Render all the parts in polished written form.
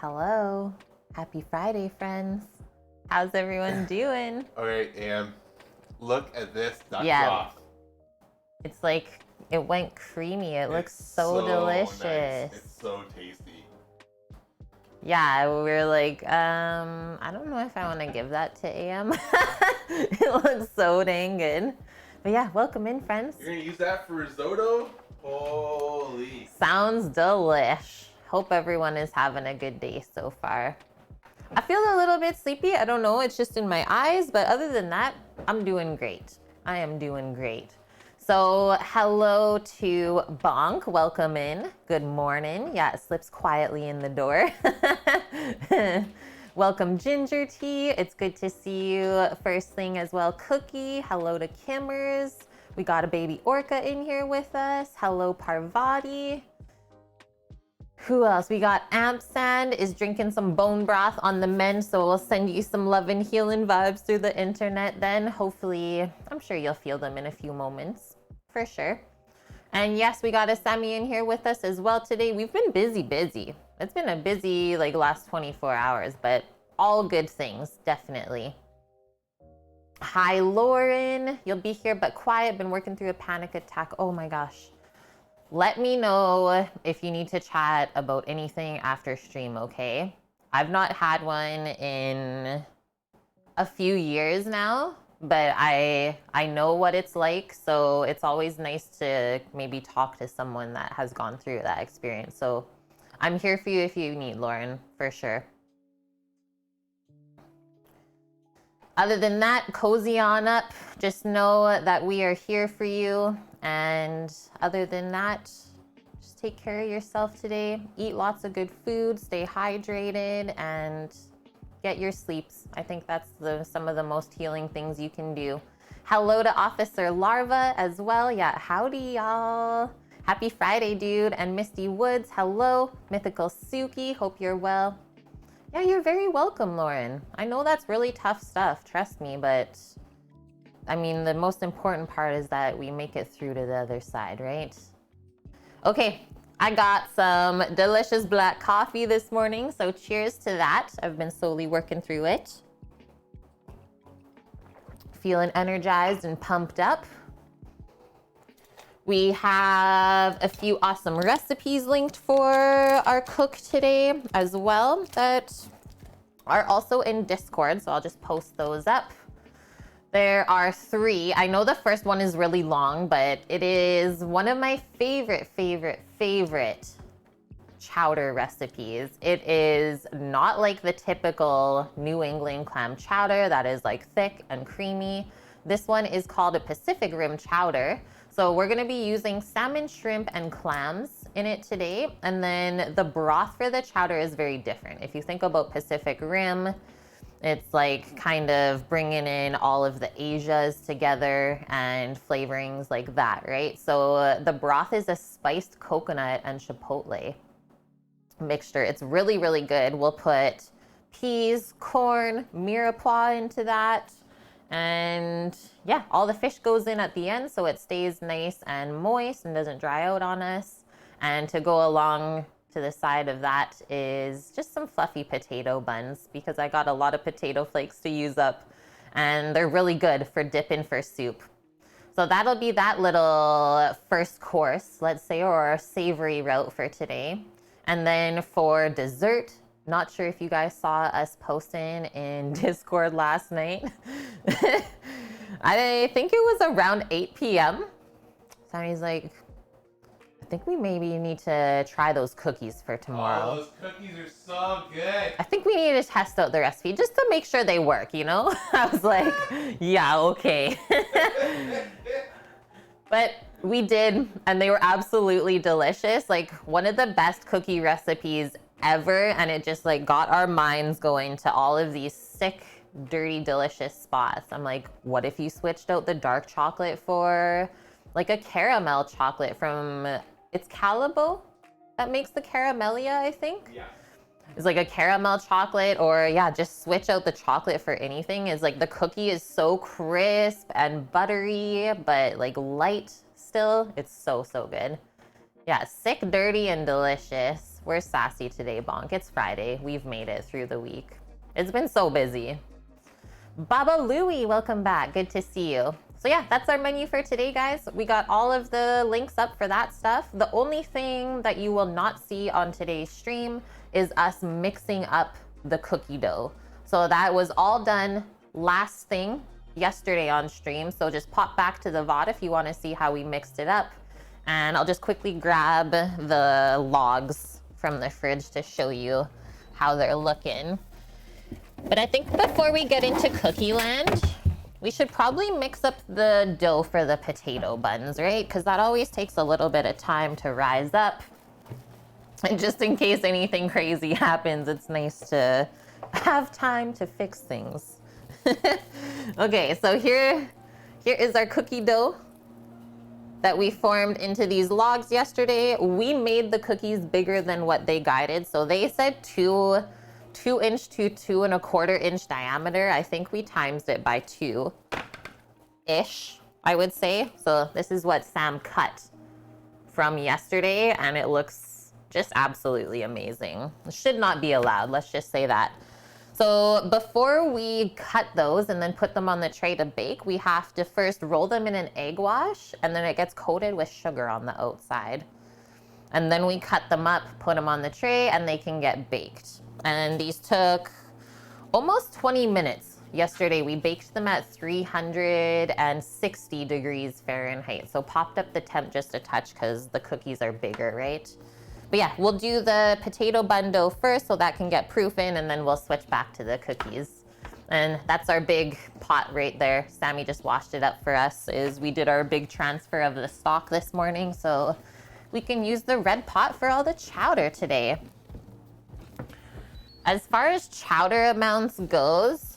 Hello. Happy Friday, friends. How's everyone doing? Okay, and look at this duck Yeah. broth. It's like it went creamy. It looks It's so delicious. Nice. It's so tasty. Yeah, we're like, I don't know if I want to give that to AM. It looks so dang good. But yeah, welcome in, friends. You're gonna use that for risotto? Holy. Sounds delish. Hope everyone is having a good day so far. I feel a little bit sleepy. I don't know. It's just in my eyes. But other than that, I'm doing great. I am doing great. So hello to Bonk. Welcome in. Good morning. Yeah, it slips quietly in the door. Welcome, Ginger Tea. It's good to see you. First thing as well, Cookie. Hello to Kimmers. We got a baby orca in here with us. Hello, Parvati. Who else? We got Ampersand is drinking some bone broth on the mend, so we'll send you some love and healing vibes through the internet then. Hopefully, I'm sure you'll feel them in a few moments, for sure. And yes, we got a Sammy in here with us as well today. We've been busy. It's been a busy last 24 hours, but all good things, definitely. Hi, Lauren. You'll be here but quiet. Been working through a panic attack. Oh my gosh. Let me know if you need to chat about anything after stream, okay? I've not had one in a few years now, but I know what it's like, so it's always nice to maybe talk to someone that has gone through that experience. So I'm here for you if you need, Lauren, for sure. Other than that, cozy on up. Just know that we are here for you. And other than that, just take care of yourself today. Eat lots of good food, stay hydrated, and get your sleeps. I think that's some of the most healing things you can do. Hello to Officer Larva as well. Yeah, howdy, y'all. Happy Friday, dude. And Misty Woods, hello. Mythical Suki, hope you're well. Yeah, you're very welcome, Lauren. I know that's really tough stuff, trust me, but I mean, the most important part is that we make it through to the other side, right? Okay, I got some delicious black coffee this morning, so cheers to that. I've been slowly working through it. Feeling energized and pumped up. We have a few awesome recipes linked for our cook today as well that are also in Discord, so I'll just post those up. There are 3. I know the first one is really long, but it is one of my favorite chowder recipes. It is not like the typical New England clam chowder that is like thick and creamy. This one is called a Pacific Rim Chowder. So we're gonna be using salmon, shrimp, and clams in it today. And then the broth for the chowder is very different. If you think about Pacific Rim, it's like kind of bringing in all of the Asias together and flavorings like that, right? So the broth is a spiced coconut and chipotle mixture. It's really, really good. We'll put peas, corn, mirepoix into that. And yeah, all the fish goes in at the end, so it stays nice and moist and doesn't dry out on us. And to go along to the side of that is just some fluffy potato buns, because I got a lot of potato flakes to use up, and they're really good for dipping for soup. So that'll be that little first course, let's say, or savory route for today. And then for dessert, not sure if you guys saw us posting in Discord last night. I think it was around 8 p.m. Sammy's like, I think we maybe need to try those cookies for tomorrow. Oh, those cookies are so good. I think we need to test out the recipe just to make sure they work, you know? I was like, yeah, okay. But we did, and they were absolutely delicious. Like one of the best cookie recipes ever, and it just like got our minds going to all of these sick, dirty, delicious spots. I'm like, what if you switched out the dark chocolate for like a caramel chocolate from, it's Calabo that makes the caramelia, I think? Yeah. It's like a caramel chocolate, or yeah, just switch out the chocolate for anything. Is like the cookie is so crisp and buttery, but like light still. It's so, so good. Yeah, sick, dirty, and delicious. We're sassy today, Bonk. It's Friday. We've made it through the week. It's been so busy. Baba Louie, welcome back. Good to see you. So yeah, that's our menu for today, guys. We got all of the links up for that stuff. The only thing that you will not see on today's stream is us mixing up the cookie dough. So that was all done last thing yesterday on stream. So just pop back to the VOD if you want to see how we mixed it up. And I'll just quickly grab the logs from the fridge to show you how they're looking. But I think before we get into Cookie Land, we should probably mix up the dough for the potato buns, right? Because that always takes a little bit of time to rise up. And just in case anything crazy happens, it's nice to have time to fix things. Okay, so here is our cookie dough that we formed into these logs yesterday. We made the cookies bigger than what they guided. So they said 2 inch to 2 1/4 inch diameter. I think we times it by 2-ish, I would say. So this is what Sam cut from yesterday, and it looks just absolutely amazing. It should not be allowed, let's just say that. So before we cut those and then put them on the tray to bake, we have to first roll them in an egg wash, and then it gets coated with sugar on the outside. And then we cut them up, put them on the tray, and they can get baked. And these took almost 20 minutes. Yesterday, we baked them at 360 degrees Fahrenheit. So popped up the temp just a touch because the cookies are bigger, right? But yeah, we'll do the potato bun dough first so that can get proof in, and then we'll switch back to the cookies. And that's our big pot right there. Sammy just washed it up for us. We did our big transfer of the stock this morning, so we can use the red pot for all the chowder today. As far as chowder amounts goes,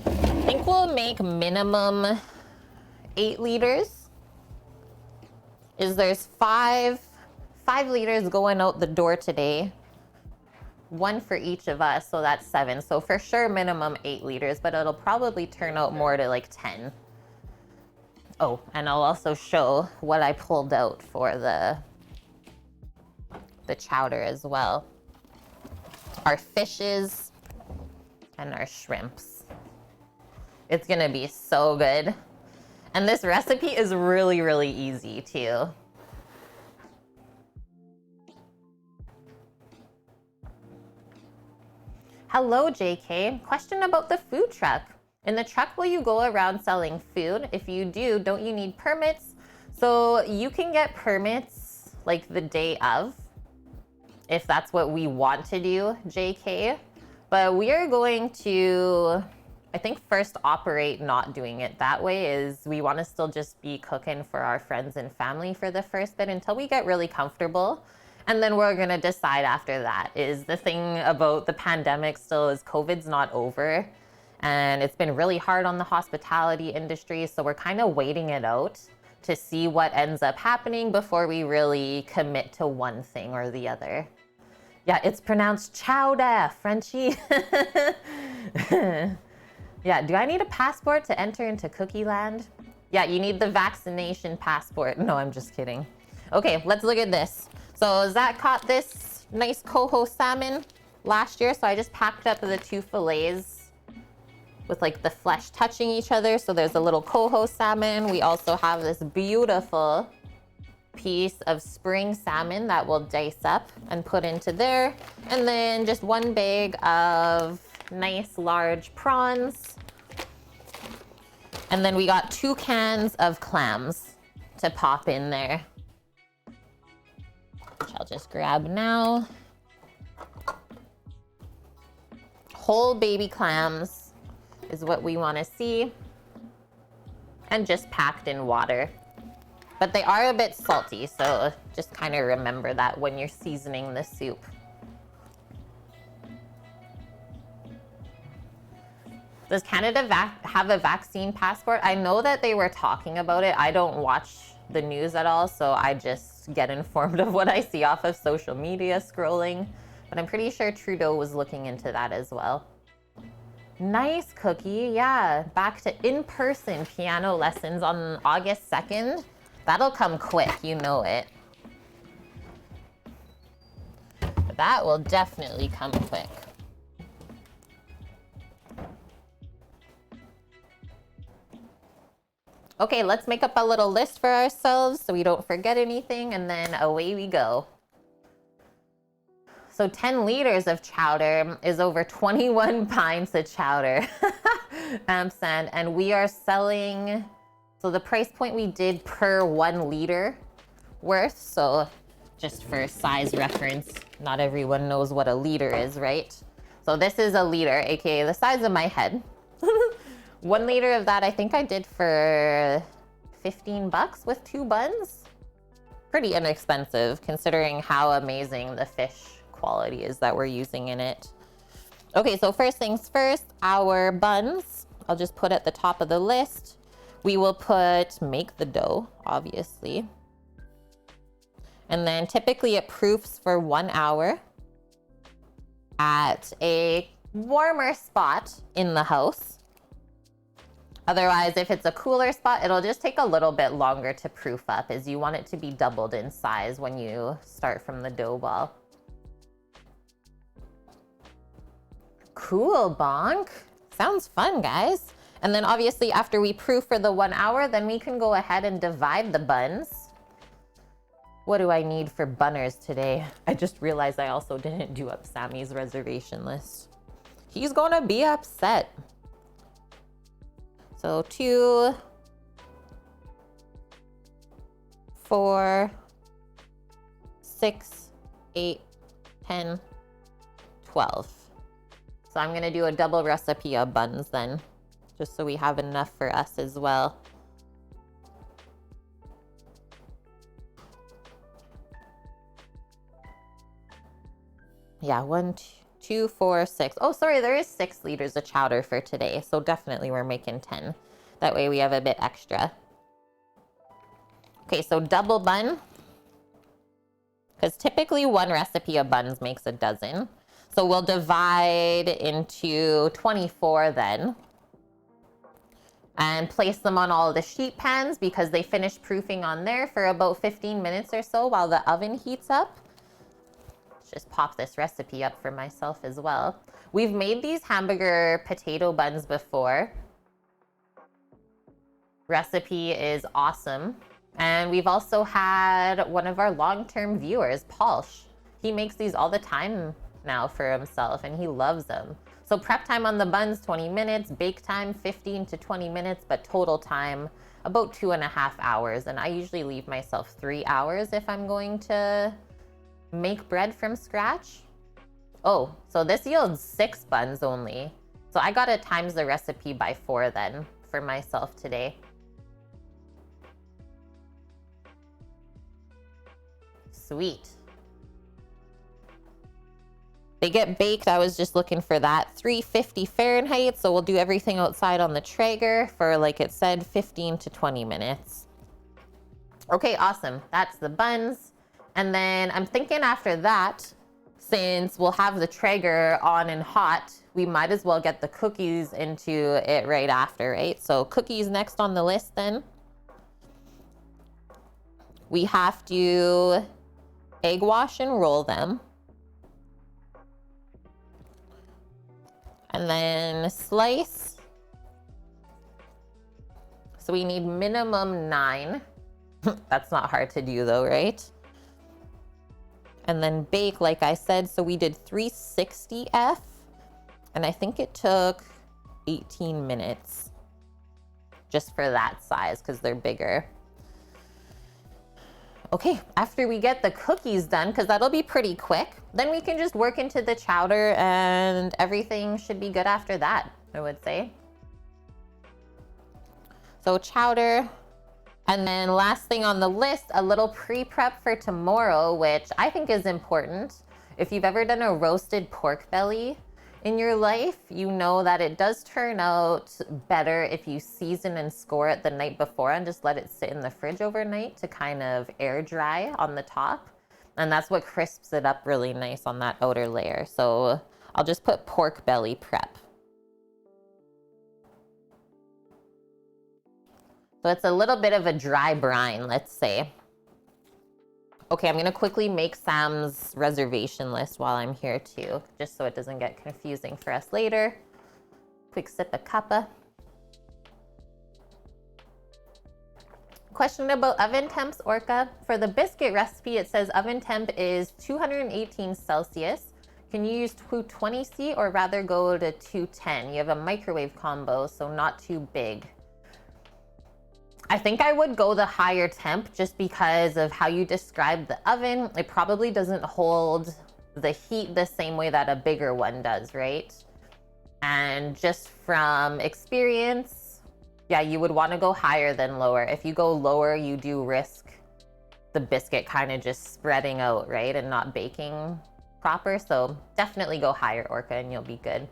I think we'll make minimum 8 liters. There's 5 liters going out the door today. 1 for each of us, so that's 7. So for sure minimum 8 liters, but it'll probably turn out more to like 10. Oh, and I'll also show what I pulled out for the chowder as well. Our fishes and our shrimps. It's gonna be so good. And this recipe is really, really easy too. Hello, JK. Question about the food truck. In the truck, will you go around selling food? If you do, don't you need permits? So you can get permits like the day of, if that's what we want to do, JK. But we are going to, I think, first operate not doing it that way. Is we want to still just be cooking for our friends and family for the first bit until we get really comfortable. And then we're gonna decide after that. Is the thing about the pandemic still is COVID's not over. And it's been really hard on the hospitality industry. So we're kind of waiting it out to see what ends up happening before we really commit to one thing or the other. Yeah, it's pronounced chowder, Frenchie. Yeah, do I need a passport to enter into Cookie Land? Yeah, you need the vaccination passport. No, I'm just kidding. Okay, let's look at this. So Zach caught this nice coho salmon last year. So I just packed up the 2 fillets with like the flesh touching each other. So there's a little coho salmon. We also have this beautiful piece of spring salmon that we'll dice up and put into there. And then just 1 bag of nice large prawns. And then we got 2 cans of clams to pop in there, which I'll just grab now. Whole baby clams is what we want to see, and just packed in water. But they are a bit salty, so just kind of remember that when you're seasoning the soup. Does Canada have a vaccine passport? I know that they were talking about it. I don't watch the news at all, so I just get informed of what I see off of social media scrolling. But I'm pretty sure Trudeau was looking into that as well. Nice, Cookie. Yeah, back to in-person piano lessons on August 2nd. That'll come quick, you know it. that will definitely come quick. Okay, let's make up a little list for ourselves so we don't forget anything, and then away we go. So 10 liters of chowder is over 21 pints of chowder. And we are selling, so the price point we did per 1 liter worth, so just for size reference, not everyone knows what a liter is, right? So this is a liter, aka the size of my head. 1 liter of that I think I did for 15 bucks with 2 buns. Pretty inexpensive considering how amazing the fish quality is that we're using in it. Okay, so first things first, our buns, I'll just put at the top of the list. We will make the dough, obviously. And then typically it proofs for 1 hour at a warmer spot in the house. Otherwise, if it's a cooler spot, it'll just take a little bit longer to proof up, as you want it to be doubled in size when you start from the dough ball. Cool, bonk. Sounds fun, guys. And then obviously after we proof for the 1 hour, then we can go ahead and divide the buns. What do I need for bunners today? I just realized I also didn't do up Sammy's reservation list. He's gonna be upset. So 2, 4, 6, 8, 10, 12. So I'm gonna do a double recipe of buns then, just so we have enough for us as well. Yeah, 1, 2, 4, 6. Oh, sorry, there is 6 liters of chowder for today. So definitely we're making 10. That way we have a bit extra. Okay, so double bun. Because typically 1 recipe of buns makes a dozen. So we'll divide into 24 then. And place them on all the sheet pans because they finish proofing on there for about 15 minutes or so while the oven heats up. Just pop this recipe up for myself as well. We've made these hamburger potato buns before. Recipe is awesome. And we've also had one of our long-term viewers, Paulsh. He makes these all the time now for himself and he loves them. So prep time on the buns, 20 minutes, bake time, 15 to 20 minutes, but total time, about 2.5 hours. And I usually leave myself 3 hours if I'm going to make bread from scratch. Oh, so this yields 6 buns only. So I gotta times the recipe by 4 then for myself today. Sweet. They get baked, I was just looking for that, 350 Fahrenheit. So we'll do everything outside on the Traeger for, like it said, 15 to 20 minutes. Okay, awesome. That's the buns. And then I'm thinking after that, since we'll have the Traeger on and hot, we might as well get the cookies into it right after, right? So cookies next on the list then. We have to egg wash and roll them. And then slice. So we need minimum 9. That's not hard to do though, right? And then bake, like I said, so we did 360F, and I think it took 18 minutes just for that size because they're bigger. Okay, after we get the cookies done, because that'll be pretty quick, then we can just work into the chowder and everything should be good after that, I would say. So chowder. And then last thing on the list, a little pre-prep for tomorrow, which I think is important. If you've ever done a roasted pork belly in your life, you know that it does turn out better if you season and score it the night before and just let it sit in the fridge overnight to kind of air dry on the top. And that's what crisps it up really nice on that outer layer. So I'll just put pork belly prep. So it's a little bit of a dry brine, let's say. Okay, I'm gonna quickly make Sam's reservation list while I'm here too, just so it doesn't get confusing for us later. Quick sip of cuppa. Question about oven temps, Orca. For the biscuit recipe, it says oven temp is 218 Celsius. Can you use 220C or rather go to 210? You have a microwave combo, so not too big. I think I would go the higher temp just because of how you described the oven. It probably doesn't hold the heat the same way that a bigger one does, right? And just from experience, yeah, you would want to go higher than lower. If you go lower, you do risk the biscuit kind of just spreading out, right? And not baking proper. So definitely go higher, Orca, and you'll be good.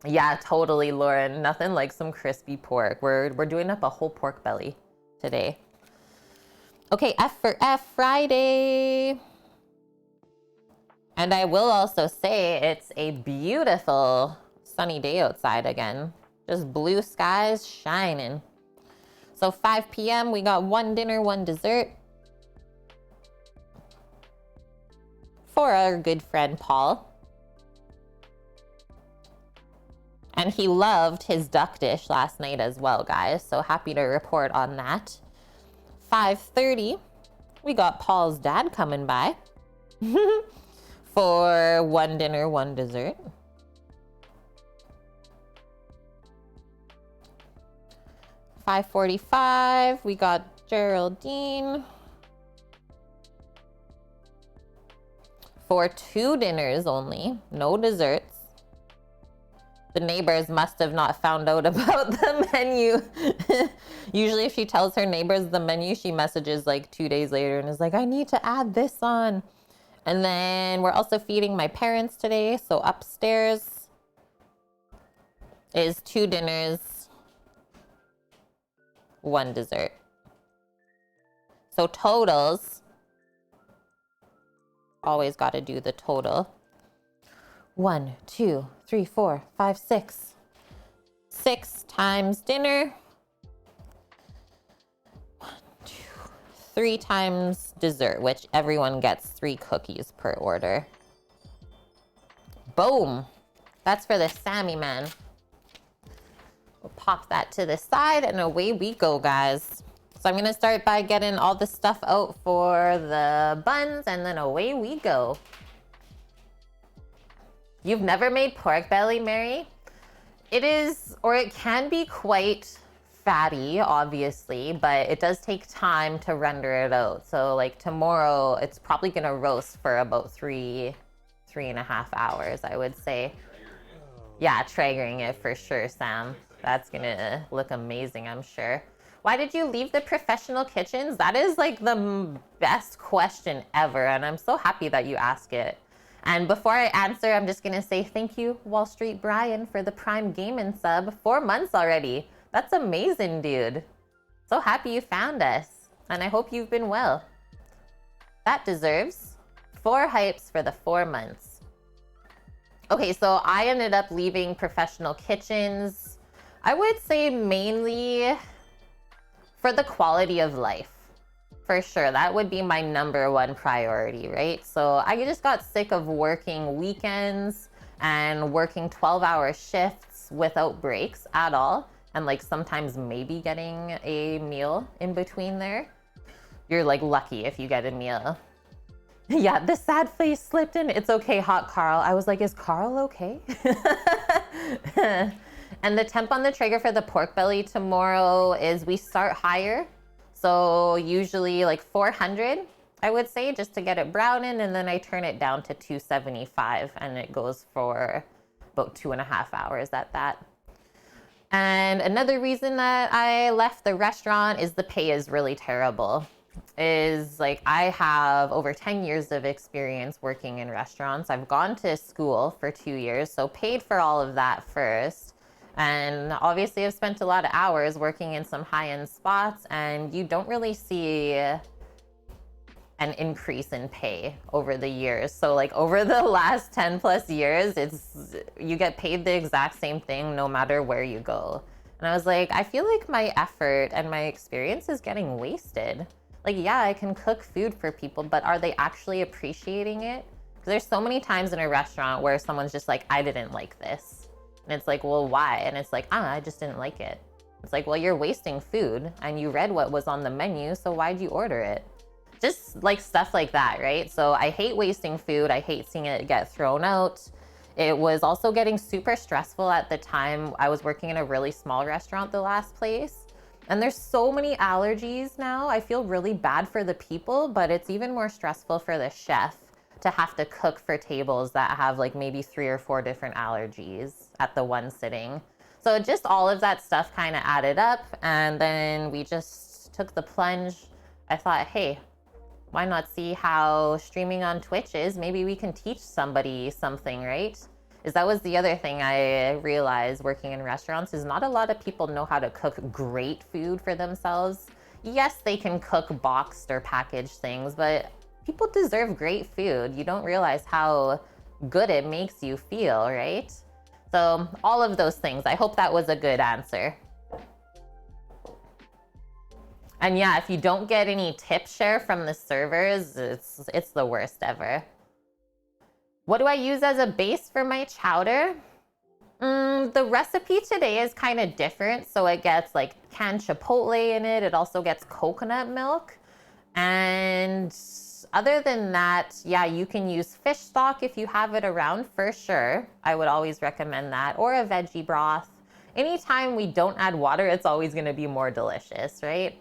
Yeah, totally, Lauren. Nothing like some crispy pork. We're doing up a whole pork belly today. Okay, F for F, Friday. And I will also say it's a beautiful sunny day outside again. Just blue skies shining. So 5 p.m., we got one dinner, one dessert. For our good friend, Paul. And he loved his duck dish last night as well, guys. So happy to report on that. 5:30, we got Paul's dad coming by for one dinner, one dessert. 5:45, we got Geraldine for 2 dinners only, no desserts. The neighbors must have not found out about the menu. Usually if she tells her neighbors the menu, she messages like 2 days later and is like, I need to add this on. And then we're also feeding my parents today. So upstairs is 2 dinners, 1 dessert. So totals, always got to do the total. 1, 2, 3, 4, 5, 6. 6 times dinner. 1, 2, 3 times dessert, which everyone gets 3 cookies per order. Boom. That's for the Sammy man. We'll pop that to the side and away we go, guys. So I'm gonna start by getting all the stuff out for the buns and then away we go. You've never made pork belly, Mary? It is, or it can be quite fatty, obviously, but it does take time to render it out. So like tomorrow, it's probably gonna roast for about 3.5 hours, I would say. Yeah, Traegering it for sure, Sam. That's gonna look amazing, I'm sure. Why did you leave the professional kitchens? That is like the best question ever, and I'm so happy that you ask it. And before I answer, I'm just gonna say thank you, Wall Street Brian, for the Prime Gaming sub. 4 months already. That's amazing, dude. So happy you found us, and I hope you've been well. That deserves 4 hypes for the 4 months. Okay, so I ended up leaving professional kitchens. I would say mainly for the quality of life. For sure, that would be my #1 priority, right? So I just got sick of working weekends and working 12-hour shifts without breaks at all. And like sometimes maybe getting a meal in between there. You're like lucky if you get a meal. Yeah, the sad face slipped in. It's okay, hot Carl. I was like, is Carl okay? And the temp on the Traeger for the pork belly tomorrow is we start higher. So usually like 400, I would say, just to get it browning. And then I turn it down to 275 and it goes for about 2.5 hours at that. And another reason that I left the restaurant is the pay is really terrible. Is like I have over 10 years of experience working in restaurants. I've gone to school for 2 years, so paid for all of that first. And obviously I've spent a lot of hours working in some high-end spots, and you don't really see an increase in pay over the years. So like over the last 10 plus years, you get paid the exact same thing no matter where you go. And I was like, I feel like my effort and my experience is getting wasted. Like, yeah, I can cook food for people, but are they actually appreciating it? Because there's so many times in a restaurant where someone's just like, I didn't like this. And it's like, well, why? And it's like, I just didn't like it. It's like, well, you're wasting food and you read what was on the menu, so why'd you order it? Just like stuff like that, right? So I hate wasting food. I hate seeing it get thrown out. It was also getting super stressful at the time. I was working in a really small restaurant, the last place. And there's so many allergies now. I feel really bad for the people, but it's even more stressful for the chef to have to cook for tables that have like maybe 3 or 4 different allergies at the one sitting. So just all of that stuff kind of added up. And then we just took the plunge. I thought, hey, why not see how streaming on Twitch is? Maybe we can teach somebody something, right? That was the other thing I realized working in restaurants is not a lot of people know how to cook great food for themselves. Yes, they can cook boxed or packaged things, but people deserve great food. You don't realize how good it makes you feel, right? So all of those things. I hope that was a good answer. And yeah, if you don't get any tip share from the servers, it's the worst ever. What do I use as a base for my chowder? The recipe today is kind of different. So it gets like canned chipotle in it. It also gets coconut milk. And other than that, yeah, you can use fish stock if you have it around for sure. I would always recommend that. Or a veggie broth. Anytime we don't add water, it's always going to be more delicious, right?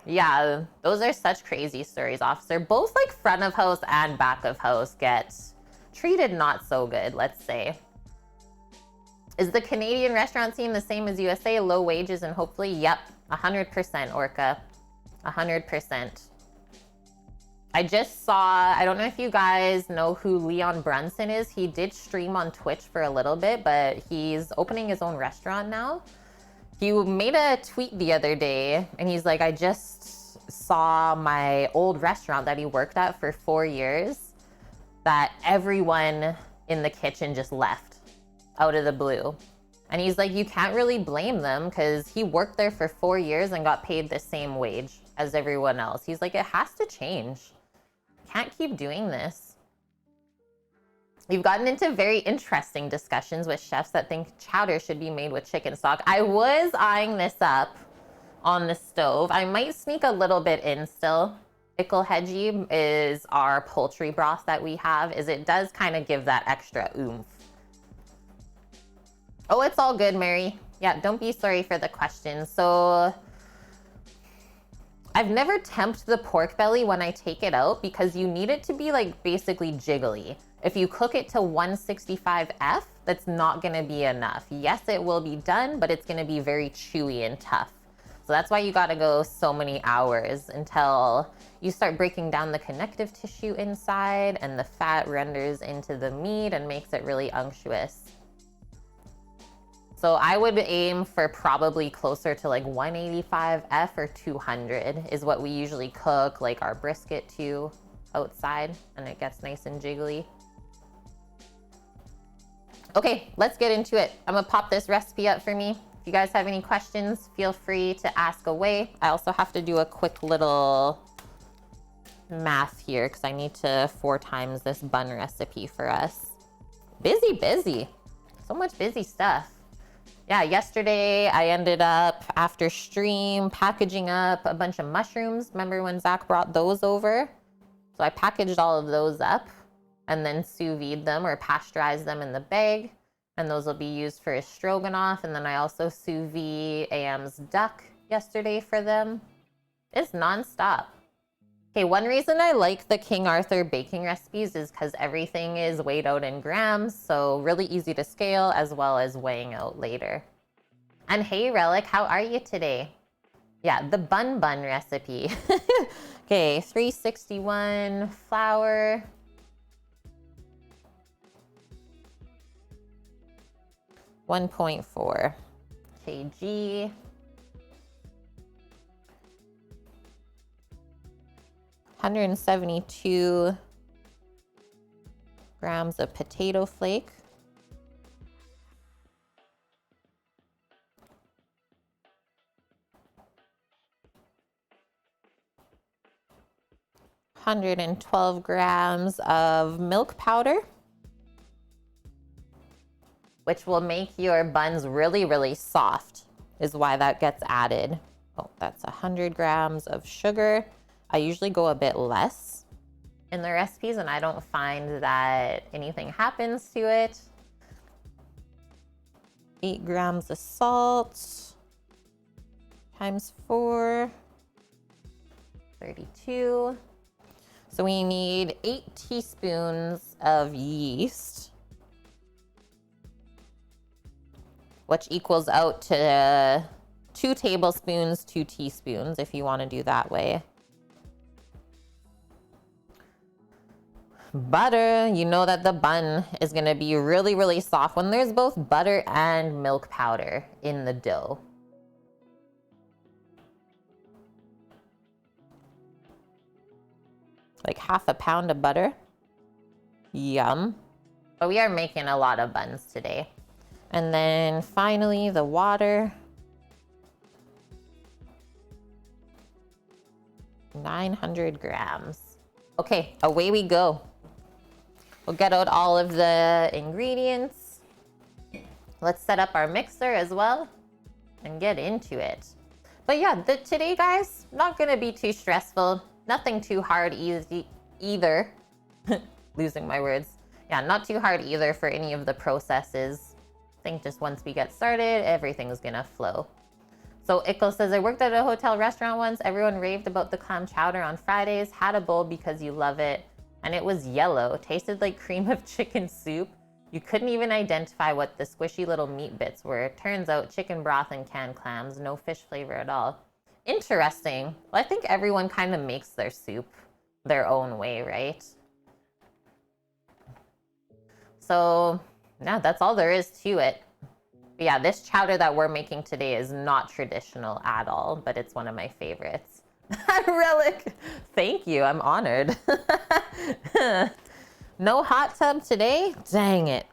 Yeah, those are such crazy stories, officer. Both like front of house and back of house get treated not so good, let's say. Is the Canadian restaurant scene the same as USA? Low wages and hopefully, yep, 100% Orca, 100%. I just saw, I don't know if you guys know who Leon Brunson is. He did stream on Twitch for a little bit, but he's opening his own restaurant now. He made a tweet the other day and he's like, I just saw my old restaurant that he worked at for 4 years that everyone in the kitchen just left out of the blue. And he's like, you can't really blame them because he worked there for 4 years and got paid the same wage as everyone else. He's like, it has to change. Can't keep doing this. We've gotten into very interesting discussions with chefs that think chowder should be made with chicken stock. I was eyeing this up on the stove. I might sneak a little bit in still. Ickelhedgie is our poultry broth that we have. It does kind of give that extra oomph. Oh, it's all good, Mary. Yeah, don't be sorry for the question. So I've never temped the pork belly when I take it out because you need it to be like basically jiggly. If you cook it to 165F, that's not gonna be enough. Yes, it will be done, but it's gonna be very chewy and tough. So that's why you gotta go so many hours until you start breaking down the connective tissue inside and the fat renders into the meat and makes it really unctuous. So I would aim for probably closer to like 185F or 200 is what we usually cook like our brisket to outside, and it gets nice and jiggly. Okay, let's get into it. I'm gonna pop this recipe up for me. If you guys have any questions, feel free to ask away. I also have to do a quick little math here because I need to 4 times this bun recipe for us. Busy. So much busy stuff. Yeah, yesterday I ended up, after stream, packaging up a bunch of mushrooms. Remember when Zach brought those over? So I packaged all of those up and then sous vide them or pasteurized them in the bag. And those will be used for his stroganoff. And then I also sous vide AM's duck yesterday for them. It's nonstop. Okay, one reason I like the King Arthur baking recipes is because everything is weighed out in grams. So really easy to scale as well as weighing out later. And hey, Relic, how are you today? Yeah, the Bun Bun Recipe. Okay, 361 flour. 1.4 kg. 172 grams of potato flake. 112 grams of milk powder, which will make your buns really, really soft, is why that gets added. Oh, that's 100 grams of sugar. I usually go a bit less in the recipes, and I don't find that anything happens to it. 8 grams of salt times 4, 32. So we need 8 teaspoons of yeast, which equals out to 2 tablespoons, 2 teaspoons, if you want to do that way. Butter, you know that the bun is going to be really, really soft when there's both butter and milk powder in the dough. Like half a pound of butter. Yum. But we are making a lot of buns today. And then finally the water. 900 grams. Okay, away we go. We'll get out all of the ingredients. Let's set up our mixer as well and get into it. But yeah, today, guys, not gonna be too stressful. Nothing too hard either. Losing my words. Yeah, not too hard either for any of the processes. I think just once we get started, everything's gonna flow. So Ickle says, I worked at a hotel restaurant once. Everyone raved about the clam chowder on Fridays. Had a bowl because you love it. And it was yellow. Tasted like cream of chicken soup. You couldn't even identify what the squishy little meat bits were. Turns out chicken broth and canned clams. No fish flavor at all. Interesting. Well, I think everyone kind of makes their soup their own way, right? So, yeah, that's all there is to it. But yeah, this chowder that we're making today is not traditional at all, but it's one of my favorites. Relic, thank you, I'm honored. No hot tub today? Dang it.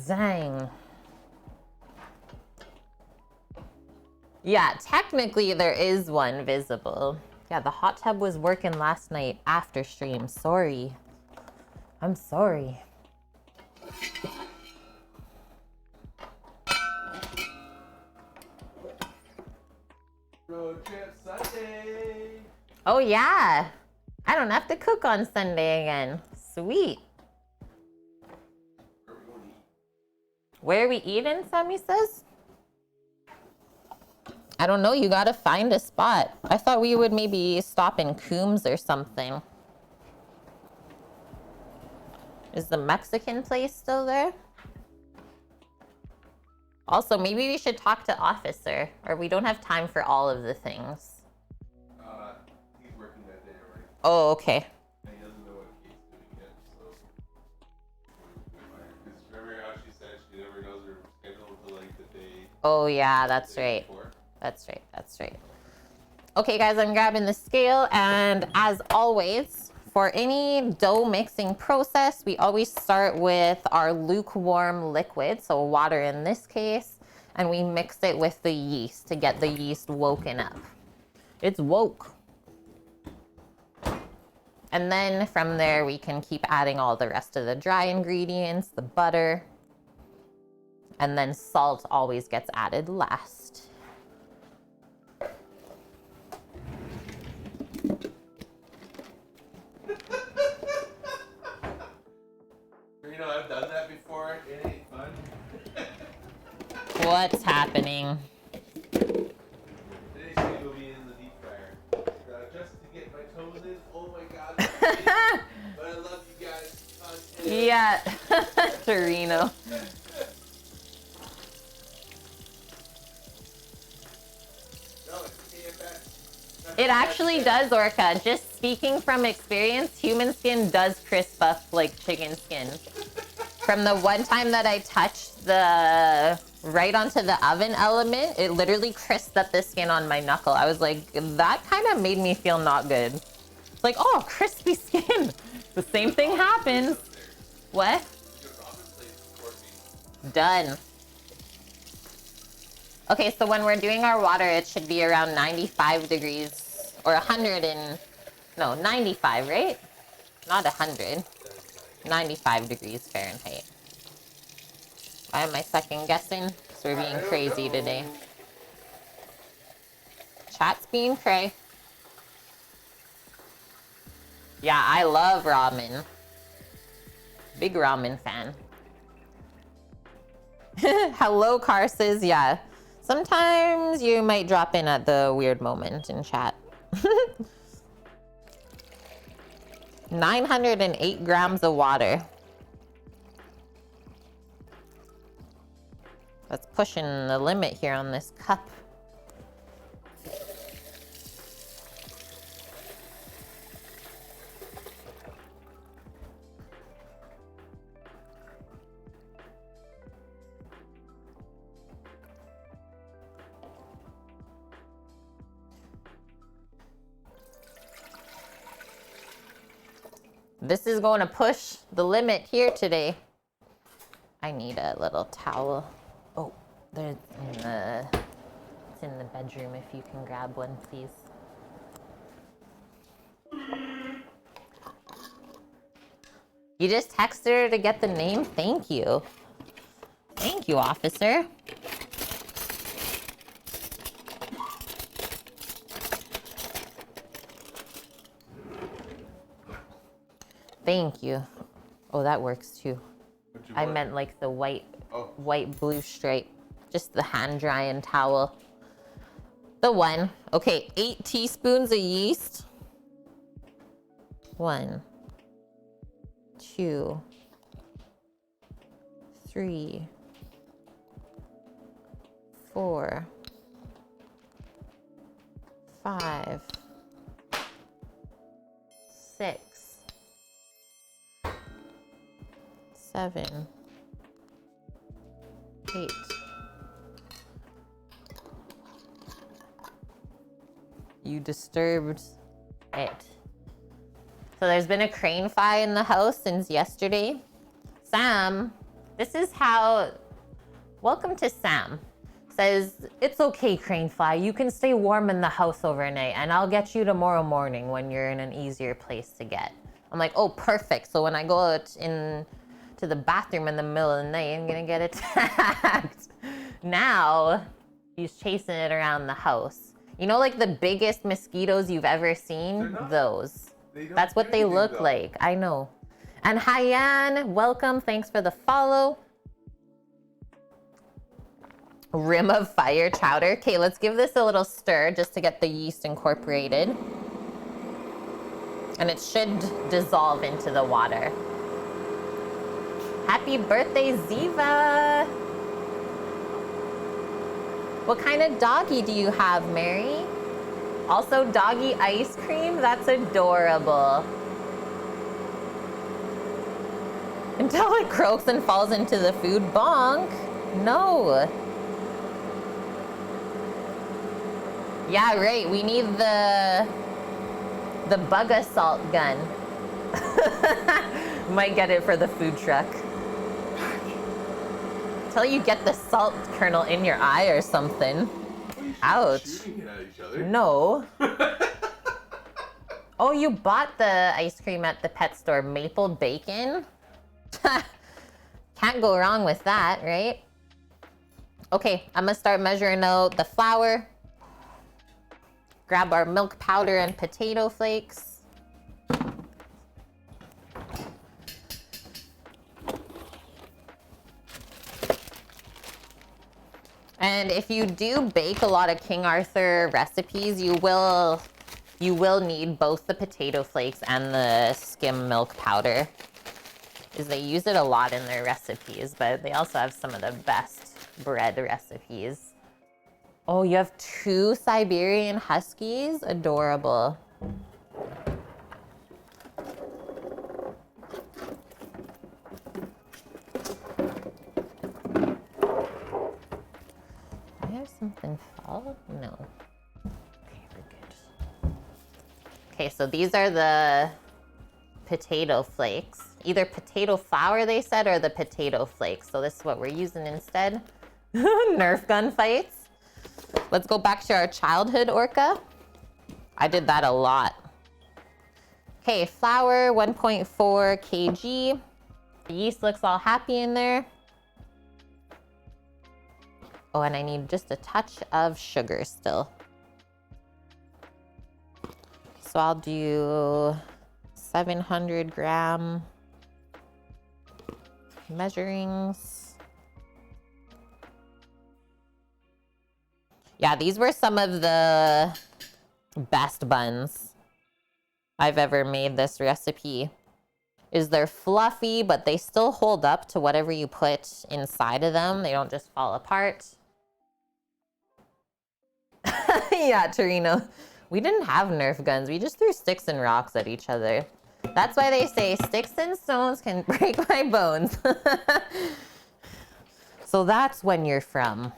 Dang. Yeah, technically there is one visible. Yeah, the hot tub was working last night after stream. Sorry. I'm sorry. Road trip Sunday. Oh yeah. I don't have to cook on Sunday again. Sweet. Where are we eating, Sammy says? I don't know, you gotta find a spot. I thought we would maybe stop in Coombs or something. Is the Mexican place still there? Also, maybe we should talk to Officer, or we don't have time for all of the things. He's working that day already. Oh, okay. And he doesn't know what Kate's doing yet, so. Because remember how she said she never knows her schedule until like the day. Oh yeah, that's right. Before. That's right, that's right. Okay guys, I'm grabbing the scale, and as always, for any dough mixing process, we always start with our lukewarm liquid, so water in this case, and we mix it with the yeast to get the yeast woken up. It's woke. And then from there, we can keep adding all the rest of the dry ingredients, the butter, and then salt always gets added last. You know, I've done that before. It ain't fun. What's happening? Today's video will be in the deep fryer. Just to get my toes in. Oh my god. But I love you guys. Yeah, Torino. It actually does, Orca. Just speaking from experience, human skin does crisp up like chicken skin. From the one time that I touched the right onto the oven element, it literally crisped up the skin on my knuckle. I was like, that kind of made me feel not good. It's like, oh, crispy skin. The same thing happens. What? Done. Okay, so when we're doing our water, it should be around 95 degrees or 95, right? Not 100. 95 degrees Fahrenheit. Why am I second guessing? Because we're being crazy today. Chat's being cray. Yeah, I love ramen. Big ramen fan. Hello, Carses. Yeah. Sometimes you might drop in at the weird moment in chat. 908 grams of water. That's pushing the limit here on this cup. This is going to push the limit here today. I need a little towel. Oh, it's in the bedroom if you can grab one, please. You just texted her to get the name? Thank you. Thank you, officer. Thank you. Oh, that works too. I meant like the white blue stripe. Just the hand drying towel. The one. Okay, 8 teaspoons of yeast. 1, 2, 3, 4, 5, 6, 7, 8. You disturbed it. So there's been a crane fly in the house since yesterday. Sam, this is how, welcome to Sam. Says, it's okay, crane fly. You can stay warm in the house overnight and I'll get you tomorrow morning when you're in an easier place to get. I'm like, oh, perfect. So when I go out to the bathroom in the middle of the night, I'm gonna get attacked. Now, he's chasing it around the house. You know, like the biggest mosquitoes you've ever seen? Those. That's what they look like. I know. And Hyan, welcome. Thanks for the follow. Rim of fire chowder. Okay, let's give this a little stir just to get the yeast incorporated. And it should dissolve into the water. Happy birthday, Ziva! What kind of doggy do you have, Mary? Also, doggy ice cream? That's adorable. Until it croaks and falls into the food. Bonk! No. Yeah, right. We need the bug assault gun. Might get it for the food truck. Till you get the salt kernel in your eye or something. Ouch. Shooting it at each other. No. Oh, you bought the ice cream at the pet store. Maple bacon? Can't go wrong with that, right? Okay, I'm gonna start measuring out the flour. Grab our milk powder and potato flakes. And if you do bake a lot of King Arthur recipes, you will need both the potato flakes and the skim milk powder, because they use it a lot in their recipes, but they also have some of the best bread recipes. Oh, you have 2 Siberian Huskies? Adorable. I have something fall? No. Okay, we're good. Okay, so these are the potato flakes. Either potato flour, they said, or the potato flakes. So this is what we're using instead. Nerf gun fights. Let's go back to our childhood orca. I did that a lot. Okay, flour, 1.4 kg. The yeast looks all happy in there. Oh, and I need just a touch of sugar still. So I'll do 700 gram measurings. Yeah, these were some of the best buns I've ever made this recipe. They're fluffy, but they still hold up to whatever you put inside of them. They don't just fall apart. Yeah, Torino. We didn't have Nerf guns. We just threw sticks and rocks at each other. That's why they say sticks and stones can break my bones. So that's when you're from.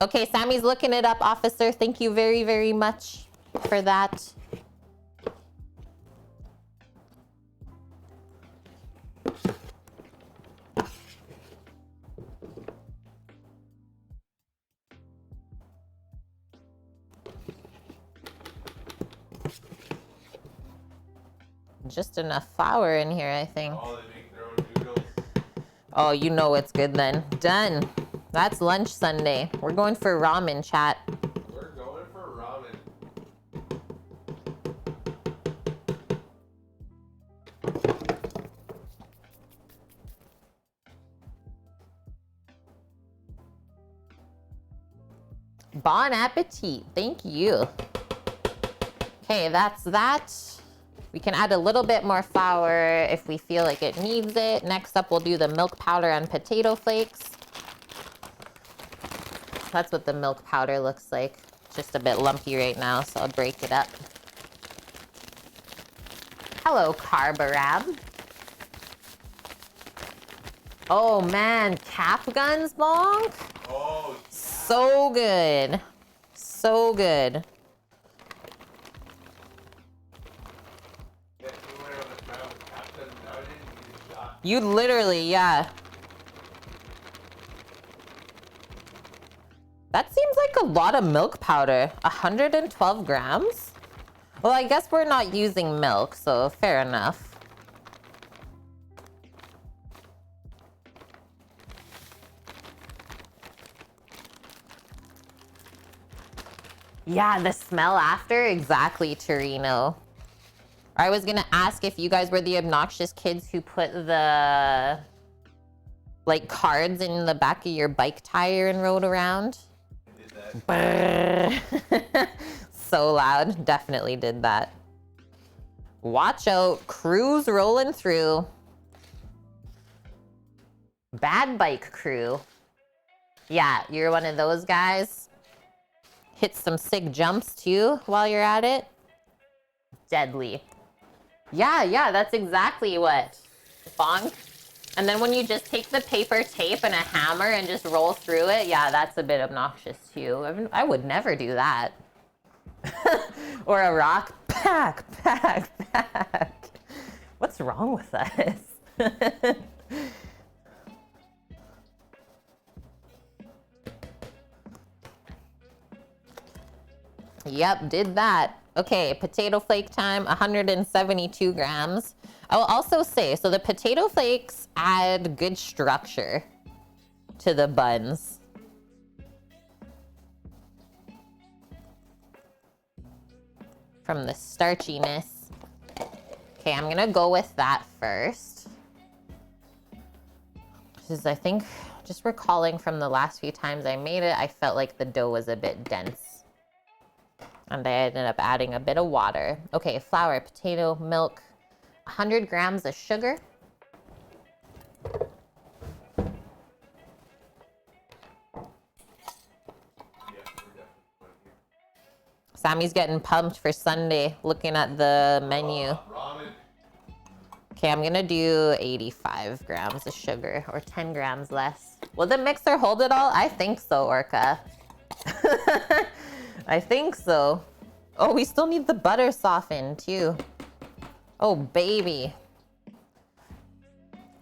Okay, Sammy's looking it up, officer. Thank you very, very much for that. Just enough flour in here, I think. Oh, they make their own noodles. Oh, you know it's good then. Done. That's lunch Sunday. We're going for ramen, chat. We're going for ramen. Bon appetit. Thank you. Okay, that's that. We can add a little bit more flour if we feel like it needs it. Next up, we'll do the milk powder and potato flakes. That's what the milk powder looks like. Just a bit lumpy right now, so I'll break it up. Hello, Carbarab. Oh man, cap guns, Bonk? Oh, So good. So good. yeah, you went on the ground with Captain Mountain, you get shot. You literally, yeah. That seems like a lot of milk powder. 112 grams? Well, I guess we're not using milk, so fair enough. Yeah, the smell after, exactly, Torino. I was gonna ask if you guys were the obnoxious kids who put the, like, cards in the back of your bike tire and rode around. I did that. So loud. Definitely did that. Watch out. Crew's rolling through. Bad bike crew. Yeah, you're one of those guys. Hit some sick jumps too while you're at it. Deadly. Yeah, that's exactly what. Bonk. And then when you just take the paper tape and a hammer and just roll through it, yeah, that's a bit obnoxious too. I would never do that. Or a rock. Pack. What's wrong with us? Yep, did that. Okay, potato flake time, 172 grams. I will also say, so the potato flakes add good structure to the buns. From the starchiness. Okay, I'm gonna go with that first. This is, I think, just recalling from the last few times I made it, I felt like the dough was a bit dense. And I ended up adding a bit of water. Okay, flour, potato, milk, 100 grams of sugar. Sammy's getting pumped for Sunday, looking at the menu. Ramen. Okay, I'm gonna do 85 grams of sugar, or 10 grams less. Will the mixer hold it all? I think so, Orca. I think so. Oh, we still need the butter softened too. Oh, baby.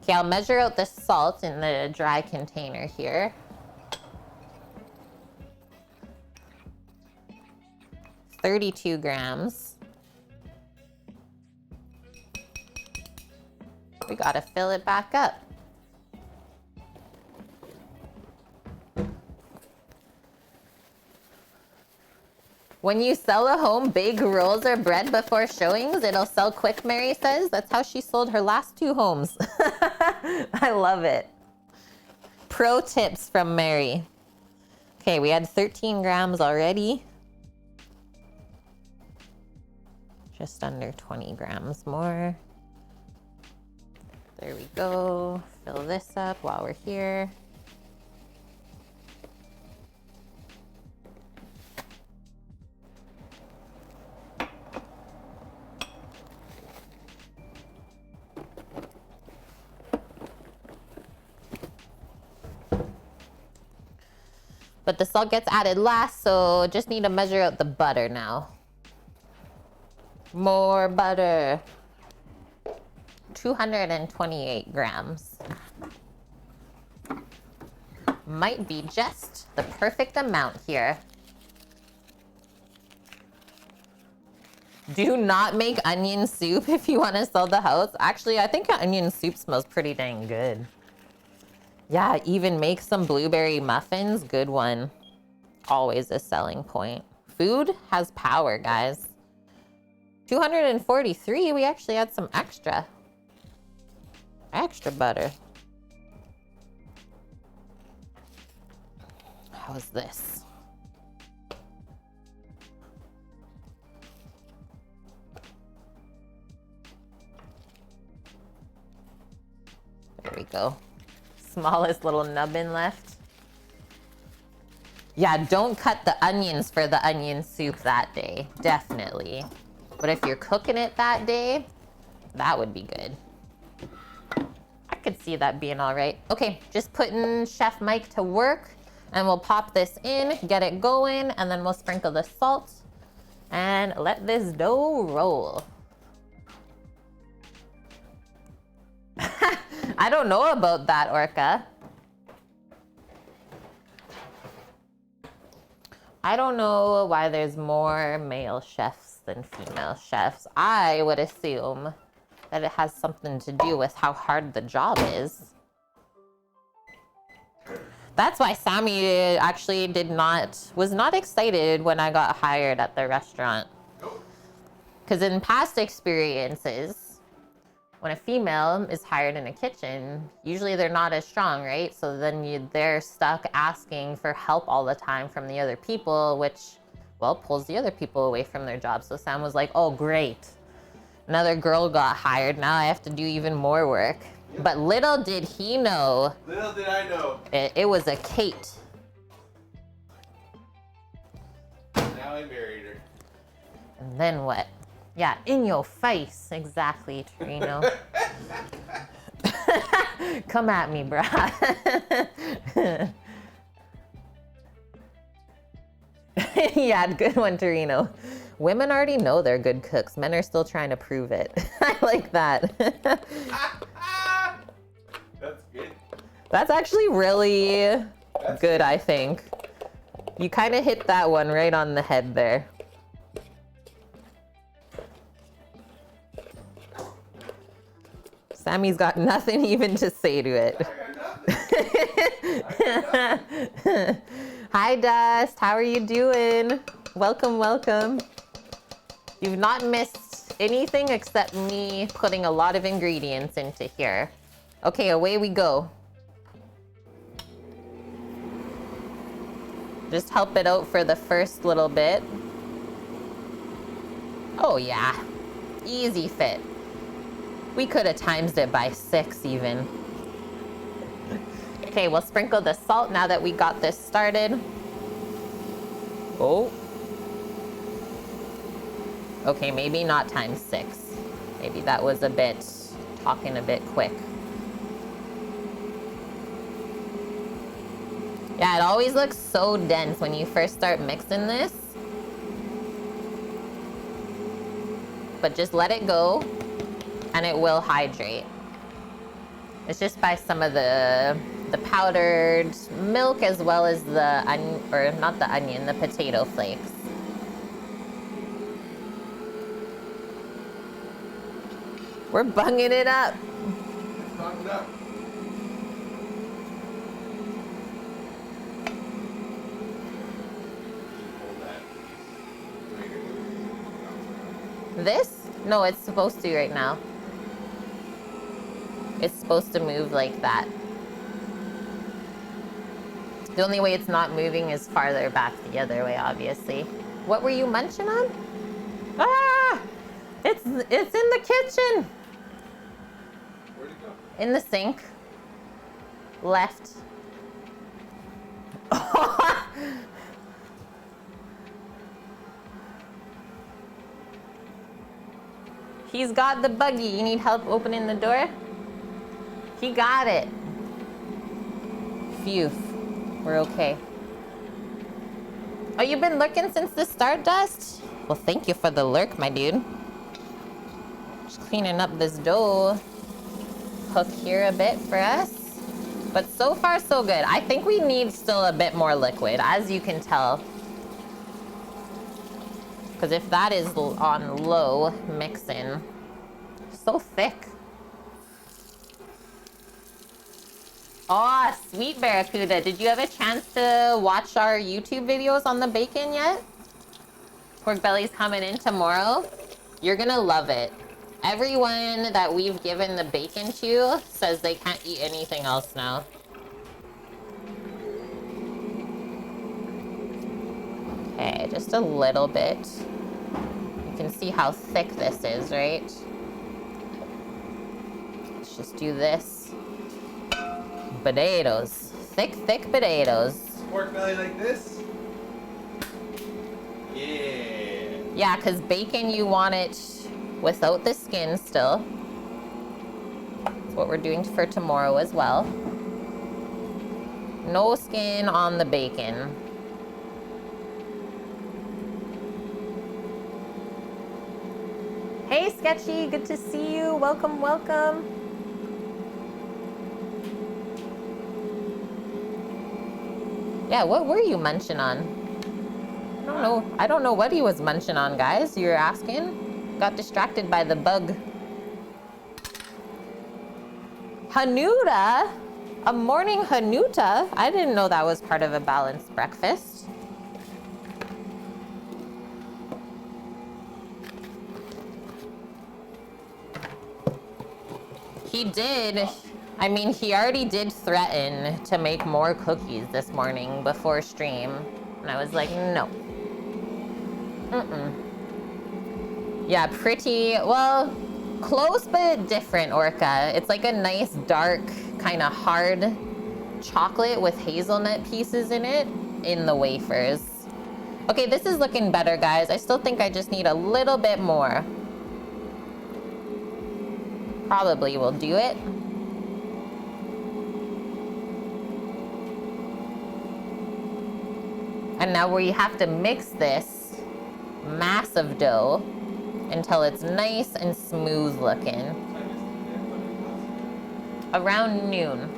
Okay, I'll measure out the salt in the dry container here. 32 grams. We gotta fill it back up. When you sell a home, bake rolls or bread before showings. It'll sell quick, Mary says. That's how she sold her last 2 homes. I love it. Pro tips from Mary. Okay, we had 13 grams already. Just under 20 grams more. There we go. Fill this up while we're here. But the salt gets added last, so just need to measure out the butter now. More butter. 228 grams. Might be just the perfect amount here. Do not make onion soup if you want to sell the house. Actually, I think onion soup smells pretty dang good. Yeah, even make some blueberry muffins. Good one. Always a selling point. Food has power, guys. 243, we actually had some extra butter. How's this? There we go. Smallest little nubbin left. Yeah, don't cut the onions for the onion soup that day, definitely. But if you're cooking it that day, that would be good. I could see that being all right. Okay, just putting Chef Mike to work, and we'll pop this in, get it going, and then we'll sprinkle the salt and let this dough roll. I don't know about that, Orca. I don't know why there's more male chefs than female chefs. I would assume that it has something to do with how hard the job is. That's why Sammy actually was not excited when I got hired at the restaurant. Because in past experiences, when a female is hired in a kitchen, usually they're not as strong, right? So then they're stuck asking for help all the time from the other people, which, well, pulls the other people away from their job. So Sam was like, oh, great. Another girl got hired. Now I have to do even more work. Yep. But little did he know. Little did I know. It was a Kate. Now I married her. And then what? Yeah, in your face. Exactly, Torino. Come at me, brah. Yeah, good one, Torino. Women already know they're good cooks. Men are still trying to prove it. I like that. That's good. That's actually really good, I think. You kind of hit that one right on the head there. Sammy's got nothing even to say to it. I got nothing. Hi, Dust. How are you doing? Welcome, welcome. You've not missed anything except me putting a lot of ingredients into here. Okay, away we go. Just help it out for the first little bit. Oh yeah, easy fit. We could have times it by 6 even. Okay, we'll sprinkle the salt now that we got this started. Oh. Okay, maybe not times 6. Maybe that was talking a bit quick. Yeah, it always looks so dense when you first start mixing this. But just let it go and it will hydrate. It's just by some of the powdered milk as well as the onion, or not the onion, the potato flakes. We're bunging it up. Bung it up. This? No, it's supposed to right now. It's supposed to move like that. The only way it's not moving is farther back the other way, obviously. What were you munching on? Ah! It's in the kitchen. Where'd it go? In the sink. Left. He's got the buggy. You need help opening the door? He got it. Phew. We're okay. Oh, you've been lurking since the start, Dust? Well, thank you for the lurk, my dude. Just cleaning up this dough. Hook here a bit for us. But so far, so good. I think we need still a bit more liquid, as you can tell. Because if that is on low mixing, so thick. Oh, sweet Barracuda. Did you have a chance to watch our YouTube videos on the bacon yet? Pork belly's coming in tomorrow. You're gonna love it. Everyone that we've given the bacon to says they can't eat anything else now. Okay, just a little bit. You can see how thick this is, right? Let's just do this. Potatoes. Thick, thick potatoes. Pork belly like this? Yeah. Yeah, because bacon, you want it without the skin still. That's what we're doing for tomorrow as well. No skin on the bacon. Hey, Sketchy, good to see you. Welcome, welcome. Yeah, what were you munching on? I don't know. I don't know what he was munching on, guys. You were asking? Got distracted by the bug. Hanuta? A morning Hanuta? I didn't know that was part of a balanced breakfast. He did. I mean, he already did threaten to make more cookies this morning before stream. And I was like, no. Yeah, pretty, well, close but different Orca. It's like a nice dark, kind of hard chocolate with hazelnut pieces in it in the wafers. Okay, this is looking better, guys. I still think I just need a little bit more. Probably will do it. And now we have to mix this massive dough until it's nice and smooth looking. Around noon.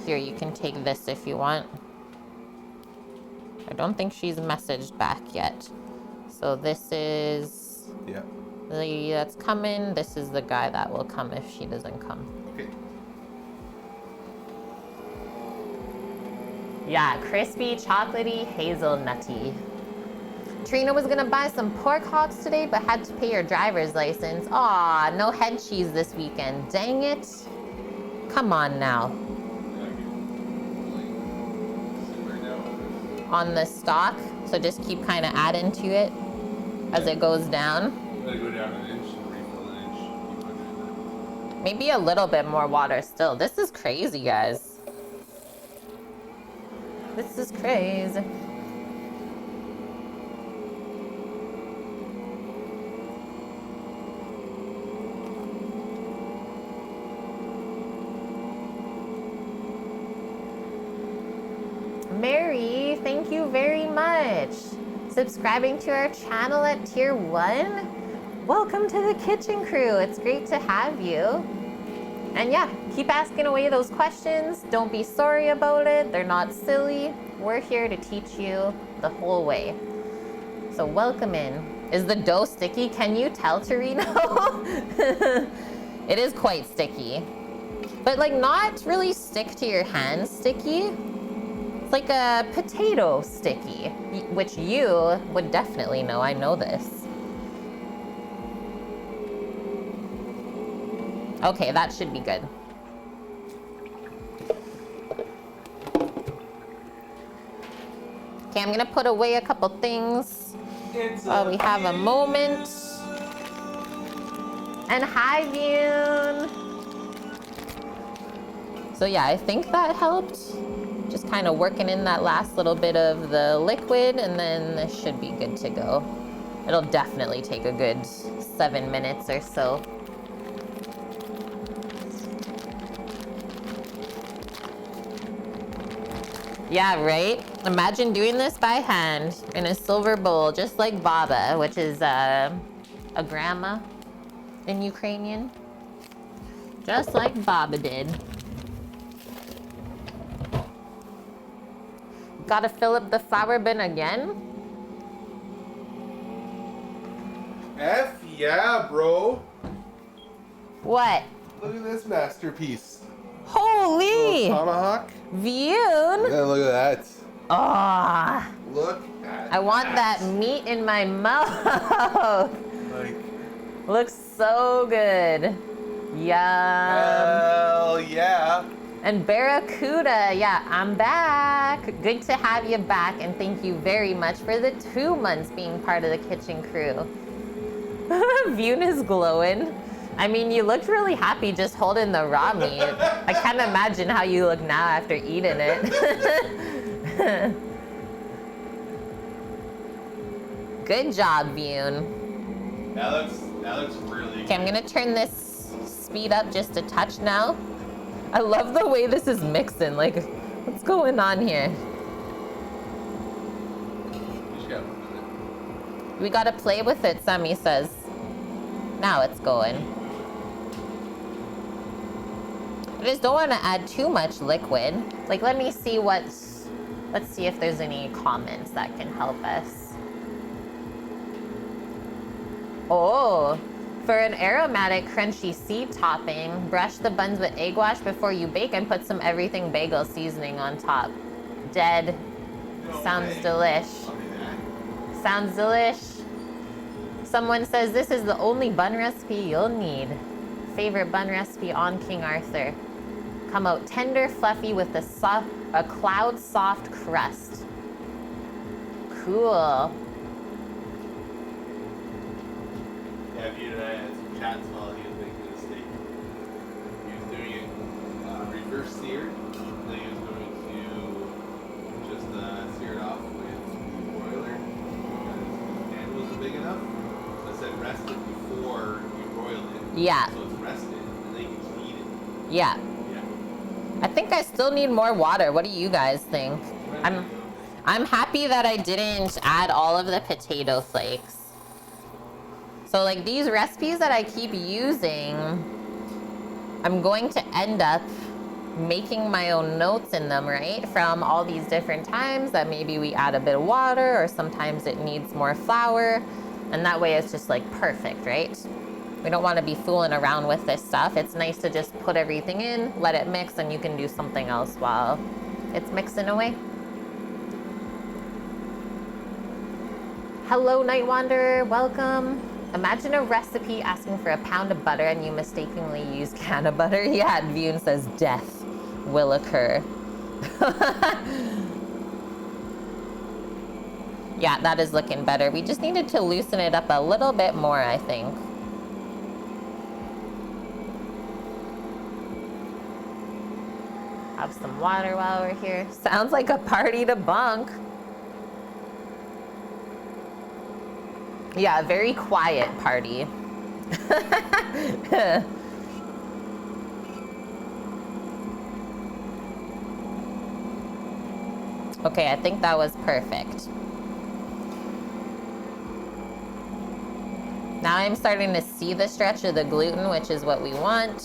Here, you can take this if you want. I don't think she's messaged back yet. So this is the that's coming. This is the guy that will come if she doesn't come. Okay. Yeah, crispy, chocolatey, hazelnutty. Trina was gonna buy some pork hocks today, but had to pay her driver's license. Aw, no head cheese this weekend. Dang it. Come on now. On the stock, so just keep kind of adding to it as it goes down. Let it go down an inch and refill an inch. Keep on doing that. Maybe a little bit more water still. This is crazy, guys. This is crazy. Mary, thank you very much. Subscribing to our channel at Tier 1. Welcome to the kitchen crew. It's great to have you. And yeah, keep asking away those questions. Don't be sorry about it. They're not silly. We're here to teach you the whole way. So welcome in. Is the dough sticky? Can you tell, Torino? It is quite sticky. But like not really stick to your hands sticky. It's like a potato sticky, which you would definitely know. I know this. Okay, that should be good. Okay, I'm gonna put away a couple things while we have a moment. And hi, Yoon. So yeah, I think that helped. Just kind of working in that last little bit of the liquid, and then this should be good to go. It'll definitely take a good 7 minutes or so. Yeah, right? Imagine doing this by hand in a silver bowl, just like Baba, which is a grandma in Ukrainian. Just like Baba did. Gotta fill up the flour bin again? F yeah, bro. What? Look at this masterpiece. Holy! Tomahawk. Viewn! Yeah, look at that. Ah, Look at I want that meat in my mouth. Like, Looks so good. Yum. hell yeah. And Barracuda, yeah, I'm back. Good to have you back, and thank you very much for the 2 months being part of the kitchen crew. Viewn is glowing. I mean, you looked really happy just holding the raw meat. I can't imagine how you look now after eating it. Good job, Viewn. That looks really good. Okay, I'm gonna turn this speed up just a touch now. I love the way this is mixing. Like, what's going on here? You just gotta move it. We gotta play with it, Sammy says. Now it's going. I just don't want to add too much liquid. Like, let's see if there's any comments that can help us. Oh, for an aromatic, crunchy seed topping, brush the buns with egg wash before you bake and put some everything bagel seasoning on top. Dead. No Sounds way. delish. I'll do that. Sounds delish. Someone says this is the only bun recipe you'll need. Favorite bun recipe on King Arthur. Come out tender, fluffy with a cloud soft crust. Cool. Yeah, View and I had some chats while he was making the steak. He was doing it reverse seared. Then he was going to just sear it off with the broiler because the pan wasn't big enough. So I said rest it before you broil it. Yeah. So it's rested, and then you can just eat it. Yeah. Yeah. I think I still need more water. What do you guys think? I'm happy that I didn't add all of the potato flakes. So like these recipes that I keep using, I'm going to end up making my own notes in them, right? From all these different times that maybe we add a bit of water, or sometimes it needs more flour. And that way it's just like perfect, right? We don't want to be fooling around with this stuff. It's nice to just put everything in, let it mix, and you can do something else while it's mixing away. Hello, Night Wanderer, welcome. Imagine a recipe asking for a pound of butter and you mistakenly use can of butter. Yeah, Viewn says death will occur. Yeah, that is looking better. We just needed to loosen it up a little bit more, I think. Have some water while we're here. Sounds like a party to bunk. Yeah, a very quiet party. Okay, I think that was perfect. Now I'm starting to see the stretch of the gluten, which is what we want.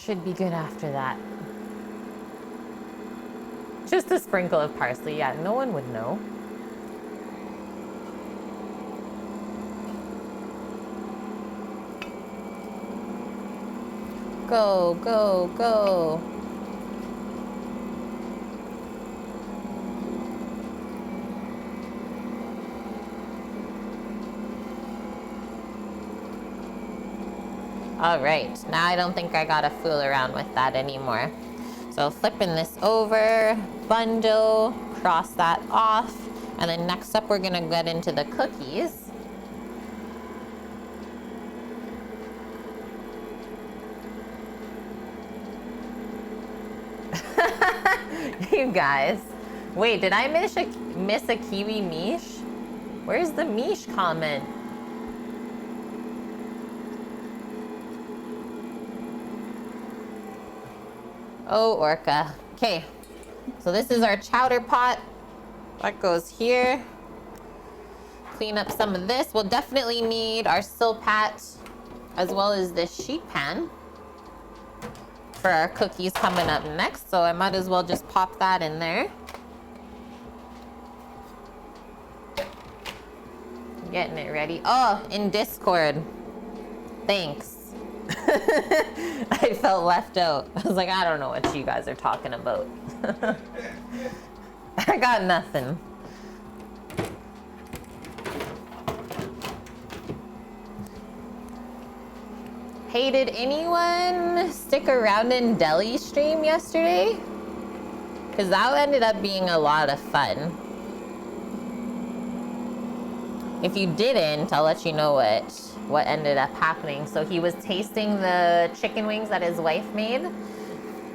should be good after that. Just a sprinkle of parsley. Yeah, no one would know. Go, go, go. All right, now I don't think I gotta fool around with that anymore. So flipping this over, bundle, cross that off, and then next up we're gonna get into the cookies. You guys. Wait, did I miss a kiwi miche? Where's the miche comment? Oh, Orca. Okay, so this is our chowder pot. That goes here. Clean up some of this. We'll definitely need our silpat as well as this sheet pan for our cookies coming up next. So I might as well just pop that in there. Getting it ready. Oh, in Discord. Thanks. I felt left out. I was like, I don't know what you guys are talking about. I got nothing. Hey, did anyone stick around in Delhi stream yesterday? Because that ended up being a lot of fun. If you didn't, I'll let you know what ended up happening. So he was tasting the chicken wings that his wife made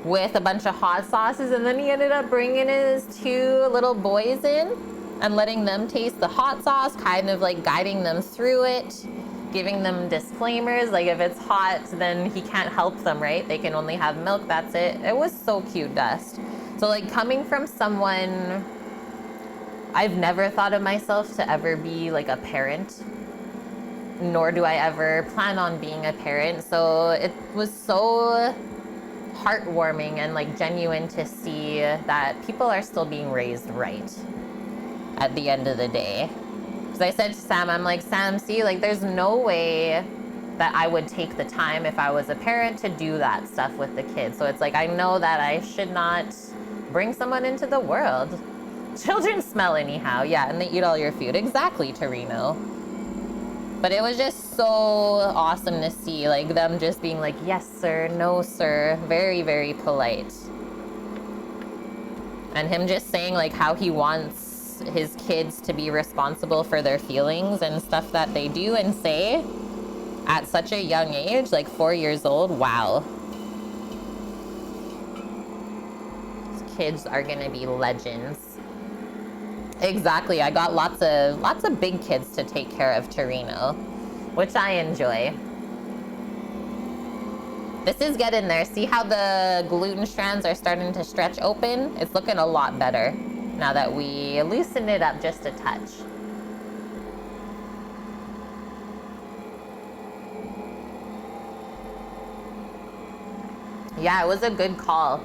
with a bunch of hot sauces, and then he ended up bringing his 2 little boys in and letting them taste the hot sauce, kind of like guiding them through it, giving them disclaimers, like if it's hot, then he can't help them, right? They can only have milk, that's it. It was so cute, Dust. So like coming from someone, I've never thought of myself to ever be like a parent, nor do I ever plan on being a parent. So it was so heartwarming and like genuine to see that people are still being raised right at the end of the day. Because I said to Sam, I'm like, Sam, see, like there's no way that I would take the time if I was a parent to do that stuff with the kids. So it's like, I know that I should not bring someone into the world. Children smell anyhow, yeah, and they eat all your food. Exactly, Torino. But it was just so awesome to see, like, them just being like, yes, sir, no, sir. Very, very polite. And him just saying, like, how he wants his kids to be responsible for their feelings and stuff that they do and say at such a young age, like 4 years old. Wow. These kids are gonna be legends. Exactly, I got lots of big kids to take care of, Torino, which I enjoy. This is getting there. See how the gluten strands are starting to stretch open? It's looking a lot better now that we loosened it up just a touch. Yeah, it was a good call.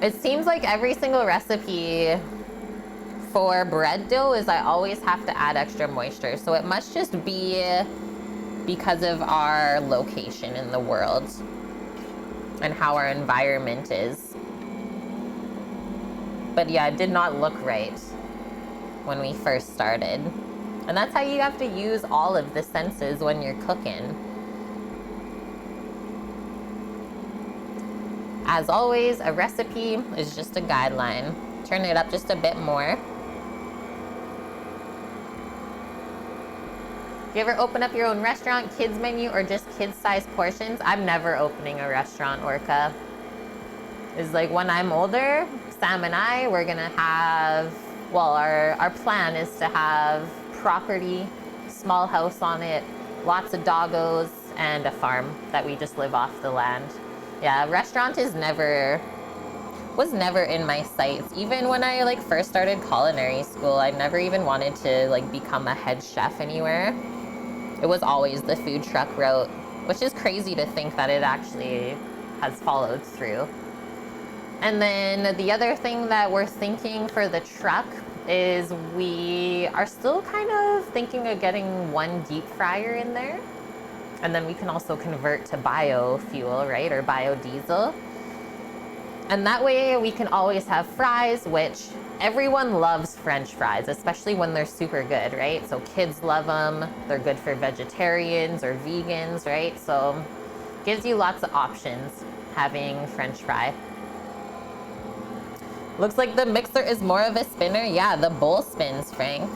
It seems like every single recipe for bread dough is I always have to add extra moisture. So it must just be because of our location in the world and how our environment is. But yeah, it did not look right when we first started. And that's how you have to use all of the senses when you're cooking. As always, a recipe is just a guideline. Turn it up just a bit more. You ever open up your own restaurant, kids menu, or just kids-sized portions? I'm never opening a restaurant, Orca. It's like when I'm older, Sam and I, we're gonna have, well, our plan is to have property, small house on it, lots of doggos, and a farm that we just live off the land. Yeah, restaurant was never in my sights. Even when I like first started culinary school, I never even wanted to like become a head chef anywhere. It was always the food truck route. which is crazy to think that it actually has followed through. And then the other thing that we're thinking for the truck is we are still kind of thinking of getting one deep fryer in there. And then we can also convert to biofuel, right? Or biodiesel. And that way we can always have fries, which everyone loves French fries, especially when they're super good, right? So kids love them. They're good for vegetarians or vegans, right? So gives you lots of options having French fry. Looks like the mixer is more of a spinner. Yeah, the bowl spins, Frank.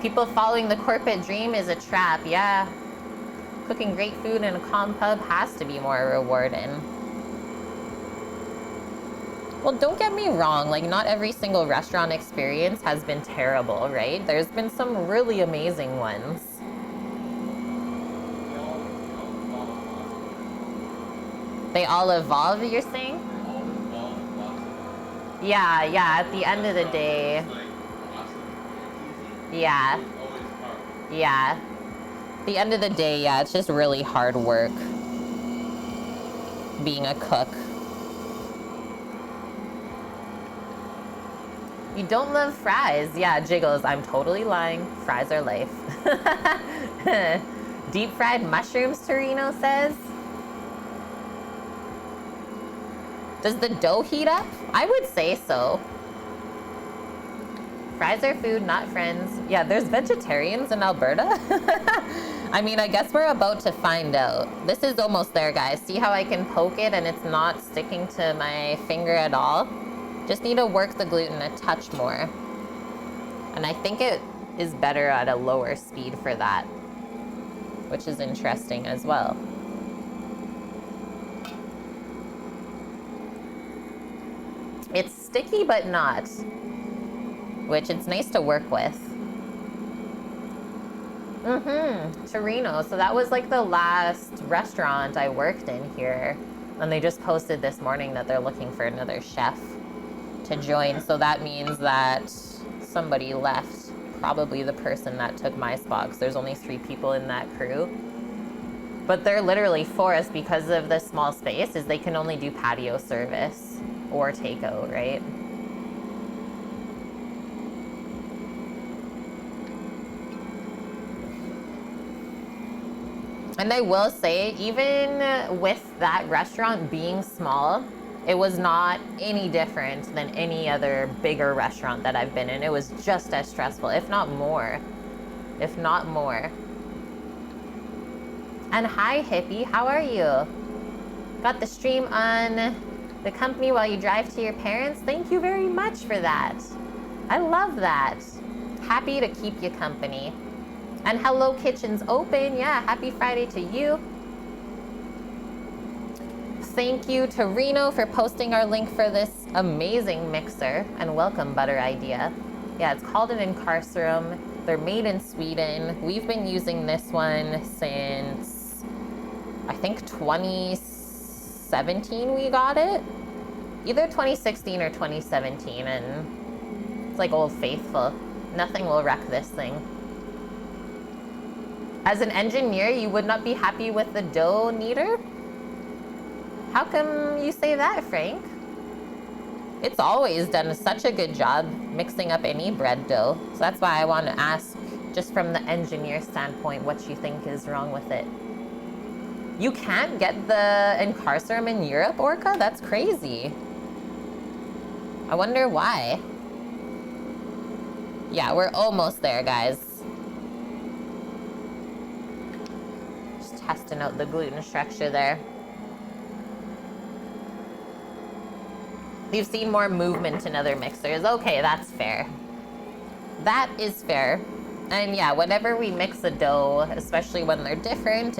People following the corporate dream is a trap, yeah. Cooking great food in a calm pub has to be more rewarding. Well, don't get me wrong, like not every single restaurant experience has been terrible, right? There's been some really amazing ones. They all evolve, you're saying? Yeah, at the end of the day. Yeah. Yeah. At the end of the day, yeah, it's just really hard work being a cook. You don't love fries. Yeah, Jiggles, I'm totally lying. Fries are life. Deep fried mushrooms, Torino says. Does the dough heat up? I would say so. Fries are food, not friends. Yeah, there's vegetarians in Alberta. I mean, I guess we're about to find out. This is almost there, guys. See how I can poke it and it's not sticking to my finger at all? Just need to work the gluten a touch more. And I think it is better at a lower speed for that, which is interesting as well. It's sticky, but not, which it's nice to work with. Torino. So that was like the last restaurant I worked in here. And they just posted this morning that they're looking for another chef to join. So that means that somebody left, probably the person that took my spot, because there's only 3 people in that crew. But they're literally forced, because of the small space, is they can only do patio service or takeout, right? And I will say, even with that restaurant being small, it was not any different than any other bigger restaurant that I've been in. It was just as stressful, if not more. If not more. And hi, hippie, how are you? Got the stream on the company while you drive to your parents? Thank you very much for that. I love that. Happy to keep you company. And Hello Kitchen's open. Yeah, happy Friday to you. Thank you to Reno for posting our link for this amazing mixer. And welcome, Butter Idea. Yeah, it's called an Incarcerum. They're made in Sweden. We've been using this one since, I think, 2017 we got it. Either 2016 or 2017. And it's like Old Faithful. Nothing will wreck this thing. As an engineer, you would not be happy with the dough kneader? How come you say that, Frank? It's always done such a good job mixing up any bread dough. So that's why I want to ask, just from the engineer standpoint, what you think is wrong with it. You can't get the Incarcerum in Europe, Orca? That's crazy. I wonder why. Yeah, we're almost there, guys. Just testing out the gluten structure there. You've seen more movement in other mixers. Okay, that's fair. That is fair. And yeah, whenever we mix a dough, especially when they're different,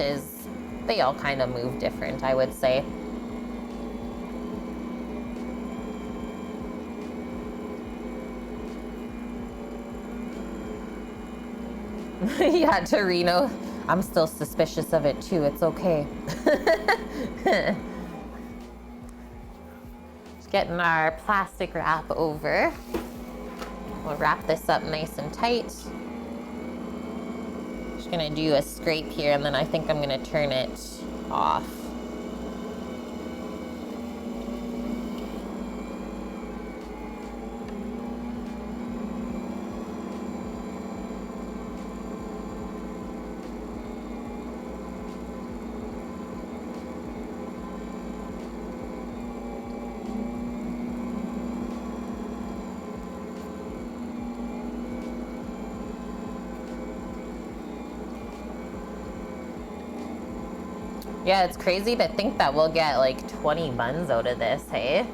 they all kind of move different, I would say. Yeah, Torino. I'm still suspicious of it too. It's okay. Getting our plastic wrap over. We'll wrap this up nice and tight. Just gonna do a scrape here, and then I think I'm gonna turn it off. Yeah, it's crazy to think that we'll get like 20 buns out of this, hey?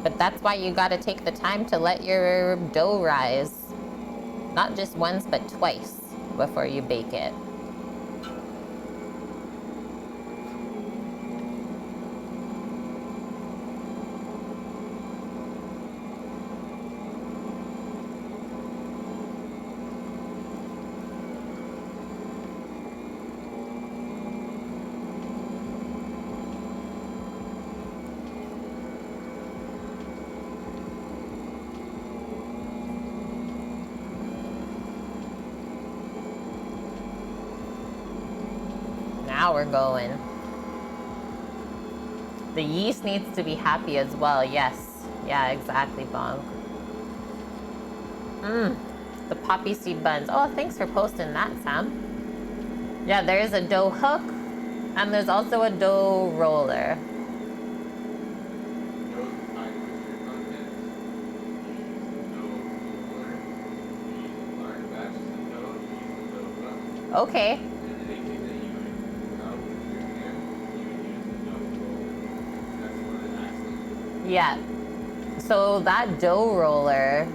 But that's why you gotta take the time to let your dough rise. Not just once, but twice before you bake it. Now we're going. The yeast needs to be happy as well, yes. Yeah, exactly, Bonk. The poppy seed buns. Oh, thanks for posting that, Sam. Yeah, there is a dough hook, and there's also a dough roller. Okay. Yeah. So that dough roller,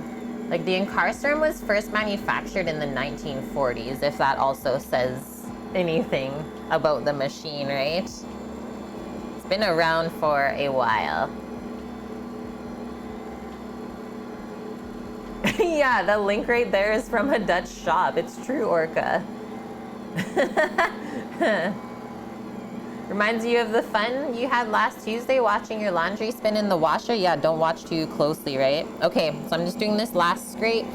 like the incarcerum was first manufactured in the 1940s, if that also says anything about the machine, right? It's been around for a while. Yeah, the link right there is from a Dutch shop. It's true, Orca. Reminds you of the fun you had last Tuesday watching your laundry spin in the washer? Yeah, don't watch too closely, right? Okay, so I'm just doing this last scrape.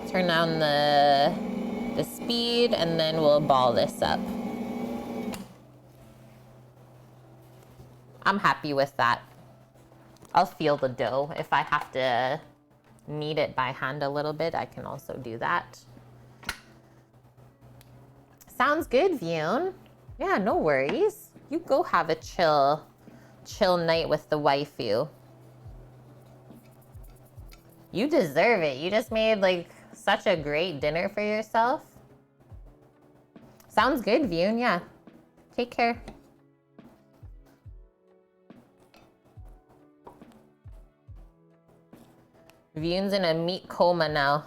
Turn down the speed, and then we'll ball this up. I'm happy with that. I'll feel the dough. If I have to knead it by hand a little bit, I can also do that. Sounds good, Vion. Yeah, no worries. You go have a chill night with the waifu. You deserve it. You just made like such a great dinner for yourself. Sounds good, Vion. Yeah. Take care. Vion's in a meat coma now.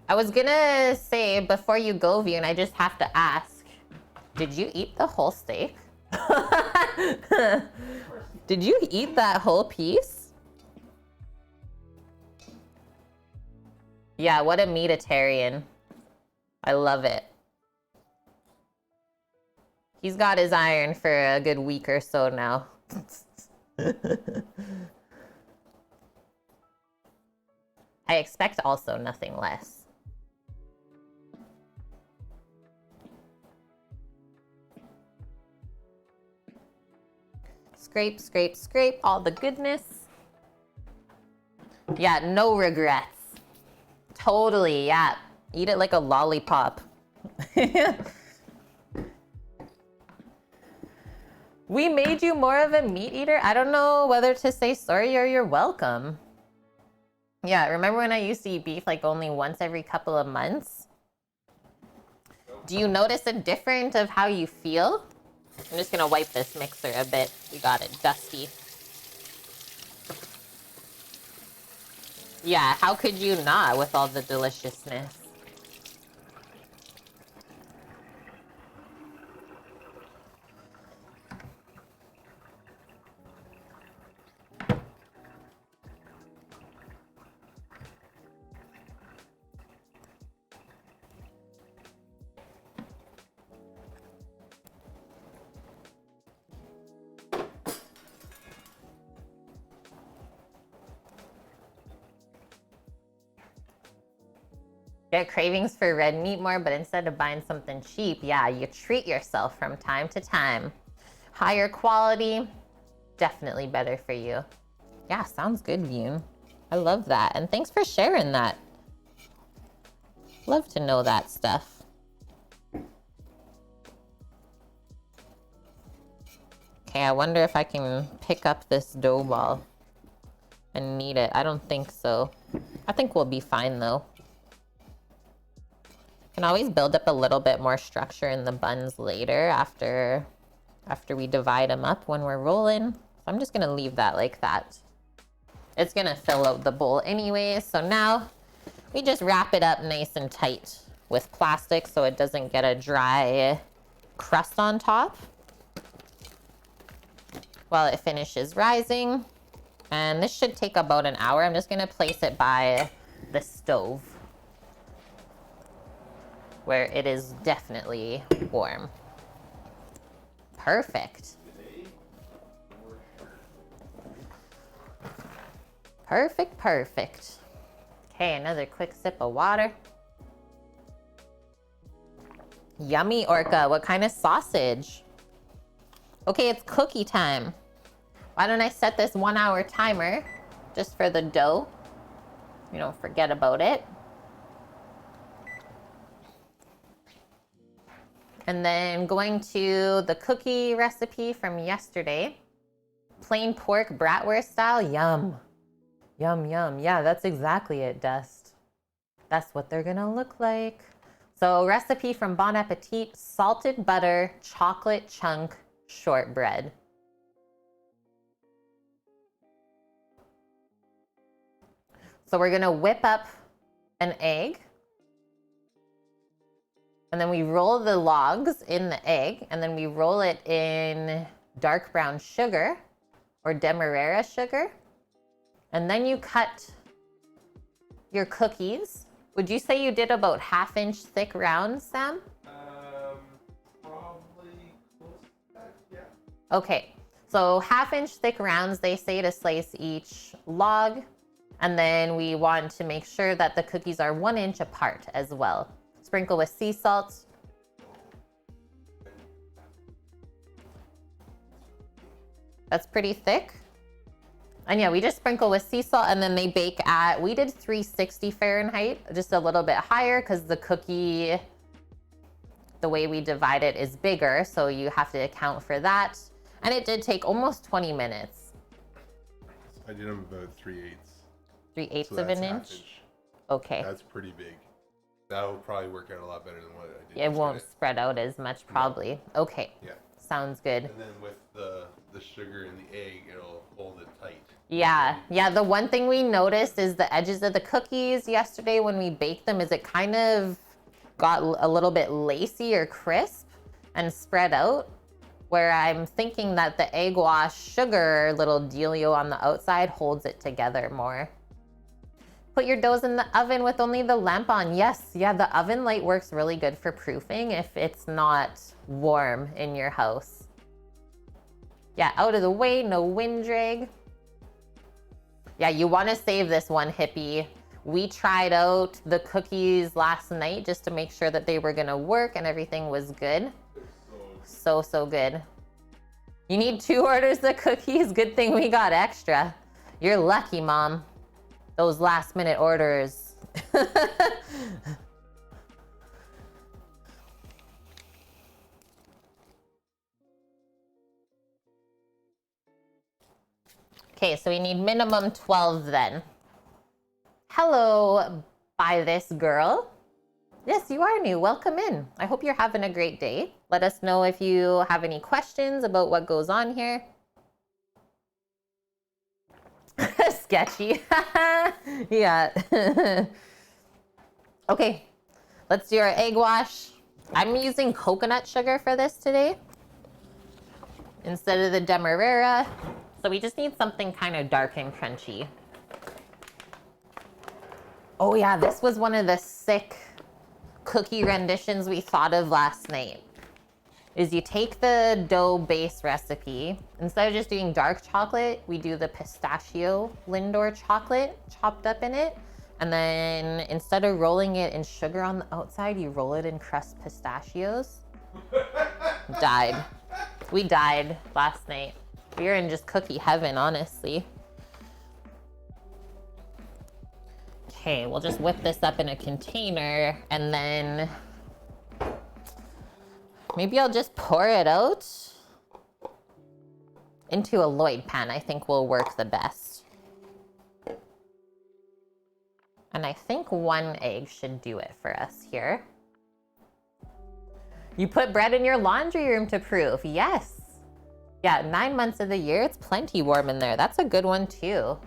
I was gonna say, before you go, Vion, I just have to ask, did you eat the whole steak? Did you eat that whole piece? Yeah, what a meatitarian. I love it. He's got his iron for a good week or so now. I expect also nothing less. Scrape, scrape, scrape, all the goodness. Yeah, no regrets. Totally, yeah. Eat it like a lollipop. We made you more of a meat eater? I don't know whether to say sorry or you're welcome. Yeah, remember when I used to eat beef like only once every couple of months? Do you notice a difference of how you feel? I'm just gonna wipe this mixer a bit. We got it dusty. Yeah, how could you not with all the deliciousness? Get cravings for red meat more, but instead of buying something cheap, yeah, you treat yourself from time to time. Higher quality, definitely better for you. Yeah, sounds good, Vune. I love that. And thanks for sharing that. Love to know that stuff. Okay, I wonder if I can pick up this dough ball and knead it. I don't think so. I think we'll be fine though. Can always build up a little bit more structure in the buns later after we divide them up when we're rolling. So I'm just gonna leave that like that. It's gonna fill out the bowl anyways. So now we just wrap it up nice and tight with plastic so it doesn't get a dry crust on top while it finishes rising. And this should take about an hour. I'm just gonna place it by the stove where it is definitely warm. Perfect. Perfect, perfect. Okay, another quick sip of water. Yummy, Orca. What kind of sausage? Okay, it's cookie time. Why don't I set this 1 hour timer just for the dough? You don't forget about it. And then going to the cookie recipe from yesterday. Plain pork bratwurst style. Yum. Yum, yum. Yeah, that's exactly it, Dust. That's what they're gonna look like. So recipe from Bon Appetit, salted butter, chocolate chunk, shortbread. So we're gonna whip up an egg. And then we roll the logs in the egg, and then we roll it in dark brown sugar or demerara sugar. And then you cut your cookies. Would you say you did about 1/2 inch thick rounds, Sam? Probably close to that, yeah. Okay, so 1/2 inch thick rounds, they say to slice each log. And then we want to make sure that the cookies are 1 inch apart as well. Sprinkle with sea salt. That's pretty thick. And yeah, we just sprinkle with sea salt and then they bake at, we did 360 Fahrenheit, just a little bit higher because the cookie, the way we divide it is bigger. So you have to account for that. And it did take almost 20 minutes. I did them about 3/8. 3/8 of an inch? Okay. That's pretty big. That'll probably work out a lot better than what I did. It won't spread out as much probably. No. Okay. Yeah. Sounds good. And then with the sugar and the egg, it'll hold it tight. Yeah. Yeah, the one thing we noticed is the edges of the cookies yesterday when we baked them is it kind of got a little bit lacy or crisp and spread out, where I'm thinking that the egg wash sugar little dealio on the outside holds it together more. Put your doughs in the oven with only the lamp on. Yes, yeah, the oven light works really good for proofing if it's not warm in your house. Yeah, out of the way, no wind drag. Yeah, you want to save this one, hippie. We tried out the cookies last night just to make sure that they were gonna work and everything was good. So good. You need 2 orders of cookies? Good thing we got extra. You're lucky, Mom. Those last minute orders. Okay, so we need minimum 12 then. Hello, buy this girl. Yes, you are new. Welcome in. I hope you're having a great day. Let us know if you have any questions about what goes on here. Sketchy. Yeah. Okay, let's do our egg wash. I'm using coconut sugar for this today instead of the demerara. So we just need something kind of dark and crunchy. Oh yeah, this was one of the sick cookie renditions we thought of last night. Is you take the dough base recipe, instead of just doing dark chocolate, we do the pistachio Lindor chocolate chopped up in it. And then instead of rolling it in sugar on the outside, you roll it in crushed pistachios. Died. We died last night. We were in just cookie heaven, honestly. Okay, we'll just whip this up in a container and then maybe I'll just pour it out into a Lloyd pan. I think will work the best. And I think 1 egg should do it for us here. You put bread in your laundry room to prove. Yes. Yeah, 9 months of the year, it's plenty warm in there. That's a good one too.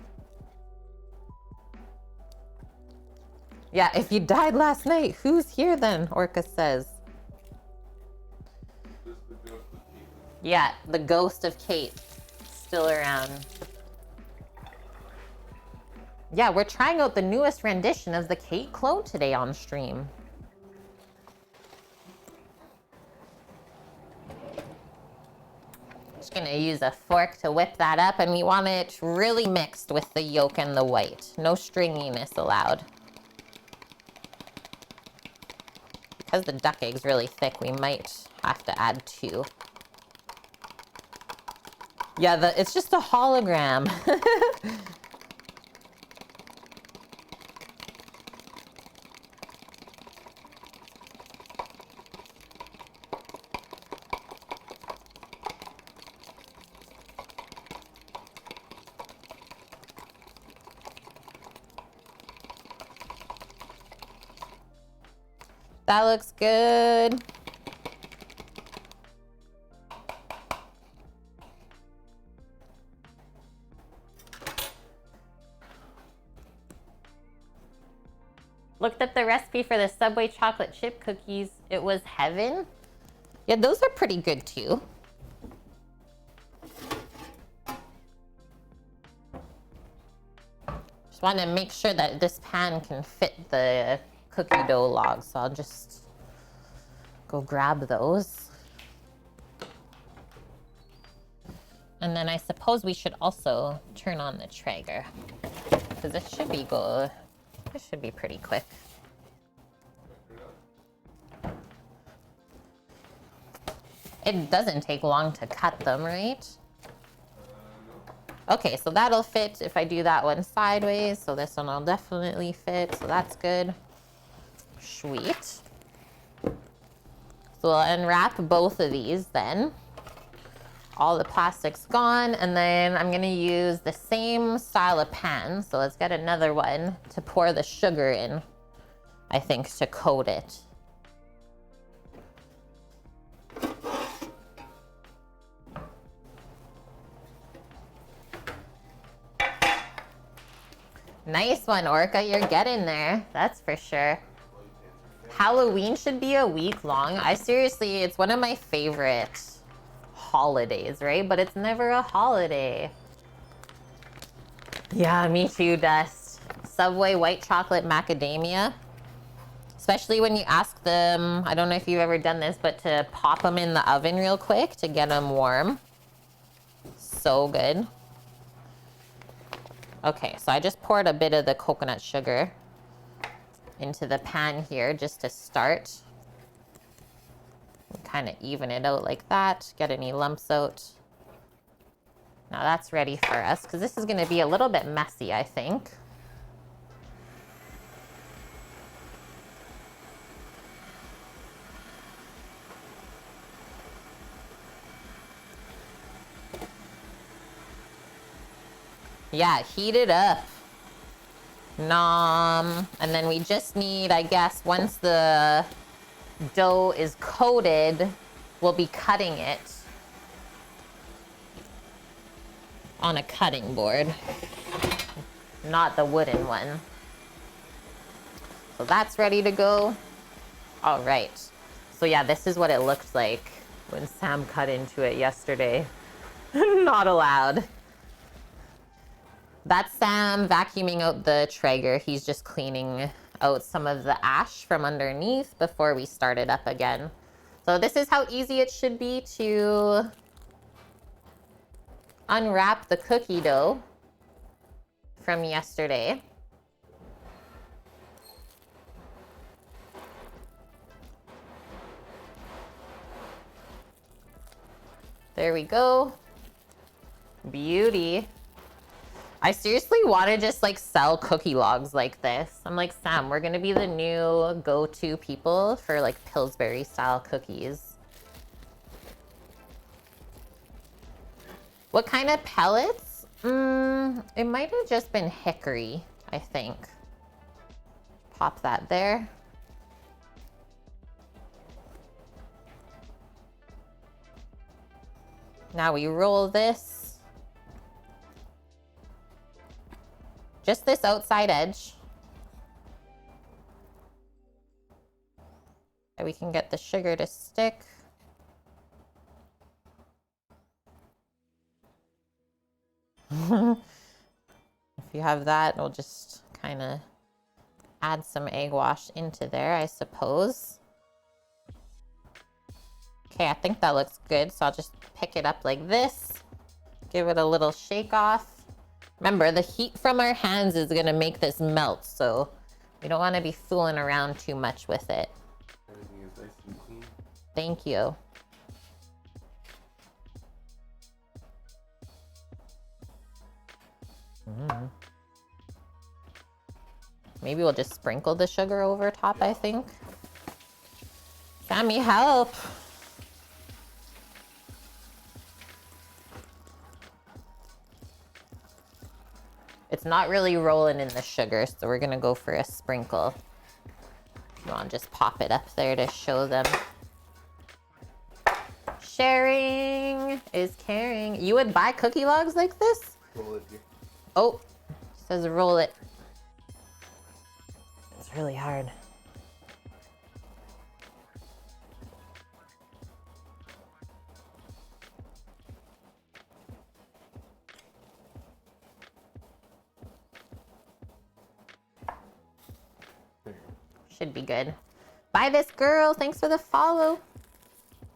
Yeah, if you died last night, who's here then? Orca says. Yeah, the ghost of Kate still around. Yeah, we're trying out the newest rendition of the Kate clone today on stream. Just gonna use a fork to whip that up, and we want it really mixed with the yolk and the white. No stringiness allowed. Because the duck egg's really thick, we might have to add 2. Yeah, it's just a hologram. That looks good. Looked up the recipe for the Subway chocolate chip cookies. It was heaven. Yeah, those are pretty good too. Just want to make sure that this pan can fit the cookie dough log, so I'll just go grab those. And then I suppose we should also turn on the Traeger, because it should be good. This should be pretty quick. It doesn't take long to cut them, right? Okay, so that'll fit if I do that one sideways. So this one will definitely fit, so that's good. Sweet. So we'll unwrap both of these then. All the plastic's gone, and then I'm gonna use the same style of pan. So let's get another one to pour the sugar in, I think, to coat it. Nice one, Orca, you're getting there, that's for sure. Halloween should be a week long. It's one of my favorite holidays, right? But it's never a holiday. Yeah, me too, Dust. Subway white chocolate macadamia. Especially when you ask them, I don't know if you've ever done this, but to pop them in the oven real quick to get them warm. So good. Okay, so I just poured a bit of the coconut sugar into the pan here just to start. Kind of even it out like that, get any lumps out. Now that's ready for us, because this is going to be a little bit messy, I think. Yeah, heat it up. Nom. And then we just need, I guess, once the dough is coated, we'll be cutting it on a cutting board, not the wooden one. So that's ready to go. All right. So yeah, this is what it looked like when Sam cut into it yesterday. Not allowed. That's Sam vacuuming out the Traeger. He's just cleaning out some of the ash from underneath before we start it up again. So this is how easy it should be to unwrap the cookie dough from yesterday. There we go. Beauty. I seriously want to just like sell cookie logs like this. I'm like, Sam, we're gonna be the new go-to people for like Pillsbury style cookies. What kind of pellets? It might have just been hickory, I think. Pop that there. Now we roll this. Just this outside edge. And we can get the sugar to stick. If you have that, we'll just kind of add some egg wash into there, I suppose. Okay, I think that looks good, so I'll just pick it up like this. Give it a little shake off. Remember, the heat from our hands is gonna make this melt, so we don't wanna be fooling around too much with it. Everything is nice and clean. Thank you. Maybe we'll just sprinkle the sugar over top, I think. Sammy, help! It's not really rolling in the sugar, so we're gonna go for a sprinkle. You want to just pop it up there to show them. Sharing is caring. You would buy cookie logs like this? Roll it here. Oh, it says roll it. It's really hard. Should be good. Bye, this girl. Thanks for the follow.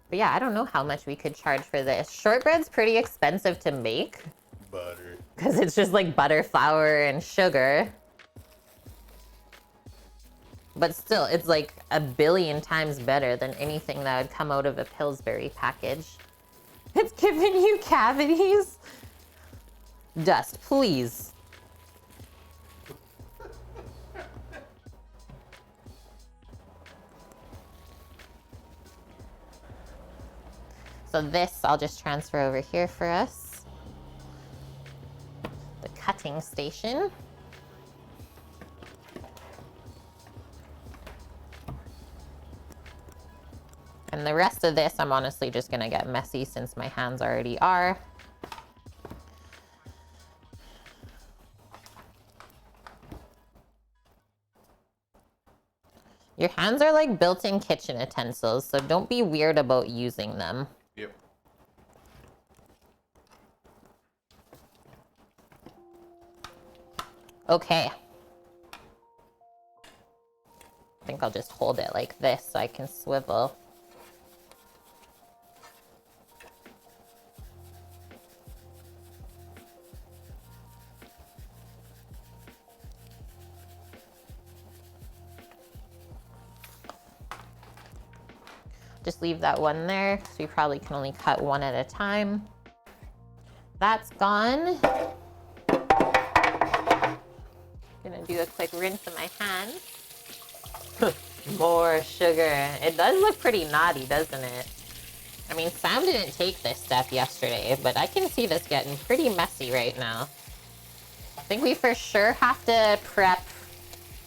But yeah, I don't know how much we could charge for this. Shortbread's pretty expensive to make. Butter. Because it's just like butter, flour, and sugar. But still, it's like a billion times better than anything that would come out of a Pillsbury package. It's giving you cavities. Dust, please. So this, I'll just transfer over here for us. The cutting station. And the rest of this, I'm honestly just gonna get messy since my hands already are. Your hands are like built-in kitchen utensils, so don't be weird about using them. Yep. Okay. I think I'll just hold it like this so I can swivel. Just leave that one there because we probably can only cut one at a time. That's gone. Gonna do a quick rinse of my hands. More sugar. It does look pretty naughty, doesn't it? I mean, Sam didn't take this step yesterday, but I can see this getting pretty messy right now. I think we for sure have to prep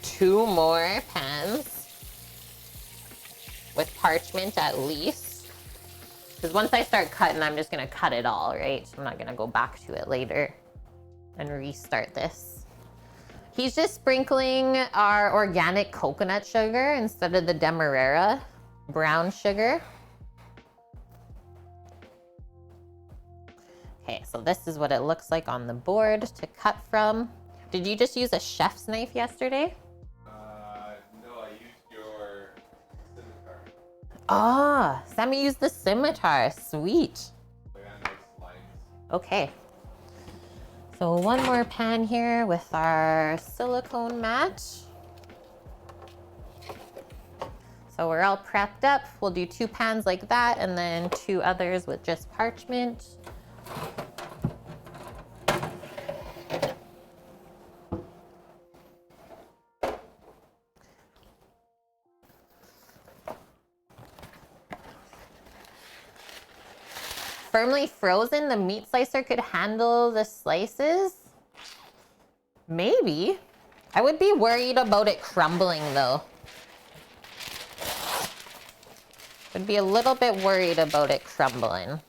2 more pans with parchment at least. Because once I start cutting, I'm just gonna cut it all, right? I'm not gonna go back to it later and restart this. He's just sprinkling our organic coconut sugar instead of the Demerara brown sugar. Okay, so this is what it looks like on the board to cut from. Did you just use a chef's knife yesterday? No, I used your scimitar. Ah, Sammy used the scimitar. Sweet. I got nice lines. Okay. So one more pan here with our silicone mat. So So we're all prepped up. We'll do 2 pans like that and then 2 others with just parchment. Firmly frozen, the meat slicer could handle the slices? Maybe. I would be worried about it crumbling though. I'd be a little bit worried about it crumbling.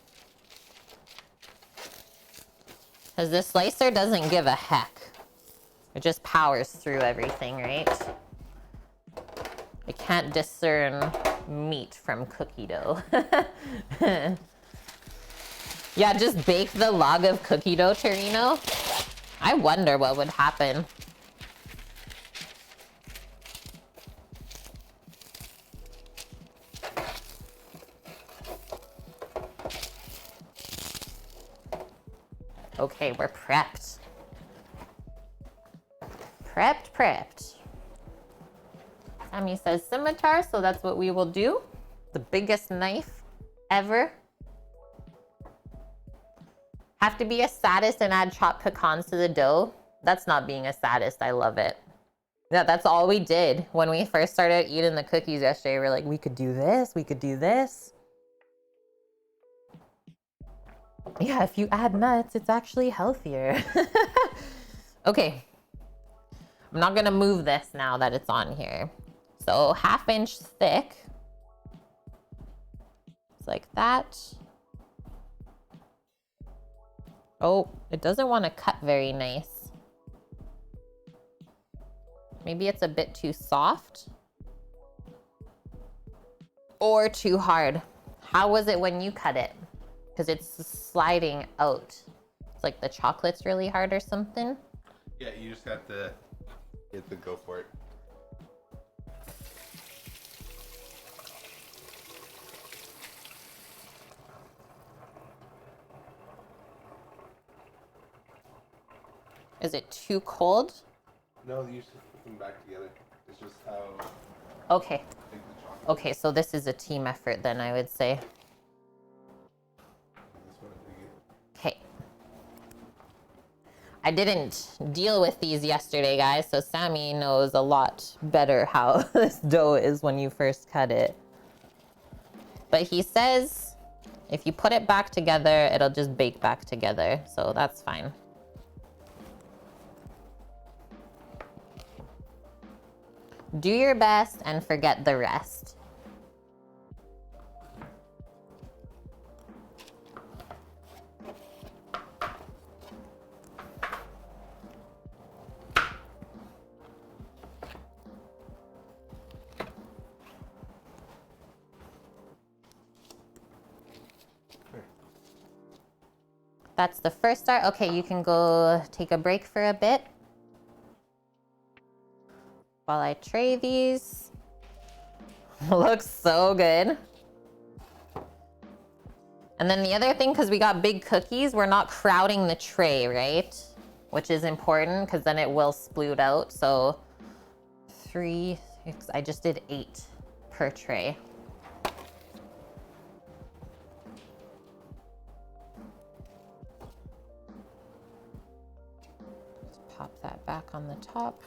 Because the slicer doesn't give a heck. It just powers through everything, right? It can't discern meat from cookie dough. Yeah, just bake the log of cookie dough, Torino. I wonder what would happen. Okay, we're prepped. Prepped. Sammy says scimitar, so that's what we will do. The biggest knife ever. Have to be a sadist and add chopped pecans to the dough. That's not being a sadist. I love it. Yeah, that's all we did when we first started eating the cookies yesterday. We're like, we could do this. We could do this. Yeah, if you add nuts, it's actually healthier. Okay. I'm not gonna move this now that it's on here. So 1/2 inch thick. It's like that. Oh, it doesn't want to cut very nice. Maybe it's a bit too soft. Or too hard. How was it when you cut it? Because it's sliding out. It's like the chocolate's really hard or something. Yeah, you just have to go for it. Is it too cold? No, you should put them back together. It's just how Okay. big the chocolate. Okay, so this is a team effort then, I would say. Okay. I didn't deal with these yesterday, guys, so Sammy knows a lot better how this dough is when you first cut it. But he says if you put it back together, it'll just bake back together, so that's fine. Do your best and forget the rest. That's the first start. Okay, you can go take a break for a bit while I tray these. Looks so good. And then the other thing, because we got big cookies, we're not crowding the tray, right? Which is important because then it will sploot out. So 3, 6, I just did 8 per tray. Just pop that back on the top.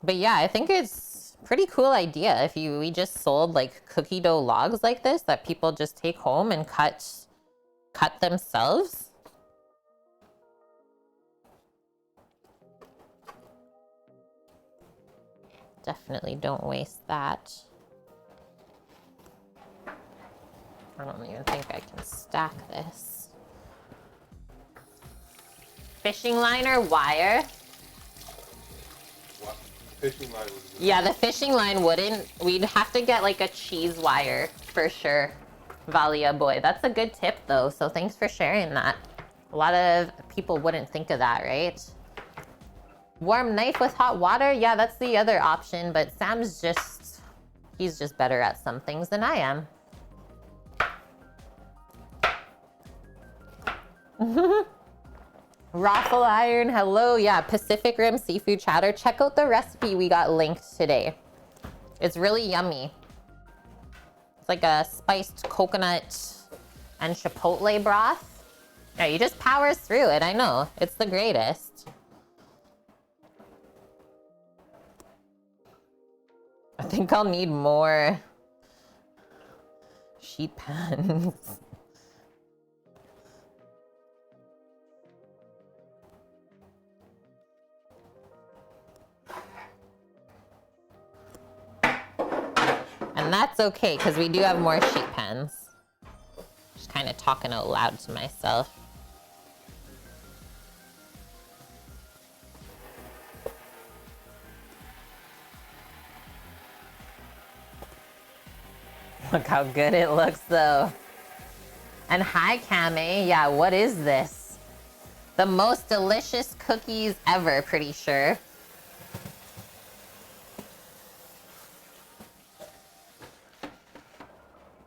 But yeah, I think it's a pretty cool idea if we just sold like cookie dough logs like this that people just take home and cut themselves. Definitely don't waste that. I don't even think I can stack this. Fishing line or wire? Fishing line was good. Yeah, the fishing line wouldn't. We'd have to get like a cheese wire for sure. Valia boy. That's a good tip though, so thanks for sharing that. A lot of people wouldn't think of that, right? Warm knife with hot water? Yeah, that's the other option, but Sam's just He's just better at some things than I am. Raffle iron, hello. Yeah, Pacific Rim seafood chowder. Check out the recipe we got linked today. It's really yummy. It's like a spiced coconut and chipotle broth. Yeah, you just powers through it. I know, it's the greatest. I think I'll need more sheet pans. And that's okay, because we do have more sheet pans. Just kind of talking out loud to myself. Look how good it looks though. And hi Kame, yeah, what is this? The most delicious cookies ever, pretty sure.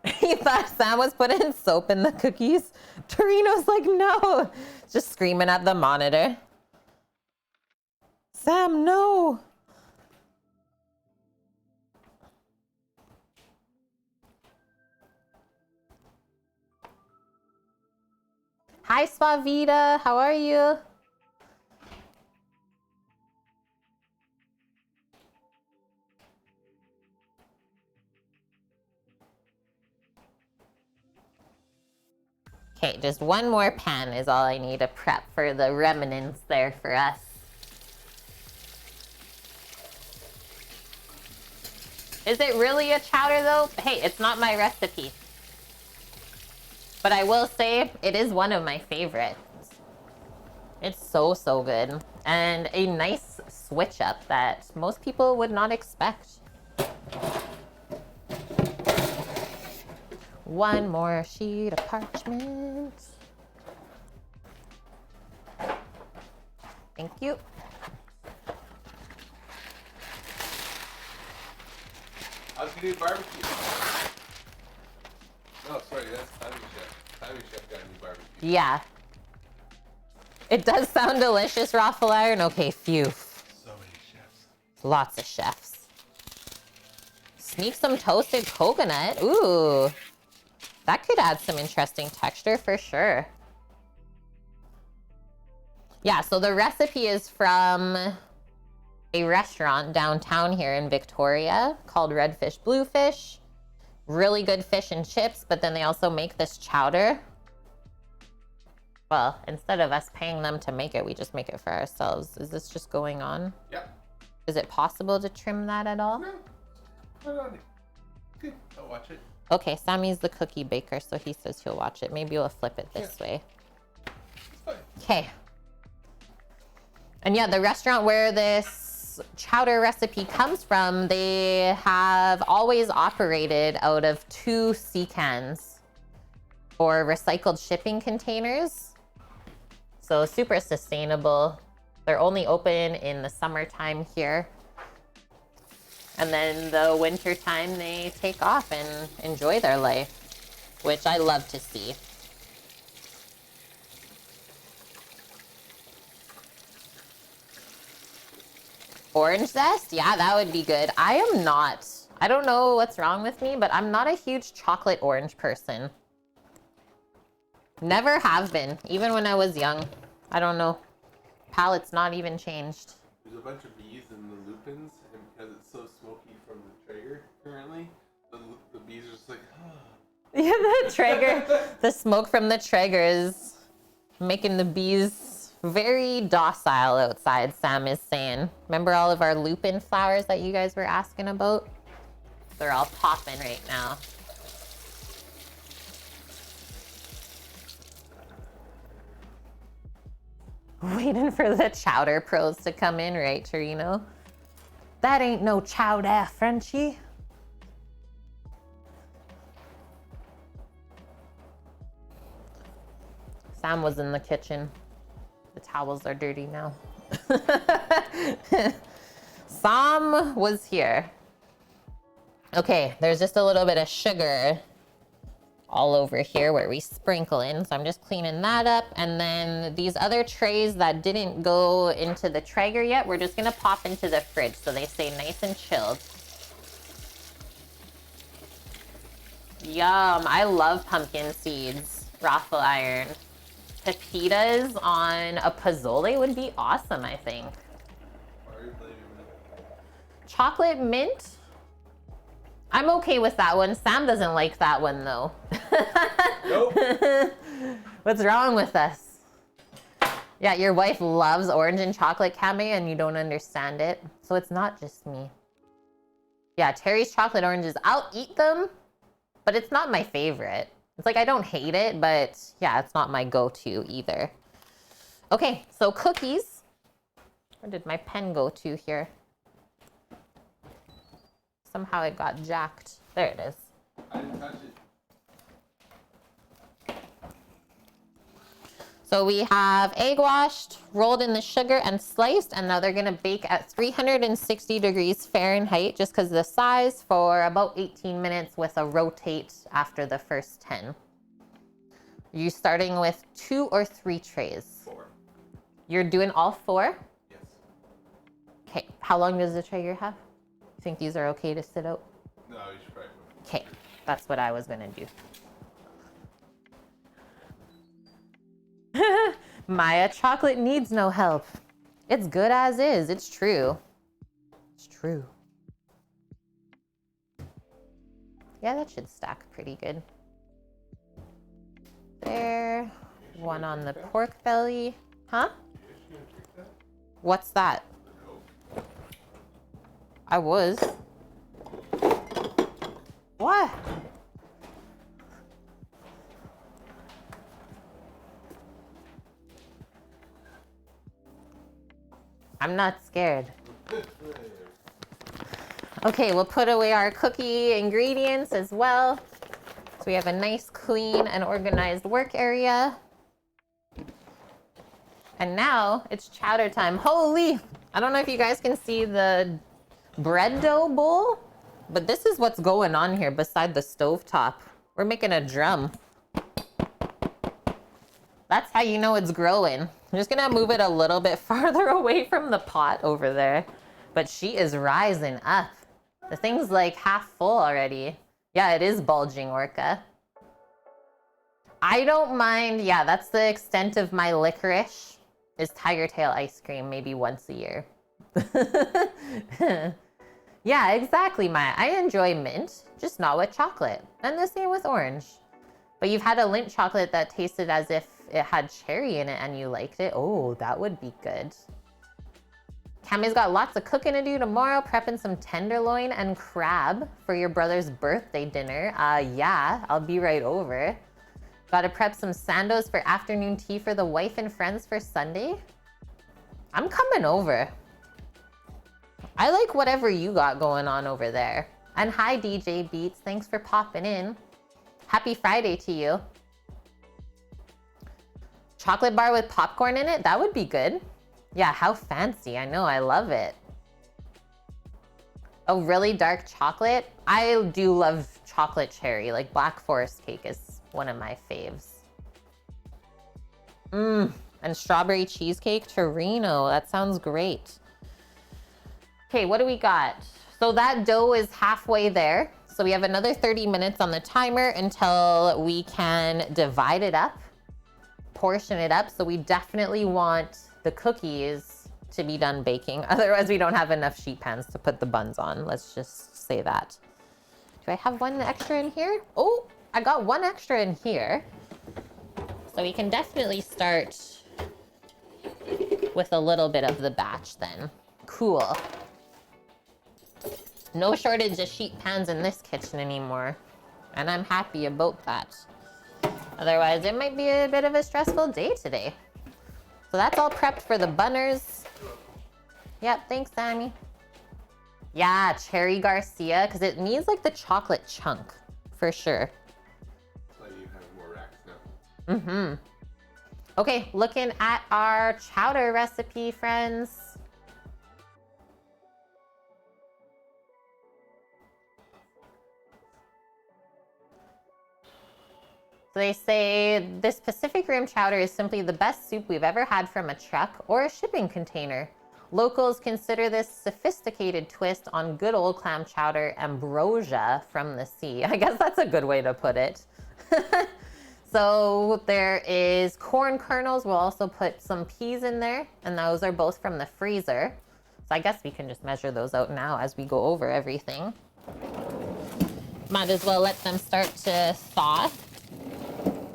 He thought Sam was putting soap in the cookies. Torino's like, no. Just screaming at the monitor. Sam, no. Hi, Spavita. How are you? Okay, just one more pan is all I need to prep for the remnants there for us. Is it really a chowder though? Hey, it's not my recipe. But I will say it is one of my favorites. It's so, so good. And a nice switch up that most people would not expect. One more sheet of parchment. Thank you. How's your new barbecue? Oh, sorry, that's Tommy Chef. Tommy Chef got a new barbecue. Yeah. It does sound delicious, Raffle Iron. Okay, phew. So many chefs. Lots of chefs. Sneak some toasted coconut. Ooh. That could add some interesting texture for sure. Yeah, so the recipe is from a restaurant downtown here in Victoria called Redfish Bluefish. Really good fish and chips, but then they also make this chowder. Well, instead of us paying them to make it, we just make it for ourselves. Is this just going on? Yep. Is it possible to trim that at all? No. Put it on it. Good. I'll watch it. Okay, Sammy's the cookie baker, so he says he'll watch it. Maybe we'll flip it this way. It's fine. Okay. And yeah, the restaurant where this chowder recipe comes from, they have always operated out of 2 sea cans or recycled shipping containers. So super sustainable. They're only open in the summertime here. And then the winter time they take off and enjoy their life, which I love to see. Orange zest? Yeah, that would be good. I don't know what's wrong with me, but I'm not a huge chocolate orange person. Never have been, even when I was young. I don't know. Palate's not even changed. There's a bunch of bees in the lupins, and because it's so smoky from the Traeger currently, the bees are just like, oh. Yeah, the Traeger, the smoke from the Traeger is making the bees very docile outside, Sam is saying. Remember all of our lupin flowers that you guys were asking about? They're all popping right now. Waiting for the chowder pros to come in, right, Torino? That ain't no chowder, Frenchie. Sam was in the kitchen. The towels are dirty now. Sam was here. Okay, there's just a little bit of sugar all over here where we sprinkle in. So I'm just cleaning that up. And then these other trays that didn't go into the Traeger yet, we're just gonna pop into the fridge so they stay nice and chilled. Yum, I love pumpkin seeds, raffle iron. Pepitas on a pozole would be awesome, I think. Chocolate mint? I'm okay with that one. Sam doesn't like that one though. Nope. What's wrong with us? Yeah, your wife loves orange and chocolate came and you don't understand it. So it's not just me. Yeah, Terry's chocolate oranges, I'll eat them, but it's not my favorite. It's like I don't hate it, but yeah, it's not my go-to either. Okay, so cookies. Where did my pen go to here? Somehow it got jacked. There it is. I didn't touch it. So we have egg washed, rolled in the sugar and sliced, and now they're gonna bake at 360 degrees Fahrenheit just because of the size for about 18 minutes with a rotate after the first 10. You starting with 2 or 3 trays? 4. You're doing all 4? Yes. Okay, how long does the Traeger have? You think these are okay to sit out? No, you should probably. Okay, that's what I was gonna do. Maya, chocolate needs no help. It's good as is, it's true. It's true. Yeah, that should stack pretty good. There, one on the pork belly. Huh? What's that? I was. What? I'm not scared. Okay, we'll put away our cookie ingredients as well. So we have a nice, clean, and organized work area. And now it's chowder time. Holy! I don't know if you guys can see the bread dough bowl, but this is what's going on here beside the stovetop. We're making a drum. That's how you know it's growing. I'm just gonna move it a little bit farther away from the pot over there. But she is rising up. The thing's like half full already. Yeah, it is bulging, Orca. I don't mind, yeah, that's the extent of my licorice, is Tiger Tail ice cream maybe once a year. Yeah, exactly, Maya. I enjoy mint, just not with chocolate. And the same with orange. But you've had a Lindt chocolate that tasted as if it had cherry in it and you liked it. Oh, that would be good. Cammy's got lots of cooking to do tomorrow, prepping some tenderloin and crab for your brother's birthday dinner. Yeah, I'll be right over. Gotta prep some sandos for afternoon tea for the wife and friends for Sunday. I'm coming over. I like whatever you got going on over there. And hi, DJ Beats. Thanks for popping in. Happy Friday to you. Chocolate bar with popcorn in it? That would be good. Yeah, how fancy. I know, I love it. Oh, really dark chocolate? I do love chocolate cherry. Like Black Forest cake is one of my faves. And strawberry cheesecake Torino. That sounds great. Okay, what do we got? So that dough is halfway there. So we have another 30 minutes on the timer until we can divide it up, portion it up. So we definitely want the cookies to be done baking. Otherwise, we don't have enough sheet pans to put the buns on. Let's just say that. Do I have one extra in here? Oh, I got one extra in here. So we can definitely start with a little bit of the batch then. Cool. No shortage of sheet pans in this kitchen anymore. And I'm happy about that. Otherwise, it might be a bit of a stressful day today. So that's all prepped for the bunners. Yep, thanks, Sammy. Yeah, Cherry Garcia, because it needs like the chocolate chunk, for sure. So you have more racks now. Okay, looking at our chowder recipe, friends. So they say this Pacific Rim Chowder is simply the best soup we've ever had from a truck or a shipping container. Locals consider this sophisticated twist on good old clam chowder ambrosia from the sea. I guess that's a good way to put it. So there is corn kernels. We'll also put some peas in there, and those are both from the freezer. So I guess we can just measure those out now as we go over everything. Might as well let them start to thaw.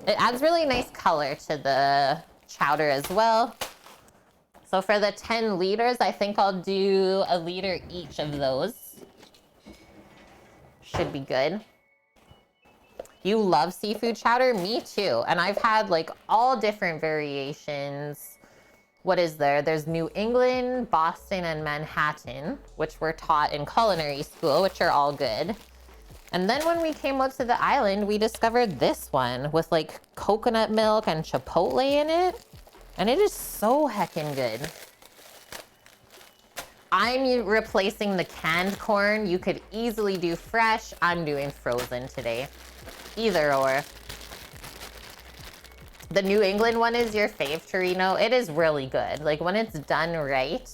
It adds really nice color to the chowder as well. So for the 10 liters, I think I'll do a liter each of those. Should be good. You love seafood chowder? Me too. And I've had like all different variations. What is there? There's New England, Boston, and Manhattan, which were taught in culinary school, which are all good. And then when we came up to the island, we discovered this one with like coconut milk and chipotle in it. And it is so heckin' good. I'm replacing the canned corn. You could easily do fresh. I'm doing frozen today. Either or. The New England one is your fave, Torino. It is really good. Like when it's done right,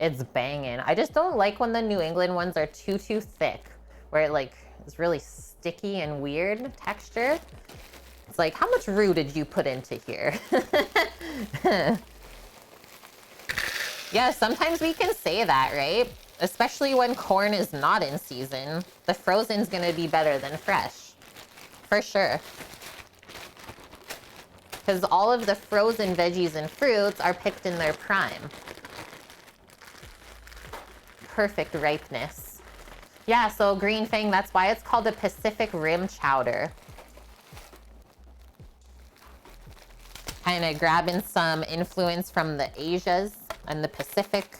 it's banging. I just don't like when the New England ones are too thick, where it like is really sticky and weird texture. It's like, how much roux did you put into here? Yeah, sometimes we can say that, right? Especially when corn is not in season. The frozen's gonna be better than fresh. For sure. Because all of the frozen veggies and fruits are picked in their prime. Perfect ripeness. Yeah, so Green Fang, that's why it's called a Pacific Rim Chowder. Kind of grabbing some influence from the Asias and the Pacific.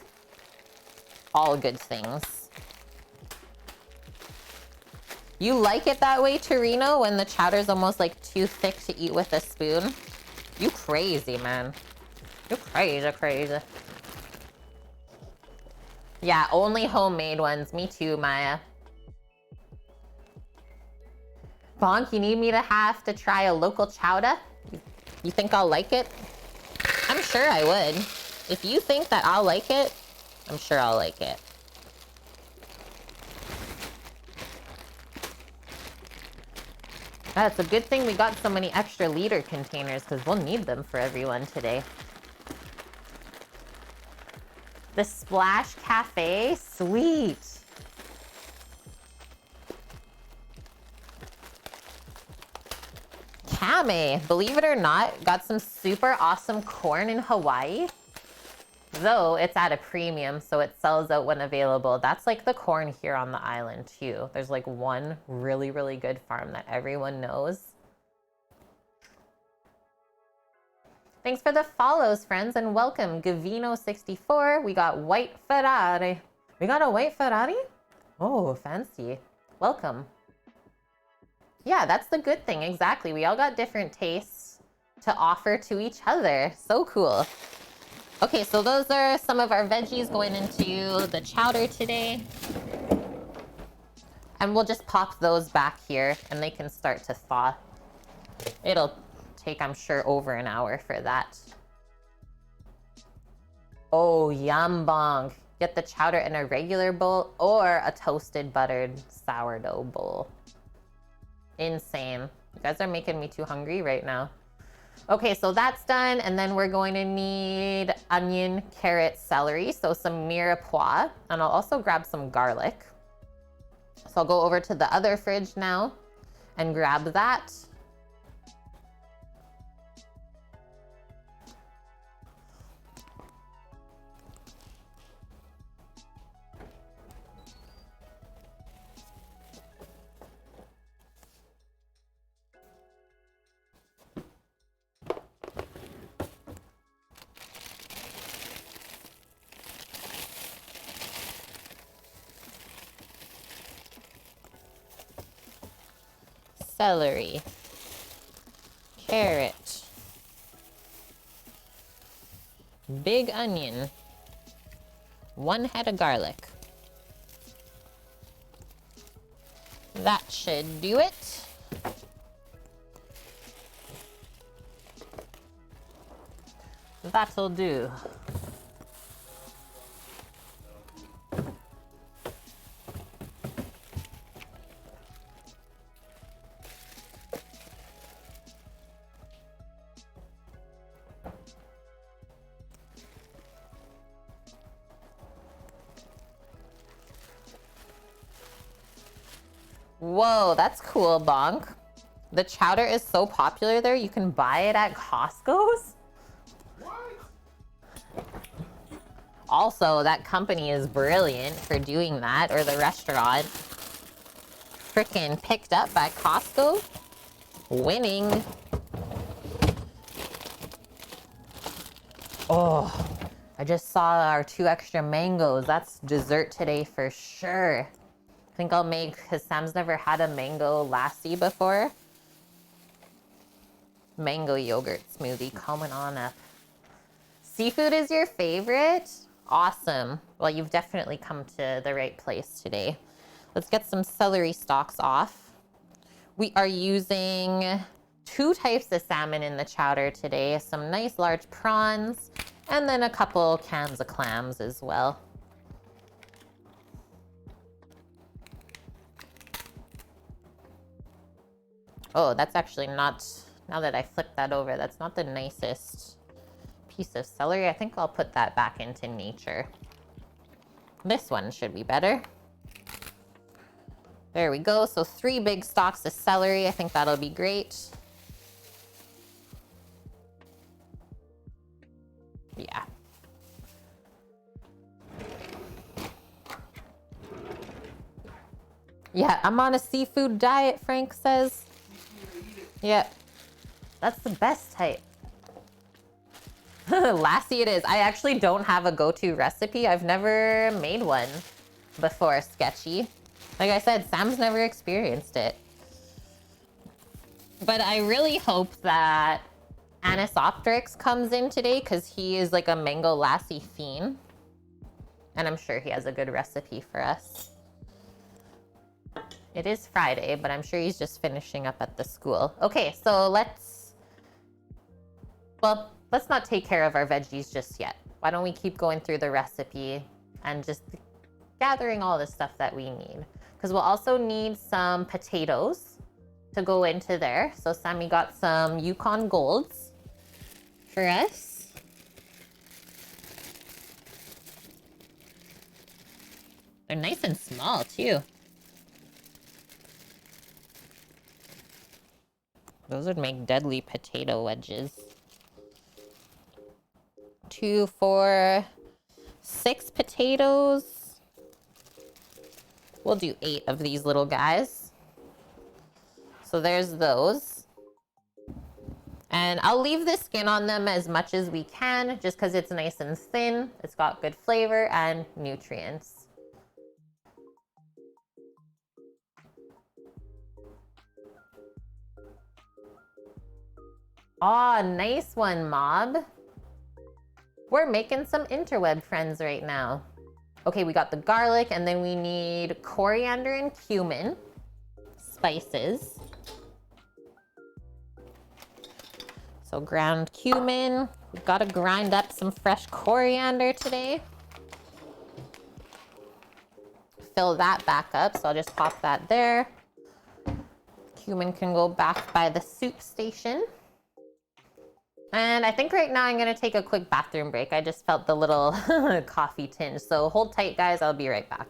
All good things. You like it that way, Torino, when the chowder's almost like too thick to eat with a spoon? You crazy, man. You crazy. Yeah, only homemade ones. Me too, Maya. Bonk, you need me to have to try a local chowder? You think I'll like it? I'm sure I would. If you think that I'll like it, I'm sure I'll like it. That's a good thing we got so many extra liter containers because we'll need them for everyone today. The Splash Cafe, sweet. Kame, believe it or not, got some super awesome corn in Hawaii. Though it's at a premium, so it sells out when available. That's like the corn here on the island too. There's like one really, really good farm that everyone knows. Thanks for the follows, friends, and welcome. Gavino64, we got White Ferrari. We got a White Ferrari? Oh, fancy. Welcome. Yeah, that's the good thing, exactly. We all got different tastes to offer to each other. So cool. Okay, so those are some of our veggies going into the chowder today. And we'll just pop those back here and they can start to thaw. It'll take, I'm sure, over an hour for that. Oh, yum bong. Get the chowder in a regular bowl or a toasted buttered sourdough bowl. Insane. You guys are making me too hungry right now. Okay, so that's done. And then we're going to need onion, carrot, celery. So some mirepoix. And I'll also grab some garlic. So I'll go over to the other fridge now and grab that. Celery, carrot, big onion, 1 head of garlic. That should do it. That'll do. Whoa, that's cool, Bonk. The chowder is so popular there, you can buy it at Costco's? Also, that company is brilliant for doing that, or the restaurant. Frickin' picked up by Costco. Winning. Oh, I just saw our 2 extra mangoes. That's dessert today for sure. I think I'll make, because Sam's never had a mango lassi before. Mango yogurt smoothie coming on up. Seafood is your favorite? Awesome. Well, you've definitely come to the right place today. Let's get some celery stalks off. We are using 2 types of salmon in the chowder today. Some nice large prawns, and then a couple cans of clams as well. Oh, that's actually not, now that I flipped that over, that's not the nicest piece of celery. I think I'll put that back into nature. This one should be better. There we go. So 3 big stalks of celery. I think that'll be great. Yeah. Yeah, I'm on a seafood diet, Frank says. Yep. That's the best type. Lassie it is. I actually don't have a go-to recipe. I've never made one before, Sketchy. Like I said, Sam's never experienced it. But I really hope that Anisopteryx comes in today, because he is like a mango lassi fiend. And I'm sure he has a good recipe for us. It is Friday, but I'm sure he's just finishing up at the school. Okay, so let's not take care of our veggies just yet. Why don't we keep going through the recipe and just gathering all the stuff that we need. Because we'll also need some potatoes to go into there. So Sammy got some Yukon Golds for us. They're nice and small too. Those would make deadly potato wedges. 2, 4, 6 potatoes. We'll do 8 of these little guys. So there's those. And I'll leave the skin on them as much as we can, just because it's nice and thin. It's got good flavor and nutrients. Aw, nice one, Mob. We're making some interweb friends right now. Okay, we got the garlic, and then we need coriander and cumin. Spices. So ground cumin. We've got to grind up some fresh coriander today. Fill that back up, so I'll just pop that there. Cumin can go back by the soup station. And I think right now I'm going to take a quick bathroom break. I just felt the little coffee tinge. So hold tight, guys. I'll be right back.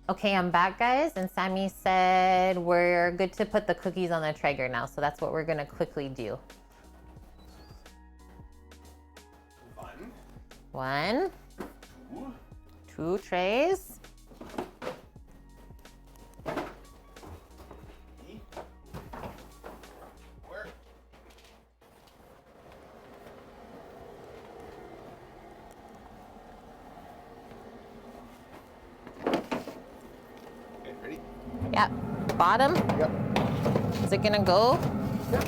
Okay, I'm back, guys, and Sammy said we're good to put the cookies on the Traeger now, so that's what we're gonna quickly do. One, two trays. Okay, ready? Yep. Bottom? Yep. Is it gonna go? Yep.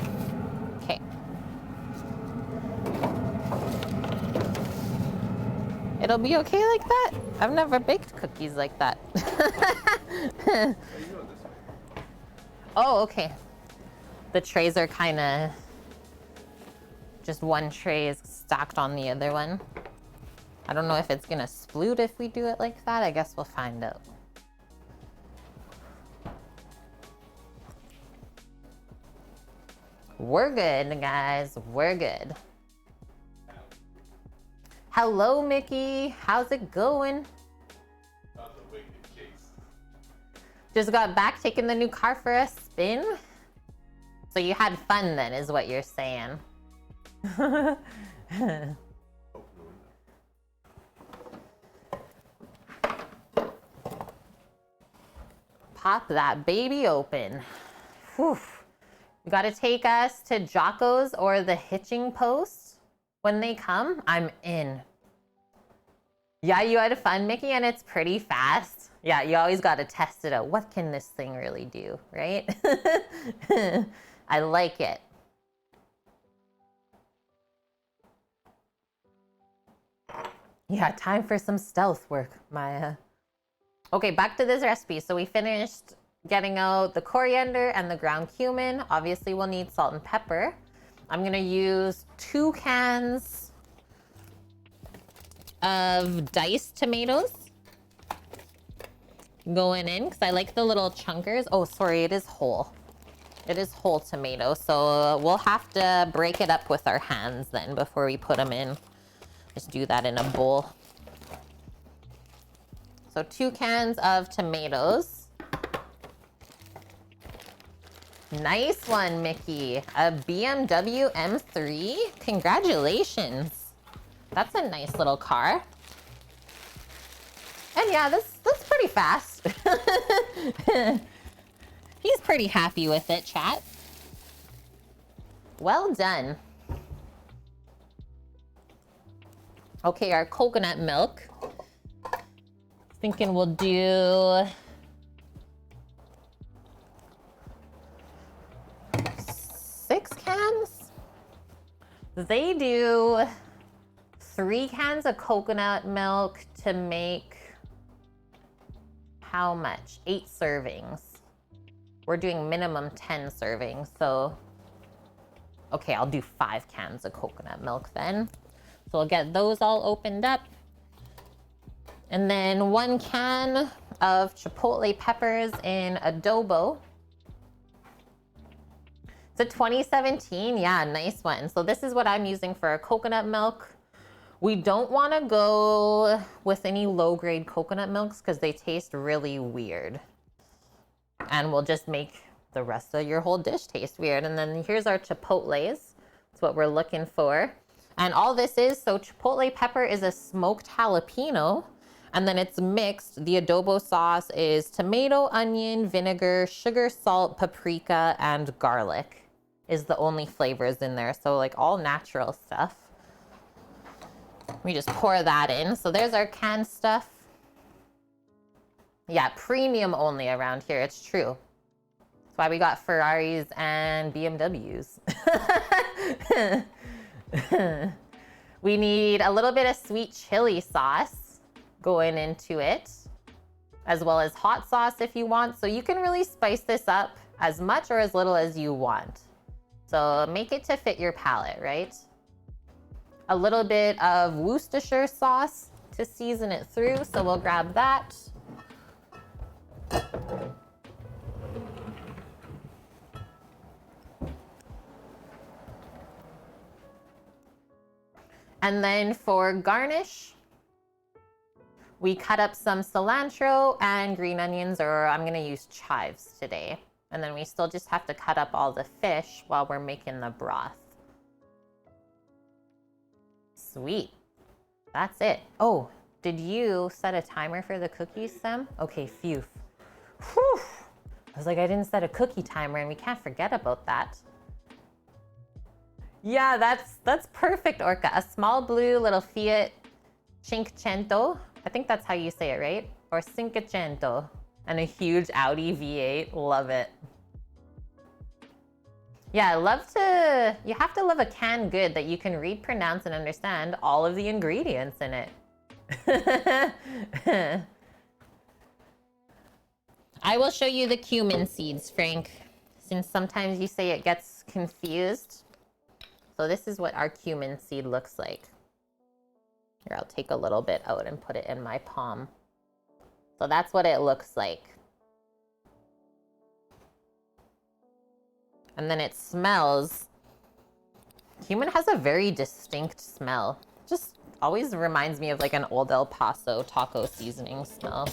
Okay. It'll be okay like that? I've never baked cookies like that. Oh, okay. The trays are kind of just one tray is stacked on the other one. I don't know if it's gonna sploot if we do it like that. I guess we'll find out. We're good, guys. We're good. Hello, Mickey. How's it going? Just got back taking the new car for a spin. So you had fun then, is what you're saying. Pop that baby open. Whew. You gotta take us to Jocko's or the hitching post when they come. I'm in. Yeah, you had fun, Mickey, and it's pretty fast. Yeah, you always gotta test it out. What can this thing really do, right? I like it. Yeah, time for some stealth work, Maya. Okay, back to this recipe. So we finished getting out the coriander and the ground cumin. Obviously, we'll need salt and pepper. I'm gonna use 2 cans of diced tomatoes going in because I like the little chunkers. Oh, sorry, it is whole. It is whole tomato, so we'll have to break it up with our hands then before we put them in. Just do that in a bowl. So 2 cans of tomatoes. Nice one, Mickey. A BMW M3. Congratulations. That's a nice little car. And yeah, that's pretty fast. He's pretty happy with it, chat. Well done. Okay, our coconut milk. Thinking we'll do 6 cans. They do 3 cans of coconut milk to make how much? 8 servings. We're doing minimum 10 servings, so okay, I'll do 5 cans of coconut milk then. So we'll get those all opened up. And then 1 can of chipotle peppers in adobo. It's a 2017, yeah, nice one. So this is what I'm using for our coconut milk. We don't want to go with any low-grade coconut milks because they taste really weird. And will just make the rest of your whole dish taste weird. And then here's our chipotles. That's what we're looking for. And all this is, so chipotle pepper is a smoked jalapeno. And then it's mixed. The adobo sauce is tomato, onion, vinegar, sugar, salt, paprika, and garlic is the only flavors in there. So like all natural stuff. We just pour that in. So there's our canned stuff. Yeah, premium only around here. It's true. That's why we got Ferraris and BMWs. We need a little bit of sweet chili sauce going into it, as well as hot sauce if you want. So you can really spice this up as much or as little as you want. So make it to fit your palate, right? A little bit of Worcestershire sauce to season it through. So we'll grab that. And then for garnish, We cut up some cilantro and green onions, or I'm gonna use chives today. And then we still just have to cut up all the fish while we're making the broth. Sweet. That's it. Oh, did you set a timer for the cookies, Sam? Okay, phew. Whew. I was like, I didn't set a cookie timer and we can't forget about that. Yeah, that's perfect, Orca. A small blue little Fiat Cinquecento. I think that's how you say it, right? Or Cinquecento. And a huge Audi V8. Love it. Yeah, you have to love a canned good that you can read, pronounce, and understand all of the ingredients in it. I will show you the cumin seeds, Frank, since sometimes you say it gets confused. So this is what our cumin seed looks like. Here, I'll take a little bit out and put it in my palm. So that's what it looks like. And then it smells. Cumin has a very distinct smell. Just always reminds me of like an old El Paso taco seasoning smell.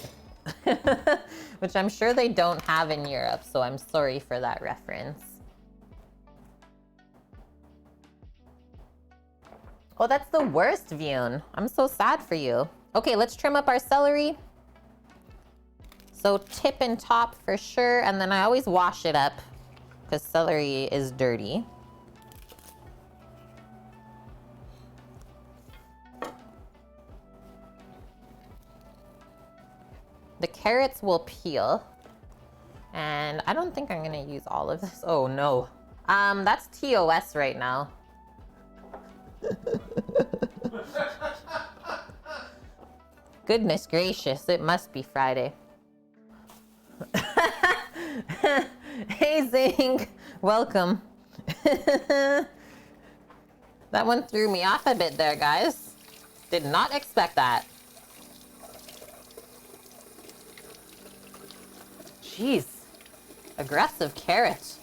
Which I'm sure they don't have in Europe, so I'm sorry for that reference. Oh, that's the worst, Vyun. I'm so sad for you. Okay, let's trim up our celery. So tip and top for sure, and then I always wash it up because celery is dirty. The carrots will peel. And I don't think I'm gonna use all of this. Oh no. That's TOS right now. Goodness gracious, it must be Friday. Hey Zing, welcome. That one threw me off a bit there, guys. Did not expect that. Jeez, aggressive carrot.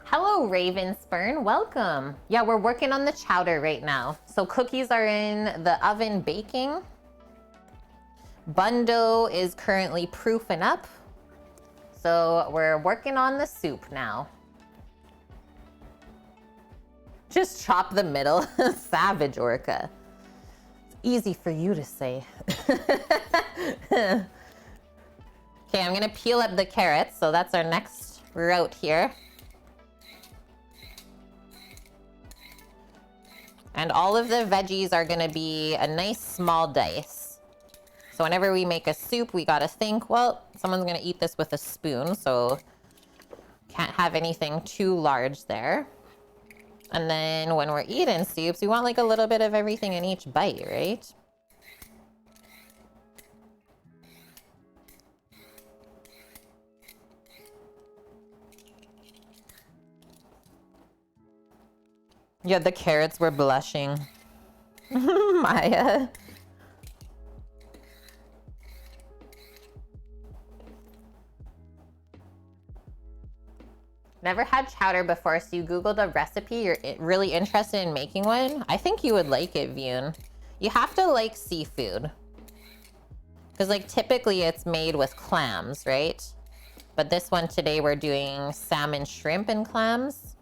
Hello, Ravenspurn, welcome. Yeah, we're working on the chowder right now. So cookies are in the oven baking. Bun dough is currently proofing up. So we're working on the soup now. Just chop the middle. Savage, Orca. It's easy for you to say. Okay, I'm gonna peel up the carrots. So that's our next route here. And all of the veggies are gonna be a nice small dice. So whenever we make a soup, we gotta think, well, someone's gonna eat this with a spoon, so can't have anything too large there. And then when we're eating soups, we want like a little bit of everything in each bite, right? Yeah, the carrots were blushing. Maya. Never had chowder before, so you Googled a recipe. You're really interested in making one? I think you would like it, Vyun. You have to like seafood. Because like typically it's made with clams, right? But this one today we're doing salmon, shrimp, and clams.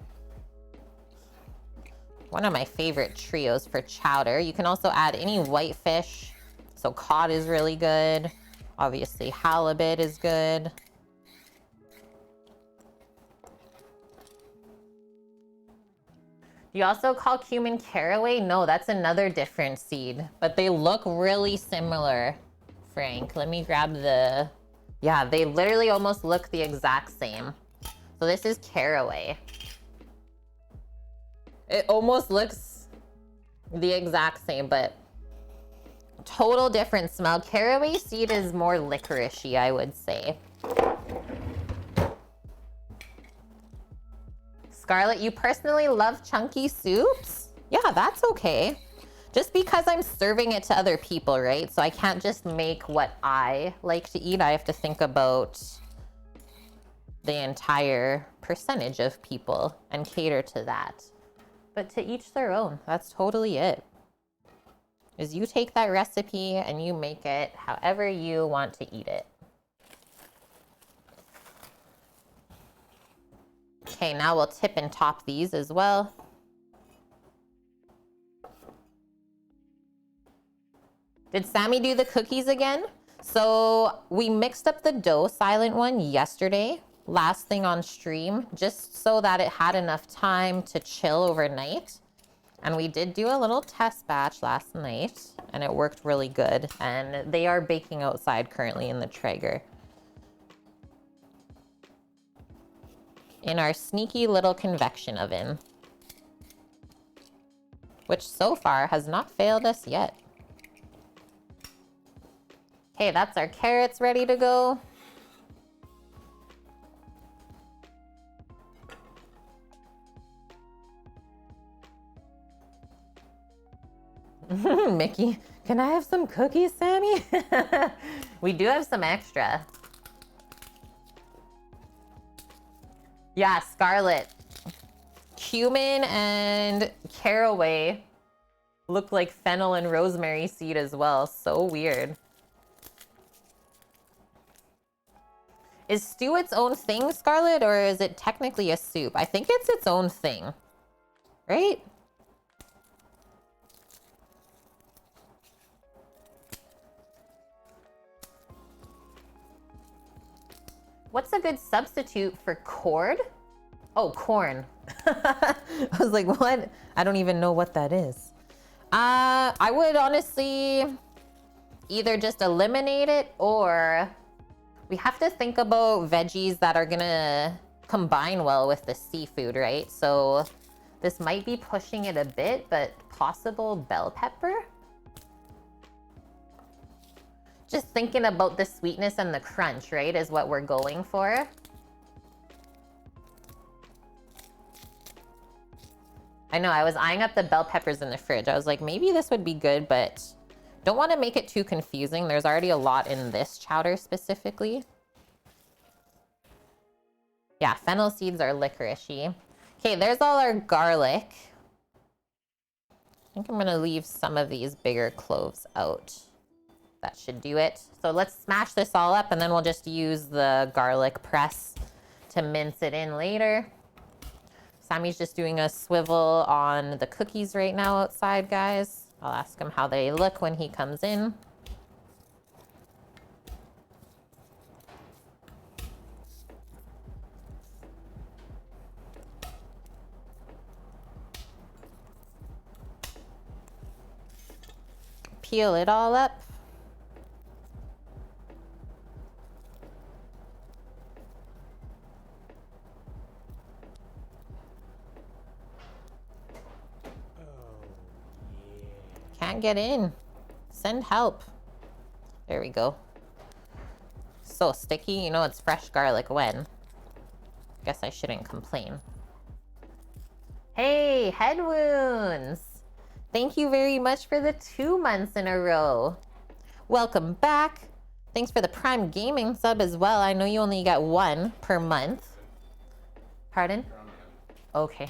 One of my favorite trios for chowder. You can also add any white fish. So cod is really good. Obviously halibut is good. You also call cumin caraway? No, that's another different seed. But they look really similar, Frank. Let me grab the... Yeah, they literally almost look the exact same. So this is caraway. It almost looks the exact same, but total different smell. Caraway seed is more licoricey, I would say. Scarlett, you personally love chunky soups? Yeah, that's okay. Just because I'm serving it to other people, right? So I can't just make what I like to eat. I have to think about the entire percentage of people and cater to that. But to each their own. That's totally it. Is you take that recipe and you make it however you want to eat it. Okay, now we'll tip and top these as well. Did Sammy do the cookies again? So we mixed up the dough, Silent One, yesterday, last thing on stream, just so that it had enough time to chill overnight. And we did do a little test batch last night, and it worked really good. And they are baking outside currently in the Traeger. In our sneaky little convection oven, which so far has not failed us yet. Okay, that's our carrots ready to go. Mickey, can I have some cookies, Sammy? We do have some extra. Yeah, Scarlet. Cumin and caraway look like fennel and rosemary seed as well. So weird. Is stew its own thing, Scarlet, or is it technically a soup? I think it's its own thing, right? What's a good substitute for cord? Oh, corn. I was like, what? I don't even know what that is. I would honestly either just eliminate it, or we have to think about veggies that are gonna combine well with the seafood, right? So this might be pushing it a bit, but possible bell pepper? Just thinking about the sweetness and the crunch, right, is what we're going for. I know, I was eyeing up the bell peppers in the fridge. I was like, maybe this would be good, but don't want to make it too confusing. There's already a lot in this chowder specifically. Yeah, fennel seeds are licoricey. Okay, there's all our garlic. I think I'm gonna leave some of these bigger cloves out. That should do it. So let's smash this all up, and then we'll just use the garlic press to mince it in later. Sammy's just doing a swivel on the cookies right now outside, guys. I'll ask him how they look when he comes in. Peel it all up. Can't get in. Send help. There we go. So sticky. You know it's fresh garlic when. Guess I shouldn't complain. Hey, head wounds. Thank you very much for the 2 months in a row. Welcome back. Thanks for the Prime Gaming sub as well. I know you only got 1 per month. Pardon? Okay.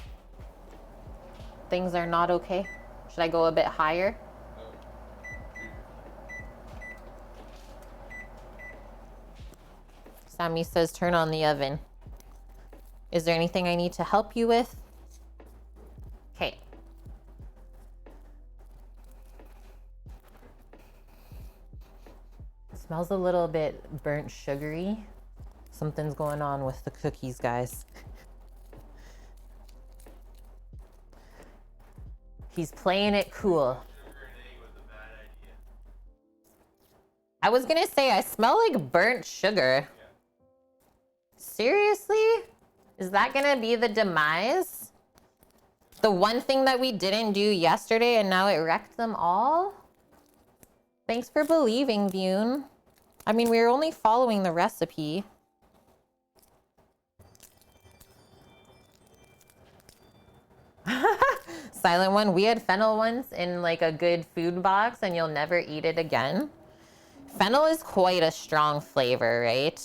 Things are not okay. Should I go a bit higher? Sammy says turn on the oven. Is there anything I need to help you with? Okay. It smells a little bit burnt sugary. Something's going on with the cookies, guys. He's playing it cool. I was gonna say, I smell like burnt sugar. Seriously? Is that gonna be the demise? The one thing that we didn't do yesterday and now it wrecked them all? Thanks for believing, Bune. I mean, we were only following the recipe. Silent One, we had fennel once in like a good food box and you'll never eat it again. Fennel is quite a strong flavor, right?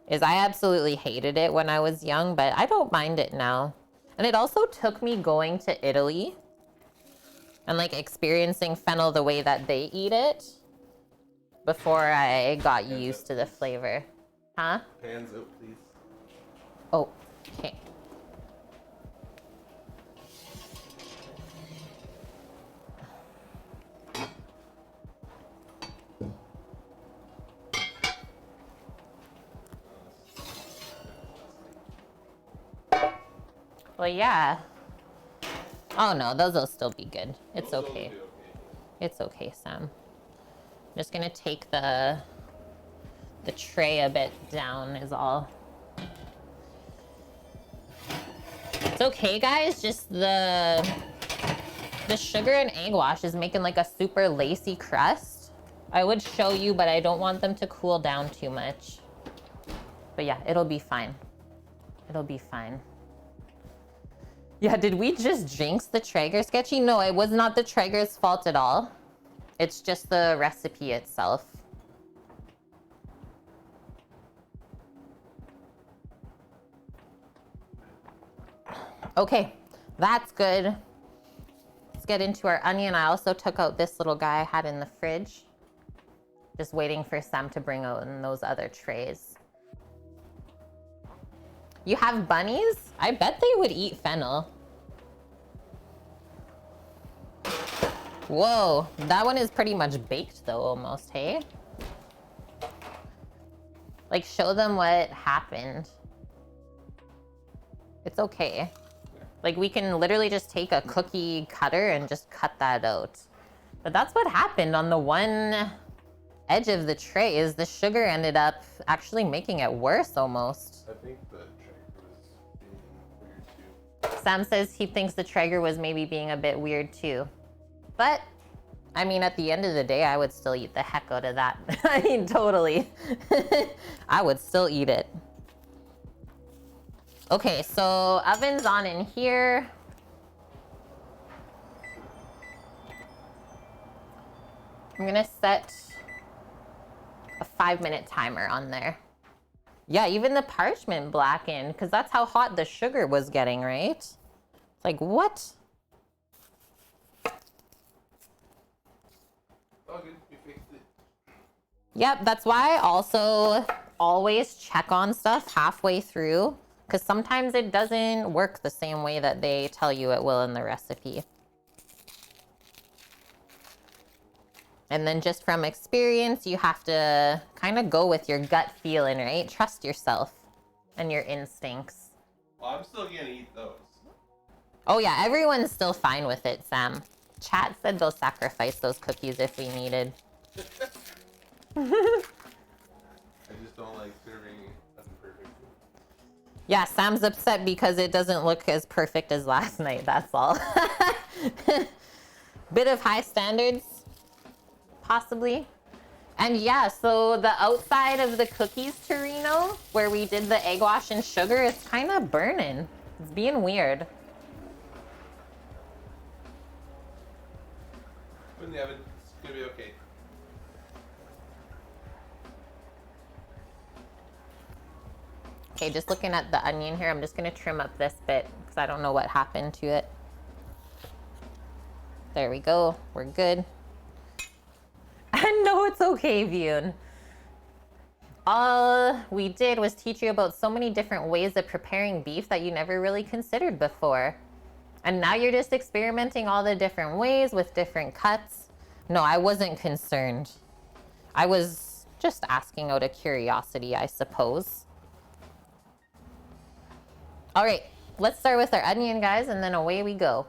is I absolutely hated it when I was young, but I don't mind it now. And it also took me going to Italy and like experiencing fennel the way that they eat it before I got used to the flavor. Huh? Pans out, please. Oh, okay. Well, yeah. Oh no, those will still be good. It's Those will okay. be okay. It's okay, Sam. I'm just gonna take the tray a bit down is all. It's okay, guys. Just the sugar and egg wash is making like a super lacy crust. I would show you, but I don't want them to cool down too much. But yeah, it'll be fine. It'll be fine. Yeah, did we just jinx the Traeger sketchy? No, it was not the Traeger's fault at all. It's just the recipe itself. Okay, that's good. Let's get into our onion. I also took out this little guy I had in the fridge. Just waiting for Sam to bring out in those other trays. You have bunnies? I bet they would eat fennel. Whoa, that one is pretty much baked though, almost, hey? Like, show them what happened. It's okay. Like, we can literally just take a cookie cutter and just cut that out. But that's what happened on the one edge of the tray, is the sugar ended up actually making it worse almost. I think the Traeger was being weird too. Sam says he thinks the Traeger was maybe being a bit weird too. But, I mean, at the end of the day, I would still eat the heck out of that. I mean, totally. I would still eat it. Okay, so oven's on in here. I'm gonna set a 5-minute timer on there. Yeah, even the parchment blackened, because that's how hot the sugar was getting, right? It's like, what? Oh, good. We fixed it. Yep, that's why I also always check on stuff halfway through, because sometimes it doesn't work the same way that they tell you it will in the recipe. And then just from experience, you have to kind of go with your gut feeling, right? Trust yourself and your instincts. Well, I'm still gonna eat those. Oh yeah, everyone's still fine with it, Sam. Chat said they'll sacrifice those cookies if we needed. I just don't like serving unperfect. Yeah, Sam's upset because it doesn't look as perfect as last night, that's all. Bit of high standards, possibly. And yeah, so the outside of the cookies, Torino, where we did the egg wash and sugar, is kind of burning. It's being weird. Put in the oven. It's gonna be okay. Okay, just looking at the onion here, I'm just gonna trim up this bit because I don't know what happened to it. There we go, we're good. And no, it's okay, Vune. All we did was teach you about so many different ways of preparing beef that you never really considered before. And now you're just experimenting all the different ways with different cuts. No, I wasn't concerned. I was just asking out of curiosity, I suppose. All right, let's start with our onion, guys, and then away we go.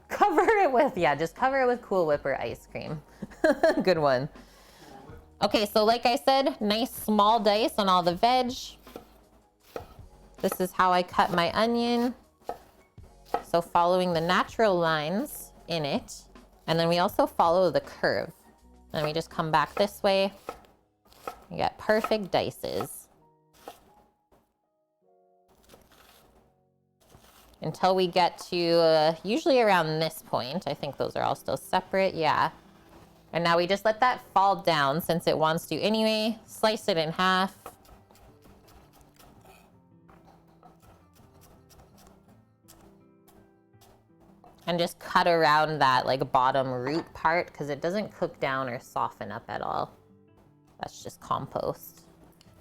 Cover it with, yeah, just cover it with Cool Whip or ice cream. Good one. Okay, so like I said, nice small dice on all the veg. This is how I cut my onion. So following the natural lines in it. And then we also follow the curve. Then we just come back this way. You get perfect dices. Until we get to usually around this point. I think those are all still separate, yeah. And now we just let that fall down since it wants to anyway. Slice it in half. and just cut around that like bottom root part because it doesn't cook down or soften up at all. That's just compost.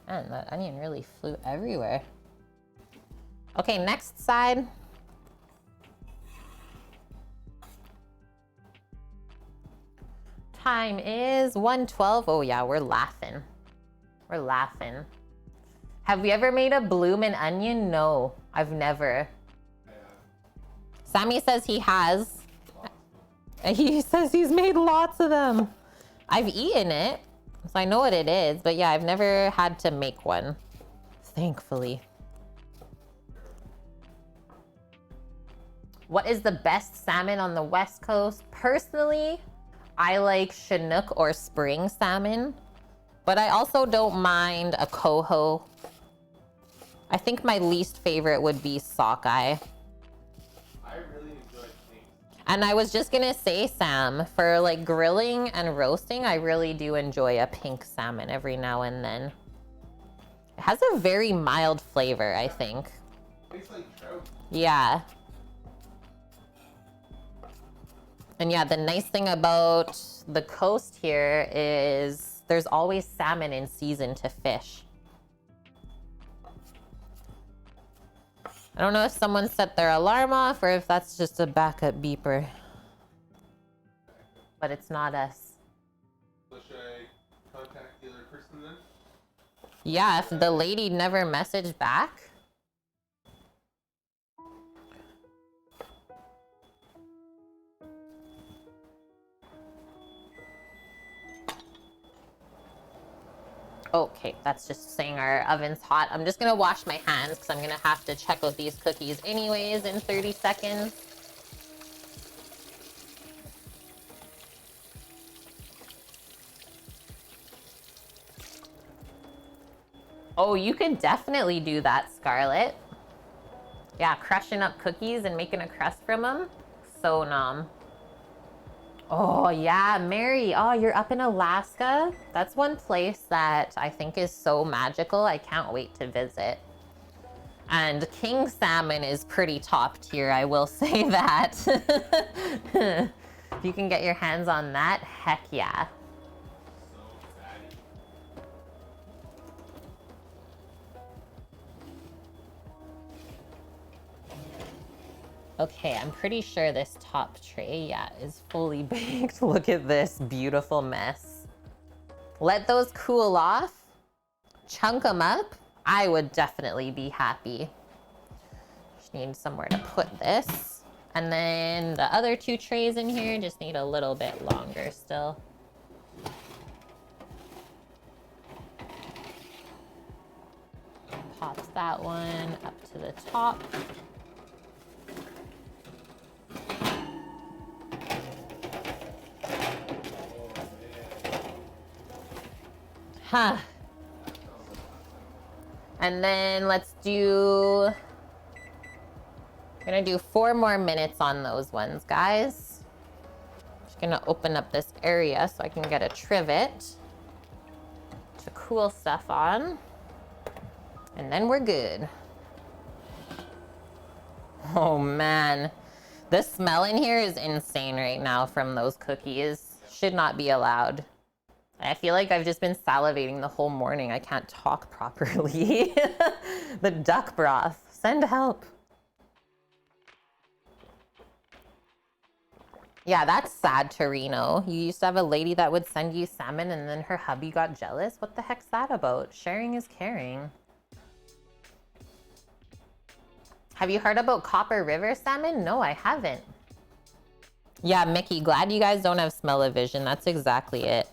And that onion really flew everywhere. Okay, next side. Time is 1:12. Oh yeah, we're laughing. We're laughing. Have we ever made a bloomin' onion? No, I've never. Sammy says he has. He says he's made lots of them. I've eaten it, so I know what it is, but yeah, I've never had to make one, thankfully. What is the best salmon on the West Coast? Personally, I like Chinook or spring salmon, but I also don't mind a coho. I think my least favorite would be sockeye. I really enjoy things. And I was just gonna say, Sam, for like grilling and roasting, I really do enjoy a pink salmon every now and then. It has a very mild flavor, I think. Tastes like trout. Yeah. And yeah, the nice thing about the coast here is there's always salmon in season to fish. I don't know if someone set their alarm off or if that's just a backup beeper. But it's not us. So should I contact the other person then? Yeah, if the lady never messaged back. Okay, that's just saying our oven's hot. I'm just gonna wash my hands because I'm gonna have to check out these cookies anyways in 30 seconds. Oh, you could definitely do that, Scarlett. Yeah, crushing up cookies and making a crust from them. So nom. Oh yeah, Mary, oh, you're up in Alaska? That's one place that I think is so magical. I can't wait to visit. And king salmon is pretty top tier, I will say that. If you can get your hands on that, heck yeah. So fatty. Okay, I'm pretty sure this top tray, yeah, is fully baked. Look at this beautiful mess. Let those cool off, chunk them up. I would definitely be happy. Just need somewhere to put this. And then the other two trays in here just need a little bit longer still. Pops that one up to the top. Huh. And then let's do, I'm gonna do 4 more minutes on those ones, guys. Just gonna open up this area so I can get a trivet to cool stuff on. And then we're good. Oh man, the smell in here is insane right now from those cookies. Should not be allowed. I feel like I've just been salivating the whole morning. I can't talk properly. The duck broth. Send help. Yeah, that's sad, Torino. You used to have a lady that would send you salmon and then her hubby got jealous. What the heck's that about? Sharing is caring. Have you heard about Copper River salmon? No, I haven't. Yeah, Mickey, glad you guys don't have smell-o-vision. That's exactly it.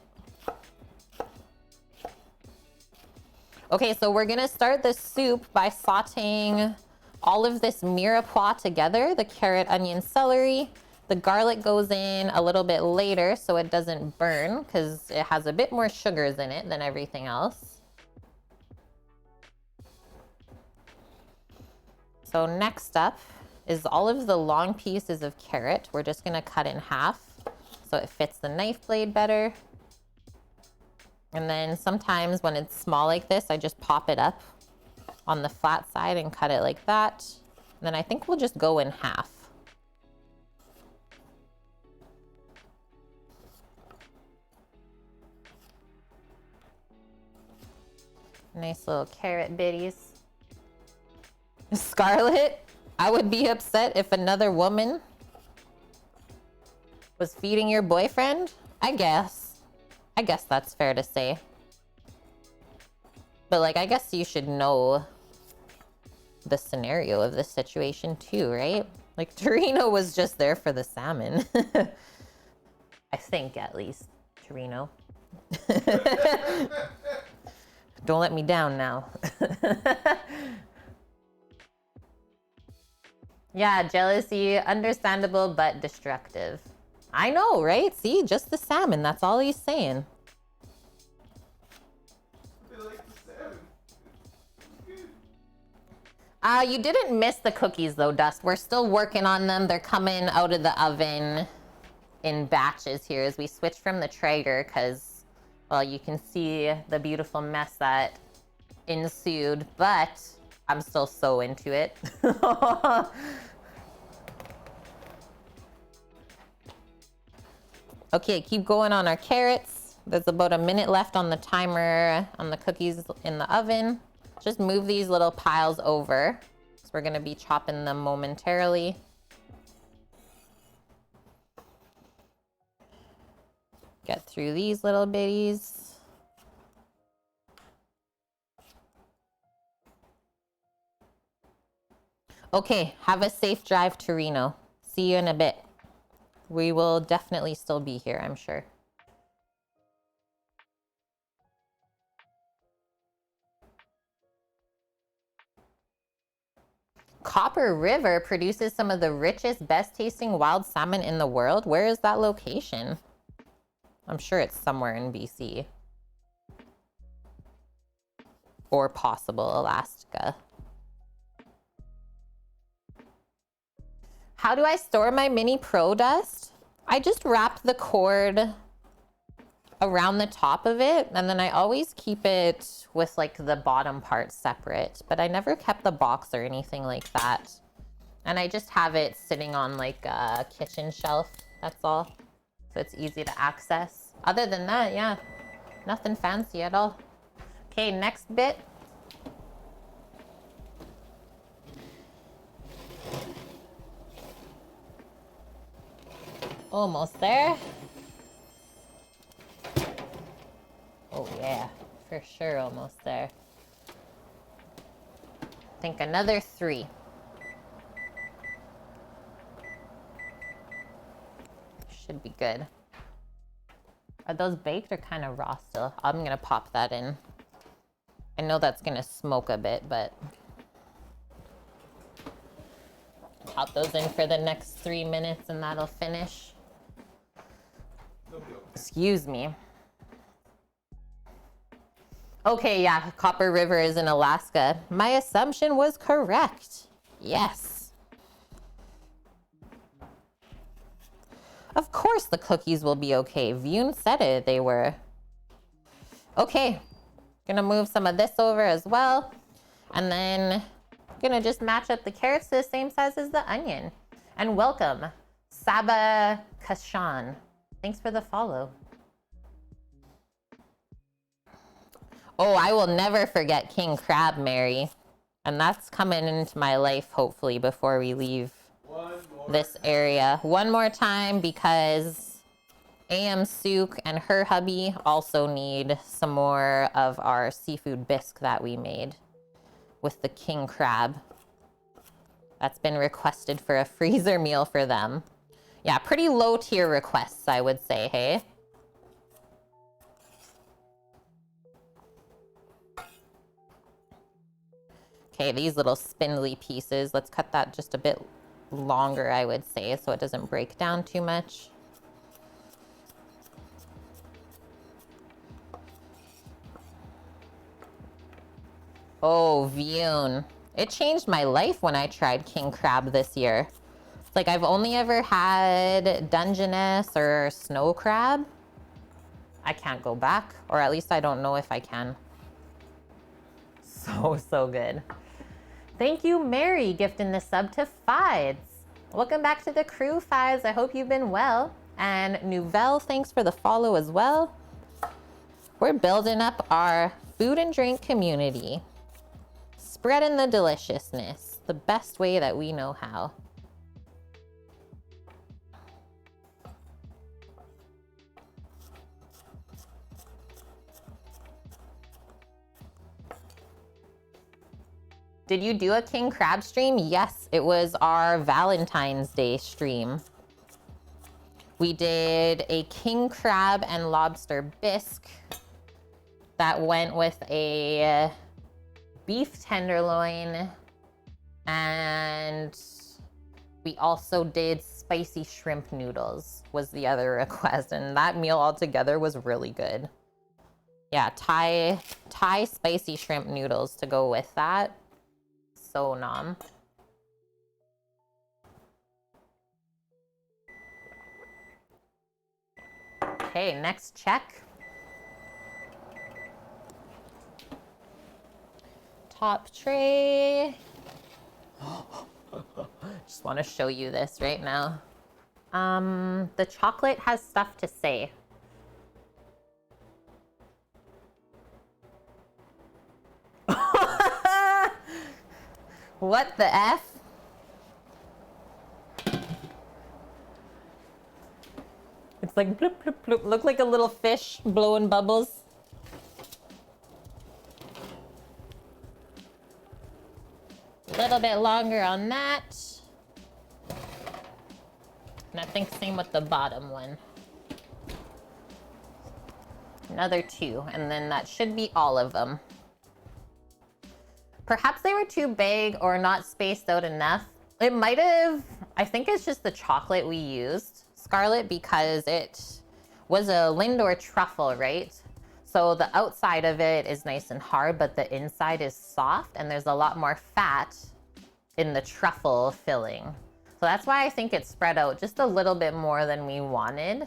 Okay, so we're gonna start the soup by sauteing all of this mirepoix together, the carrot, onion, celery. The garlic goes in a little bit later so it doesn't burn because it has a bit more sugars in it than everything else. So next up is all of the long pieces of carrot. We're just gonna cut in half so it fits the knife blade better. And then sometimes when it's small like this, I just pop it up on the flat side and cut it like that. And then I think we'll just go in half. Nice little carrot bitties. Scarlet, I would be upset if another woman was feeding your boyfriend. I guess that's fair to say. But like, I guess you should know the scenario of this situation too, right? Like, Torino was just there for the salmon. I think, at least. Torino. Don't let me down now. Yeah, jealousy, understandable but destructive. I know, right? See, just the salmon. That's all he's saying. They like the salmon. You didn't miss the cookies though, Dust. We're still working on them. They're coming out of the oven in batches here as we switch from the Traeger because, well, you can see the beautiful mess that ensued, but I'm still so into it. Okay, keep going on our carrots. There's about a minute left on the timer on the cookies in the oven. Just move these little piles over. So we're gonna be chopping them momentarily. Get through these little bitties. Okay, have a safe drive to Reno. See you in a bit. We will definitely still be here, I'm sure. Copper River produces some of the richest, best tasting wild salmon in the world. Where is that location? I'm sure it's somewhere in BC. Or possible Alaska. How do I store my mini Pro Dust? I just wrap the cord around the top of it, and then I always keep it with like the bottom part separate, but I never kept the box or anything like that. And I just have it sitting on like a kitchen shelf, that's all. So it's easy to access. Other than that, yeah, nothing fancy at all. Okay, next bit. Almost there. Oh yeah, for sure almost there. I think another 3. Should be good. Are those baked or kind of raw still? I'm gonna pop that in. I know that's gonna smoke a bit, but pop those in for the next 3 minutes and that'll finish. Excuse me. Okay, yeah, Copper River is in Alaska. My assumption was correct. Yes. Of course the cookies will be okay. Vune said it, they were. Okay, gonna move some of this over as well. And then gonna just match up the carrots to the same size as the onion. And welcome, Saba Kashan. Thanks for the follow. Oh, I will never forget King Crab, Mary. And that's coming into my life, hopefully, before we leave this area. One more time, because AM Sook and her hubby also need some more of our seafood bisque that we made with the King Crab. That's been requested for a freezer meal for them. Yeah, pretty low tier requests, I would say, hey? Okay, these little spindly pieces, let's cut that just a bit longer, I would say, so it doesn't break down too much. Oh, Vune. It changed my life when I tried King Crab this year. Like, I've only ever had Dungeness or snow crab. I can't go back, or at least I don't know if I can. So good. Thank you, Mary, gifting the sub to Fides. Welcome back to the crew, Fides. I hope you've been well. And Nouvelle, thanks for the follow as well. We're building up our food and drink community. Spreading the deliciousness the best way that we know how. Did you do a king crab stream? Yes, it was our Valentine's Day stream. We did a king crab and lobster bisque that went with a beef tenderloin, and we also did spicy shrimp noodles was the other request, and that meal altogether was really good. Yeah, Thai spicy shrimp noodles to go with that. So nom. Okay, next check. Top tray. Just want to show you this right now. The chocolate has stuff to say. What the F? It's like bloop, bloop, bloop. Look like a little fish blowing bubbles. A little bit longer on that. And I think same with the bottom one. Another 2, and then that should be all of them. Perhaps they were too big or not spaced out enough. It might have, I think it's just the chocolate we used, Scarlett, because it was a Lindor truffle, right? So the outside of it is nice and hard, but the inside is soft, and there's a lot more fat in the truffle filling. So that's why I think it spread out just a little bit more than we wanted.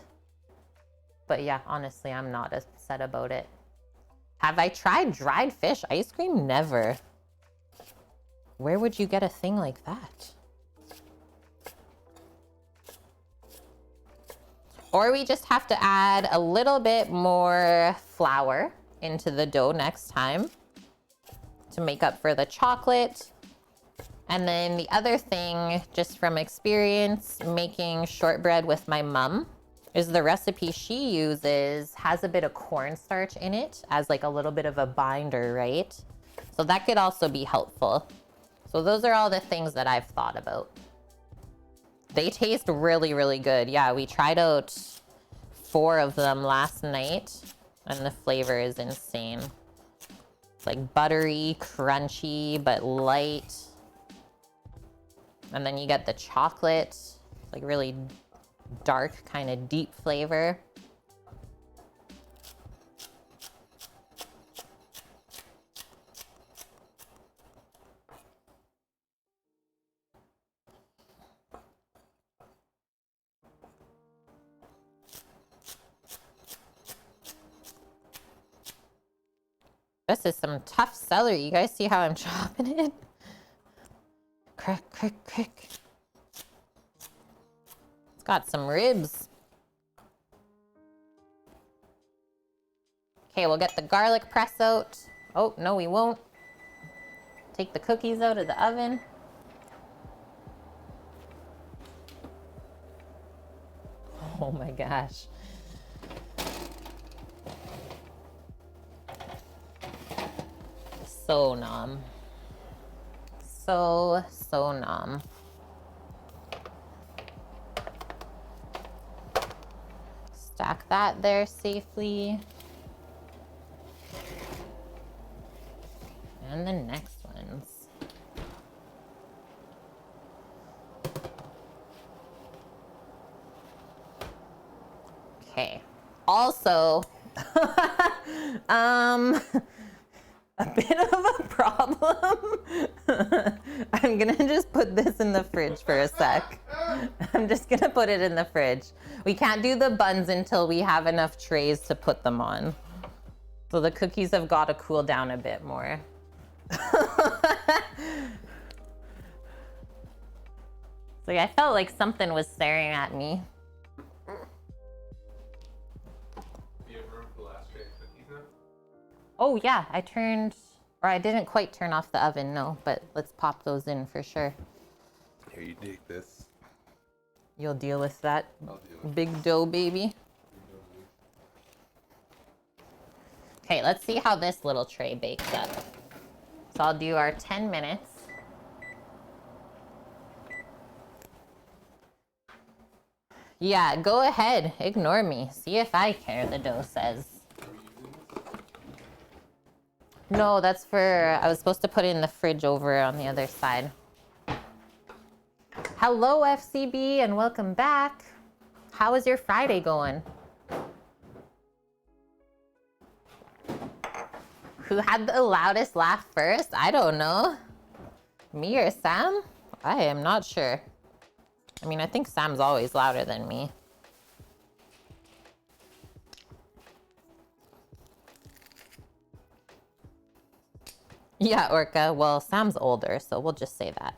But yeah, honestly, I'm not upset about it. Have I tried dried fish ice cream? Never. Where would you get a thing like that? Or we just have to add a little bit more flour into the dough next time to make up for the chocolate. And then the other thing, just from experience, making shortbread with my mom, is the recipe she uses has a bit of cornstarch in it as like a little bit of a binder, right? So that could also be helpful. So those are all the things that I've thought about. They taste really, really good. Yeah, we tried out 4 of them last night, and the flavor is insane. It's like buttery, crunchy, but light. And then you get the chocolate, like really dark, kind of deep flavor. This is some tough celery. You guys see how I'm chopping it? Crick, crick, crick. It's got some ribs. Okay, we'll get the garlic press out. Oh, no, we won't. Take the cookies out of the oven. Oh my gosh. So nom. So nom. Stack that there safely. And the next ones. Okay. Also, a bit of a problem. I'm gonna just put this in the fridge for a sec. I'm just gonna put it in the fridge. We can't do the buns until we have enough trays to put them on. So the cookies have got to cool down a bit more. So I felt like something was staring at me. Oh yeah, I didn't quite turn off the oven, no, but let's pop those in for sure. Here, you take this. You'll deal with that I'll deal with big dough, baby. Okay, let's see how this little tray bakes up. So I'll do our 10 minutes. Yeah, go ahead. Ignore me. See if I care, the dough says. No, that's for... I was supposed to put it in the fridge over on the other side. Hello, FCB, and welcome back. How is your Friday going? Who had the loudest laugh first? I don't know. Me or Sam? I am not sure. I mean, I think Sam's always louder than me. Yeah, Orca. Well, Sam's older, so we'll just say that.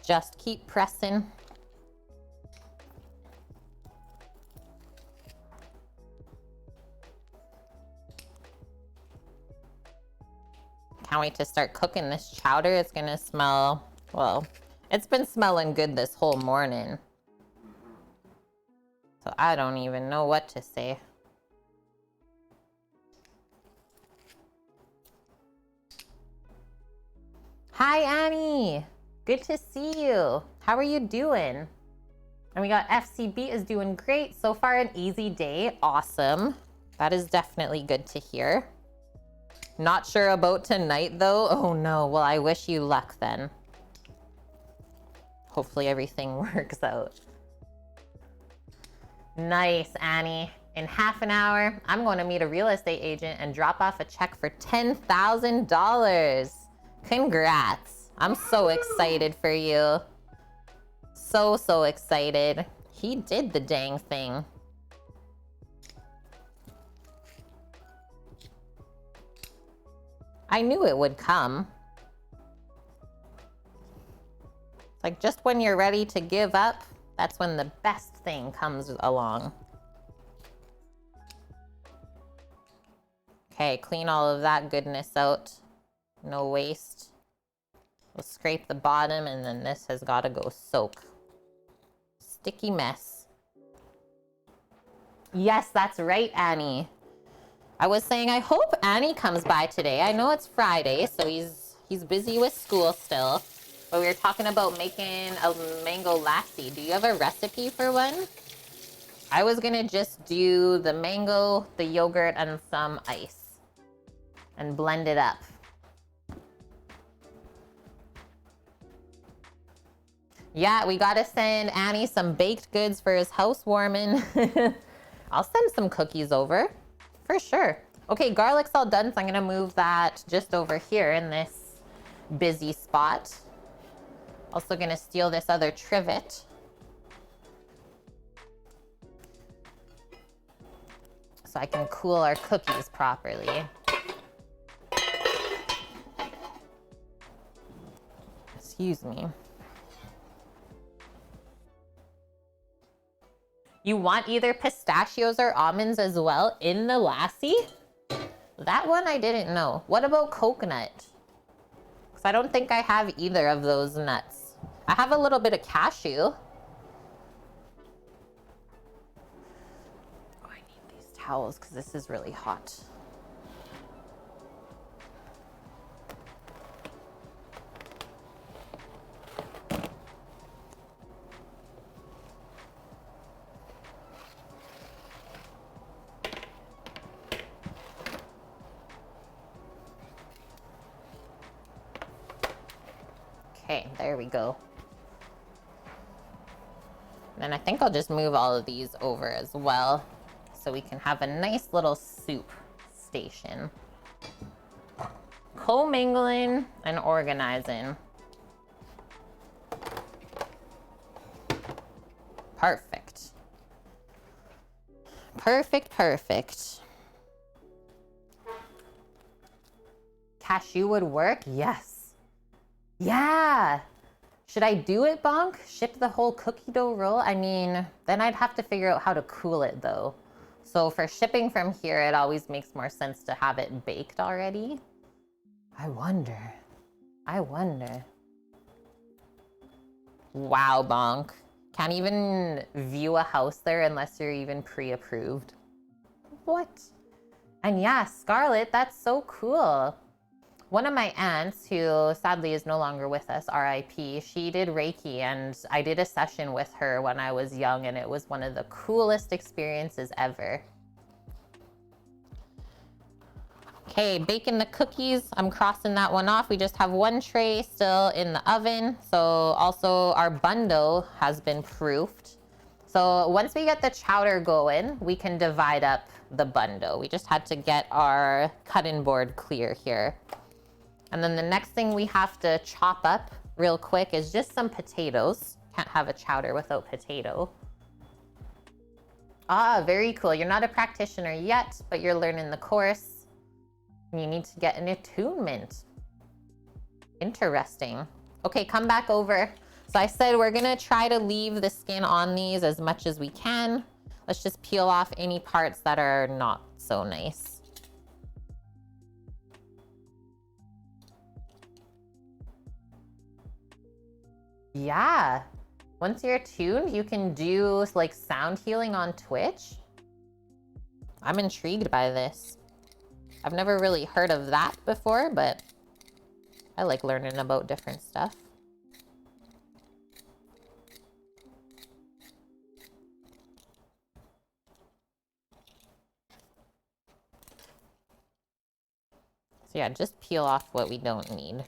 Just keep pressing. Can't wait to start cooking this chowder. It's gonna smell, well, it's been smelling good this whole morning. So I don't even know what to say. Hi, Annie. Good to see you. How are you doing? And we got FCB is doing great. So far, an easy day. Awesome. That is definitely good to hear. Not sure about tonight, though. Oh, no. Well, I wish you luck then. Hopefully everything works out. Nice, Annie. In half an hour, I'm going to meet a real estate agent and drop off a check for $10,000. Congrats. I'm so excited for you. So excited. He did the dang thing. I knew it would come. It's like just when you're ready to give up, that's when the best thing comes along. Okay, clean all of that goodness out. No waste. We'll scrape the bottom, and then this has got to go soak. Sticky mess. Yes, that's right, Annie. I was saying I hope Annie comes by today. I know it's Friday, so he's busy with school still. But we were talking about making a mango lassi. Do you have a recipe for one? I was gonna just do the mango, the yogurt, and some ice. And blend it up. Yeah, we gotta send Annie some baked goods for his housewarming. I'll send some cookies over, for sure. Okay, garlic's all done, so I'm gonna move that just over here in this busy spot. Also gonna steal this other trivet. So I can cool our cookies properly. Excuse me. You want either pistachios or almonds as well in the lassi? That one I didn't know. What about coconut? Because I don't think I have either of those nuts. I have a little bit of cashew. Oh, I need these towels because this is really hot. Okay, there we go. Then I think I'll just move all of these over as well so we can have a nice little soup station. Co-mingling and organizing. Perfect. Perfect. cashew would work? Yes. Yeah. Should I do it, Bonk? Ship the whole cookie dough roll? I mean, then I'd have to figure out how to cool it though. So for shipping from here, it always makes more sense to have it baked already. I wonder. Wow, Bonk. Can't even view a house there unless you're even pre-approved. What? And yeah, Scarlett, that's so cool. One of my aunts, who sadly is no longer with us, RIP, she did Reiki, and I did a session with her when I was young, and it was one of the coolest experiences ever. Okay, baking the cookies. I'm crossing that one off. We just have one tray still in the oven. So also our bun dough has been proofed. So once we get the chowder going, we can divide up the bun dough. We just had to get our cutting board clear here. And then the next thing we have to chop up real quick is just some potatoes. Can't have a chowder without potato. Ah, very cool. You're not a practitioner yet, but you're learning the course. You need to get an attunement. Interesting. Okay, come back over. So I said we're gonna try to leave the skin on these as much as we can. Let's just peel off any parts that are not so nice. Yeah. Once you're attuned, you can do like sound healing on Twitch. I'm intrigued by this. I've never really heard of that before, but I like learning about different stuff. So yeah, just peel off what we don't need.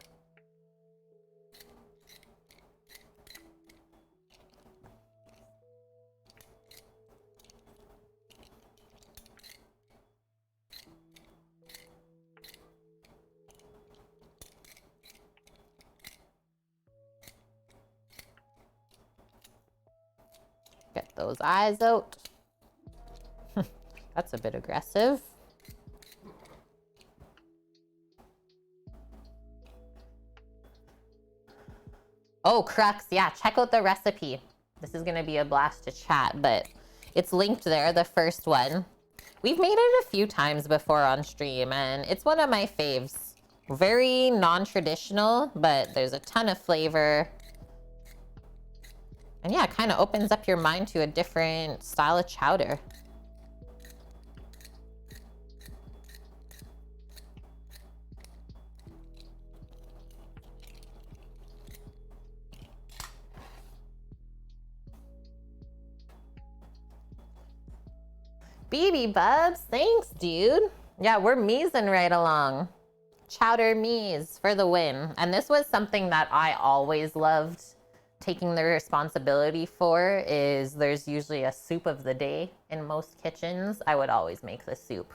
Get those eyes out. That's a bit aggressive. Oh, crux. Yeah, check out the recipe. This is going to be a blast to chat, but it's linked there, the first one. We've made it a few times before on stream, and it's one of my faves. Very non-traditional, but there's a ton of flavor. And yeah, it kind of opens up your mind to a different style of chowder. BB Bubs, thanks, dude. Yeah, we're meezing right along. Chowder meez for the win. And this was something that I always loved taking the responsibility for. Is there's usually a soup of the day in most kitchens. I would always make the soup.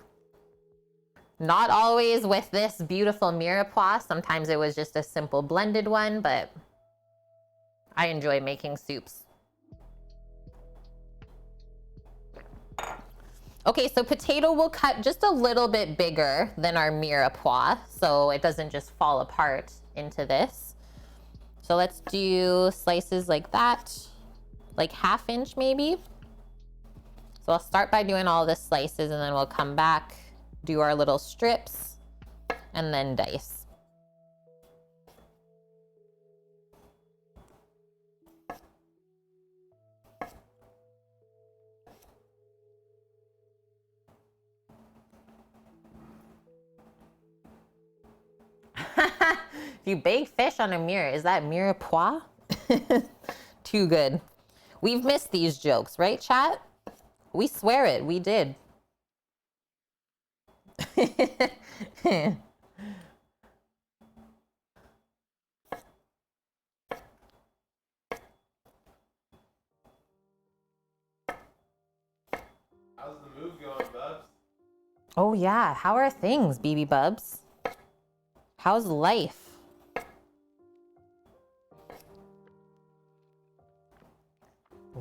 Not always with this beautiful mirepoix. Sometimes it was just a simple blended one, but I enjoy making soups. Okay, so potato will cut just a little bit bigger than our mirepoix, so it doesn't just fall apart into this. So let's do slices like that, like 1/2 inch maybe. So I'll start by doing all the slices, and then we'll come back, do our little strips, and then dice. If you bake fish on a mirror, is that mirepoix? Too good. We've missed these jokes, right, chat? We swear it. We did. How's the move going, Bubs? Oh yeah, how are things, BB Bubs? How's life?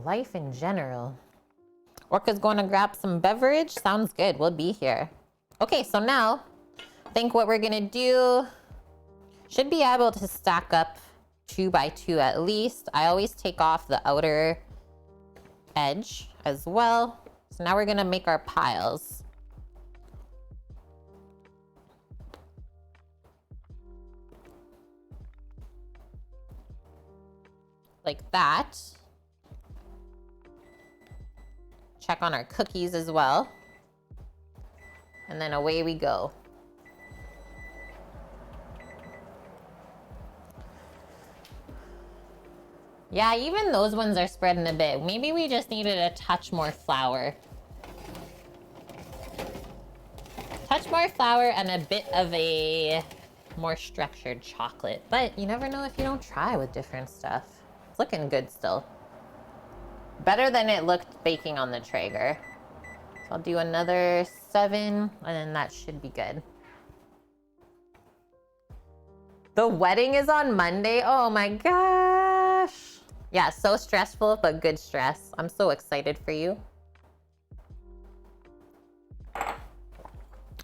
Life in general. Orca's going to grab some beverage. Sounds good. We'll be here. Okay, so now I think what we're going to do Should be able to stack up 2 by 2 at least. I always take off the outer edge as well. So now we're gonna make our piles. Like that. Check on our cookies as well. And then away we go. Yeah, even those ones are spreading a bit. Maybe we just needed a touch more flour. Touch more flour and a bit of a more structured chocolate. But you never know if you don't try with different stuff. It's looking good still. Better than it looked baking on the Traeger. So I'll do another 7 and then that should be good. The wedding is on Monday. Oh my gosh. Yeah, so stressful, but good stress. I'm so excited for you.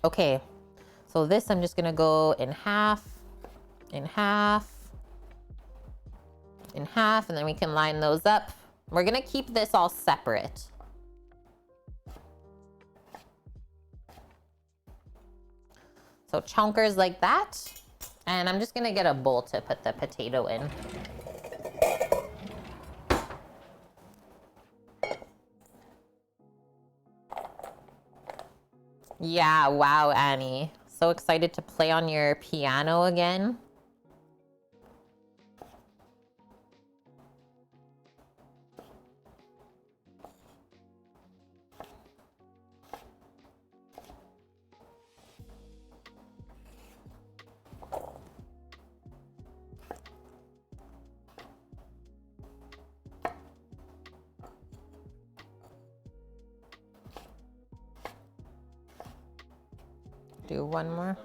Okay, so this I'm just gonna go in half, in half, in half, and then we can line those up. We're gonna keep this all separate. So chunkers like that. And I'm just gonna get a bowl to put the potato in. Yeah, wow, Annie. So excited to play on your piano again. Do one more.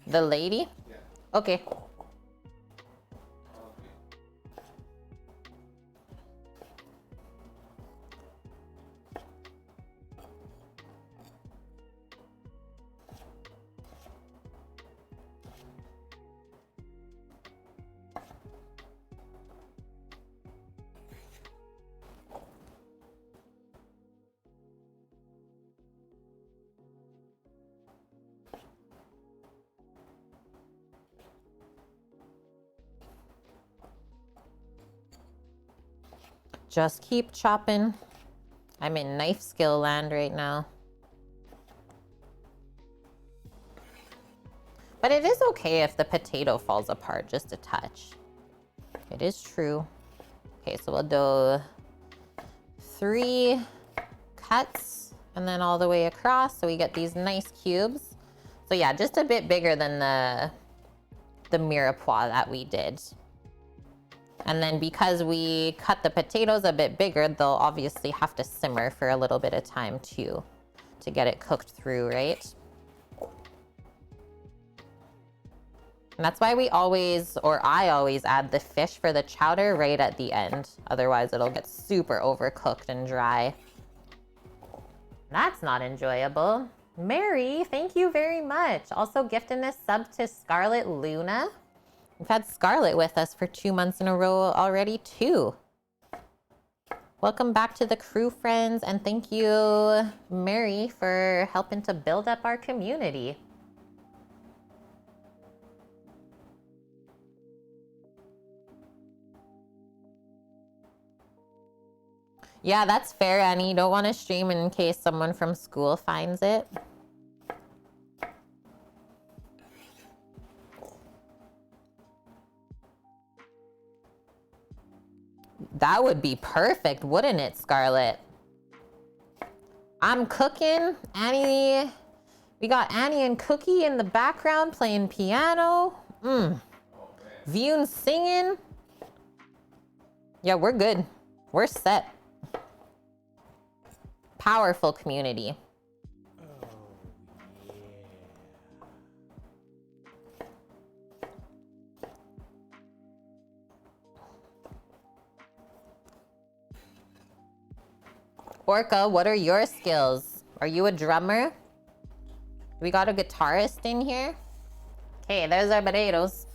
The lady? Yeah. Okay. Just keep chopping. I'm in knife skill land right now. But it is okay if the potato falls apart just a touch. It is true. Okay, so we'll do 3 cuts and then all the way across so we get these nice cubes. So yeah, just a bit bigger than the mirepoix that we did. And then because we cut the potatoes a bit bigger, they'll obviously have to simmer for a little bit of time too, to get it cooked through, right? And that's why we always, or I always add the fish for the chowder right at the end. Otherwise it'll get super overcooked and dry. That's not enjoyable. Mary, thank you very much. Also gifting this sub to Scarlet Luna. We've had Scarlet with us for 2 months in a row already too. Welcome back to the crew, friends, and thank you, Mary, for helping to build up our community. Yeah, that's fair, Annie. You don't want to stream in case someone from school finds it. That would be perfect, wouldn't it, Scarlett? I'm cooking. Annie, we got Annie and Cookie in the background playing piano. Vune singing. Yeah, we're good. We're set. Powerful community. Orca, what are your skills? Are you a drummer? We got a guitarist in here. Okay, there's our potatoes.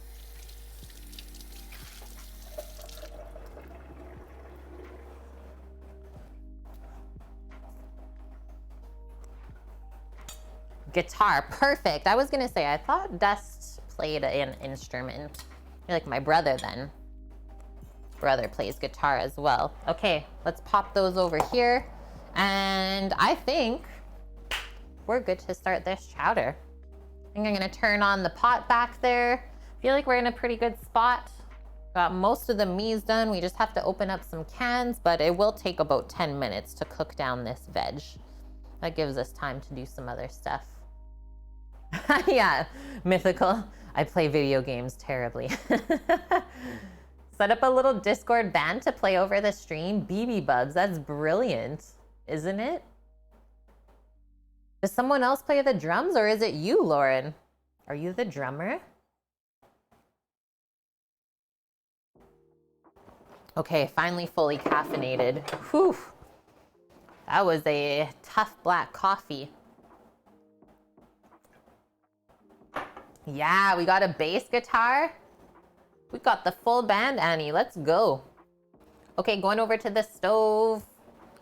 Guitar, perfect. I was gonna say, I thought Dust played an instrument. You're like my brother then. Brother plays guitar as well. Okay, let's pop those over here. And I think we're good to start this chowder. I think I'm gonna turn on the pot back there. Feel like we're in a pretty good spot. Got most of the meats done. We just have to open up some cans, but it will take about 10 minutes to cook down this veg. That gives us time to do some other stuff. Yeah, mythical. I play video games terribly. Set up a little Discord band to play over the stream. BB Bubs, that's brilliant, isn't it? Does someone else play the drums or is it you, Lauren? Are you the drummer? Okay, finally fully caffeinated. Whew. That was a tough black coffee. Yeah, we got a bass guitar. We got the full band, Annie. Let's go. Okay, going over to the stove.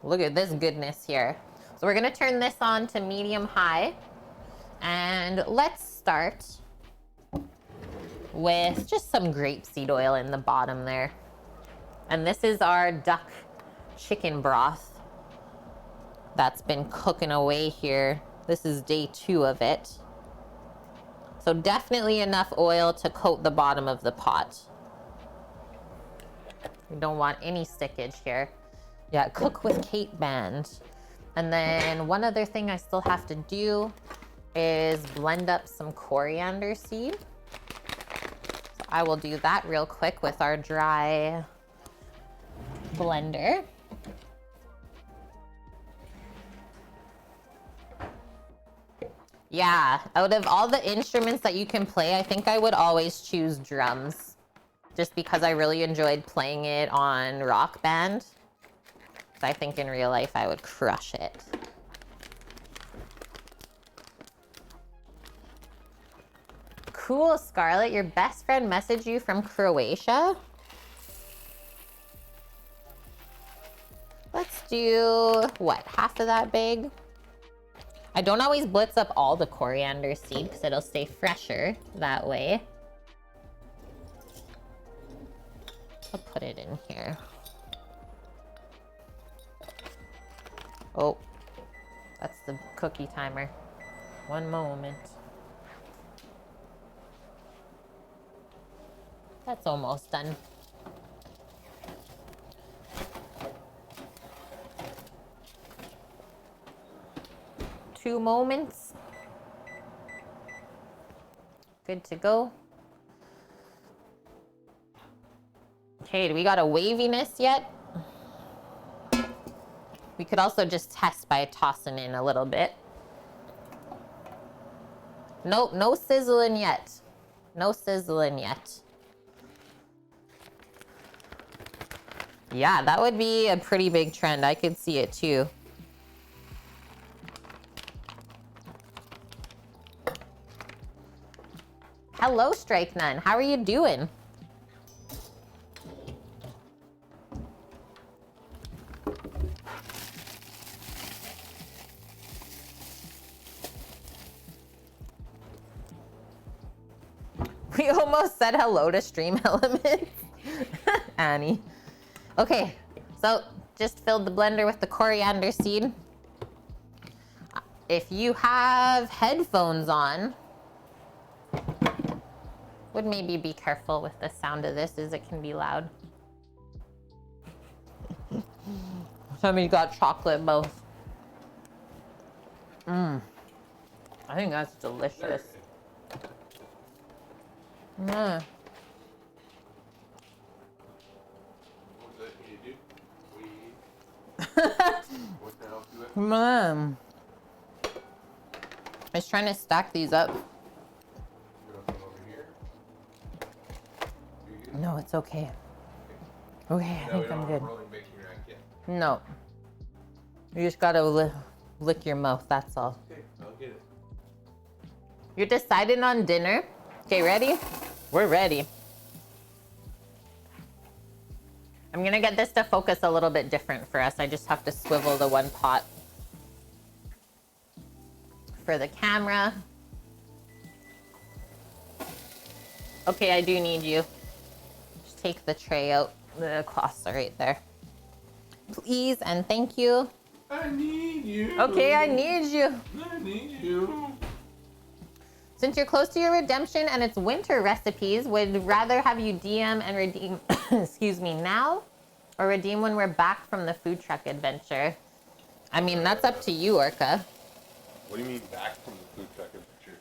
Look at this goodness here. So we're gonna turn this on to medium high. And let's start with just some grapeseed oil in the bottom there. And this is our duck chicken broth that's been cooking away here. This is day 2 of it. So definitely enough oil to coat the bottom of the pot. We don't want any stickage here. Yeah, cook with Kate Band. And then one other thing I still have to do is blend up some coriander seed. So I will do that real quick with our dry blender. Yeah, out of all the instruments that you can play, I think I would always choose drums. Just because I really enjoyed playing it on Rock Band. I think in real life I would crush it. Cool, Scarlett. Your best friend messaged you from Croatia? Let's do, what, half of that big? I don't always blitz up all the coriander seed because it'll stay fresher that way. I'll put it in here. Oh, that's the cookie timer. One moment. That's almost done. Two moments. Good to go. Okay, do we got a waviness yet? We could also just test by tossing in a little bit. Nope, no sizzling yet. No sizzling yet. Yeah, that would be a pretty big trend. I could see it too. Hello, Strike Nun. How are you doing? We almost said hello to Stream Elements. Annie. Okay, so just filled the blender with the coriander seed. If you have headphones on, would maybe be careful with the sound of this as it can be loud. Somebody's got chocolate mouth. I think that's delicious. What the hell do it? Mom. I was trying to stack these up. No, it's okay. Okay, I think I'm good. No. You just gotta lick your mouth, that's all. Okay, I'll get it. You're deciding on dinner? Okay, ready? We're ready. I'm gonna get this to focus a little bit different for us. I just have to swivel the one pot for the camera. Okay, I do need you. Just take the tray out. The cloths are right there. Please and thank you. I need you. Okay, I need you. I need you. Since you're close to your redemption and it's winter recipes, would rather have you DM and redeem, excuse me, now? Or redeem when we're back from the food truck adventure? I mean, that's up to you, Orca. What do you mean back from the food truck adventure?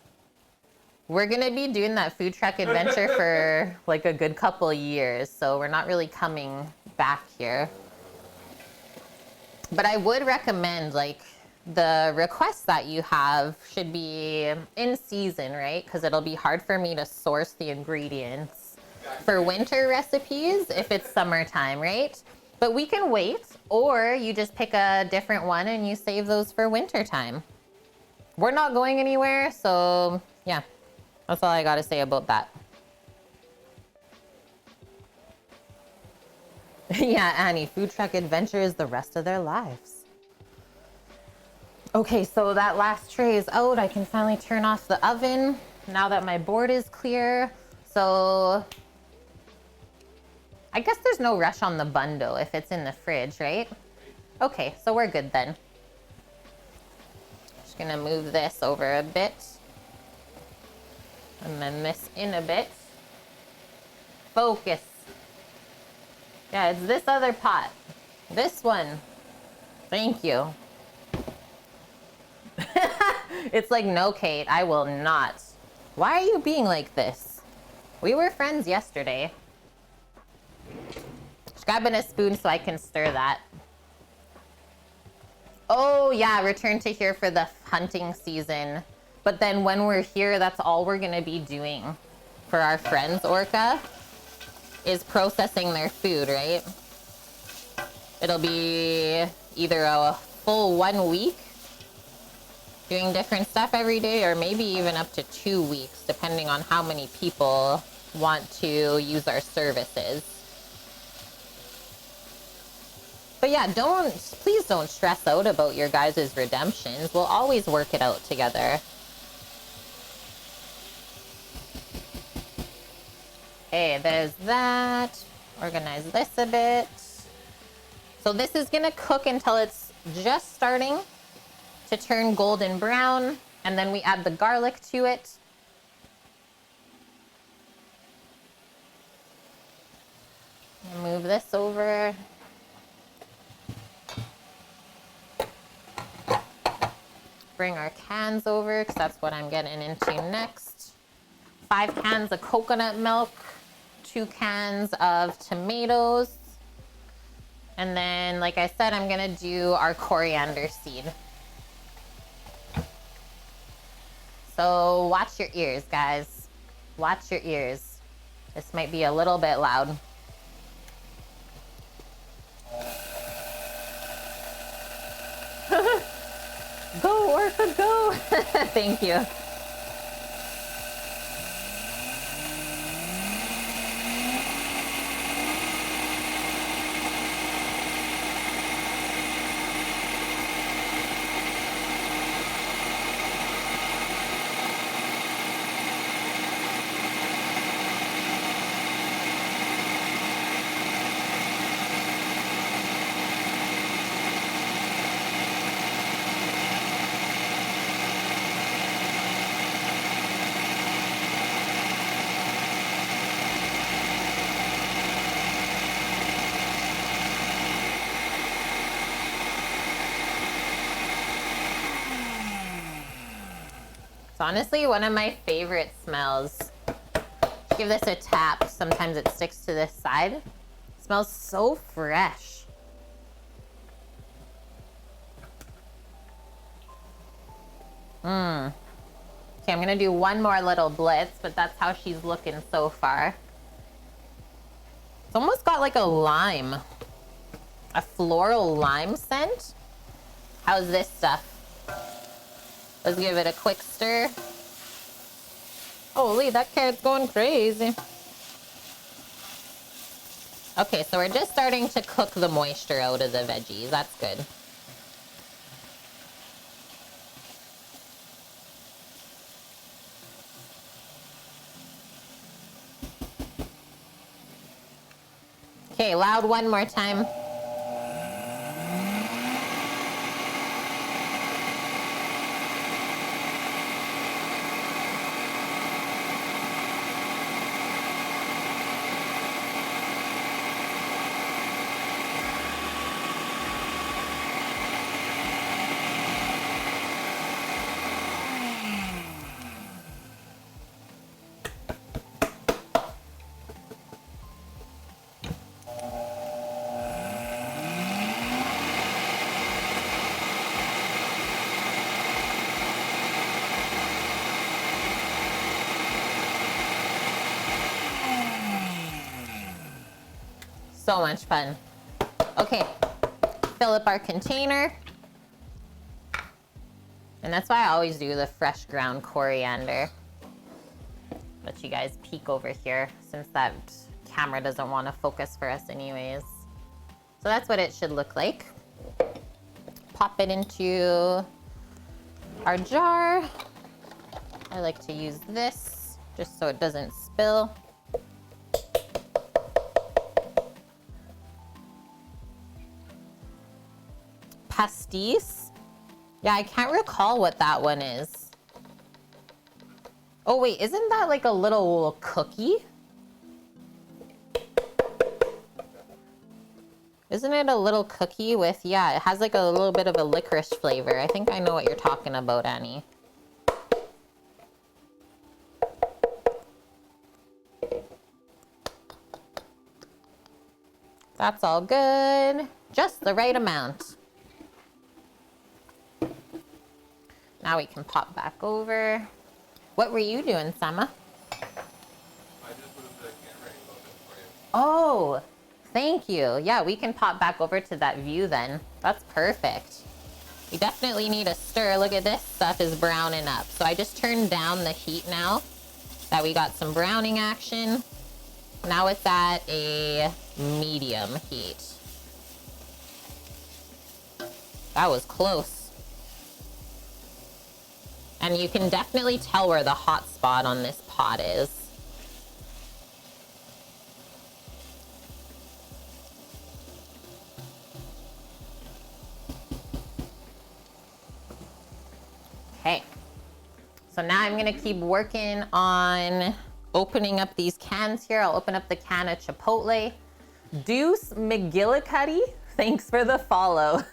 We're gonna be doing that food truck adventure for like a good couple years, so we're not really coming back here. But I would recommend, like, the requests that you have should be in season, right? Because it'll be hard for me to source the ingredients for winter recipes if it's summertime, right? But we can wait, or you just pick a different one and you save those for winter time. We're not going anywhere, so yeah, that's all I gotta say about that. Yeah, Annie, food truck adventure is the rest of their lives. Okay, so that last tray is out. I can finally turn off the oven now that my board is clear. So I guess there's no rush on the bun dough if it's in the fridge, right? Okay, so we're good then. Just gonna move this over a bit. And then this in a bit. Focus. Yeah, it's this other pot. This one. Thank you. It's like, no, Kate, I will not. Why are you being like this? We were friends yesterday. Just grabbing a spoon so I can stir that. Oh yeah, return to here for the hunting season. But then when we're here, that's all we're gonna be doing for our friends, Orca, is processing their food, right? It'll be either a full 1 week doing different stuff every day, or maybe even up to 2 weeks, depending on how many people want to use our services. But yeah, please don't stress out about your guys' redemptions. We'll always work it out together. Okay, there's that. Organize this a bit. So this is gonna cook until it's just starting to turn golden brown, and then we add the garlic to it. And move this over. Bring our cans over, because that's what I'm getting into next. 5 cans of coconut milk, 2 cans of tomatoes, and then, like I said, I'm gonna do our coriander seed. So watch your ears, guys. Watch your ears. This might be a little bit loud. Go, Orca, go! Thank you. It's honestly one of my favorite smells. Give this a tap. Sometimes it sticks to this side. It smells so fresh. Okay, I'm gonna do one more little blitz, but that's how she's looking so far. It's almost got like a lime, a floral lime scent. How's this stuff? Let's give it a quick stir. Holy, that carrot's going crazy. Okay, so we're just starting to cook the moisture out of the veggies. That's good. Okay, loud one more time. So much fun. Okay, fill up our container. And that's why I always do the fresh ground coriander. Let you guys peek over here since that camera doesn't want to focus for us anyways. So that's what it should look like. Pop it into our jar. I like to use this just so it doesn't spill. Pastis. Yeah, I can't recall what that one is. Oh wait, isn't that like a little cookie? Isn't it a little cookie with, yeah, it has like a little bit of a licorice flavor. I think I know what you're talking about, Annie. That's all good. Just the right amount. Now we can pop back over. What were you doing, Sama? I just moved the camera angle a bit for you. Oh, thank you. Yeah, we can pop back over to that view then. That's perfect. We definitely need a stir. Look at this stuff is browning up. So I just turned down the heat now that we got some browning action. Now it's at a medium heat. That was close. And you can definitely tell where the hot spot on this pot is. Okay. So now I'm gonna keep working on opening up these cans here. I'll open up the can of Chipotle. Deuce McGillicuddy, thanks for the follow.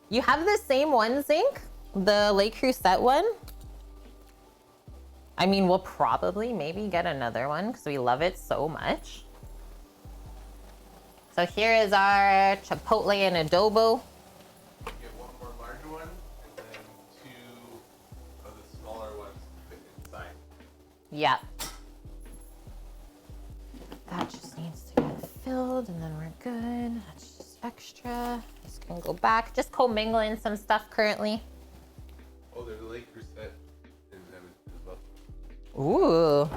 You have the same one, Zink? The Le Creuset one? I mean, we'll probably maybe get another one because we love it so much. So here is our Chipotle and adobo. Get one more larger one and then two of the smaller ones to fit inside. Yep. That just needs to get filled and then we're good. That's just extra. This can go back. Just commingling some stuff currently. Oh, there's a Le Creuset in them as well. Ooh.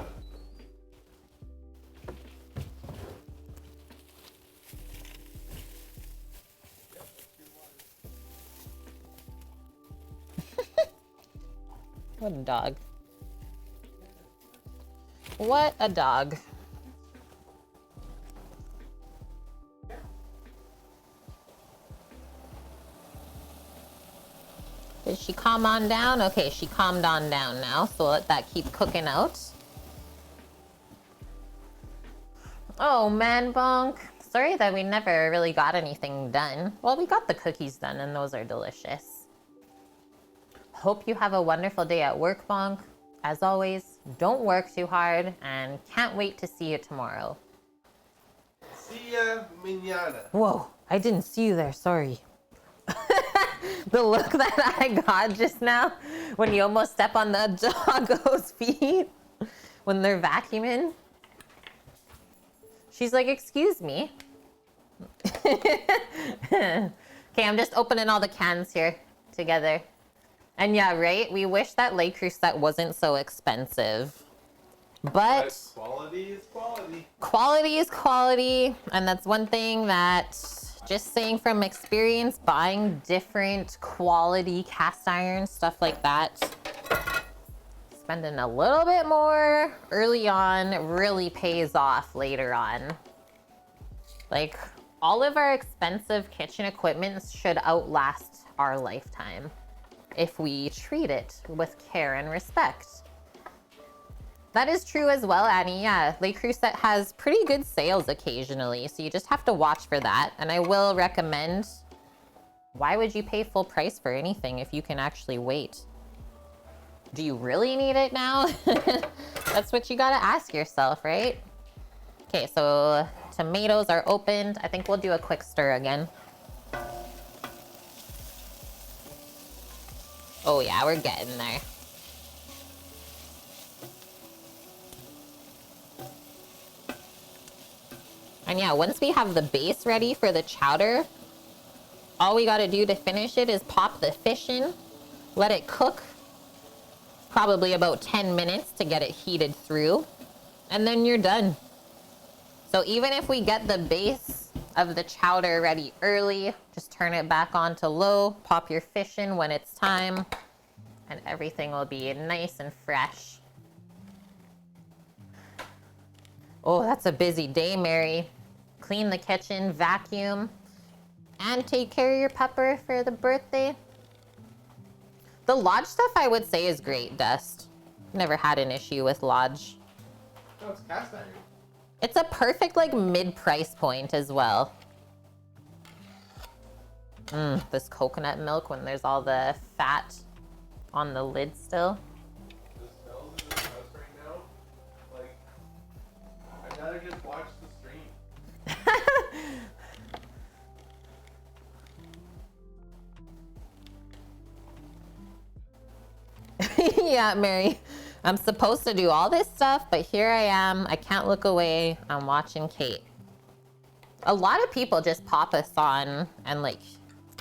What a dog. What a dog. Did she calm on down? Okay, she calmed on down now, so we'll let that keep cooking out. Oh man, Bonk. Sorry that we never really got anything done. Well, we got the cookies done and those are delicious. Hope you have a wonderful day at work, Bonk. As always, don't work too hard and can't wait to see you tomorrow. See ya mañana. Whoa, I didn't see you there, sorry. The look that I got just now when you almost step on the doggo's feet when they're vacuuming. She's like, excuse me. Okay, I'm just opening all the cans here together. And yeah, right? We wish that Le Creuset wasn't so expensive. But quality is quality. Quality is quality. And that's one thing that, just saying from experience, buying different quality cast iron, stuff like that, spending a little bit more early on really pays off later on. Like, all of our expensive kitchen equipment should outlast our lifetime if we treat it with care and respect. That is true as well, Annie. Yeah, Le Creuset has pretty good sales occasionally, so you just have to watch for that. And I will recommend, why would you pay full price for anything if you can actually wait? Do you really need it now? That's what you gotta ask yourself, right? Okay, so tomatoes are opened. I think we'll do a quick stir again. Oh yeah, we're getting there. And yeah, once we have the base ready for the chowder, all we gotta do to finish it is pop the fish in, let it cook, probably about 10 minutes to get it heated through, and then you're done. So even if we get the base of the chowder ready early, just turn it back on to low, pop your fish in when it's time, and everything will be nice and fresh. Oh, that's a busy day, Mary. Clean the kitchen, vacuum, and take care of your pupper for the birthday. The Lodge stuff I would say is great, Dust. Never had an issue with Lodge. No, it's cast iron. It's a perfect like mid-price point as well. This coconut milk when there's all the fat on the lid still. The smells in this house right now, like, I'd rather just watch the stream. Yeah, Mary. I'm supposed to do all this stuff, but here I am. I can't look away. I'm watching Kate. A lot of people just pop us on and like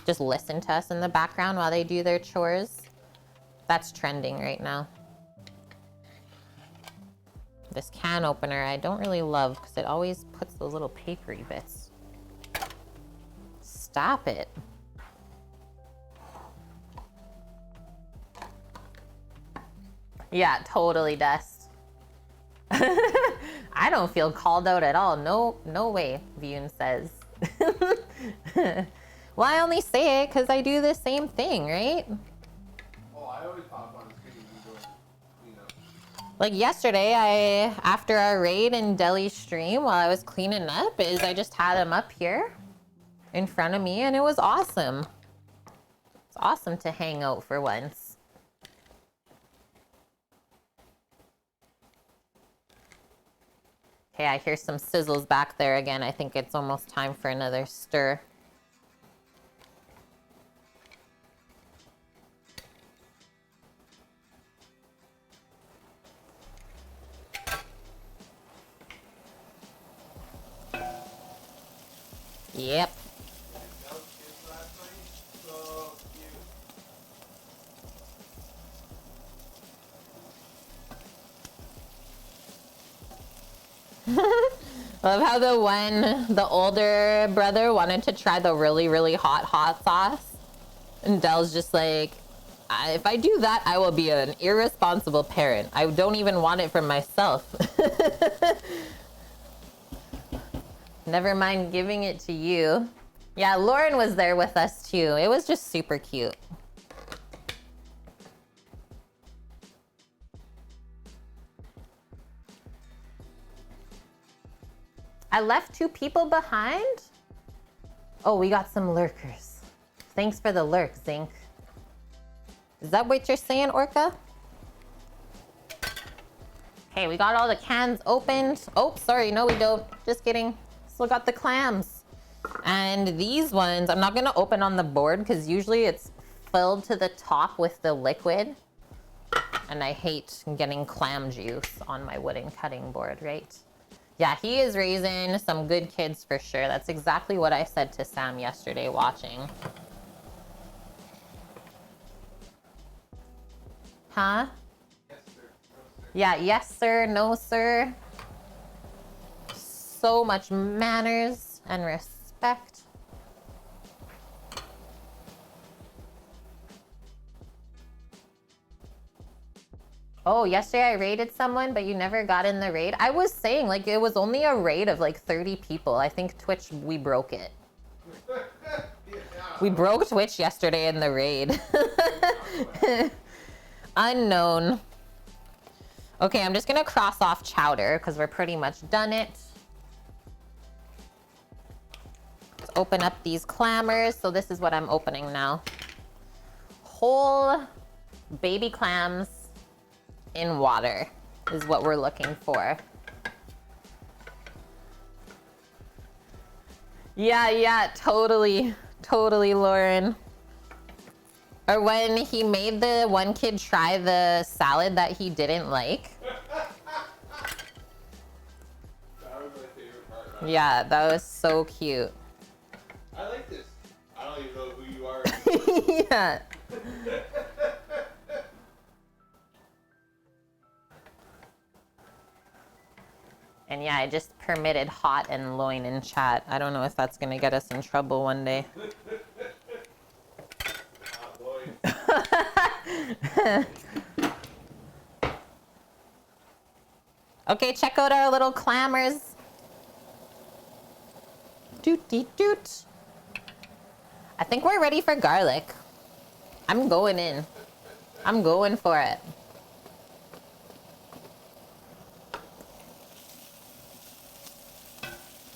just listen to us in the background while they do their chores. That's trending right now. This can opener I don't really love because it always puts those little papery bits. Stop it. Yeah, totally, Dust. I don't feel called out at all. No way, Vune says. Well, I only say it because I do the same thing, right? Oh, I always pop on the screen and go clean up. Like yesterday, after our raid in Delhi stream, while I was cleaning up, I just had them up here in front of me, and it was awesome. It's awesome to hang out for once. Okay, I hear some sizzles back there again. I think it's almost time for another stir. Yep. Love how the older brother wanted to try the really, really hot sauce. And Dell's just like, if I do that, I will be an irresponsible parent. I don't even want it for myself. Never mind giving it to you. Yeah, Lauren was there with us too. It was just super cute. I left 2 people behind? Oh, we got some lurkers. Thanks for the lurk, Zinc. Is that what you're saying, Orca? Okay, we got all the cans opened. Oh, sorry, no we don't. Just kidding. Still got the clams. And these ones, I'm not gonna open on the board because usually it's filled to the top with the liquid. And I hate getting clam juice on my wooden cutting board, right? Yeah, he is raising some good kids for sure. That's exactly what I said to Sam yesterday watching. Huh? Yes, sir. No, sir. Yeah, yes, sir, no, sir. So much manners and respect. Oh, yesterday I raided someone, but you never got in the raid. I was saying, like, it was only a raid of like 30 people. I think Twitch, we broke it. We broke Twitch yesterday in the raid. Unknown. Okay, I'm just gonna cross off Chowder because we're pretty much done it. Let's open up these clammers. So this is what I'm opening now. Whole baby clams in water is what we're looking for. Yeah, totally, Lauren. Or when he made the one kid try the salad that he didn't like. That was my favorite part. Right? Yeah, that was so cute. I like this. I don't even know who you are. Yeah. And yeah, I just permitted hot and loin in chat. I don't know if that's gonna get us in trouble one day. Okay, check out our little clammers. Doot. I think we're ready for garlic. I'm going in. I'm going for it.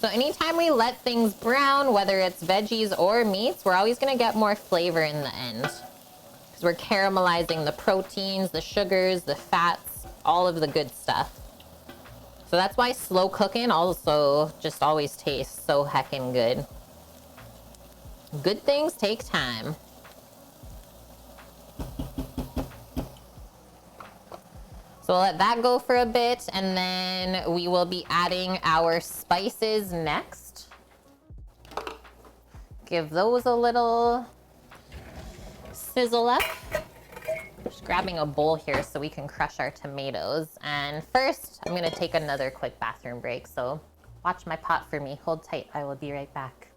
So anytime we let things brown, whether it's veggies or meats, we're always gonna get more flavor in the end. Because we're caramelizing the proteins, the sugars, the fats, all of the good stuff. So that's why slow cooking also just always tastes so heckin' good. Good things take time. So we'll let that go for a bit, and then we will be adding our spices next. Give those a little sizzle up. Just grabbing a bowl here so we can crush our tomatoes. And first, I'm gonna take another quick bathroom break, so watch my pot for me. Hold tight, I will be right back.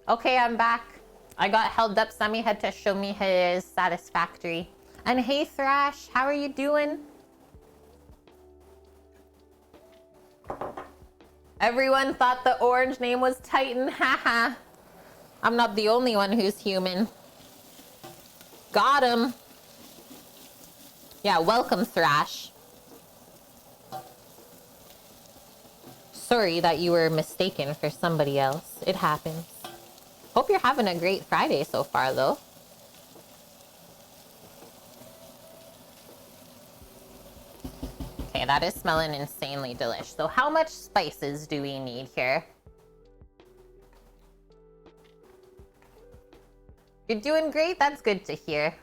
Okay, I'm back. I got held up. Sammy had to show me his satisfactory. And hey, Thrash, how are you doing? Everyone thought the orange name was Titan, haha. I'm not the only one who's human. Got him. Yeah, welcome, Thrash. Sorry that you were mistaken for somebody else. It happens. Hope you're having a great Friday so far, though. Okay, that is smelling insanely delish. So how much spices do we need here? You're doing great. That's good to hear.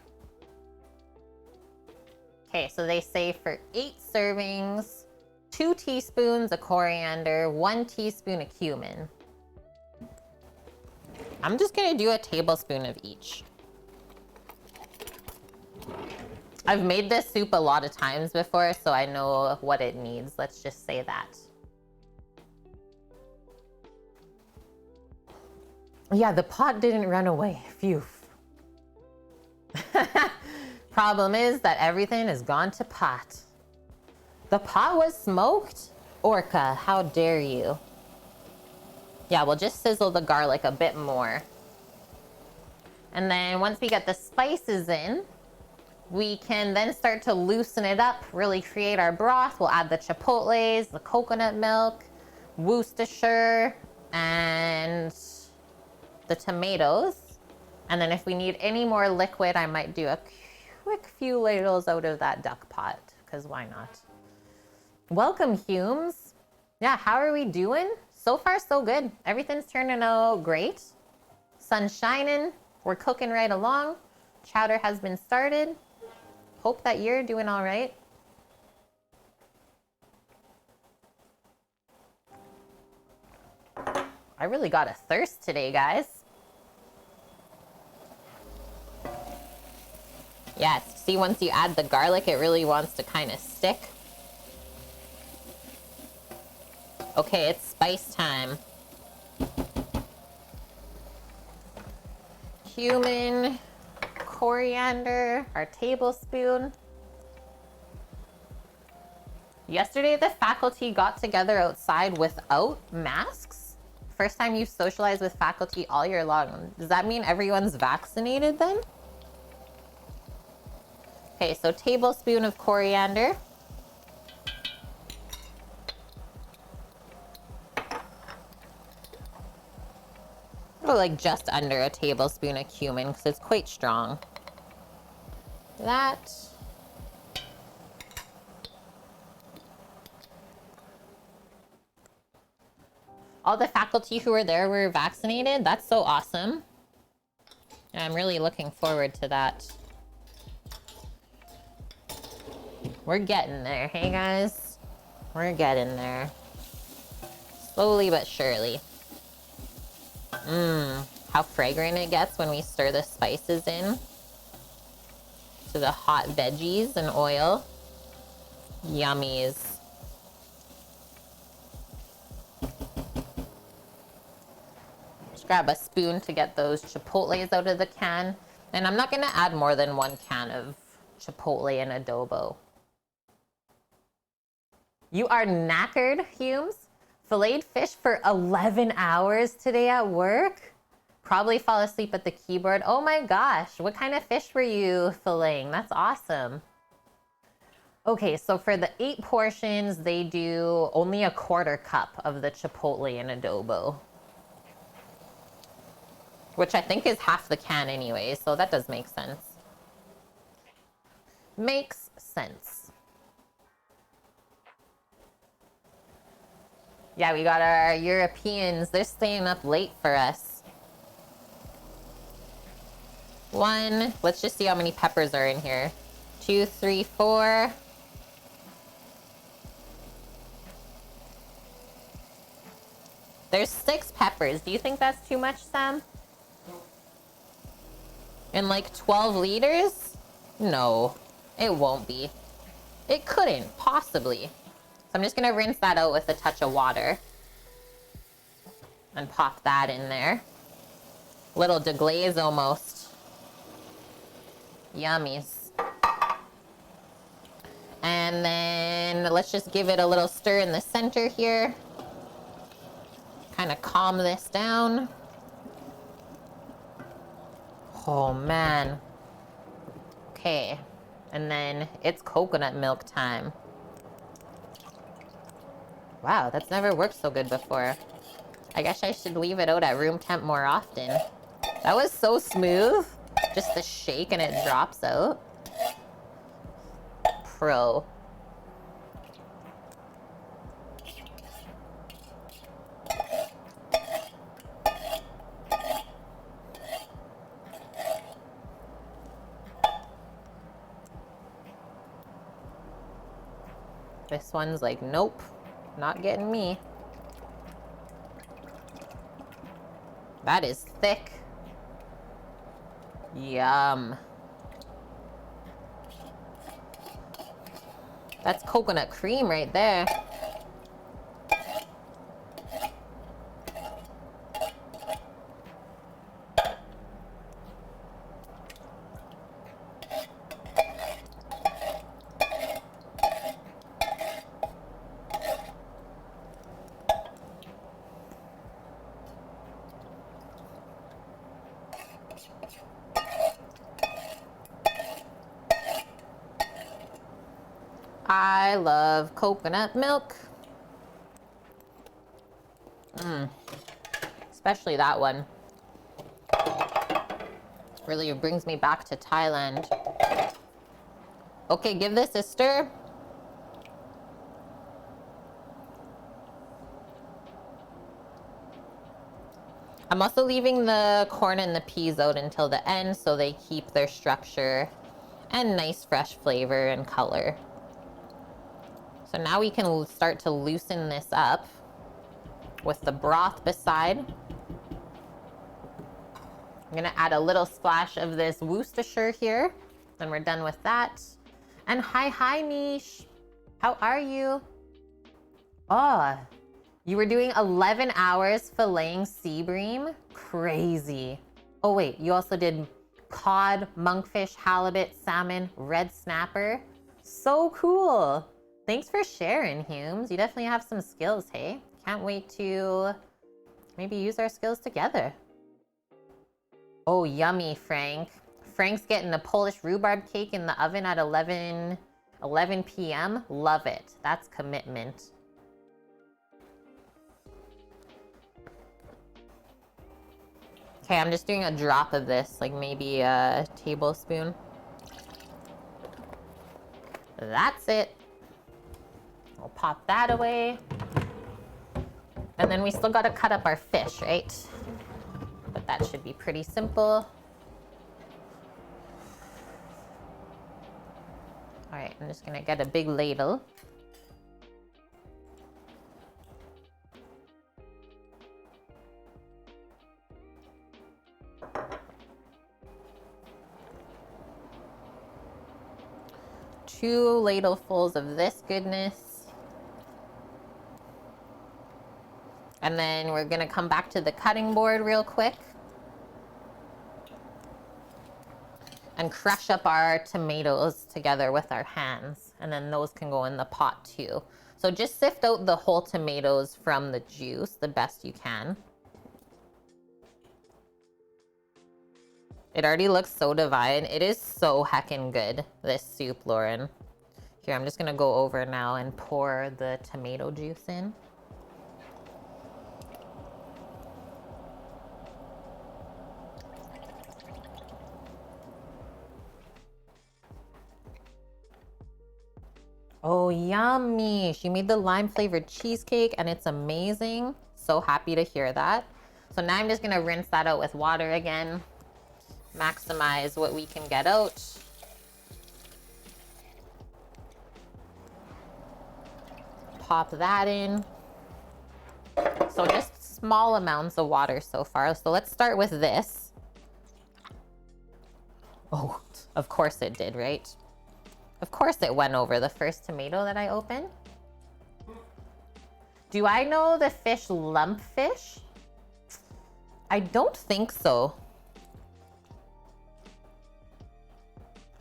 Okay, so they say for 8 servings, 2 teaspoons of coriander, 1 teaspoon of cumin. I'm just gonna do a tablespoon of each. I've made this soup a lot of times before, so I know what it needs. Let's just say that. Yeah, the pot didn't run away. Phew. Problem is that everything has gone to pot. The pot was smoked? Orca, how dare you? Yeah, we'll just sizzle the garlic a bit more. And then once we get the spices in, we can then start to loosen it up, really create our broth. We'll add the chipotles, the coconut milk, Worcestershire, and the tomatoes. And then if we need any more liquid, I might do a quick few ladles out of that duck pot, because why not? Welcome, Humes. Yeah, how are we doing? So far, so good. Everything's turning out great. Sun's shining. We're cooking right along. Chowder has been started. Hope that you're doing all right. I really got a thirst today, guys. Yes, see, once you add the garlic, it really wants to kind of stick. Okay, it's spice time. Cumin, coriander, our tablespoon. Yesterday, the faculty got together outside without masks. First time you socialize with faculty all year long. Does that mean everyone's vaccinated then? Okay, so tablespoon of coriander. Or like just under a tablespoon of cumin because it's quite strong. That. All the faculty who were there were vaccinated. That's so awesome. I'm really looking forward to that. We're getting there, hey guys? We're getting there. Slowly but surely. How fragrant it gets when we stir the spices in to the hot veggies and oil. Yummies. Just grab a spoon to get those chipotles out of the can. And I'm not gonna add more than 1 can of chipotle and adobo. You are knackered, Humes? Filleted fish for 11 hours today at work? Probably fall asleep at the keyboard. Oh my gosh, what kind of fish were you filleting? That's awesome. Okay, so for the 8 portions, they do only a 1/4 cup of the chipotle and adobo. Which I think is half the can anyway, so that does make sense. Makes sense. Yeah, we got our Europeans. They're staying up late for us. 1, let's just see how many peppers are in here. 2, 3, 4. There's 6 peppers. Do you think that's too much, Sam? And like 12 liters? No, it won't be. It couldn't, possibly. So I'm just gonna rinse that out with a touch of water. And pop that in there. Little deglaze almost. Yummies. And then let's just give it a little stir in the center here. Kind of calm this down. Oh man. Okay. And then it's coconut milk time. Wow, that's never worked so good before. I guess I should leave it out at room temp more often. That was so smooth. Just the shake and it drops out. Pro. This one's like, nope, not getting me. That is thick. Yum. That's coconut cream right there. I love coconut milk. Especially that one. Really brings me back to Thailand. Okay, give this a stir. I'm also leaving the corn and the peas out until the end so they keep their structure and nice fresh flavor and color. So now we can start to loosen this up with the broth beside. I'm gonna add a little splash of this Worcestershire here. Then we're done with that. And hi, Mish. How are you? Oh, you were doing 11 hours filleting sea bream? Crazy. Oh wait, you also did cod, monkfish, halibut, salmon, red snapper. So cool. Thanks for sharing, Humes. You definitely have some skills, hey? Can't wait to maybe use our skills together. Oh, yummy, Frank. Frank's getting a Polish rhubarb cake in the oven at 11 p.m. Love it. That's commitment. Okay, I'm just doing a drop of this, like maybe a tablespoon. That's it. We'll pop that away. And then we still gotta cut up our fish, right? But that should be pretty simple. All right, I'm just gonna get a big ladle. Two ladlefuls of this goodness. And then we're gonna come back to the cutting board real quick and crush up our tomatoes together with our hands. And then those can go in the pot too. So just sift out the whole tomatoes from the juice the best you can. It already looks so divine. It is so heckin' good, this soup, Lauren. Here, I'm just gonna go over now and pour the tomato juice in. Oh, yummy. She made the lime flavored cheesecake and it's amazing. So happy to hear that. So now I'm just gonna rinse that out with water again. Maximize what we can get out. Pop that in. So just small amounts of water so far. So let's start with this. Oh, of course it did, right? Of course it went over the first tomato that I opened. Do I know the fish lumpfish? I don't think so.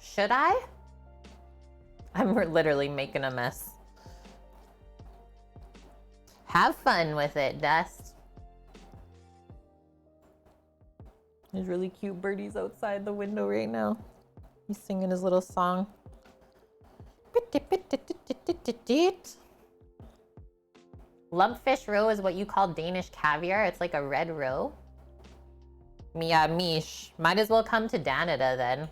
Should I? I'm literally making a mess. Have fun with it, Dust. There's really cute birdies outside the window right now. He's singing his little song. Lumpfish roe is what you call Danish caviar. It's like a red roe. Mia mish. Might as well come to Danada then.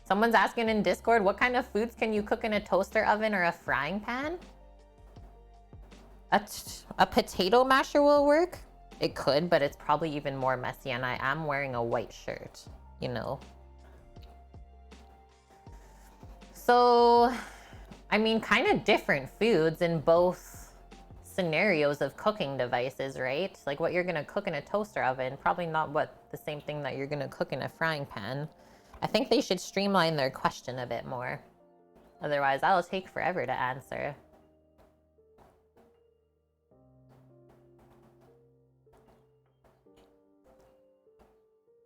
Someone's asking in Discord, what kind of foods can you cook in a toaster oven or a frying pan? A potato masher will work. It could, but it's probably even more messy, and I am wearing a white shirt. you know. So, I mean, kind of different foods in both scenarios of cooking devices, right? Like what you're gonna cook in a toaster oven, probably not the same thing that you're gonna cook in a frying pan. I think they should streamline their question a bit more. Otherwise, that'll take forever to answer.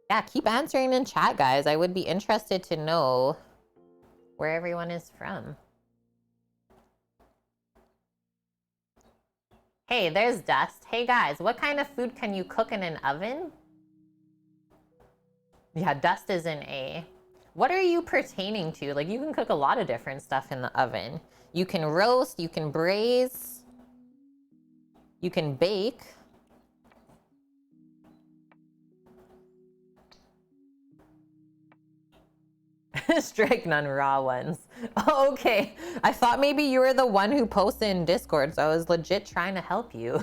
Yeah, keep answering in chat, guys. I would be interested to know where everyone is from. Hey, there's Dust. Hey guys, what kind of food can you cook in an oven? Yeah, Dust is an A. What are you pertaining to? Like, you can cook a lot of different stuff in the oven. You can roast, you can braise, you can bake. Strike none raw ones. Oh, okay. I thought maybe you were the one who posted in Discord, so I was legit trying to help you.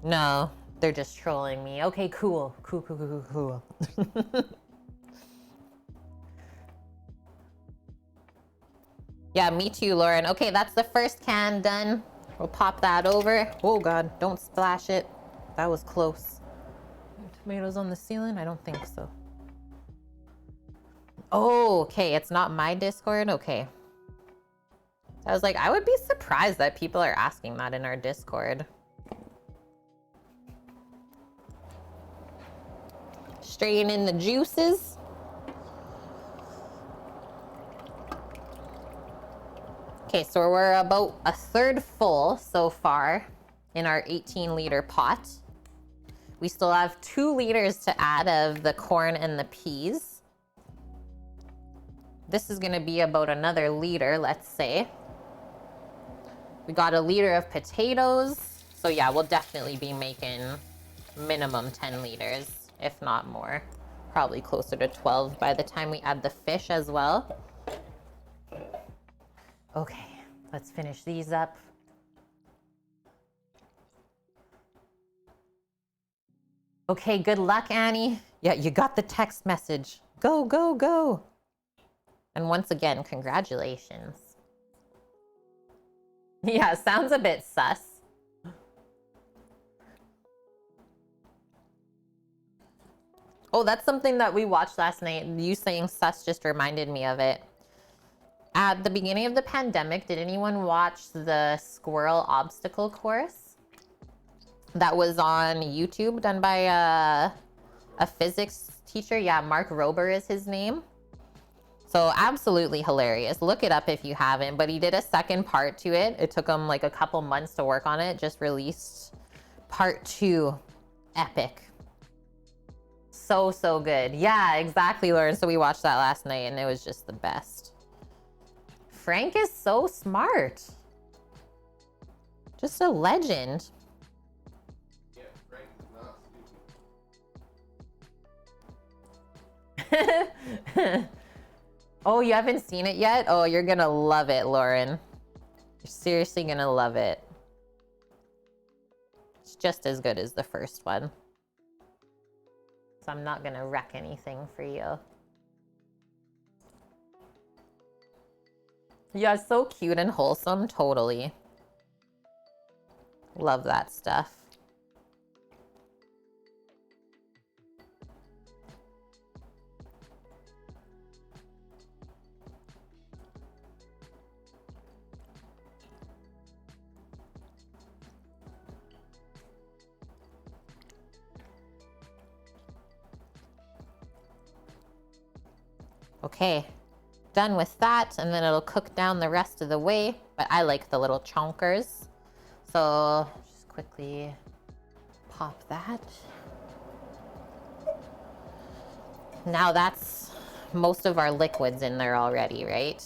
No, they're just trolling me. Okay, cool. Cool. Yeah, me too, Lauren. Okay, that's the first can done. We'll pop that over. Oh God, don't splash it. That was close. Tomatoes on the ceiling? I don't think so. Oh, okay, it's not my Discord? Okay. I was like, I would be surprised that people are asking that in our Discord. Strain in the juices. Okay, so we're about a third full so far in our 18-liter pot. We still have 2 liters to add of the corn and the peas. This is gonna be about another liter, let's say. We got a liter of potatoes. So yeah, we'll definitely be making minimum 10 liters, if not more. Probably closer to 12 by the time we add the fish as well. Okay, let's finish these up. Okay, good luck, Annie. Yeah, you got the text message. Go, go, go. And once again, congratulations. Yeah, sounds a bit sus. Oh, that's something that we watched last night. You saying sus just reminded me of it. At the beginning of the pandemic, did anyone watch the squirrel obstacle course? That was on YouTube, done by a physics teacher. Yeah, Mark Rober is his name. So absolutely hilarious. Look it up if you haven't, but he did a second part to it. It took him like a couple months to work on it. Just released part 2. Epic. So good. Yeah, exactly, Lauren. So we watched that last night and it was just the best. Frank is so smart. Just a legend. Yeah, Frank is not stupid. Oh, you haven't seen it yet? Oh, you're gonna love it, Lauren. You're seriously gonna love it. It's just as good as the first one. So I'm not gonna wreck anything for you. Yeah, so cute and wholesome, totally. Love that stuff. Okay, done with that, and then it'll cook down the rest of the way, but I like the little chonkers. So just quickly pop that. Now that's most of our liquids in there already, right?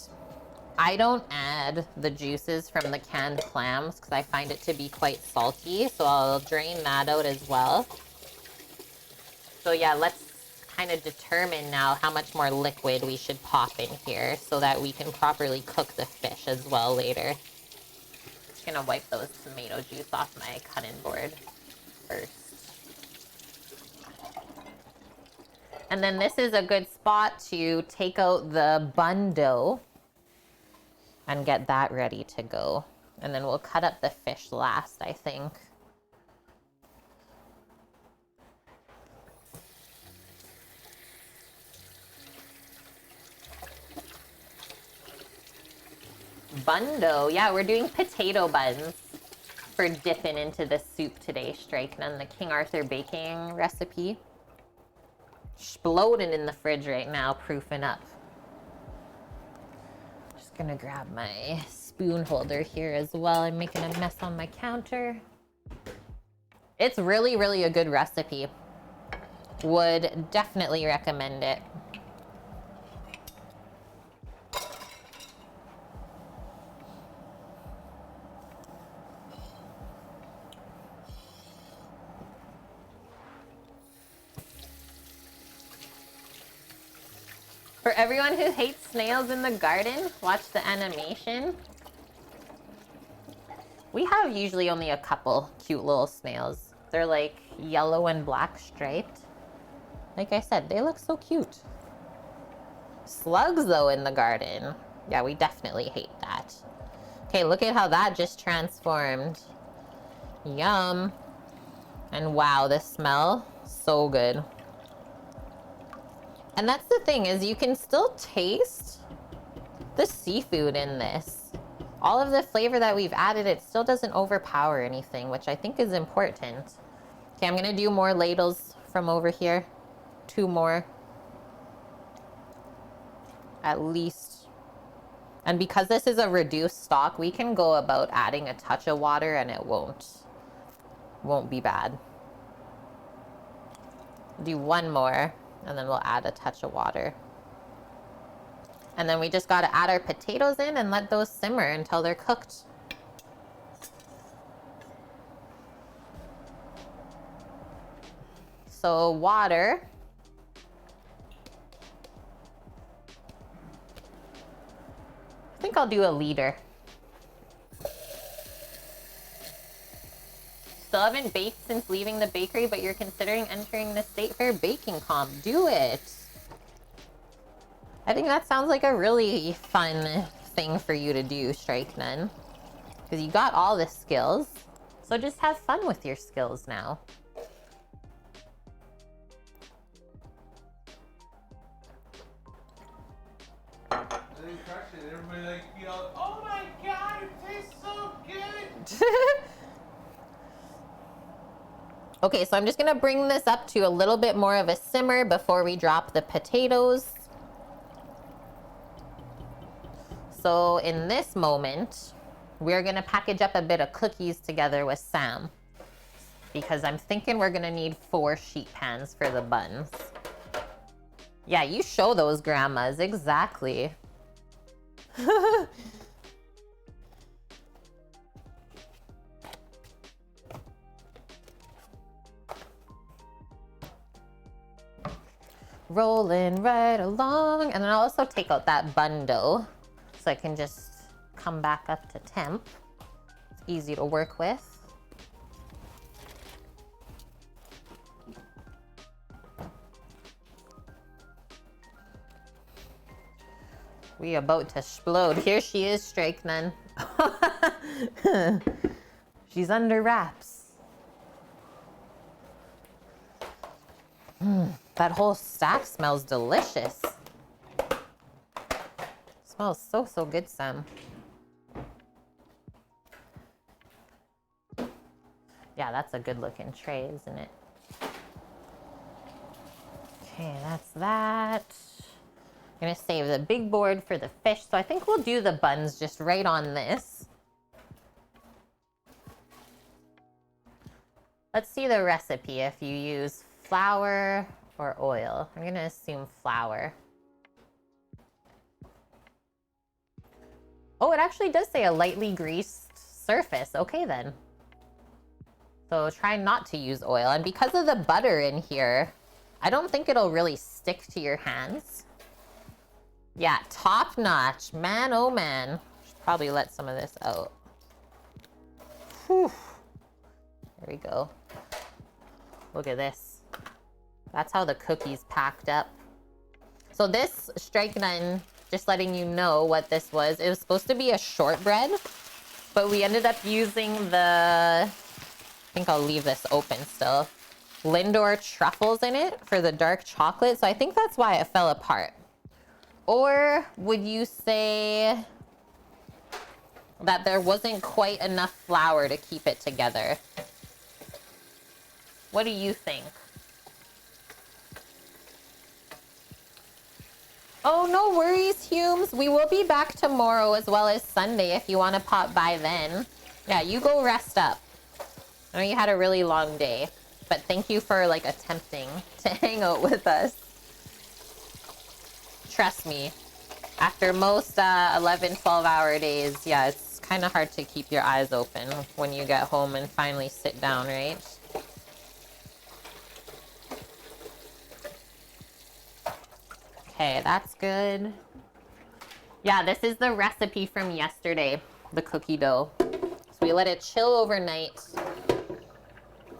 I don't add the juices from the canned clams because I find it to be quite salty, so I'll drain that out as well. So yeah, let's kind of determine now how much more liquid we should pop in here so that we can properly cook the fish as well later. Just gonna wipe those tomato juice off my cutting board first. And then this is a good spot to take out the bun dough and get that ready to go. And then we'll cut up the fish last, I think. Bun dough. Yeah, we're doing potato buns for dipping into the soup today, striking on the King Arthur baking recipe. Exploding in the fridge right now, proofing up. Just gonna grab my spoon holder here as well. I'm making a mess on my counter. It's really, really a good recipe. Would definitely recommend it. For everyone who hates snails in the garden, watch the animation. We have usually only a couple cute little snails. They're like yellow and black striped. Like I said, they look so cute. Slugs though in the garden. Yeah, we definitely hate that. Okay, look at how that just transformed. Yum. And wow, the smell, so good. And that's the thing, is you can still taste the seafood in this. All of the flavor that we've added, it still doesn't overpower anything, which I think is important. Okay, I'm gonna do more ladles from over here. 2 more. At least. And because this is a reduced stock, we can go about adding a touch of water and it won't be bad. Do 1 more. And then we'll add a touch of water. And then we just gotta add our potatoes in and let those simmer until they're cooked. So water. I think I'll do a liter. Still haven't baked since leaving the bakery, but you're considering entering the State Fair baking comp. Do it. I think that sounds like a really fun thing for you to do, Strike Nun. Because you got all the skills. So just have fun with your skills now. And then crush it. Everybody like, you know, oh my god, it tastes so good. Okay, so I'm just gonna bring this up to a little bit more of a simmer before we drop the potatoes. So in this moment, we're gonna package up a bit of cookies together with Sam, because I'm thinking we're gonna need 4 sheet pans for the buns. Yeah, you show those grandmas, exactly. Rolling right along. And then I'll also take out that bun dough so I can just come back up to temp. It's easy to work with. We about to explode. Here she is, Strike Nun. She's under wraps. That whole stack smells delicious. Smells so, so good, Sam. Yeah, that's a good looking tray, isn't it? Okay, that's that. I'm gonna save the big board for the fish, so I think we'll do the buns just right on this. Let's see the recipe if you use flour or oil. I'm gonna assume flour. Oh, it actually does say a lightly greased surface. Okay then. So try not to use oil. And because of the butter in here, I don't think it'll really stick to your hands. Yeah, top notch. Man, oh man. Should probably let some of this out. Whew. There we go. Look at this. That's how the cookies packed up. So this strike done, just letting you know what this was. It was supposed to be a shortbread, but we ended up using the, I think I'll leave this open still, Lindor truffles in it for the dark chocolate. So I think that's why it fell apart. Or would you say that there wasn't quite enough flour to keep it together? What do you think? Oh, no worries, Humes. We will be back tomorrow as well as Sunday if you want to pop by then. Yeah, you go rest up. I know you had a really long day, but thank you for like attempting to hang out with us. Trust me, after most 11, 12-hour days, yeah, it's kind of hard to keep your eyes open when you get home and finally sit down, right? Okay, that's good. Yeah, this is the recipe from yesterday, the cookie dough. So we let it chill overnight.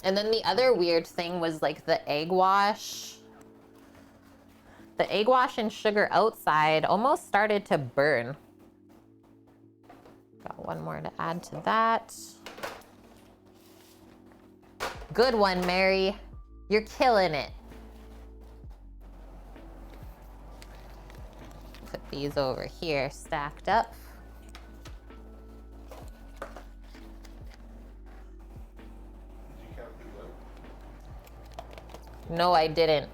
And then the other weird thing was like the egg wash. The egg wash and sugar outside almost started to burn. Got one more to add to that. Good one, Mary. You're killing it. Put these over here, stacked up. Did you count these out? No, I didn't. Okay.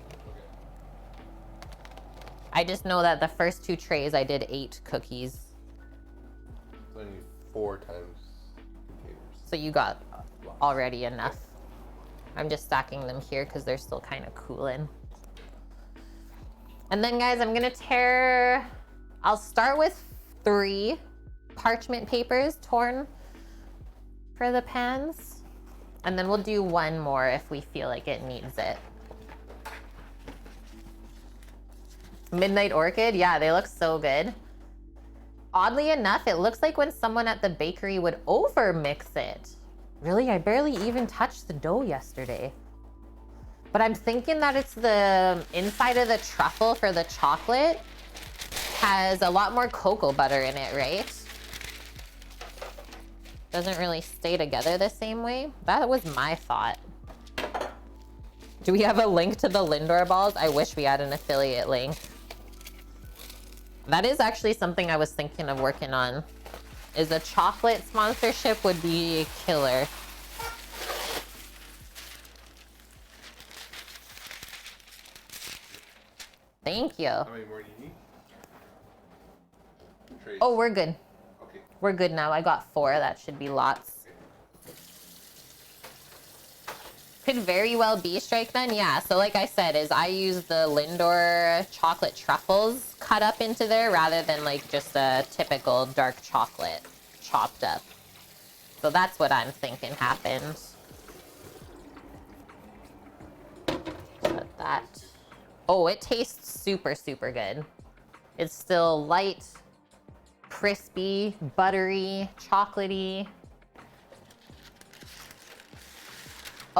I just know that the first 2 trays I did 8 cookies. So I need 4 times containers. So you got already enough. I'm just stacking them here because they're still kind of cooling. And then guys, I'm gonna tear, I'll start with 3 parchment papers torn for the pans. And then we'll do 1 more if we feel like it needs it. Midnight Orchid, yeah, they look so good. Oddly enough, it looks like when someone at the bakery would over mix it. Really, I barely even touched the dough yesterday. But I'm thinking that it's the inside of the truffle for the chocolate has a lot more cocoa butter in it, right? Doesn't really stay together the same way. That was my thought. Do we have a link to the Lindor balls? I wish we had an affiliate link. That is actually something I was thinking of working on. Is a chocolate sponsorship would be killer. Thank you. How many more do you need? Trays. Oh, we're good. Okay. We're good now. I got 4. That should be lots. Could very well be strike then. Yeah. So like I said, is I use the Lindor chocolate truffles cut up into there rather than like just a typical dark chocolate chopped up. So that's what I'm thinking happened. Put that. Oh, it tastes super, super good. It's still light, crispy, buttery, chocolatey.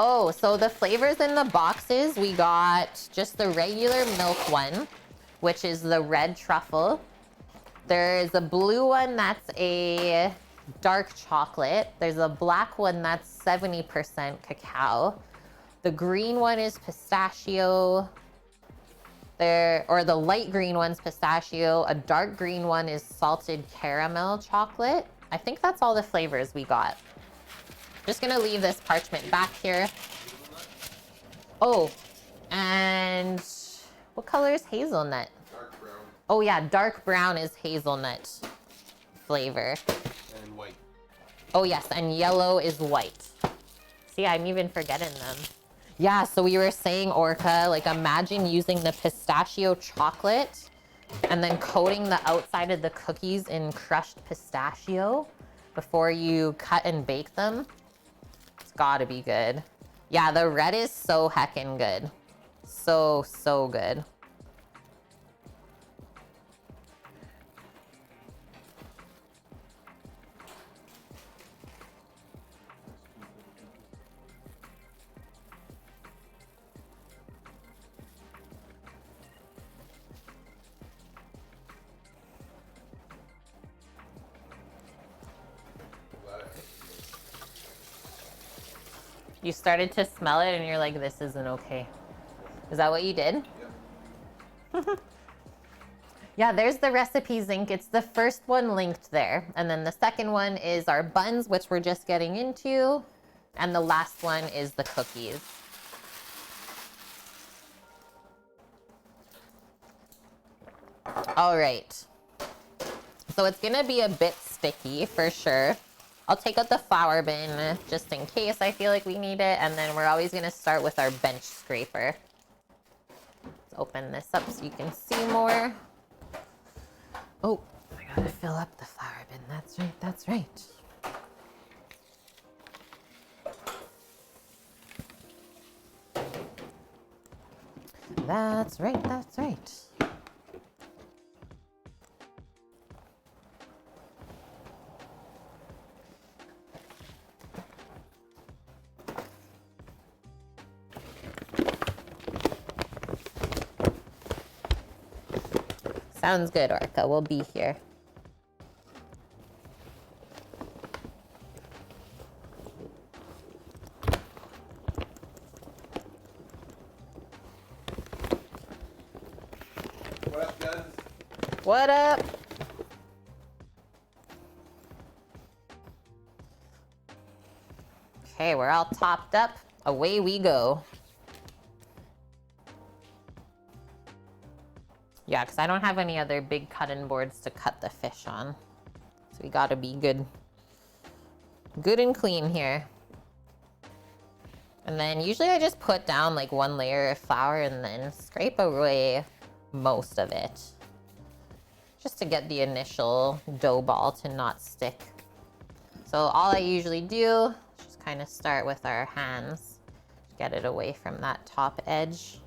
Oh, so the flavors in the boxes, we got just the regular milk one, which is the red truffle. There's a blue one that's a dark chocolate. There's a black one that's 70% cacao. The green one is pistachio. Or the light green one's pistachio. A dark green one is salted caramel chocolate. I think that's all the flavors we got. Just gonna leave this parchment back here. Oh, and what color is hazelnut? Dark brown. Oh yeah, dark brown is hazelnut flavor. And white. Oh yes, and yellow is white. See, I'm even forgetting them. Yeah, so we were saying, Orca, like imagine using the pistachio chocolate and then coating the outside of the cookies in crushed pistachio before you cut and bake them. It's gotta be good. Yeah, the red is so heckin' good. So, so good. You started to smell it and you're like, this isn't okay. Is that what you did? Yep. Yeah, there's the recipe zinc. It's the first one linked there. And then the second one is our buns, which we're just getting into. And the last one is the cookies. All right. So it's gonna be a bit sticky for sure. I'll take out the flour bin just in case I feel like we need it. And then we're always gonna start with our bench scraper. Let's open this up so you can see more. Oh, I gotta fill up the flour bin. That's right, that's right. That's right, that's right. Sounds good, Orca. We'll be here. What up, guys? What up? Okay, we're all topped up. Away we go. Yeah, because I don't have any other big cutting boards to cut the fish on. So we gotta be good. Good and clean here. And then usually I just put down like one layer of flour and then scrape away most of it. Just to get the initial dough ball to not stick. So all I usually do is just kind of start with our hands. Get it away from that top edge.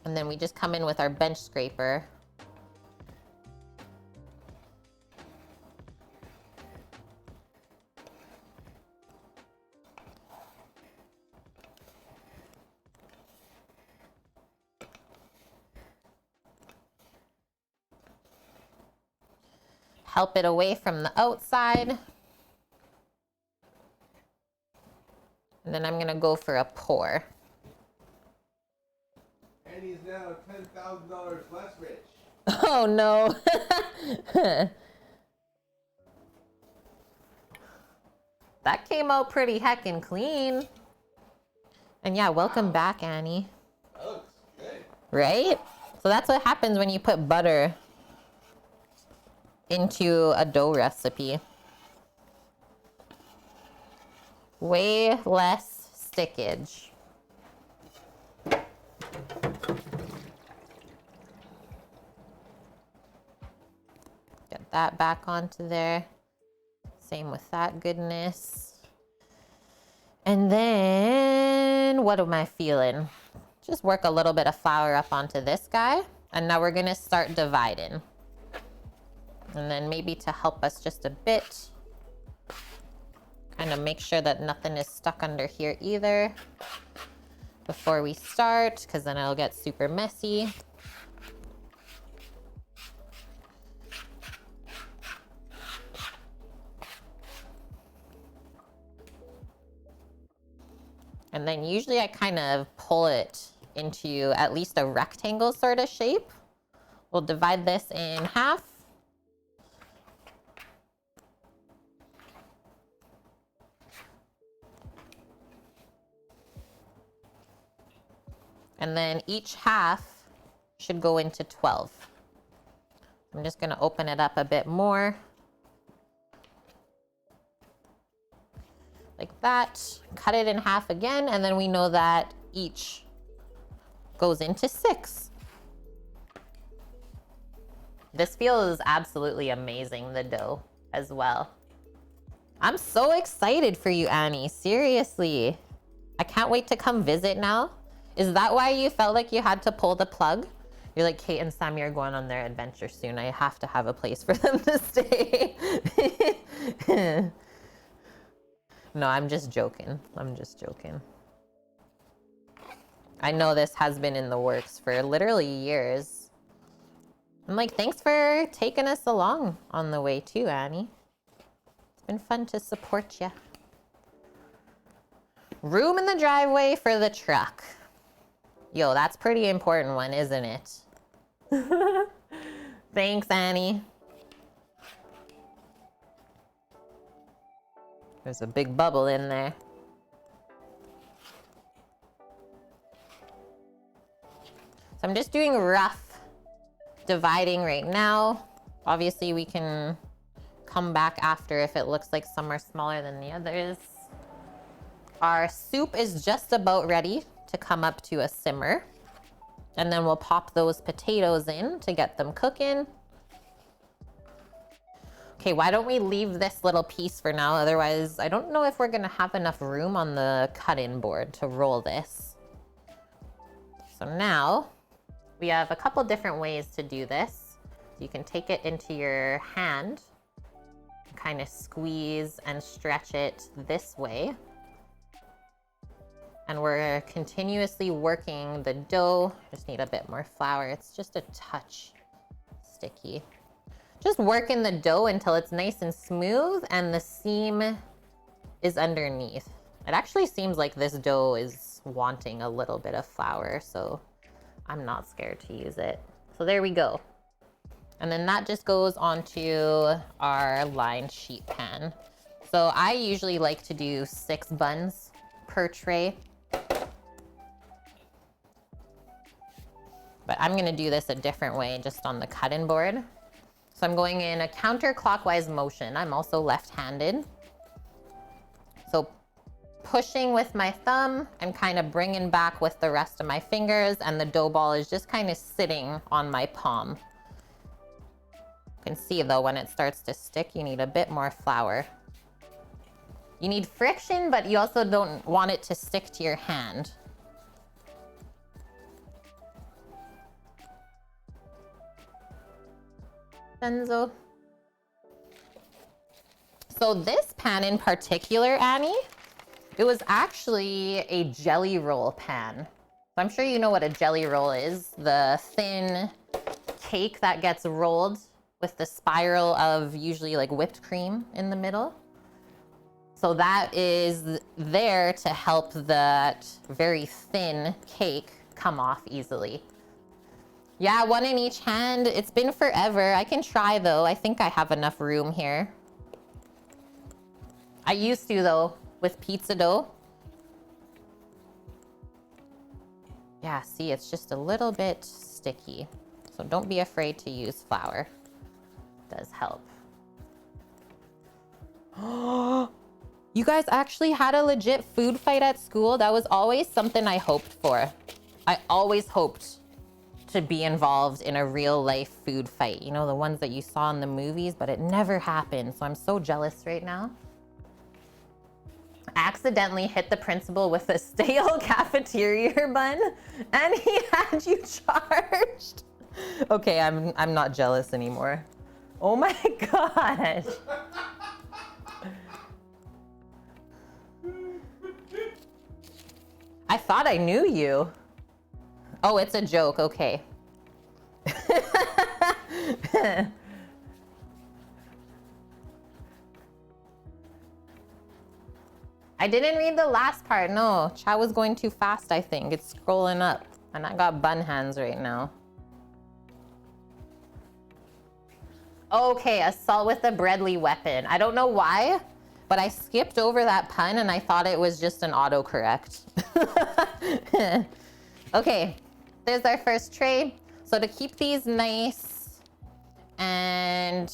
And then we just come in with our bench scraper. Help it away from the outside. And then I'm gonna go for a pour. And he's now $10,000 less rich. Oh no. That came out pretty heckin' clean. And yeah, welcome back, Annie. That looks good. Right? So that's what happens when you put butter into a dough recipe. Way less stickage. Get that back onto there. Same with that goodness. And then, what am I feeling? Just work a little bit of flour up onto this guy. And now we're gonna start dividing. And then maybe to help us just a bit, kind of make sure that nothing is stuck under here either before we start, because then it'll get super messy. And then usually I kind of pull it into at least a rectangle sort of shape. We'll divide this in half. And then each half should go into 12. I'm just gonna open it up a bit more. Like that, cut it in half again, and then we know that each goes into 6. This feels absolutely amazing, the dough as well. I'm so excited for you, Annie, seriously. I can't wait to come visit now. Is that why you felt like you had to pull the plug? You're like, Kate and Sammy are going on their adventure soon. I have to have a place for them to stay. No, I'm just joking. I'm just joking. I know this has been in the works for literally years. I'm like, thanks for taking us along on the way too, Annie. It's been fun to support you. Room in the driveway for the truck. Yo, that's pretty important one, isn't it? Thanks, Annie. There's a big bubble in there. So I'm just doing rough dividing right now. Obviously, we can come back after if it looks like some are smaller than the others. Our soup is just about ready to come up to a simmer. And then we'll pop those potatoes in to get them cooking. Okay, why don't we leave this little piece for now? Otherwise, I don't know if we're gonna have enough room on the cut-in board to roll this. So now, we have a couple different ways to do this. You can take it into your hand, kind of squeeze and stretch it this way. And we're continuously working the dough. Just need a bit more flour. It's just a touch sticky. Just working the dough until it's nice and smooth and the seam is underneath. It actually seems like this dough is wanting a little bit of flour, so I'm not scared to use it. So there we go. And then that just goes onto our lined sheet pan. So I usually like to do 6 buns per tray. But I'm gonna do this a different way, just on the cut-in board. So I'm going in a counterclockwise motion. I'm also left-handed. So pushing with my thumb and kind of bringing back with the rest of my fingers, and the dough ball is just kind of sitting on my palm. You can see though, when it starts to stick, you need a bit more flour. You need friction, but you also don't want it to stick to your hand. Benzo. So this pan in particular, Annie, it was actually a jelly roll pan. I'm sure you know what a jelly roll is. The thin cake that gets rolled with the spiral of usually like whipped cream in the middle. So that is there to help that very thin cake come off easily. Yeah, one in each hand. It's been forever. I can try though. I think I have enough room here. I used to though, with pizza dough. Yeah, see, it's just a little bit sticky. So don't be afraid to use flour. It does help. You guys actually had a legit food fight at school? That was always something I hoped for. I always hoped to be involved in a real life food fight. You know, the ones that you saw in the movies, but it never happened. So I'm so jealous right now. Accidentally hit the principal with a stale cafeteria bun and he had you charged. Okay, I'm not jealous anymore. Oh my gosh. I thought I knew you. Oh, it's a joke, okay. I didn't read the last part, no. Chow was going too fast, I think. It's scrolling up. And I got bun hands right now. Okay, assault with a deadly weapon. I don't know why, but I skipped over that pun and I thought it was just an autocorrect. Okay, there's our first tray. So to keep these nice and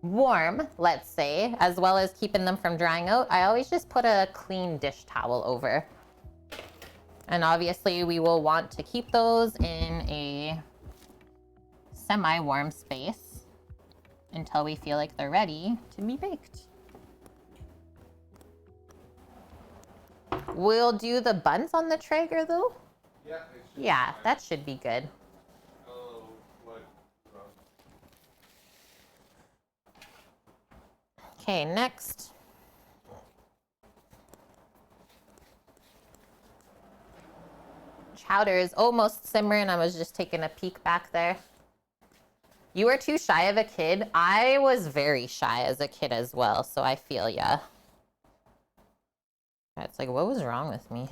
warm, let's say, as well as keeping them from drying out, I always just put a clean dish towel over. And obviously we will want to keep those in a semi-warm space until we feel like they're ready to be baked. We'll do the buns on the Traeger though? Yeah, that should be good. Okay, next. Chowder is almost simmering. I was just taking a peek back there. You were too shy of a kid. I was very shy as a kid as well, so I feel ya. It's like, what was wrong with me?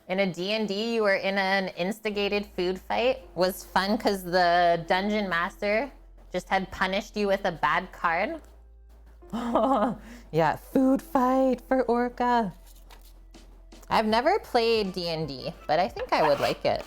In a D&D, you were in an instigated food fight. Was fun because the dungeon master just had punished you with a bad card. Yeah, food fight for Orca. I've never played D&D, but I think I would like it.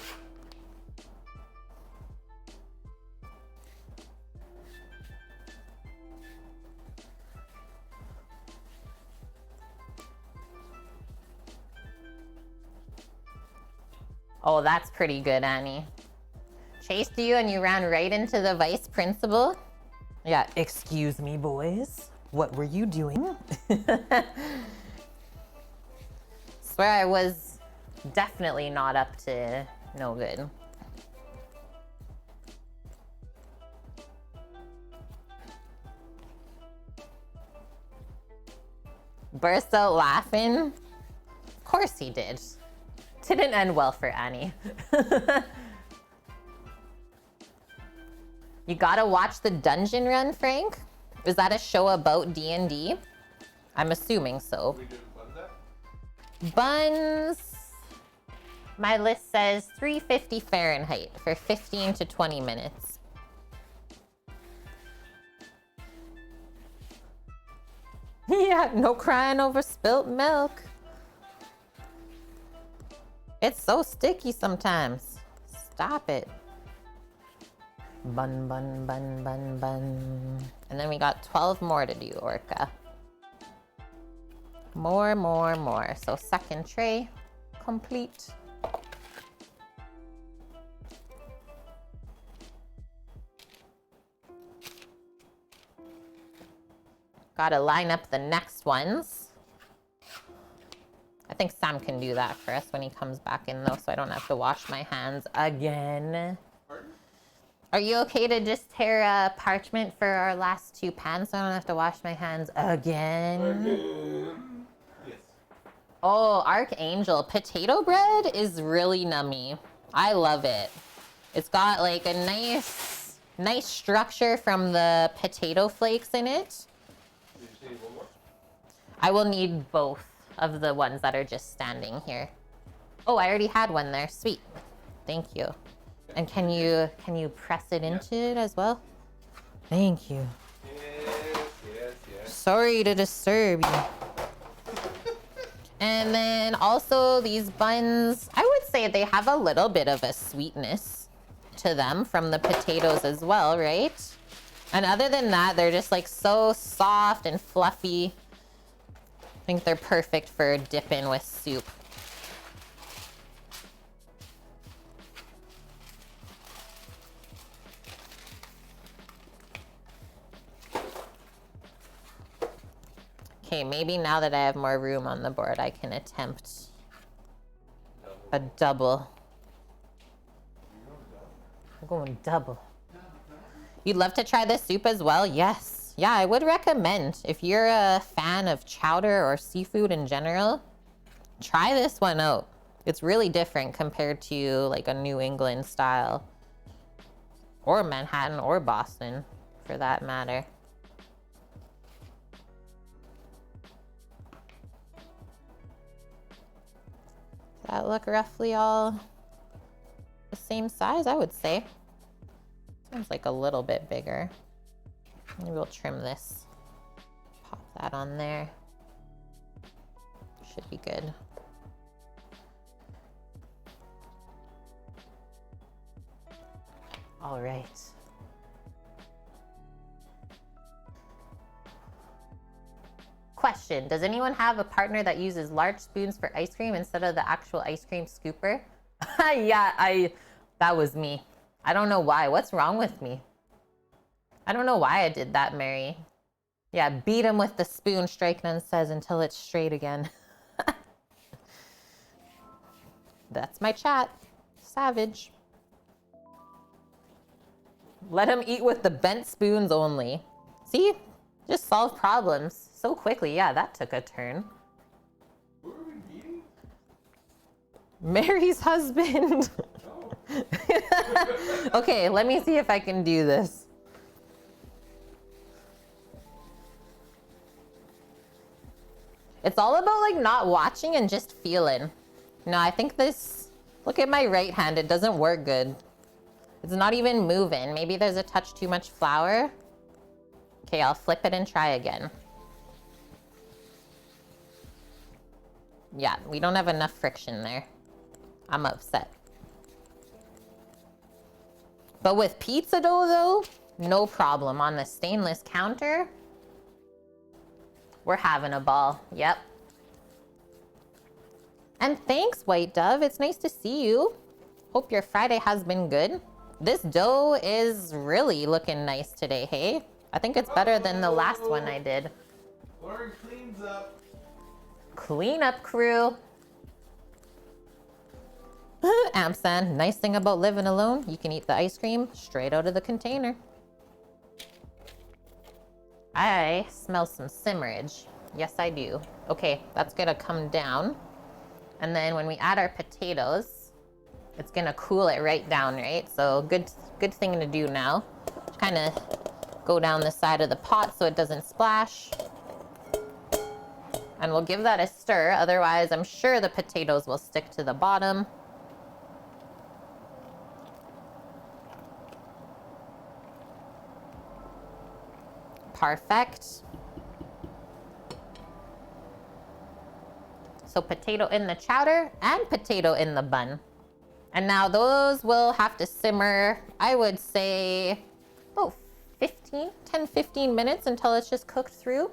Oh, that's pretty good, Annie. Chased you and you ran right into the vice principal? Yeah, excuse me, boys. What were you doing? Swear I was definitely not up to no good. Burst out laughing? Of course he did. Didn't end well for Annie. You gotta watch the dungeon run, Frank? Is that a show about D&D? I'm assuming so. We doing Buns at? Buns. My list says 350 Fahrenheit for 15 to 20 minutes. Yeah, no crying over spilt milk. It's so sticky sometimes. Stop it. Bun, bun, bun, bun, bun. And then we got 12 more to do, Orca. More, more, more. So second tray complete. Gotta line up the next ones. I think Sam can do that for us when he comes back in though, so I don't have to wash my hands again. Pardon? Are you okay to just tear a parchment for our last two pans so I don't have to wash my hands again? Yes. Oh, Archangel. Potato bread is really nummy. I love it. It's got like a nice structure from the potato flakes in it. You just need one more? I will need both of the ones that are just standing here. Oh, I already had one there. Sweet. Thank you. And can you press it into it as well? Thank you. Yes. Sorry to disturb you. And then also these buns, I would say they have a little bit of a sweetness to them from the potatoes as well, right? And other than that, they're just like so soft and fluffy. I think they're perfect for dipping with soup. Okay, maybe now that I have more room on the board, I can attempt a double. I'm going double. You'd love to try this soup as well? Yes. Yeah, I would recommend. If you're a fan of chowder or seafood in general, try this one out. It's really different compared to like a New England style. Or Manhattan or Boston, for that matter. Does that look roughly all the same size? I would say. Sounds like a little bit bigger. Maybe we'll trim this. Pop that on there. Should be good. All right. Question, does anyone have a partner that uses large spoons for ice cream instead of the actual ice cream scooper? Yeah, that was me. I don't know why. What's wrong with me? I don't know why I did that, Mary. Yeah, beat him with the spoon, Strike None says, until it's straight again. That's my chat. Savage. Let him eat with the bent spoons only. See? Just solve problems so quickly. Yeah, that took a turn. Who are we beating? Mary's husband. Oh. Okay, let me see if I can do this. It's all about like not watching and just feeling. No, I think this, look at my right hand, it doesn't work good. It's not even moving. Maybe there's a touch too much flour. Okay, I'll flip it and try again. Yeah, we don't have enough friction there. I'm upset. But with pizza dough though, no problem. On the stainless counter, we're having a ball. Yep. And thanks, White Dove. It's nice to see you. Hope your Friday has been good. This dough is really looking nice today, hey? I think it's better than the last one I did. Lauren cleans up. Clean up, crew. Amsan, nice thing about living alone, you can eat the ice cream straight out of the container. I smell some simmerage. Yes, I do. Okay, that's gonna come down. And then when we add our potatoes, it's gonna cool it right down, right? So good thing to do now. Kind of go down the side of the pot so it doesn't splash. And we'll give that a stir, otherwise I'm sure the potatoes will stick to the bottom. Perfect. So potato in the chowder and potato in the bun. And now those will have to simmer, I would say, about 10-15 minutes until it's just cooked through.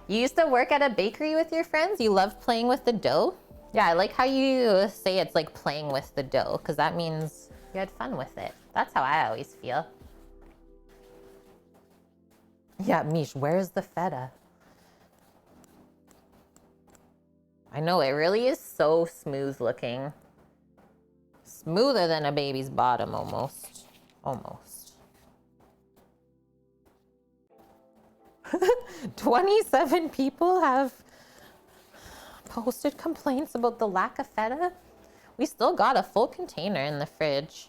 You used to work at a bakery with your friends? You love playing with the dough? Yeah, I like how you say it's like playing with the dough, because that means you had fun with it. That's how I always feel. Yeah, Mish, where's the feta? I know, it really is so smooth looking. Smoother than a baby's bottom, almost. Almost. 27 people have posted complaints about the lack of feta. We still got a full container in the fridge.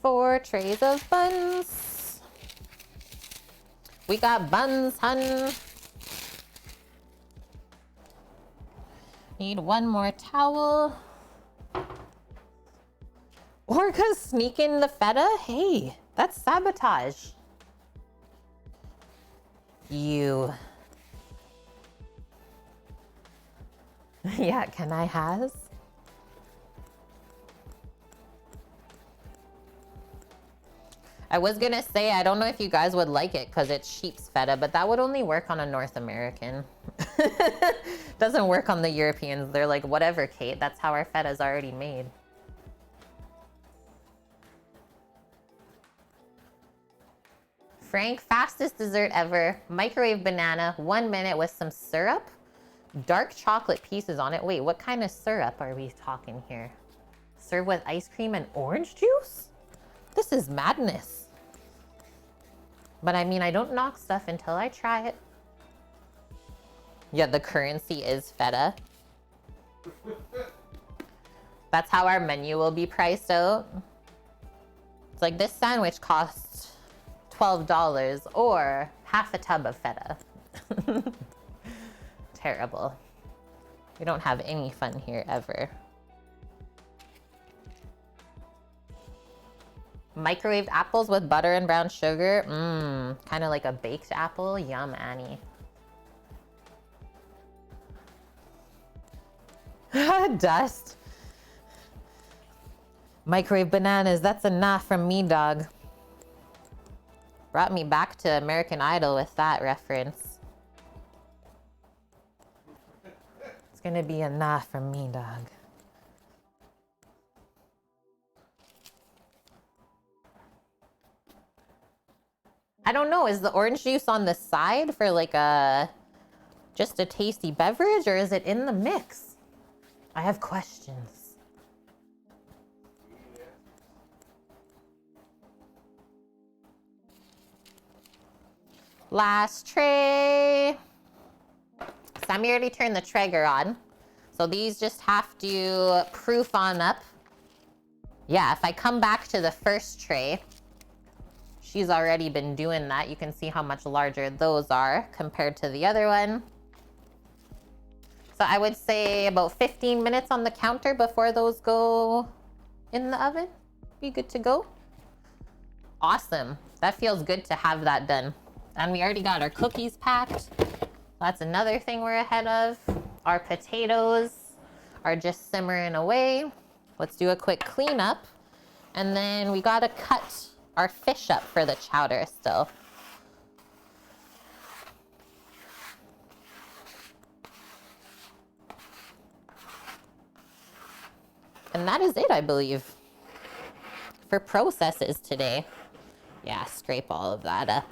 Four trays of buns. We got buns, hun. Need one more towel. Orcas sneaking the feta? Hey, that's sabotage. You. Yeah, can I has? I was gonna say, I don't know if you guys would like it because it's sheep's feta, but that would only work on a North American. Doesn't work on the Europeans. They're like, whatever, Kate, that's how our feta's already made. Frank, fastest dessert ever. Microwave banana, 1 minute with some syrup. Dark chocolate pieces on it. Wait, what kind of syrup are we talking here? Served with ice cream and orange juice? This is madness. But I mean, I don't knock stuff until I try it. Yeah, the currency is feta. That's how our menu will be priced out. It's like this sandwich costs $12 or half a tub of feta. Terrible. We don't have any fun here ever. Microwaved apples with butter and brown sugar. Kind of like a baked apple. Yum, Annie. Dust. Microwave bananas. That's enough from me, dog. Brought me back to American Idol with that reference. It's gonna be enough from me, dog. I don't know, is the orange juice on the side for like just a tasty beverage, or is it in the mix? I have questions. Last tray. Sammy already turned the Traeger on. So these just have to proof on up. Yeah, if I come back to the first tray, she's already been doing that. You can see how much larger those are compared to the other one. So I would say about 15 minutes on the counter before those go in the oven. Be good to go. Awesome. That feels good to have that done. And we already got our cookies packed. That's another thing we're ahead of. Our potatoes are just simmering away. Let's do a quick cleanup. And then we gotta cut our fish up for the chowder still. And that is it, I believe, for processes today. Yeah, scrape all of that up.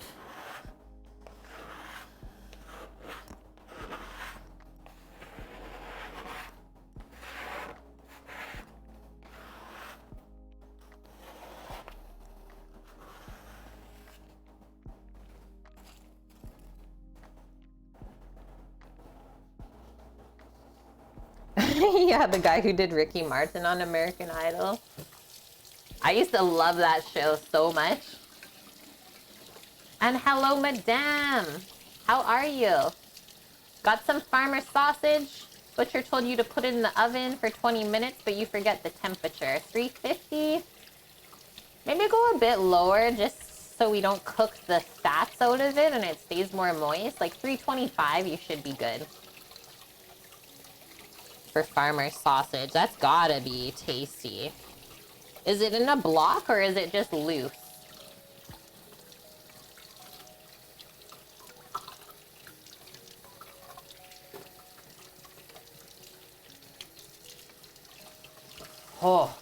Yeah, the guy who did Ricky Martin on American Idol. I used to love that show so much. And hello, madame. How are you? Got some farmer sausage. Butcher told you to put it in the oven for 20 minutes, but you forget the temperature. 350. Maybe go a bit lower just so we don't cook the fats out of it and it stays more moist. Like 325, you should be good. For farmer sausage. That's gotta be tasty. Is it in a block or is it just loose? Oh,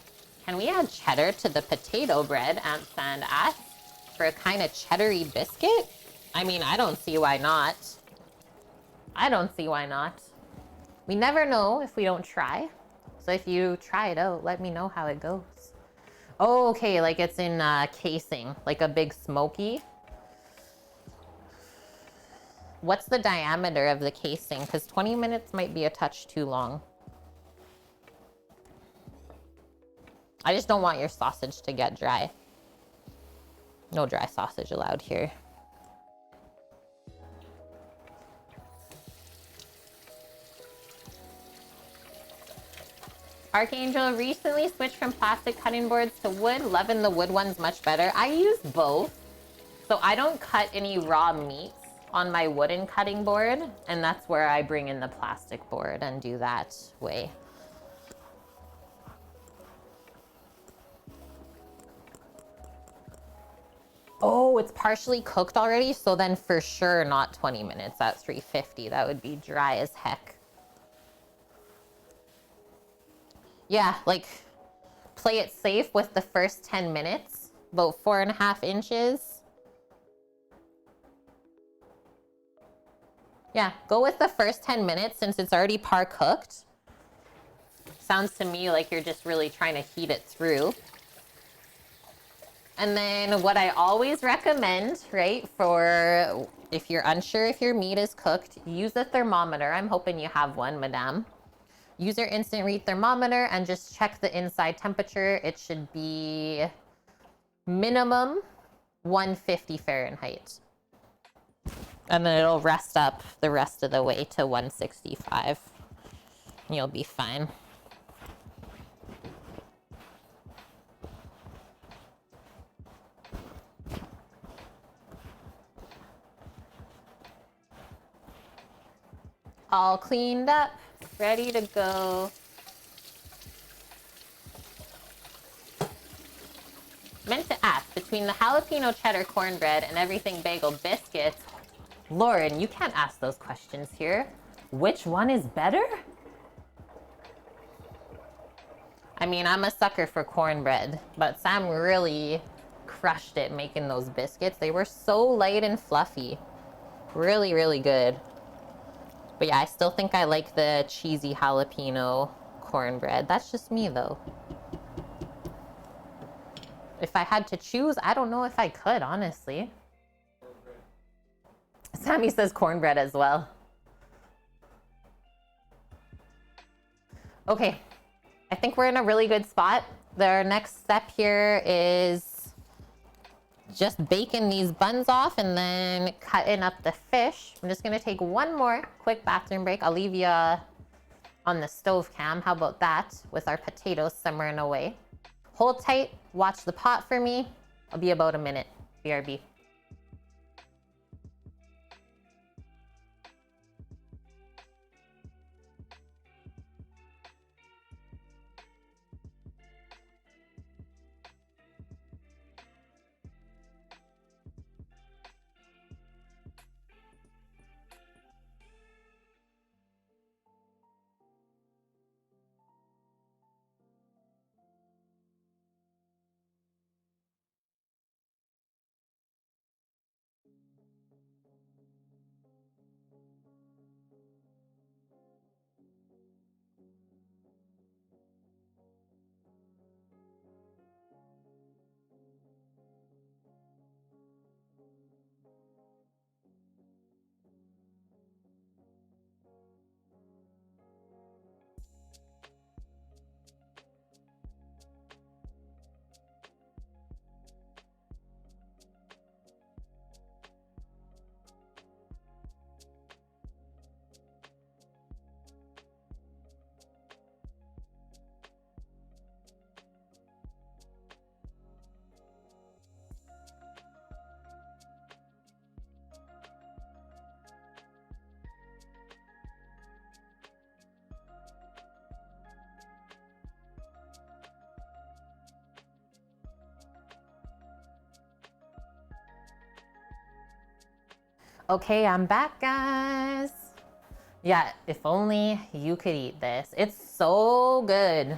can we add cheddar to the potato bread, Aunt Sand asked, for a kind of cheddary biscuit? I mean, I don't see why not. I don't see why not. We never know if we don't try. So if you try it out, let me know how it goes. Oh, okay, like it's in casing, like a big smoky. What's the diameter of the casing? Because 20 minutes might be a touch too long. I just don't want your sausage to get dry. No dry sausage allowed here. Archangel recently switched from plastic cutting boards to wood. Loving the wood ones much better. I use both. So I don't cut any raw meats on my wooden cutting board. And that's where I bring in the plastic board and do that way. Oh, it's partially cooked already. So then for sure not 20 minutes at 350. That would be dry as heck. Yeah, like play it safe with the first 10 minutes, about 4.5 inches. Yeah, go with the first 10 minutes since it's already par cooked. Sounds to me like you're just really trying to heat it through. And then what I always recommend, right, for if you're unsure if your meat is cooked, use a thermometer. I'm hoping you have one, madame. Use your instant read thermometer and just check the inside temperature. It should be minimum 150 Fahrenheit. And then it'll rest up the rest of the way to 165. And you'll be fine. All cleaned up. Ready to go. Meant to ask, between the jalapeno cheddar cornbread and everything bagel biscuits, Lauren, you can't ask those questions here. Which one is better? I mean, I'm a sucker for cornbread, but Sam really crushed it making those biscuits. They were so light and fluffy. Really, really good. But yeah, I still think I like the cheesy jalapeno cornbread. That's just me though. If I had to choose, I don't know if I could, honestly. Sammy says cornbread as well. Okay, I think we're in a really good spot. The next step here is just baking these buns off and then cutting up the fish. I'm just gonna take one more quick bathroom break. I'll leave you on the stove cam. How about that? With our potatoes simmering away. Hold tight, watch the pot for me. I'll be about a minute. BRB. Okay, I'm back, guys. Yeah, if only you could eat this. It's so good.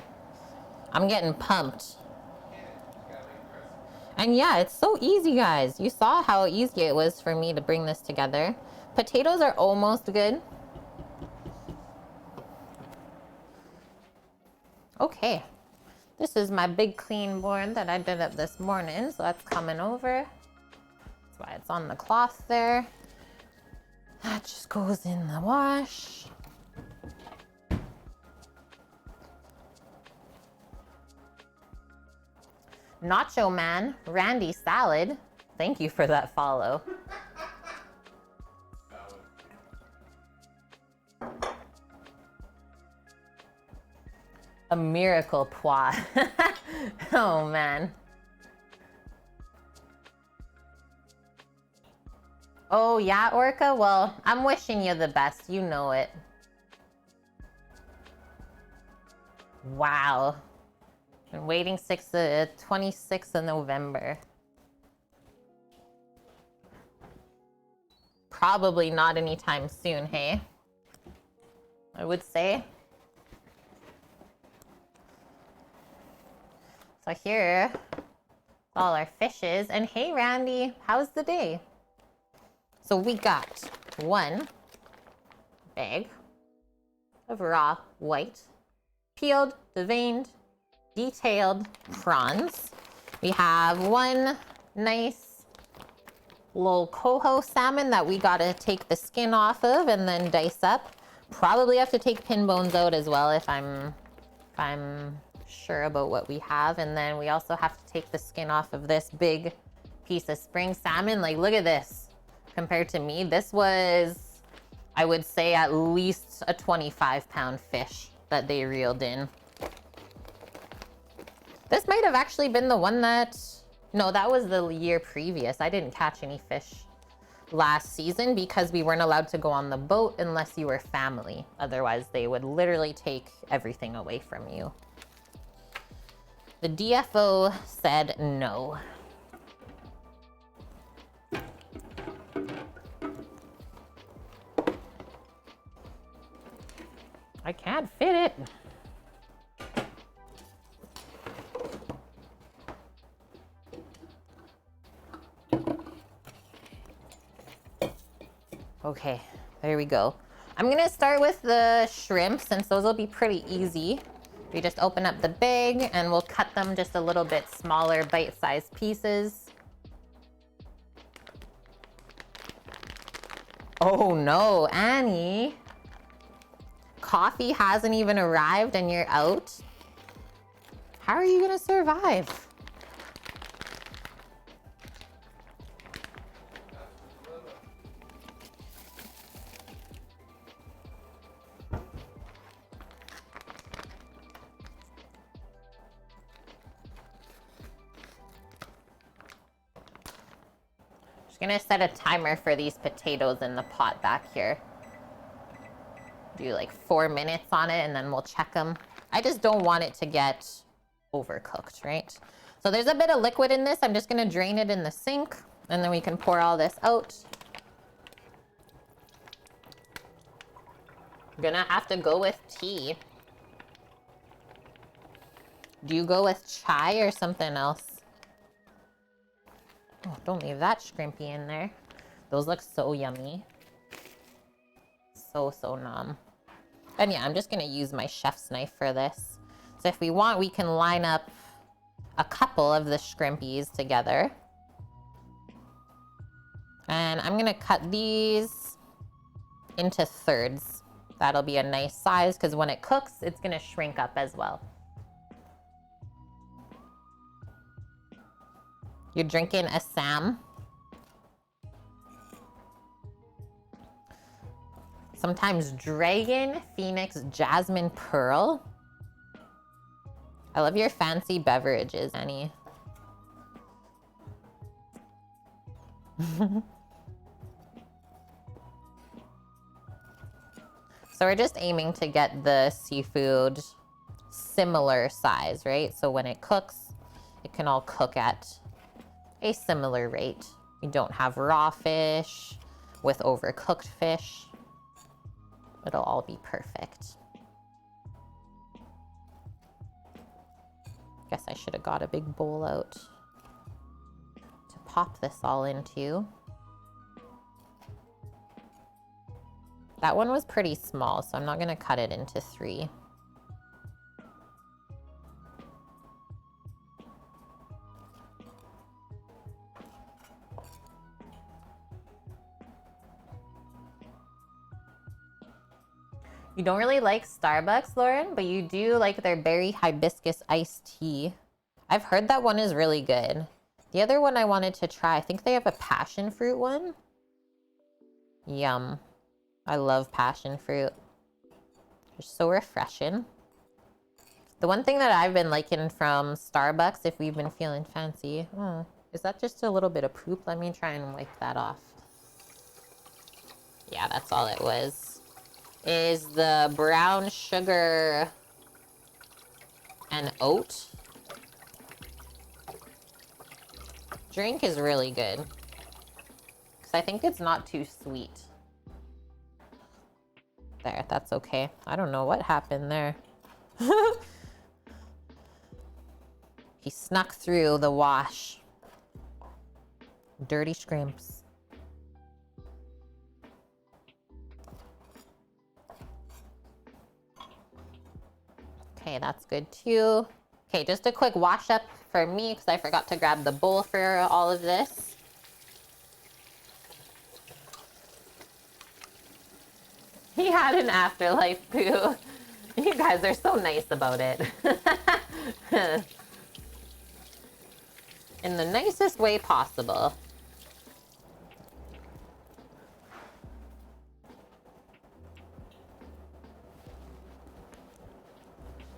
I'm getting pumped. And yeah, it's so easy, guys. You saw how easy it was for me to bring this together. Potatoes are almost good. Okay, this is my big clean board that I did up this morning, so that's coming over. That's why it's on the cloth there. That just goes in the wash. Nacho Man, Randy Salad. Thank you for that follow. A miracle pois. Oh man. Oh yeah, Orca? Well, I'm wishing you the best. You know it. Wow. Been waiting 26th of November. Probably not anytime soon, hey? I would say. So here, all our fishes. And hey, Randy, how's the day? So we got one bag of raw white, peeled, deveined, detailed prawns. We have one nice little coho salmon that we gotta take the skin off of and then dice up. Probably have to take pin bones out as well if I'm sure about what we have. And then we also have to take the skin off of this big piece of spring salmon. Like, look at this. Compared to me, this was, I would say, at least a 25-pound fish that they reeled in. This might have actually been the one that, no, that was the year previous. I didn't catch any fish last season because we weren't allowed to go on the boat unless you were family. Otherwise, they would literally take everything away from you. The DFO said no. I can't fit it. Okay, there we go. I'm gonna start with the shrimp since those will be pretty easy. We just open up the bag and we'll cut them just a little bit smaller, bite-sized pieces. Oh no, Annie. Coffee hasn't even arrived and you're out? How are you gonna survive? Just gonna set a timer for these potatoes in the pot back here. Do like 4 minutes on it and then we'll check them. I just don't want it to get overcooked, right? So there's a bit of liquid in this. I'm just gonna drain it in the sink and then we can pour all this out. I'm gonna have to go with tea. Do you go with chai or something else? Oh, don't leave that shrimpy in there. Those look so yummy. So nom. And yeah, I'm just gonna use my chef's knife for this. So if we want, we can line up a couple of the shrimpies together. And I'm gonna cut these into thirds. That'll be a nice size because when it cooks, it's gonna shrink up as well. You're drinking a Sam. Sometimes Dragon, Phoenix, Jasmine, Pearl. I love your fancy beverages, Annie. So we're just aiming to get the seafood similar size, right? So when it cooks, it can all cook at a similar rate. We don't have raw fish with overcooked fish. It'll all be perfect. Guess I should have got a big bowl out to pop this all into. That one was pretty small, so I'm not gonna cut it into 3. You don't really like Starbucks, Lauren, but you do like their berry hibiscus iced tea. I've heard that one is really good. The other one I wanted to try, I think they have a passion fruit one. Yum. I love passion fruit. They're so refreshing. The one thing that I've been liking from Starbucks, if we've been feeling fancy, is that just a little bit of poop? Let me try and wipe that off. Yeah, that's all it was. Is the brown sugar and oat drink is really good. Because I think it's not too sweet. There, that's okay. I don't know what happened there. He snuck through the wash. Dirty scrimps. Okay, that's good too. Okay, just a quick wash up for me because I forgot to grab the bowl for all of this. He had an afterlife poo. You guys are so nice about it. In the nicest way possible.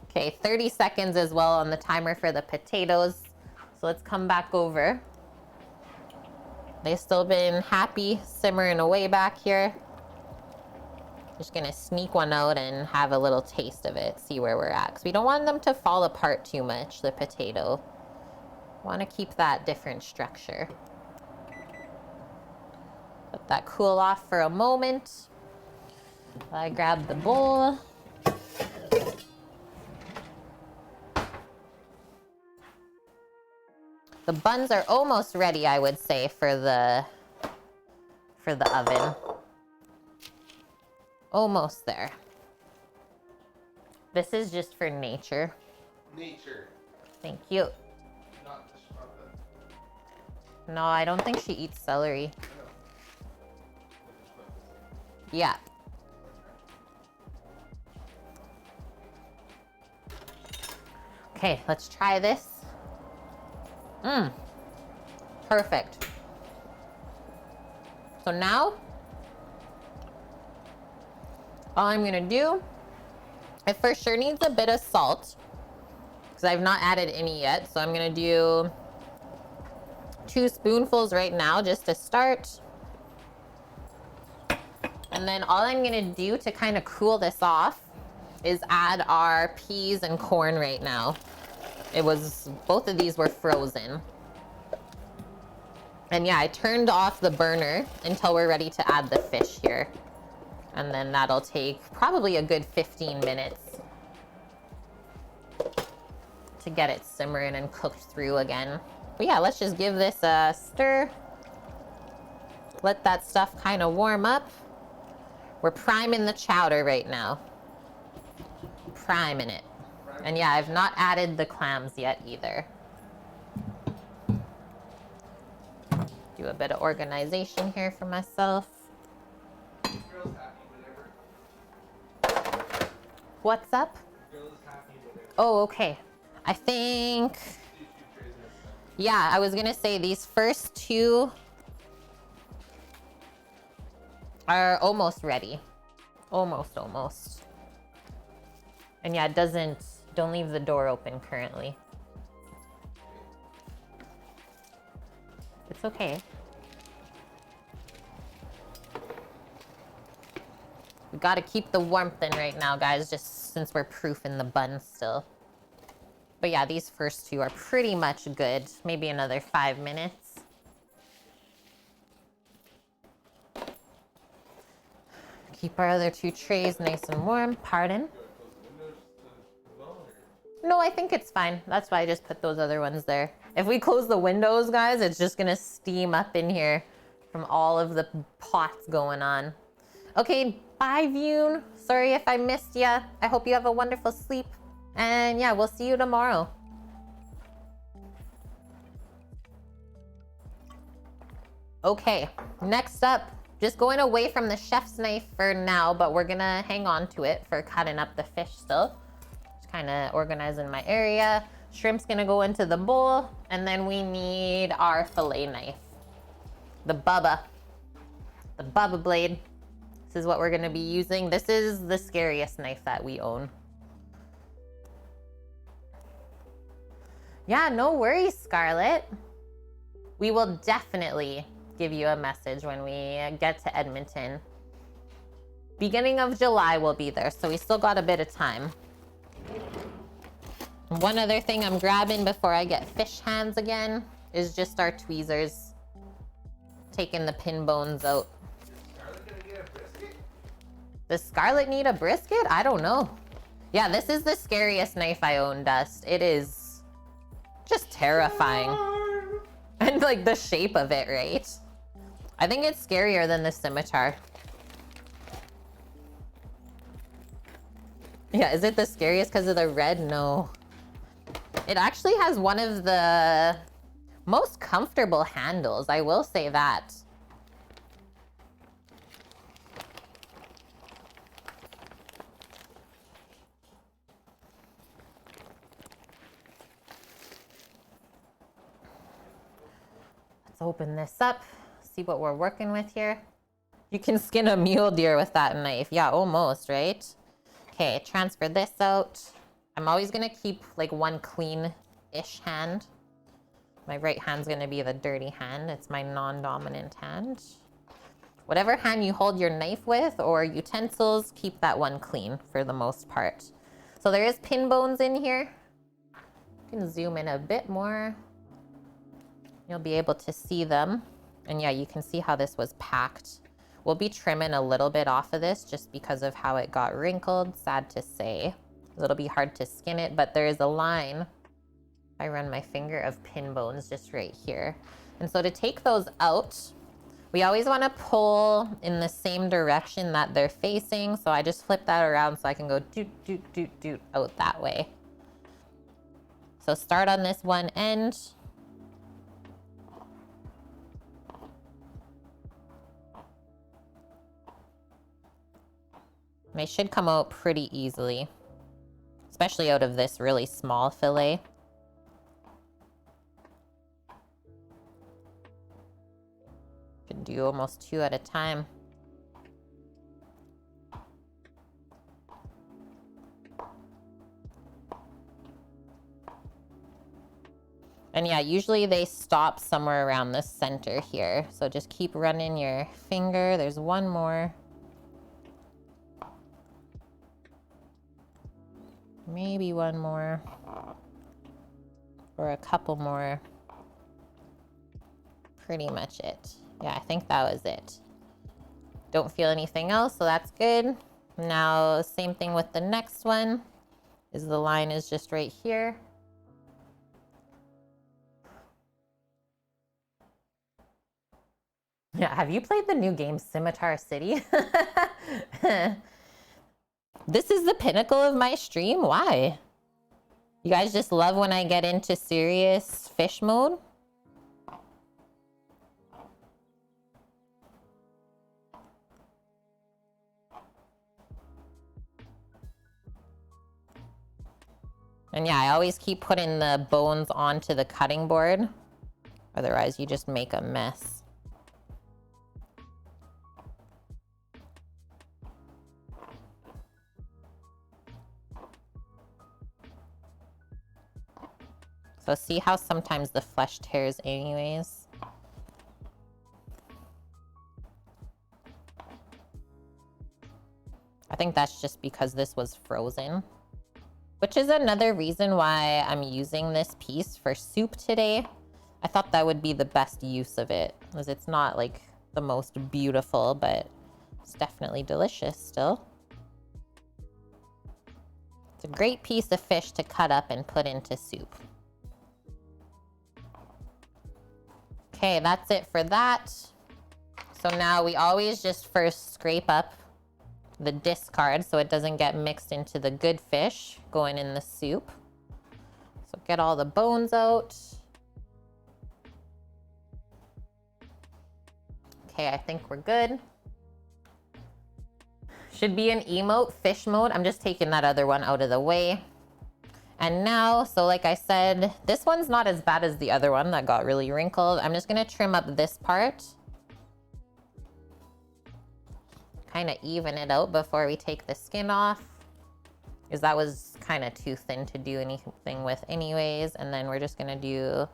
Okay, 30 seconds as well on the timer for the potatoes. So let's come back over. They've still been happy simmering away back here. Just gonna sneak one out and have a little taste of it, see where we're at. Because we don't want them to fall apart too much, the potato. Want to keep that different structure. Let that cool off for a moment. I grab the bowl. The buns are almost ready, I would say, for the oven. Almost there. This is just for nature. Nature. Thank you. Not the chocolate. No, I don't think she eats celery. Yeah. Okay, let's try this. Perfect. So now, all I'm gonna do, it for sure needs a bit of salt because I've not added any yet. So I'm gonna do 2 spoonfuls right now just to start. And then all I'm gonna do to kind of cool this off is add our peas and corn right now. Both of these were frozen. And yeah, I turned off the burner until we're ready to add the fish here. And then that'll take probably a good 15 minutes to get it simmering and cooked through again. But yeah, let's just give this a stir. Let that stuff kind of warm up. We're priming the chowder right now. Priming it. And yeah, I've not added the clams yet either. Do a bit of organization here for myself. Girl's happy whenever. What's up? Girl is happy whenever. Oh, okay. I think, yeah, I was gonna say these first 2 are almost ready. Almost. And yeah, don't leave the door open currently. It's okay. We gotta keep the warmth in right now, guys, just since we're proofing the bun still. But yeah, these first 2 are pretty much good. Maybe another 5 minutes. Keep our other 2 trays nice and warm. Pardon? No, I think it's fine. That's why I just put those other ones there. If we close the windows, guys, it's just gonna steam up in here from all of the pots going on. Okay, bye, Vune. Sorry if I missed ya. I hope you have a wonderful sleep. And yeah, we'll see you tomorrow. Okay, next up, just going away from the chef's knife for now, but we're gonna hang on to it for cutting up the fish still. Just kind of organizing my area. Shrimp's gonna go into the bowl, and then we need our fillet knife. The Bubba blade. This is what we're gonna be using. This is the scariest knife that we own. Yeah, no worries, Scarlett. We will definitely give you a message when we get to Edmonton. Beginning of July we'll be there, so we still got a bit of time. One other thing I'm grabbing before I get fish hands again is just our tweezers. Taking the pin bones out. Is Scarlett gonna get a brisket? Does Scarlett need a brisket? I don't know. Yeah, this is the scariest knife I own, Dust. It is just terrifying. And like the shape of it, right? I think it's scarier than the scimitar. Yeah, is it the scariest because of the red? No. It actually has one of the most comfortable handles, I will say that. Let's open this up, see what we're working with here. You can skin a mule deer with that knife. Yeah, almost, right? Okay, transfer this out. I'm always gonna keep like one clean-ish hand. My right hand's gonna be the dirty hand. It's my non-dominant hand. Whatever hand you hold your knife with or utensils, keep that one clean for the most part. So there is pin bones in here. You can zoom in a bit more. You'll be able to see them. And yeah, you can see how this was packed. We'll be trimming a little bit off of this just because of how it got wrinkled, sad to say. It'll be hard to skin it, but there is a line, I run my finger, of pin bones just right here. And so to take those out, We always want to pull in the same direction that they're facing. So I just flip that around so I can go doot, doot, doot, doot out that way. So start on this one end. They should come out pretty easily, especially out of this really small fillet. Can do almost 2 at a time. And yeah, usually they stop somewhere around the center here. So just keep running your finger. There's one more. Maybe one more. Or a couple more. Pretty much it. Yeah, I think that was it. Don't feel anything else, so that's good. Now, same thing with the next one. Is the line is just right here. Yeah, have you played the new game Scimitar City? This is the pinnacle of my stream? Why? You guys just love when I get into serious fish mode? And yeah, I always keep putting the bones onto the cutting board. Otherwise, you just make a mess. So see how sometimes the flesh tears anyways? I think that's just because this was frozen. Which is another reason why I'm using this piece for soup today. I thought that would be the best use of it, because it's not like the most beautiful, but it's definitely delicious still. It's a great piece of fish to cut up and put into soup. Okay, that's it for that. So now we always just first scrape up the discard so it doesn't get mixed into the good fish going in the soup. So get all the bones out. Okay, I think we're good. Should be an emote, fish mode. I'm just taking that other one out of the way. And now, so like I said, this one's not as bad as the other one that got really wrinkled. I'm just gonna trim up this part. Kind of even it out before we take the skin off, because that was kind of too thin to do anything with anyways. And then we're just gonna do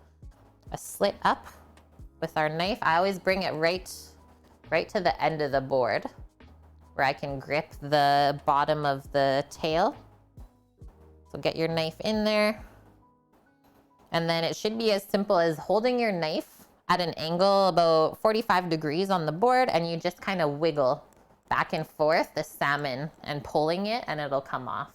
a slit up with our knife. I always bring it right to the end of the board where I can grip the bottom of the tail. So get your knife in there. And then it should be as simple as holding your knife at an angle about 45 degrees on the board, and you just kind of wiggle back and forth the salmon and pulling it, and it'll come off.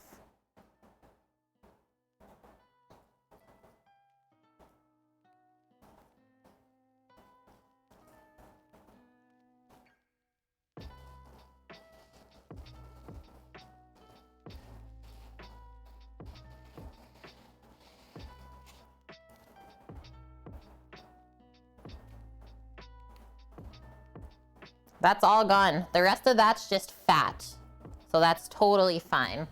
That's all gone. The rest of that's just fat. So that's totally fine.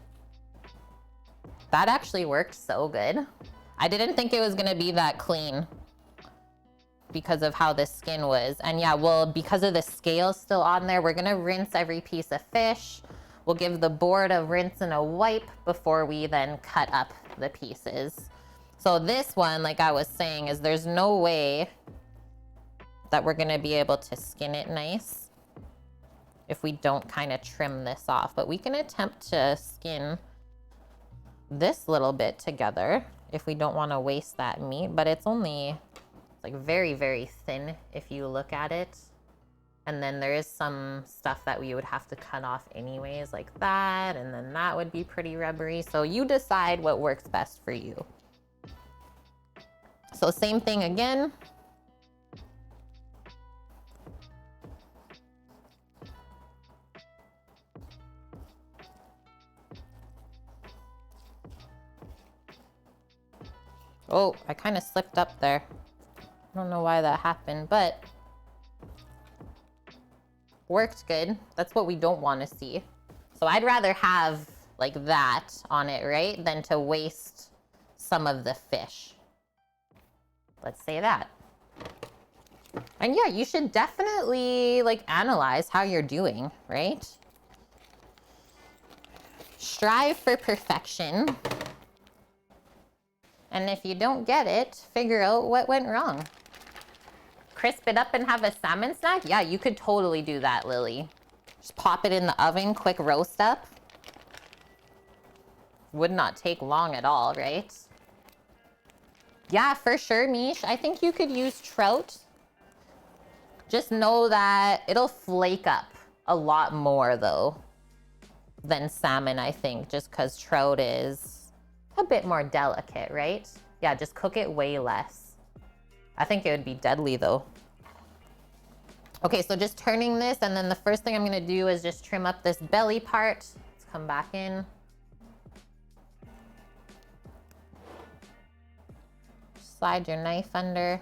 That actually worked so good. I didn't think it was gonna be that clean because of how the skin was. And yeah, well, because of the scales still on there, we're gonna rinse every piece of fish. We'll give the board a rinse and a wipe before we then cut up the pieces. So this one, like I was saying, is there's no way that we're gonna be able to skin it nice if we don't kind of trim this off. But we can attempt to skin this little bit together if we don't want to waste that meat. But it's like very, very thin if you look at it. And then there is some stuff that we would have to cut off anyways, like that. And then that would be pretty rubbery. So you decide what works best for you. So same thing again. Oh, I kind of slipped up there. I don't know why that happened, but worked good. That's what we don't want to see. So I'd rather have like that on it, right? Than to waste some of the fish. Let's say that. And yeah, you should definitely like analyze how you're doing, right? Strive for perfection. And if you don't get it, figure out what went wrong. Crisp it up and have a salmon snack? Yeah, you could totally do that, Lily. Just pop it in the oven, quick roast up. Would not take long at all, right? Yeah, for sure, Mish. I think you could use trout. Just know that it'll flake up a lot more, though, than salmon, I think, just because trout is a bit more delicate, right? Yeah, just cook it way less. I think it would be deadly, though. Okay, so just turning this, and then the first thing I'm gonna do is just trim up this belly part. Let's come back in. Slide your knife under.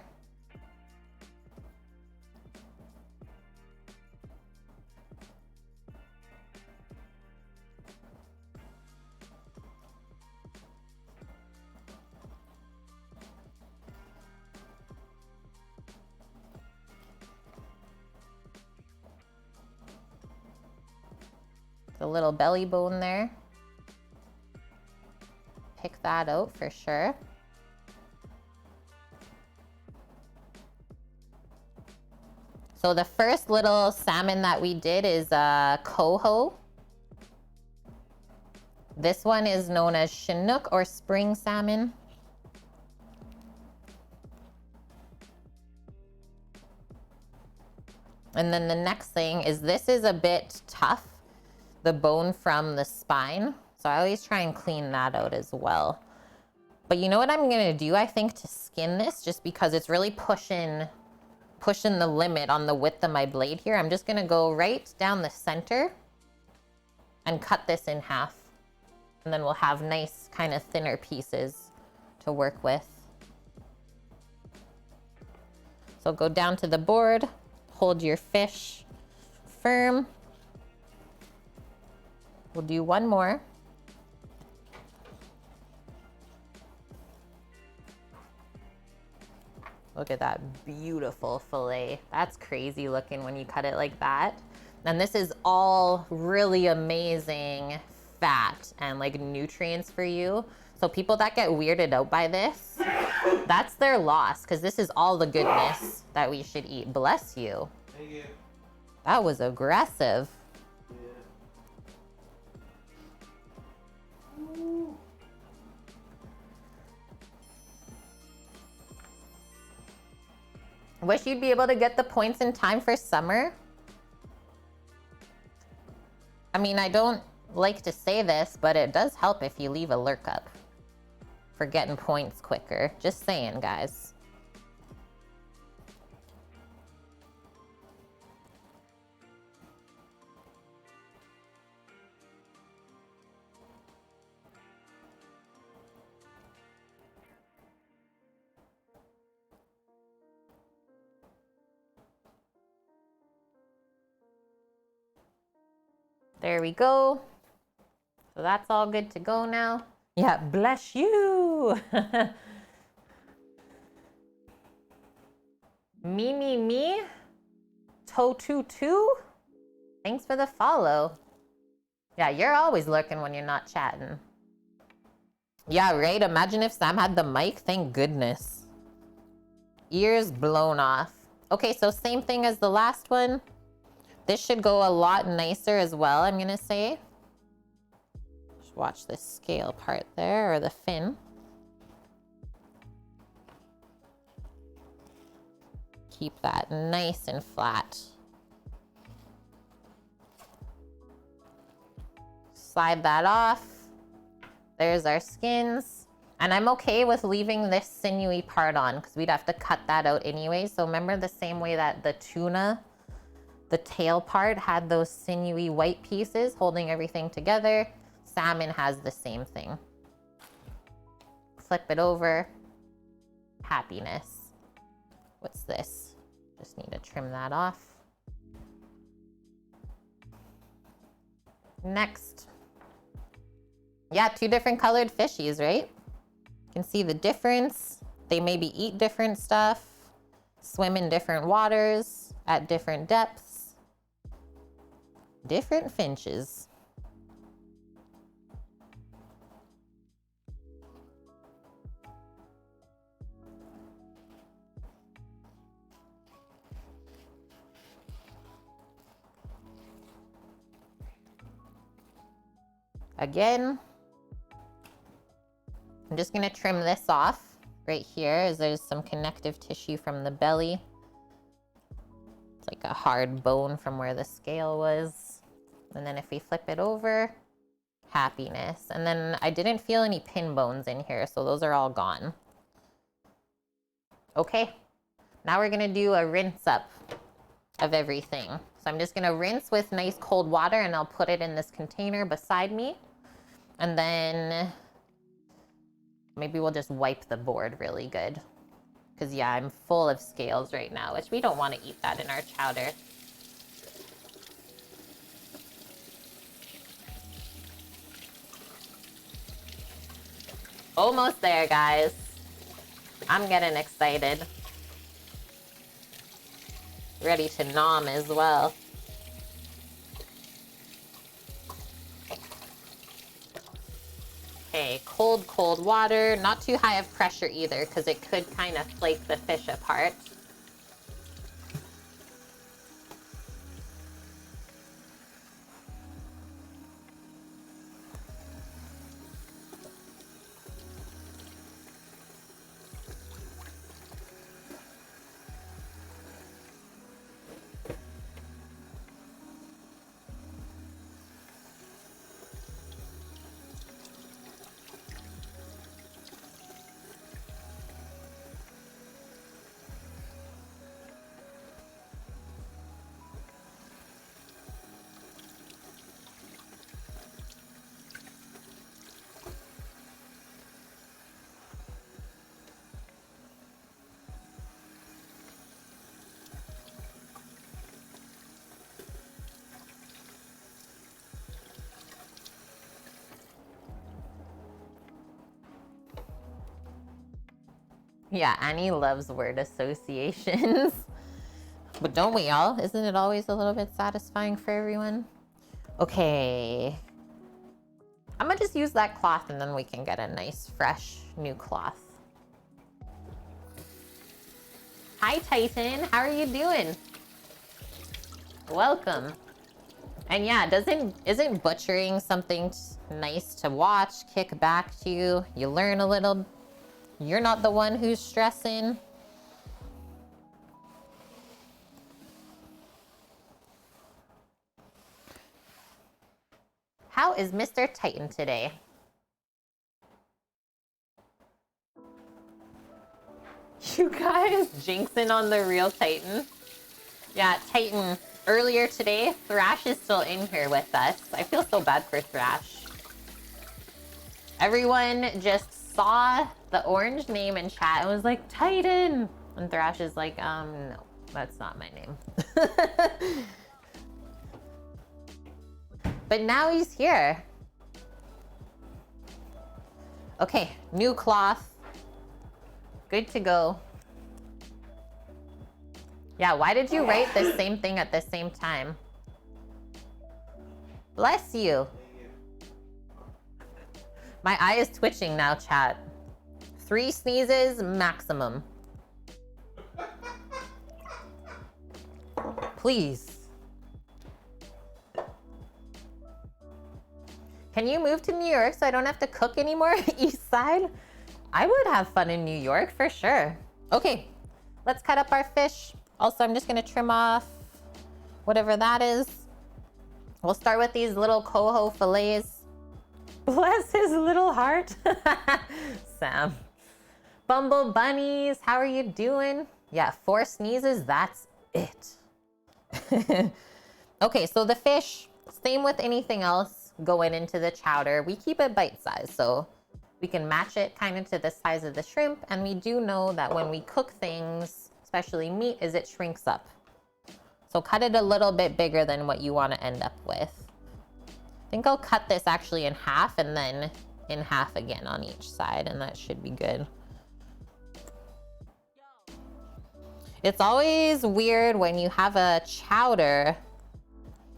The little belly bone there. Pick that out for sure. So the first little salmon that we did is coho. This one is known as Chinook or spring salmon. And then the next thing is, this is a bit tough, the bone from the spine. So I always try and clean that out as well. But you know what I'm gonna do, I think, to skin this, just because it's really pushing the limit on the width of my blade here. I'm just gonna go right down the center and cut this in half. And then we'll have nice kind of thinner pieces to work with. So go down to the board, hold your fish firm. We'll do one more. Look at that beautiful fillet. That's crazy looking when you cut it like that. And this is all really amazing fat and like nutrients for you. So people that get weirded out by this, that's their loss, because this is all the goodness that we should eat. Bless you. Thank you. That was aggressive. Wish you'd be able to get the points in time for summer. I mean, I don't like to say this, but it does help if you leave a lurk up for getting points quicker. Just saying, guys. There we go. So that's all good to go now. Yeah, bless you. Me. To22. Thanks for the follow. Yeah, you're always lurking when you're not chatting. Yeah, right? Imagine if Sam had the mic. Thank goodness. Ears blown off. Okay, so same thing as the last one. This should go a lot nicer as well, I'm gonna say. Just watch the scale part there, or the fin. Keep that nice and flat. Slide that off. There's our skins. And I'm okay with leaving this sinewy part on, because we'd have to cut that out anyway. So remember, the same way that the tuna, the tail part had those sinewy white pieces holding everything together, salmon has the same thing. Flip it over. Happiness. What's this? Just need to trim that off. Next. Yeah, two different colored fishies, right? You can see the difference. They maybe eat different stuff, swim in different waters at different depths. Different finches. Again, I'm just gonna trim this off right here as there's some connective tissue from the belly. It's like a hard bone from where the scale was. And then if we flip it over, happiness. And then I didn't feel any pin bones in here, so those are all gone. Okay, now we're gonna do a rinse up of everything. So I'm just gonna rinse with nice cold water and I'll put it in this container beside me. And then maybe we'll just wipe the board really good. Because yeah, I'm full of scales right now, which we don't want to eat that in our chowder. Almost there, guys. I'm getting excited. Ready to nom as well. Okay, cold, cold water. Not too high of pressure either, because it could kind of flake the fish apart. Yeah, Annie loves word associations. But don't we all? Isn't it always a little bit satisfying for everyone? Okay. I'm gonna just use that cloth and then we can get a nice, fresh, new cloth. Hi, Titan. How are you doing? Welcome. And yeah, isn't butchering something nice to watch, kick back to you? You learn a little. You're not the one who's stressing. How is Mr. Titan today? You guys jinxing on the real Titan. Yeah, Titan. Earlier today, Thrash is still in here with us. I feel so bad for Thrash. Everyone just saw the orange name in chat and was like, Titan! And Thrash is like, no, that's not my name. But now he's here. Okay, new cloth. Good to go. Yeah, why did you write the same thing at the same time? Bless you. My eye is twitching now, chat. 3 sneezes maximum. Please. Can you move to New York so I don't have to cook anymore? East Side? I would have fun in New York for sure. Okay, let's cut up our fish. Also, I'm just gonna trim off whatever that is. We'll start with these little coho fillets. Bless his little heart. Sam. Bumble bunnies, how are you doing? Yeah, 4 sneezes, that's it. Okay, so the fish, same with anything else going into the chowder. We keep it bite-sized, so We can match it kind of to the size of the shrimp, and we do know that when we cook things, especially meat, is it shrinks up. So cut it a little bit bigger than what you want to end up with. I think I'll cut this actually in half and then in half again on each side, and that should be good. It's always weird when you have a chowder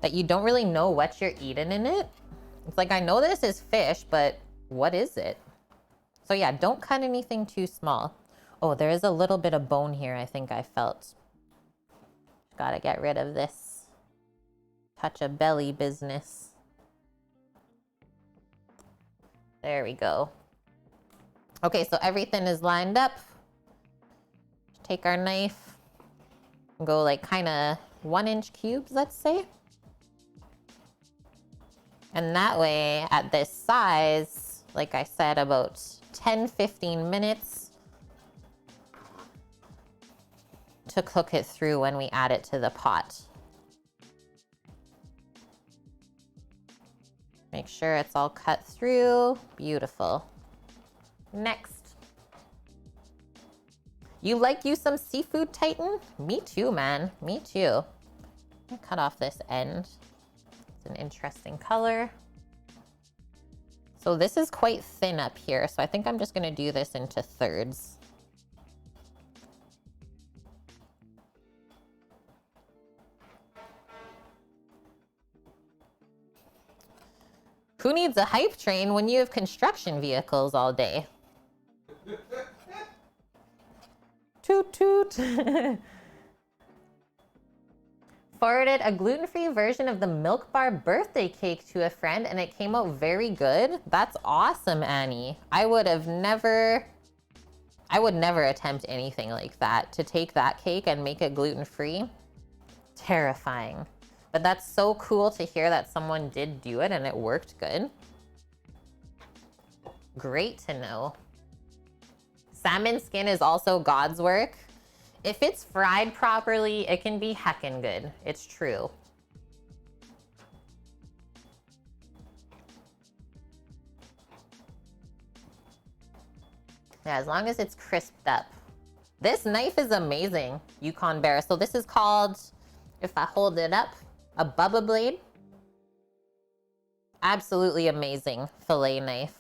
that you don't really know what you're eating in it. It's like, I know this is fish, but what is it? So yeah, don't cut anything too small. Oh, there is a little bit of bone here, I think I felt. Gotta get rid of this touch of belly business. There we go. Okay, so everything is lined up. Take our knife and go like kind of 1-inch cubes, let's say. And that way, at this size, like I said, about 10-15 minutes to cook it through when we add it to the pot. Make sure it's all cut through. Beautiful. Next. You like you some seafood, Titan? Me too, man. Me too. I'll cut off this end. It's an interesting color. So this is quite thin up here, so I think I'm just gonna do this into thirds. Who needs a hype train when you have construction vehicles all day? Toot toot. Forwarded a gluten-free version of the Milk Bar birthday cake to a friend and it came out very good. That's awesome, Annie. I would never attempt anything like that. To take that cake and make it gluten-free, terrifying. But that's so cool to hear that someone did do it and it worked good. Great to know. Salmon skin is also God's work. If it's fried properly, it can be heckin' good. It's true. Yeah, as long as it's crisped up. This knife is amazing, Yukon Bear. So this is called, if I hold it up, a Bubba blade. Absolutely amazing fillet knife.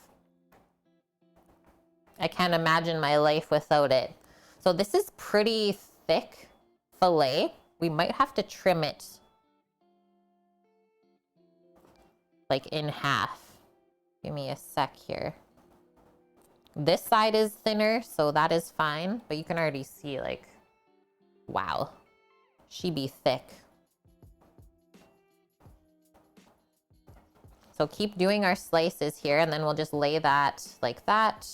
I can't imagine my life without it. So this is pretty thick fillet. We might have to trim it like in half. Give me a sec here. This side is thinner, so that is fine. But you can already see like, wow, she be thick. So keep doing our slices here and then we'll just lay that like that.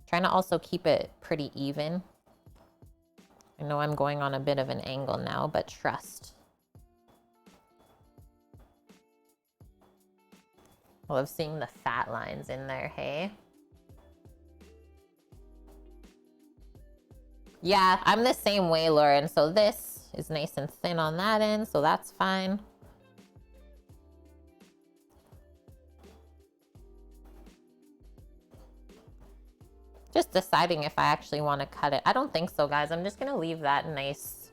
Trying to also keep it pretty even. I know I'm going on a bit of an angle now, but trust. I love seeing the fat lines in there, hey? Yeah, I'm the same way, Lauren. So this is nice and thin on that end, so that's fine. Just deciding if I actually want to cut it. I don't think so, guys. I'm just going to leave that nice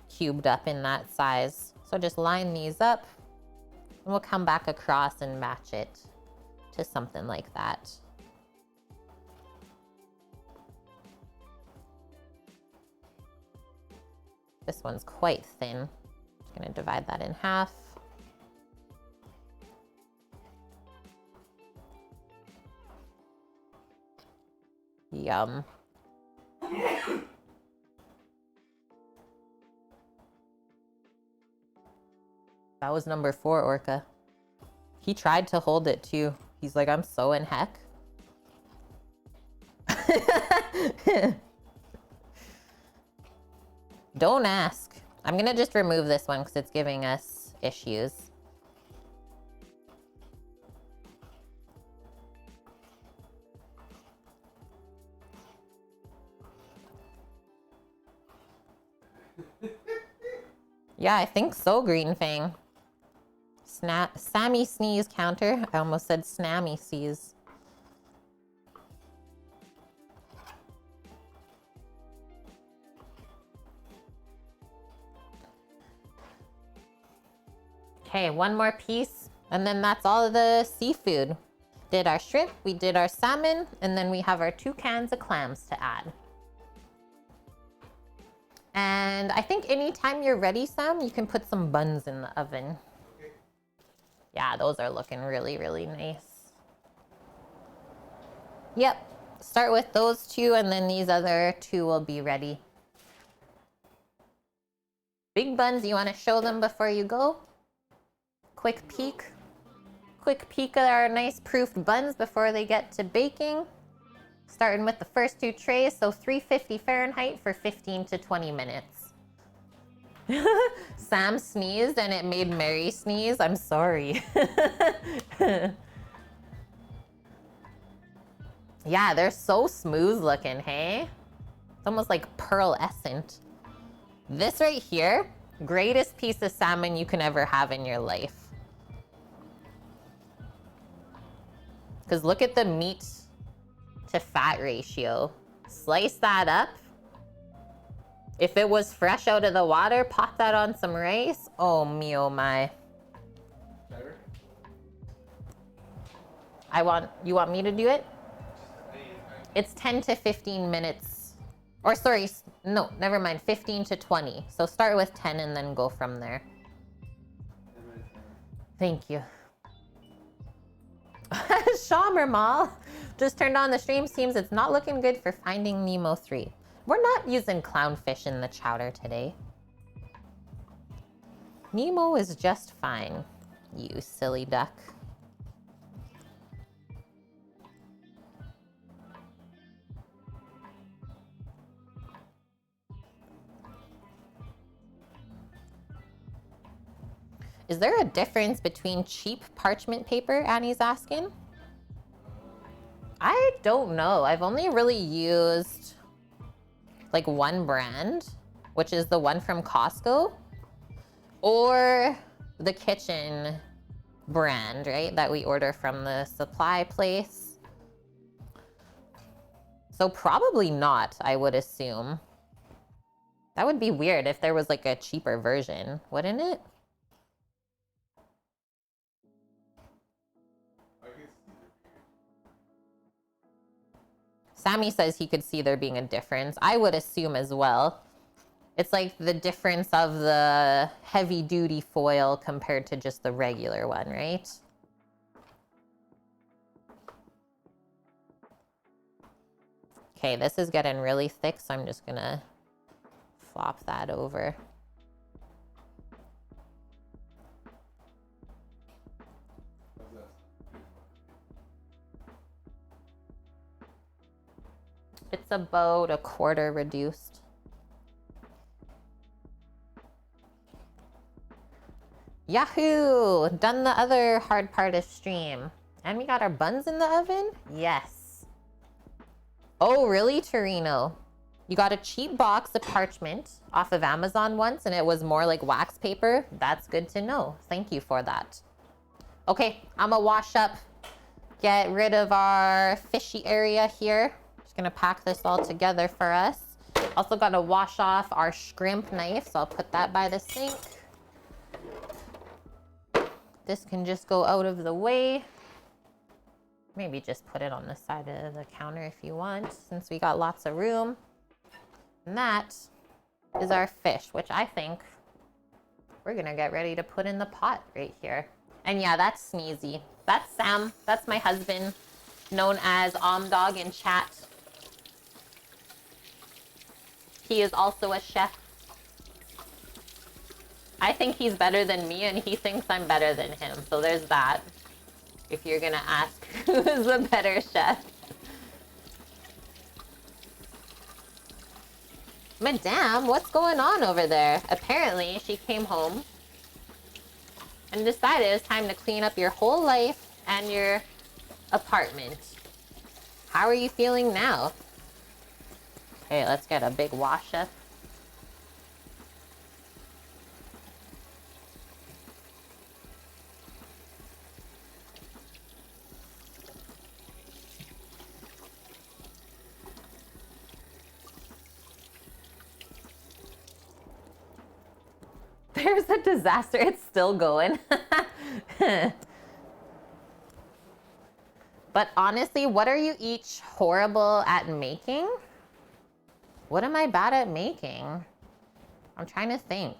cubed up in that size. So just line these up and we'll come back across and match it to something like that. This one's quite thin. Just going to divide that in half. Yum. That was number 4, Orca. He tried to hold it too. He's like, I'm so in heck. Don't ask. I'm gonna just remove this one because it's giving us issues. Yeah, I think so, Green Fang. Sammy sneeze counter. I almost said snammy sees. Okay, one more piece, and then that's all of the seafood. Did our shrimp, we did our salmon, and then we have our 2 cans of clams to add. And I think anytime you're ready, Sam, you can put some buns in the oven. Okay. Yeah, those are looking really, really nice. Yep, start with those 2, and then these other 2 will be ready. Big buns, you want to show them before you go? Quick peek. Quick peek at our nice proofed buns before they get to baking. Starting with the first 2 trays, so 350 Fahrenheit for 15 to 20 minutes. Sam sneezed and it made Mary sneeze. I'm sorry. Yeah, they're so smooth looking, hey? It's almost like pearlescent. This right here, greatest piece of salmon you can ever have in your life. Because look at the meat to fat ratio. Slice that up. If it was fresh out of the water, pop that on some rice. Oh me, oh my. Better? You want me to do it? It's 10 to 15 minutes. Or sorry, no, never mind, 15 to 20. So start with 10 and then go from there. Thank you. Shamermal just turned on the stream. Seems it's not looking good for Finding Nemo 3. We're not using clownfish in the chowder today. Nemo is just fine, you silly duck. Is there a difference between cheap parchment paper, Annie's asking? I don't know. I've only really used like one brand, which is the one from Costco, or the kitchen brand, right? That we order from the supply place. So probably not, I would assume. That would be weird if there was like a cheaper version, wouldn't it? Sammy says he could see there being a difference. I would assume as well. It's like the difference of the heavy duty foil compared to just the regular one, right? Okay, this is getting really thick, so I'm just gonna flop that over. It's about 1/4 reduced. Yahoo! Done the other hard part of stream. And we got our buns in the oven? Yes. Oh, really, Torino? You got a cheap box of parchment off of Amazon once and it was more like wax paper? That's good to know. Thank you for that. Okay, I'm gonna wash up, get rid of our fishy area here. Just gonna pack this all together for us. Also gotta wash off our shrimp knife, so I'll put that by the sink. This can just go out of the way. Maybe just put it on the side of the counter if you want, since we got lots of room. And that is our fish, which I think we're gonna get ready to put in the pot right here. And yeah, that's Sneezy. That's Sam. That's my husband, known as Dog in chat. He is also a chef. I think he's better than me, and he thinks I'm better than him. So there's that. If you're gonna ask who is the better chef. Madame, what's going on over there? Apparently, she came home and decided it's time to clean up your whole life and your apartment. How are you feeling now? Okay, let's get a big wash up. There's a disaster. It's still going. But honestly, what are you each horrible at making? What am I bad at making? I'm trying to think.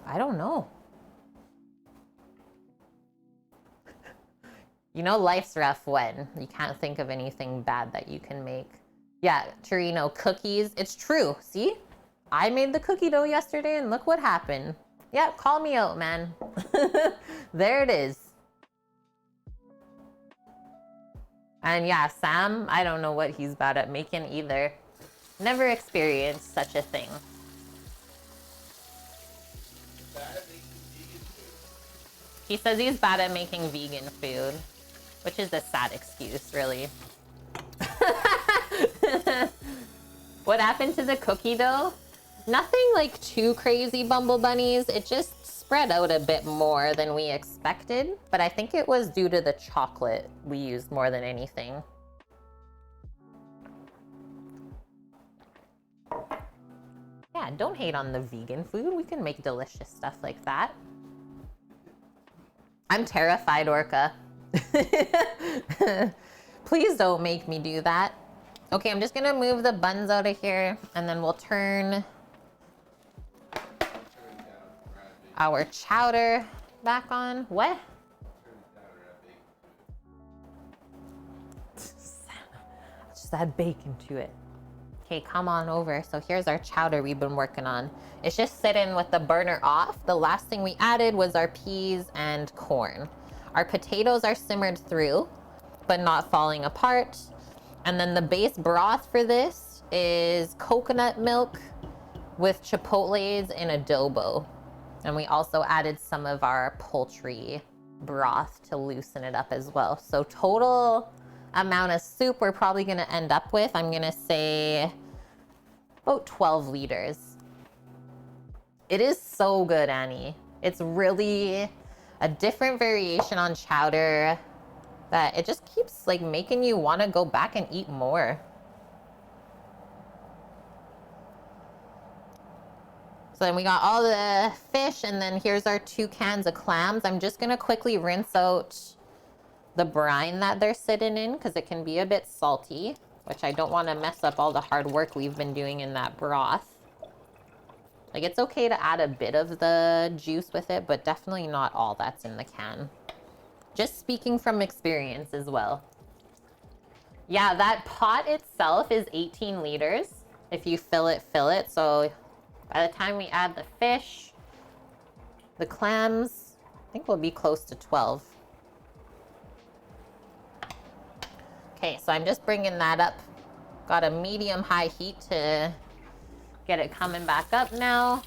I don't know. You know, life's rough when you can't think of anything bad that you can make. Yeah, Torino, cookies. It's true. See? I made the cookie dough yesterday and look what happened. Yeah, call me out, man. There it is. And yeah, Sam, I don't know what he's bad at making either. Never experienced such a thing. He says he's bad at making vegan food, which is a sad excuse, really. What happened to the cookie dough? Nothing like too crazy, Bumble Bunnies. It just spread out a bit more than we expected, but I think it was due to the chocolate we used more than anything. Yeah, don't hate on the vegan food. We can make delicious stuff like that. I'm terrified, Orca. Please don't make me do that. Okay, I'm just gonna move the buns out of here and then we'll turn our chowder back on. What? Just add bacon to it. Okay, come on over. So here's our chowder we've been working on. It's just sitting with the burner off. The last thing we added was our peas and corn. Our potatoes are simmered through, but not falling apart. And then the base broth for this is coconut milk with chipotles and adobo. And we also added some of our poultry broth to loosen it up as well. So total amount of soup we're probably gonna end up with, I'm gonna say about 12 liters. It is so good, Annie. It's really a different variation on chowder that it just keeps like making you wanna go back and eat more. So then we got all the fish, and then here's our 2 cans of clams. I'm just gonna quickly rinse out the brine that they're sitting in because it can be a bit salty, which I don't want to mess up all the hard work we've been doing in that broth. Like, it's okay to add a bit of the juice with it, but definitely not all that's in the can. Just speaking from experience as well. Yeah, that pot itself is 18 liters. If you fill it, fill it. So by the time we add the fish, the clams, I think we'll be close to 12. Okay, so I'm just bringing that up. Got a medium-high heat to get it coming back up now.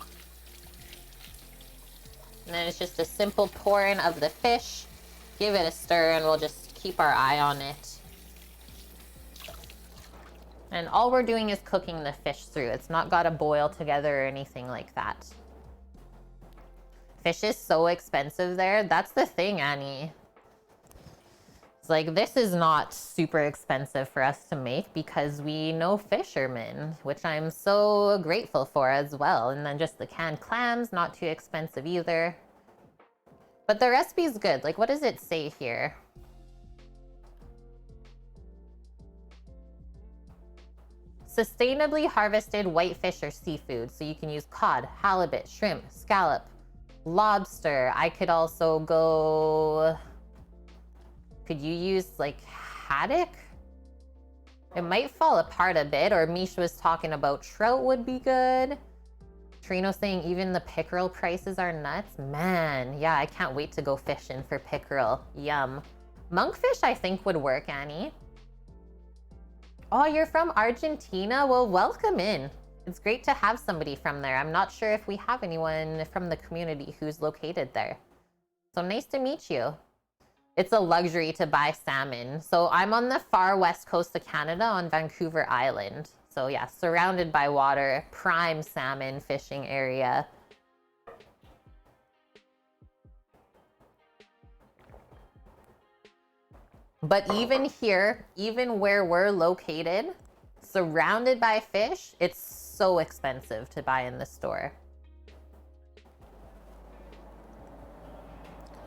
And then it's just a simple pouring of the fish. Give it a stir and we'll just keep our eye on it. And all we're doing is cooking the fish through. It's not got to boil together or anything like that. Fish is so expensive there. That's the thing, Annie. It's like, this is not super expensive for us to make because we know fishermen, which I'm so grateful for as well. And then just the canned clams, not too expensive either. But the recipe's good. Like, what does it say here? Sustainably harvested whitefish or seafood. So you can use cod, halibut, shrimp, scallop, lobster. I could also go... Could you use like haddock? It might fall apart a bit, or Mish was talking about trout would be good. Trino saying even the pickerel prices are nuts. Man, yeah, I can't wait to go fishing for pickerel. Yum. Monkfish I think would work, Annie. Oh, you're from Argentina? Well, welcome in. It's great to have somebody from there. I'm not sure if we have anyone from the community who's located there. So nice to meet you. It's a luxury to buy salmon. So I'm on the far west coast of Canada on Vancouver Island. So yeah, surrounded by water, prime salmon fishing area. But even here, even where we're located, surrounded by fish, it's so expensive to buy in the store.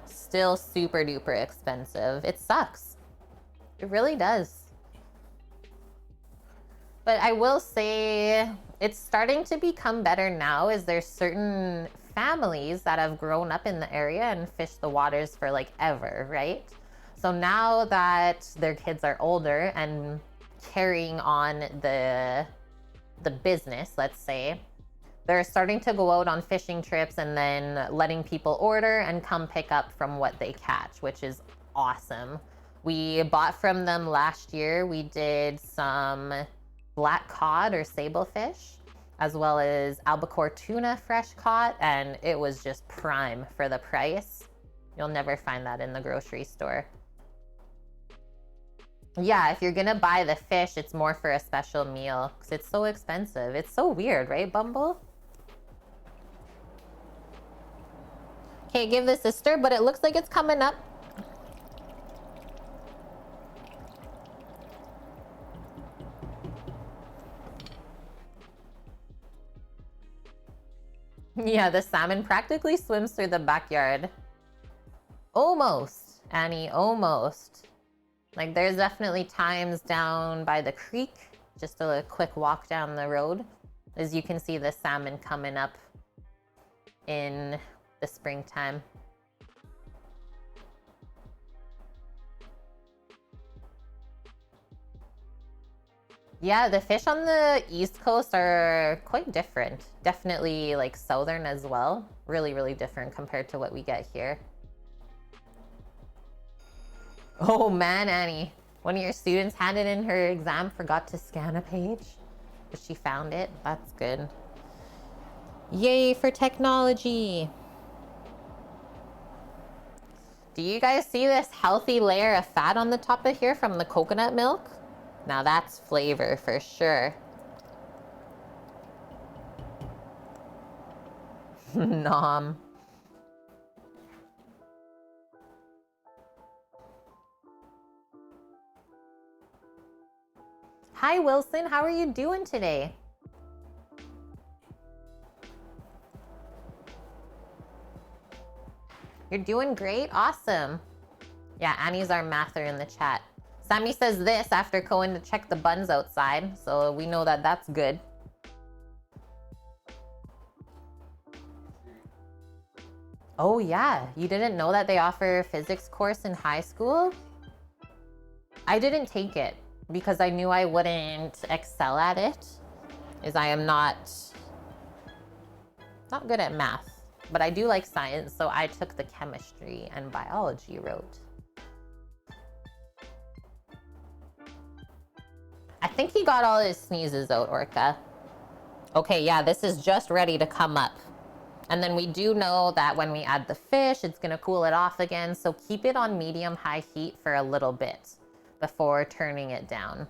Still super duper expensive. It sucks. It really does. But I will say it's starting to become better now, as there's certain families that have grown up in the area and fished the waters for like ever, right? So now that their kids are older and carrying on the business, let's say, they're starting to go out on fishing trips and then letting people order and come pick up from what they catch, which is awesome. We bought from them last year. We did some black cod or sablefish, as well as albacore tuna fresh caught, and it was just prime for the price. You'll never find that in the grocery store. Yeah, if you're gonna buy the fish, it's more for a special meal because it's so expensive. It's so weird, right, Bumble? Okay, give this a stir, but it looks like it's coming up. Yeah, the salmon practically swims through the backyard. Almost, Annie, almost. Like, there's definitely times down by the creek, just a quick walk down the road, as you can see the salmon coming up in the springtime. Yeah, the fish on the East Coast are quite different. Definitely like southern as well. Really, really different compared to what we get here. Oh man, Annie. One of your students handed in her exam, forgot to scan a page, but she found it. That's good. Yay for technology. Do you guys see this healthy layer of fat on the top of here from the coconut milk? Now that's flavor for sure. Nom. Hi Wilson, how are you doing today? You're doing great? Awesome. Yeah, Annie's our mather in the chat. Sammy says this after going to check the buns outside, so we know that that's good. Oh yeah, you didn't know that they offer a physics course in high school? I didn't take it because I knew I wouldn't excel at it, as I am not good at math, but I do like science, so I took the chemistry and biology route. I think he got all his sneezes out, Orca. Okay, yeah, this is just ready to come up. And then we do know that when we add the fish, it's gonna cool it off again. So keep it on medium-high heat for a little bit before turning it down.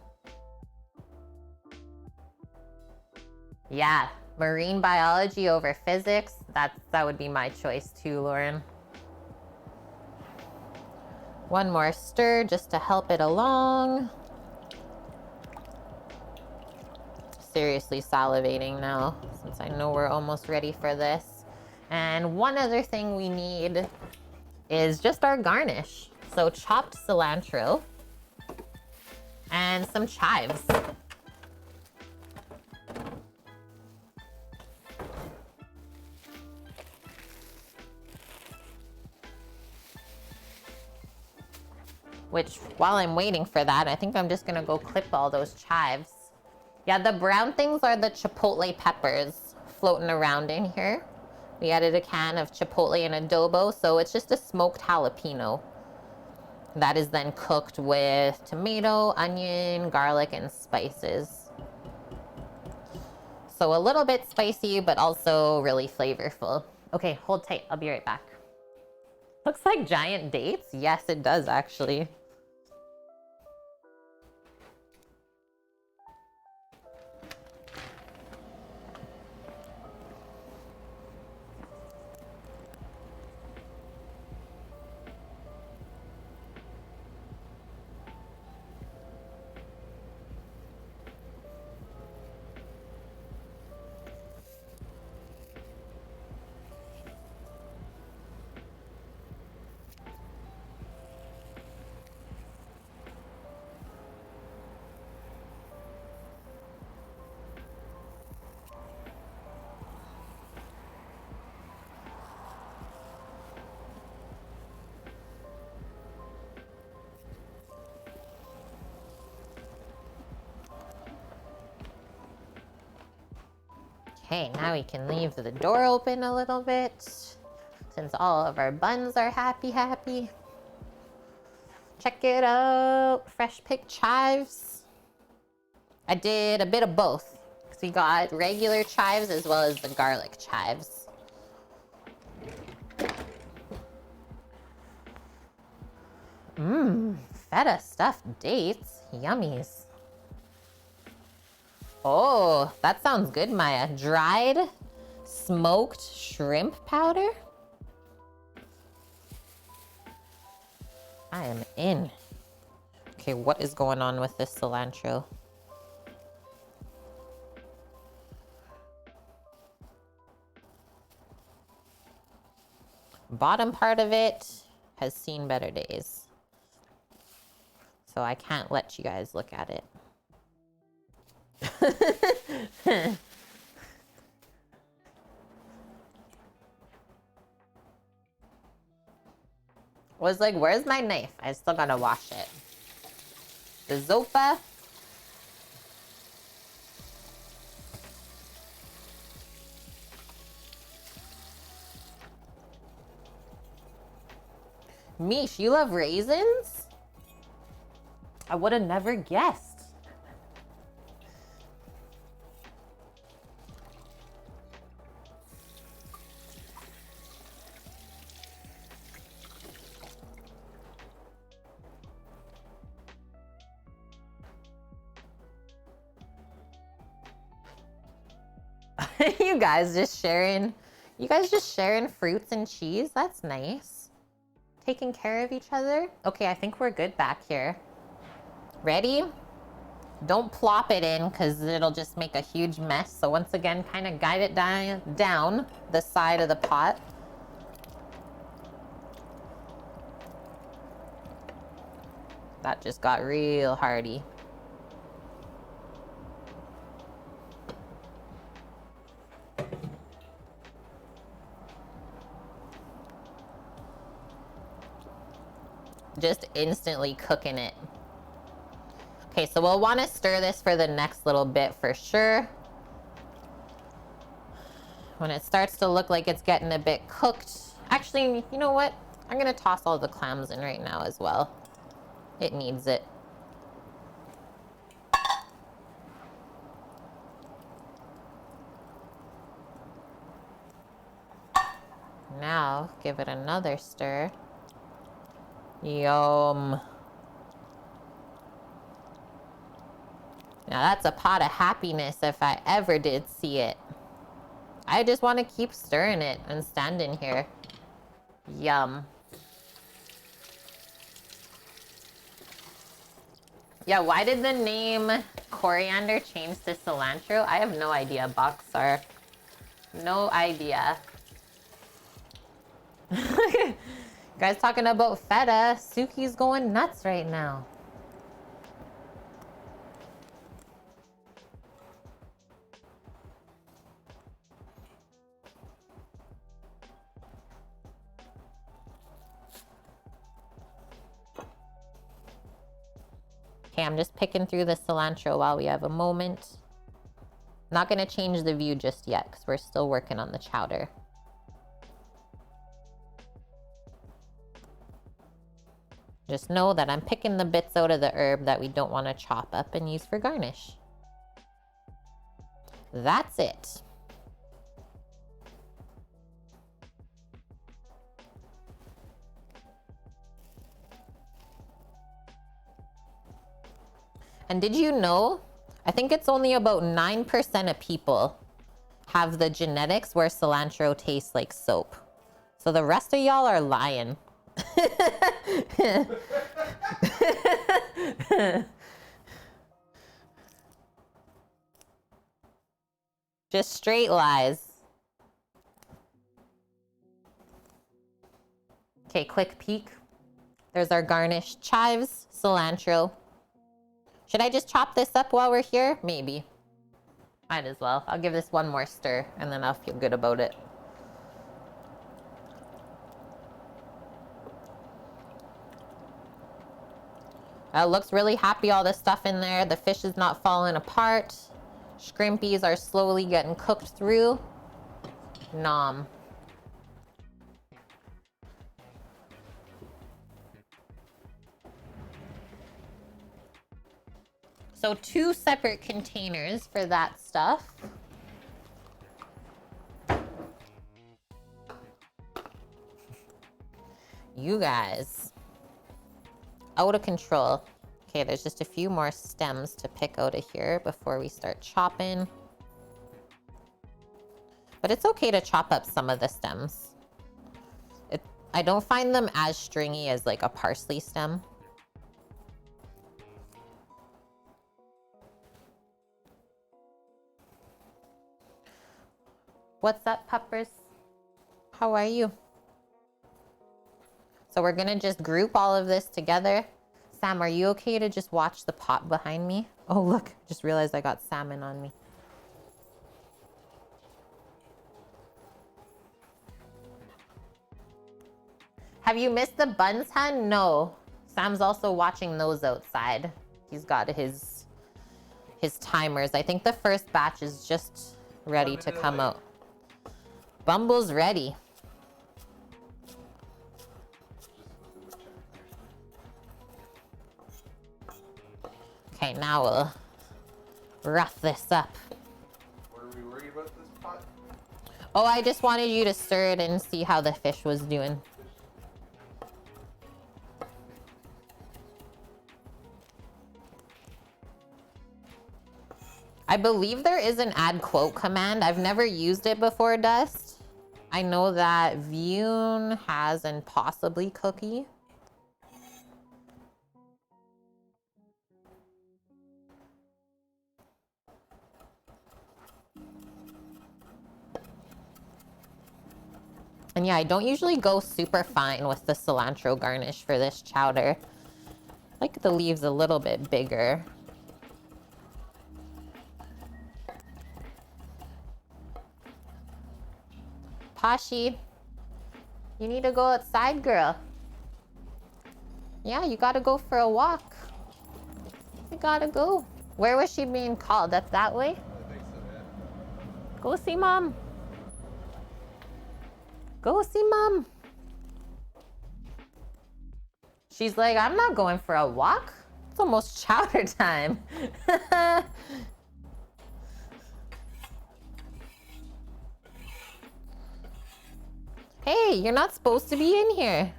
Yeah, marine biology over physics. That would be my choice too, Lauren. One more stir just to help it along. Seriously salivating now, since I know we're almost ready for this. And one other thing we need is just our garnish. So chopped cilantro and some chives. Which, while I'm waiting for that, I think I'm just gonna go clip all those chives. Yeah, the brown things are the chipotle peppers floating around in here. We added a can of chipotle and adobo, so it's just a smoked jalapeno. That is then cooked with tomato, onion, garlic, and spices. So a little bit spicy, but also really flavorful. Okay, hold tight, I'll be right back. Looks like giant dates. Yes, it does actually. Okay, now we can leave the door open a little bit since all of our buns are happy. Check it out, fresh picked chives. I did a bit of both. So we got regular chives as well as the garlic chives. Feta stuffed dates, yummies. Oh, that sounds good, Maya. Dried smoked shrimp powder? I am in. Okay, what is going on with this cilantro? Bottom part of it has seen better days. So I can't let you guys look at it. Was like, where's my knife? I still gotta wash it. The Zopa. Mish, you love raisins? I would have never guessed. You guys just sharing fruits and cheese? That's nice. Taking care of each other. Okay, I think we're good back here. Ready? Don't plop it in because it'll just make a huge mess. So once again, kind of guide it down the side of the pot. That just got real hardy. Just instantly cooking it. Okay, so we'll want to stir this for the next little bit for sure. When it starts to look like it's getting a bit cooked. Actually, you know what? I'm gonna toss all the clams in right now as well. It needs it. Now, give it another stir. Yum. Now that's a pot of happiness if I ever did see it. I just want to keep stirring it and standing here. Yum. Yeah, why did the name coriander change to cilantro? I have no idea, Boxar. No idea. Guys talking about feta. Suki's going nuts right now. Okay, I'm just picking through the cilantro while we have a moment. Not gonna change the view just yet because we're still working on the chowder. Just know that I'm picking the bits out of the herb that we don't want to chop up and use for garnish. That's it. And did you know, I think it's only about 9% of people have the genetics where cilantro tastes like soap. So the rest of y'all are lying. Just straight lies. Okay, quick peek. There's our garnished chives, cilantro. Should I just chop this up while we're here? Maybe. Might as well. I'll give this one more stir and then I'll feel good about it. Looks really happy, all this stuff in there. The fish is not falling apart. Shrimpies are slowly getting cooked through. Nom. So 2 separate containers for that stuff. You guys, out of control. Okay, there's just a few more stems to pick out of here before we start chopping. But it's okay to chop up some of the stems. I don't find them as stringy as like a parsley stem. What's up, puppers? How are you? So we're gonna just group all of this together. Sam, are you okay to just watch the pot behind me? Oh, look, just realized I got salmon on me. Have you missed the buns, hun? No. Sam's also watching those outside. He's got his timers. I think the first batch is just ready to come out. Bumble's ready. Okay, now we'll rough this up. What are we worried about this pot? Oh, I just wanted you to stir it and see how the fish was doing. I believe there is an add quote command. I've never used it before, Dust. I know that Vune has and possibly Cookie. And yeah, I don't usually go super fine with the cilantro garnish for this chowder. I like the leaves a little bit bigger. Pashi, you need to go outside, girl. Yeah, you gotta go for a walk. You gotta go. Where was she being called? Up that way? I think so, yeah. Go see mom. Go see mom. She's like, I'm not going for a walk. It's almost chowder time. Hey, you're not supposed to be in here.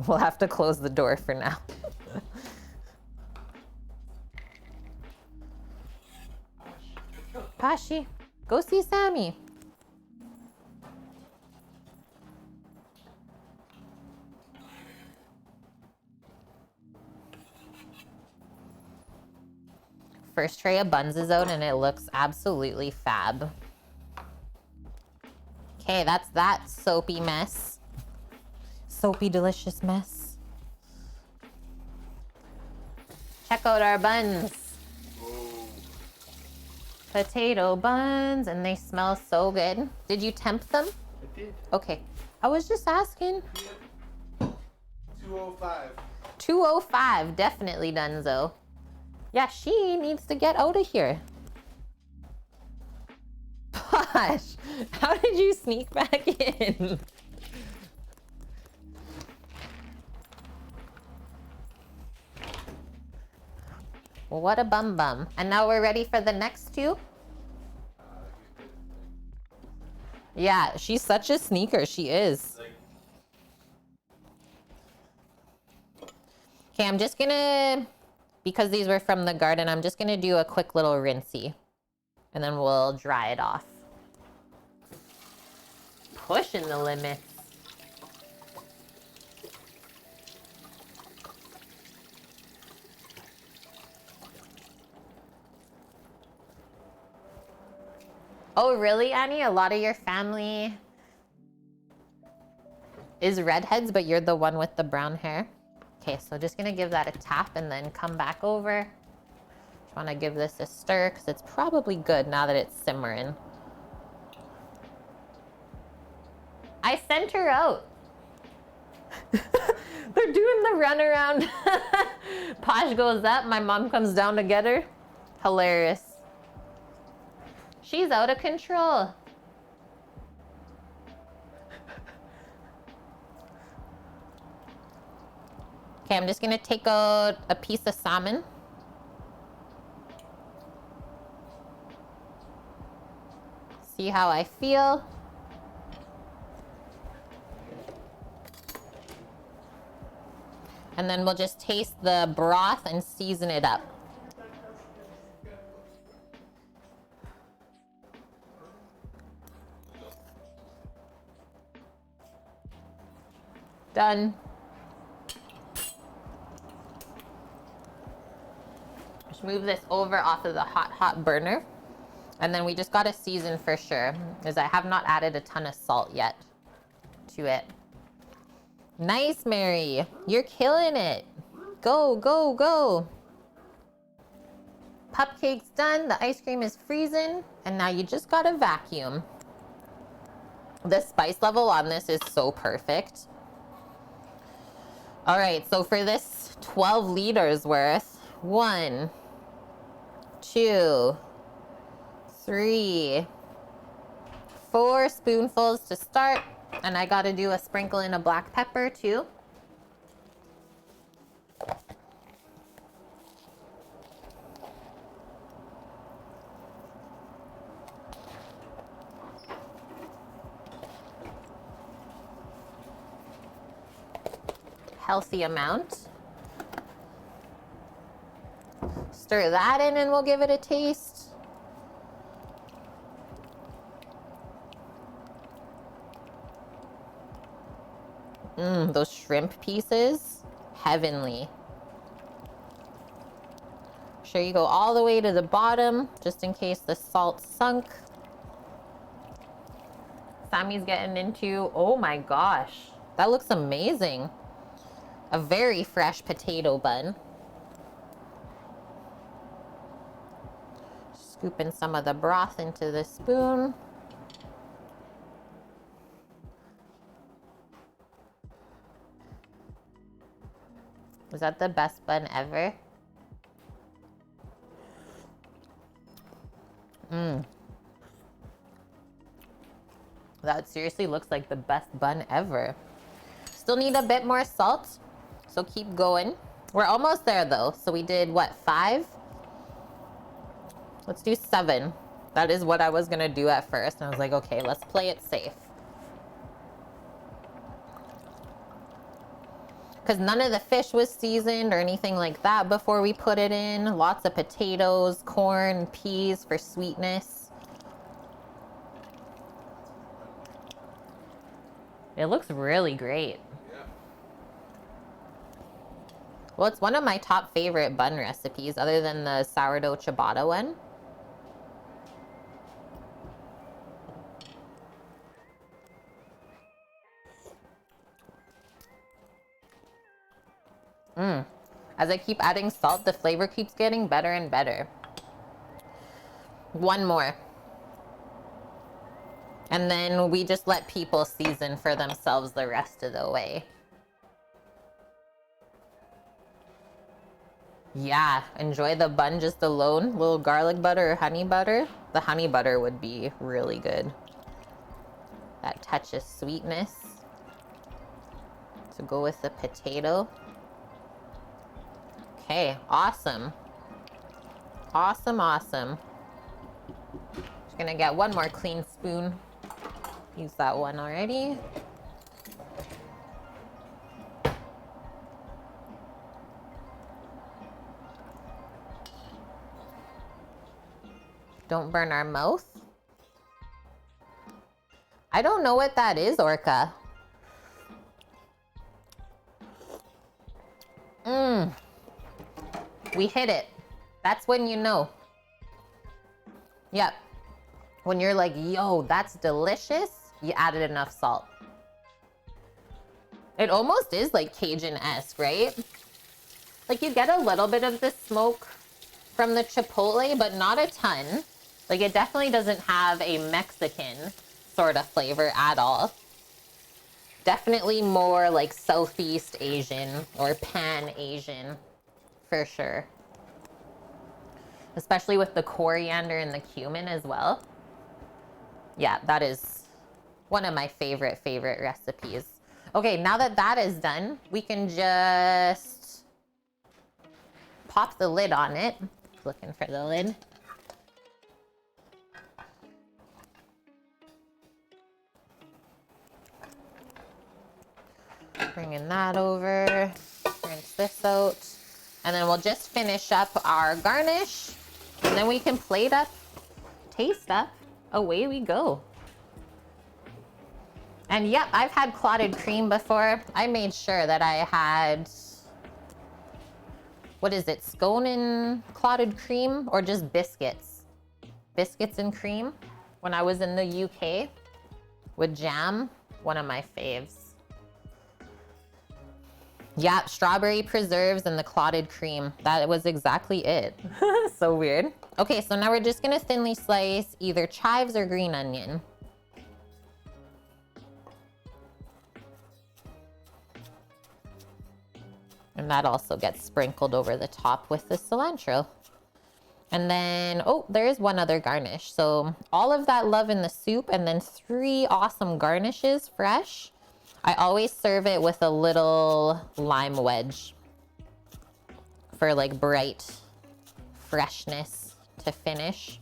We'll have to close the door for now. Pashi, go see Sammy. First tray of buns is out and it looks absolutely fab. Okay, that's that soapy mess. Soapy, delicious mess. Check out our buns. Whoa. Potato buns, and they smell so good. Did you tempt them? I did. Okay, I was just asking. Yep. 205. 205, definitely Dunzo. Yeah, she needs to get out of here. Gosh, how did you sneak back in? What a bum bum. And now we're ready for the next two? Yeah, she's such a sneaker, she is. Okay, I'm just gonna, because these were from the garden, I'm just gonna do a quick little rinsey. And then we'll dry it off. Pushing the limits. Oh, really, Annie? A lot of your family is redheads, but you're the one with the brown hair? Okay, so just gonna give that a tap and then come back over. Just wanna give this a stir because it's probably good now that it's simmering. I sent her out. They're doing the runaround. Posh goes up, my mom comes down to get her. Hilarious. She's out of control. Okay, I'm just gonna take out a piece of salmon. See how I feel. And then we'll just taste the broth and season it up. Done. Just move this over off of the hot burner. And then we just gotta season for sure, as I have not added a ton of salt yet to it. Nice, Mary. You're killing it. Go, go, go. Cupcake's done. The ice cream is freezing. And now you just gotta vacuum. The spice level on this is so perfect. All right, so for this 12 liters worth, 1, 2, 3, 4 spoonfuls to start. And I gotta do a sprinkle in of black pepper too. Healthy amount. Stir that in and we'll give it a taste. Those shrimp pieces, heavenly. Sure you go all the way to the bottom, just in case the salt sunk. Sammy's getting into, oh my gosh, that looks amazing. A very fresh potato bun. Scooping some of the broth into the spoon. Is that the best bun ever? That seriously looks like the best bun ever. Still need a bit more salt, so keep going. We're almost there though. So we did what, 5? Let's do 7. That is what I was gonna do at first. And I was like, okay, let's play it safe. Because none of the fish was seasoned or anything like that before we put it in. Lots of potatoes, corn, peas for sweetness. It looks really great. Yeah. Well, it's one of my top favorite bun recipes other than the sourdough ciabatta one. As I keep adding salt, the flavor keeps getting better and better. One more. And then we just let people season for themselves the rest of the way. Yeah, enjoy the bun just alone. Little garlic butter or honey butter. The honey butter would be really good. That touch of sweetness to go with the potato. Okay, awesome. Awesome, awesome. Just gonna get one more clean spoon. Use that one already. Don't burn our mouth. I don't know what that is, Orca. We hit it. That's when you know. Yep. When you're like, yo, that's delicious, you added enough salt. It almost is like Cajun-esque, right? Like you get a little bit of the smoke from the chipotle, but not a ton. Like it definitely doesn't have a Mexican sort of flavor at all. Definitely more like Southeast Asian or Pan Asian for sure. especially with the coriander and the cumin as well. Yeah, that is one of my favorite recipes. Okay, now that that is done, we can just pop the lid on it. Looking for the lid. Bringing that over, rinse this out, and then we'll just finish up our garnish, and then we can plate up, taste up, away we go. And yep, I've had clotted cream before. I made sure that I had, what is it, scone and clotted cream, or just biscuits? Biscuits and cream when I was in the UK with jam, one of my faves. Yeah, strawberry preserves and the clotted cream. That was exactly it. So weird. Okay, so now we're just gonna thinly slice either chives or green onion. And that also gets sprinkled over the top with the cilantro. And then, oh, there is one other garnish. So all of that love in the soup and then 3 awesome garnishes fresh. I always serve it with a little lime wedge for like bright freshness to finish.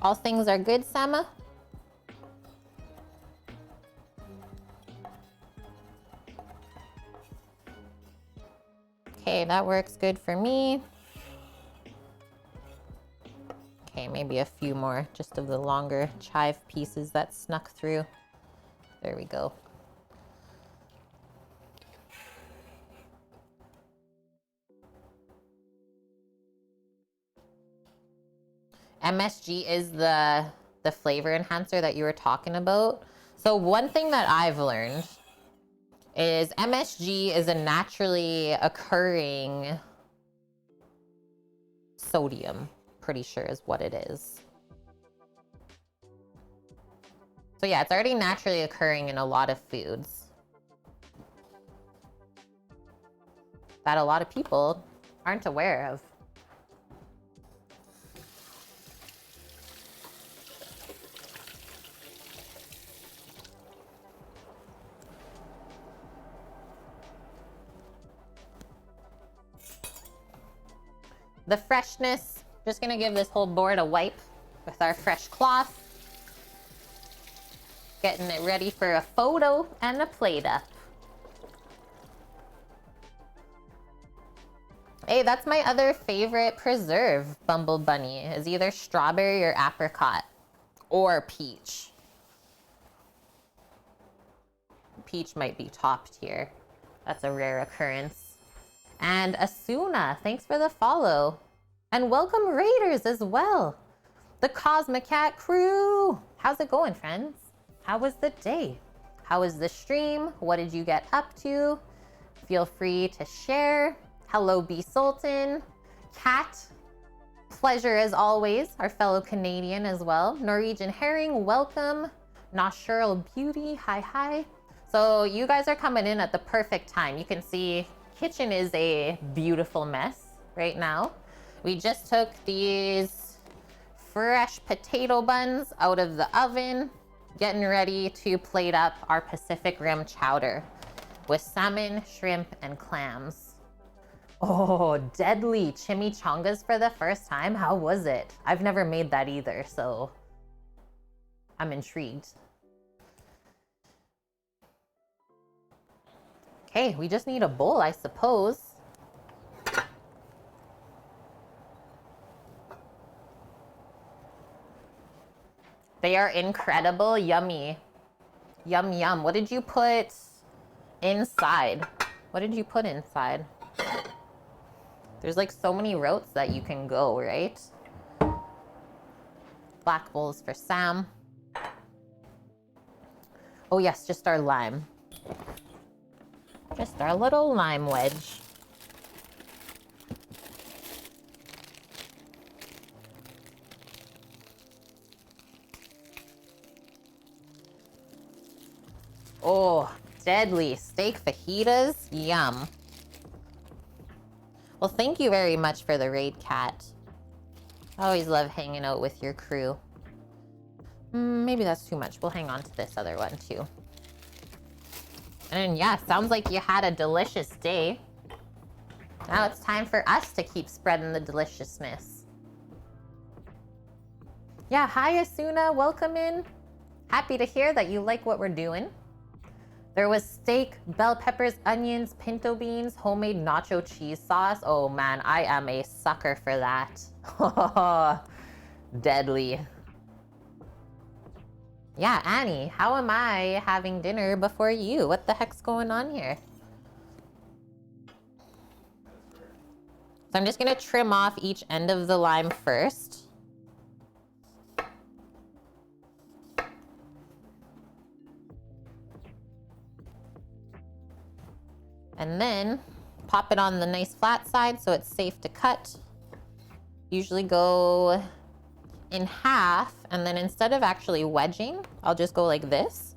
All things are good, Sama? Okay, that works good for me. Okay, maybe a few more just of the longer chive pieces that snuck through. There we go. MSG is the flavor enhancer that you were talking about. So one thing that I've learned is MSG is a naturally occurring sodium, pretty sure is what it is. So yeah, it's already naturally occurring in a lot of foods that a lot of people aren't aware of. The freshness, just gonna give this whole board a wipe with our fresh cloth. Getting it ready for a photo and a plate up. Hey, that's my other favorite preserve, Bumble Bunny, is either strawberry or apricot or peach. Peach might be top tier. That's a rare occurrence. And Asuna, thanks for the follow. And welcome Raiders as well. The Cosmic Cat crew. How's it going, friends? How was the day? How was the stream? What did you get up to? Feel free to share. Hello, B Sultan. Cat, pleasure as always. Our fellow Canadian as well. Norwegian Herring, welcome. Natural Beauty, hi. So you guys are coming in at the perfect time. You can see kitchen is a beautiful mess right now. We just took these fresh potato buns out of the oven, getting ready to plate up our Pacific Rim Chowder with salmon, shrimp, and clams. Oh, deadly chimichangas for the first time. How was it? I've never made that either, so I'm intrigued. Okay, we just need a bowl, I suppose. They are incredible, yummy. Yum, yum. What did you put inside? What did you put inside? There's like so many routes that you can go, right? Black bowls for Sam. Oh yes, just our lime. Just our little lime wedge. Oh, deadly. Steak fajitas? Yum. Well, thank you very much for the raid, Cat. I always love hanging out with your crew. Maybe that's too much. We'll hang on to this other one, too. And yeah, sounds like you had a delicious day. Now it's time for us to keep spreading the deliciousness. Yeah, hi Asuna, welcome in. Happy to hear that you like what we're doing. There was steak, bell peppers, onions, pinto beans, homemade nacho cheese sauce. Oh man, I am a sucker for that. Deadly. Yeah, Annie, how am I having dinner before you? What the heck's going on here? So I'm just gonna trim off each end of the lime first. And then pop it on the nice flat side so it's safe to cut. Usually go in half, and then instead of actually wedging, I'll just go like this,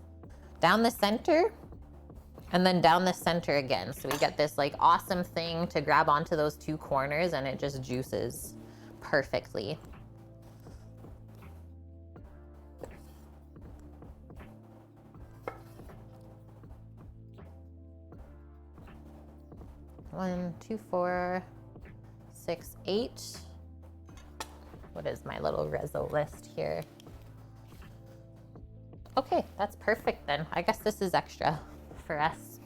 down the center, and then down the center again. So we get this like awesome thing to grab onto those two corners and it just juices perfectly. One, two, 4, 6, 8. What is my little reso list here? Okay, that's perfect then. I guess this is extra for us.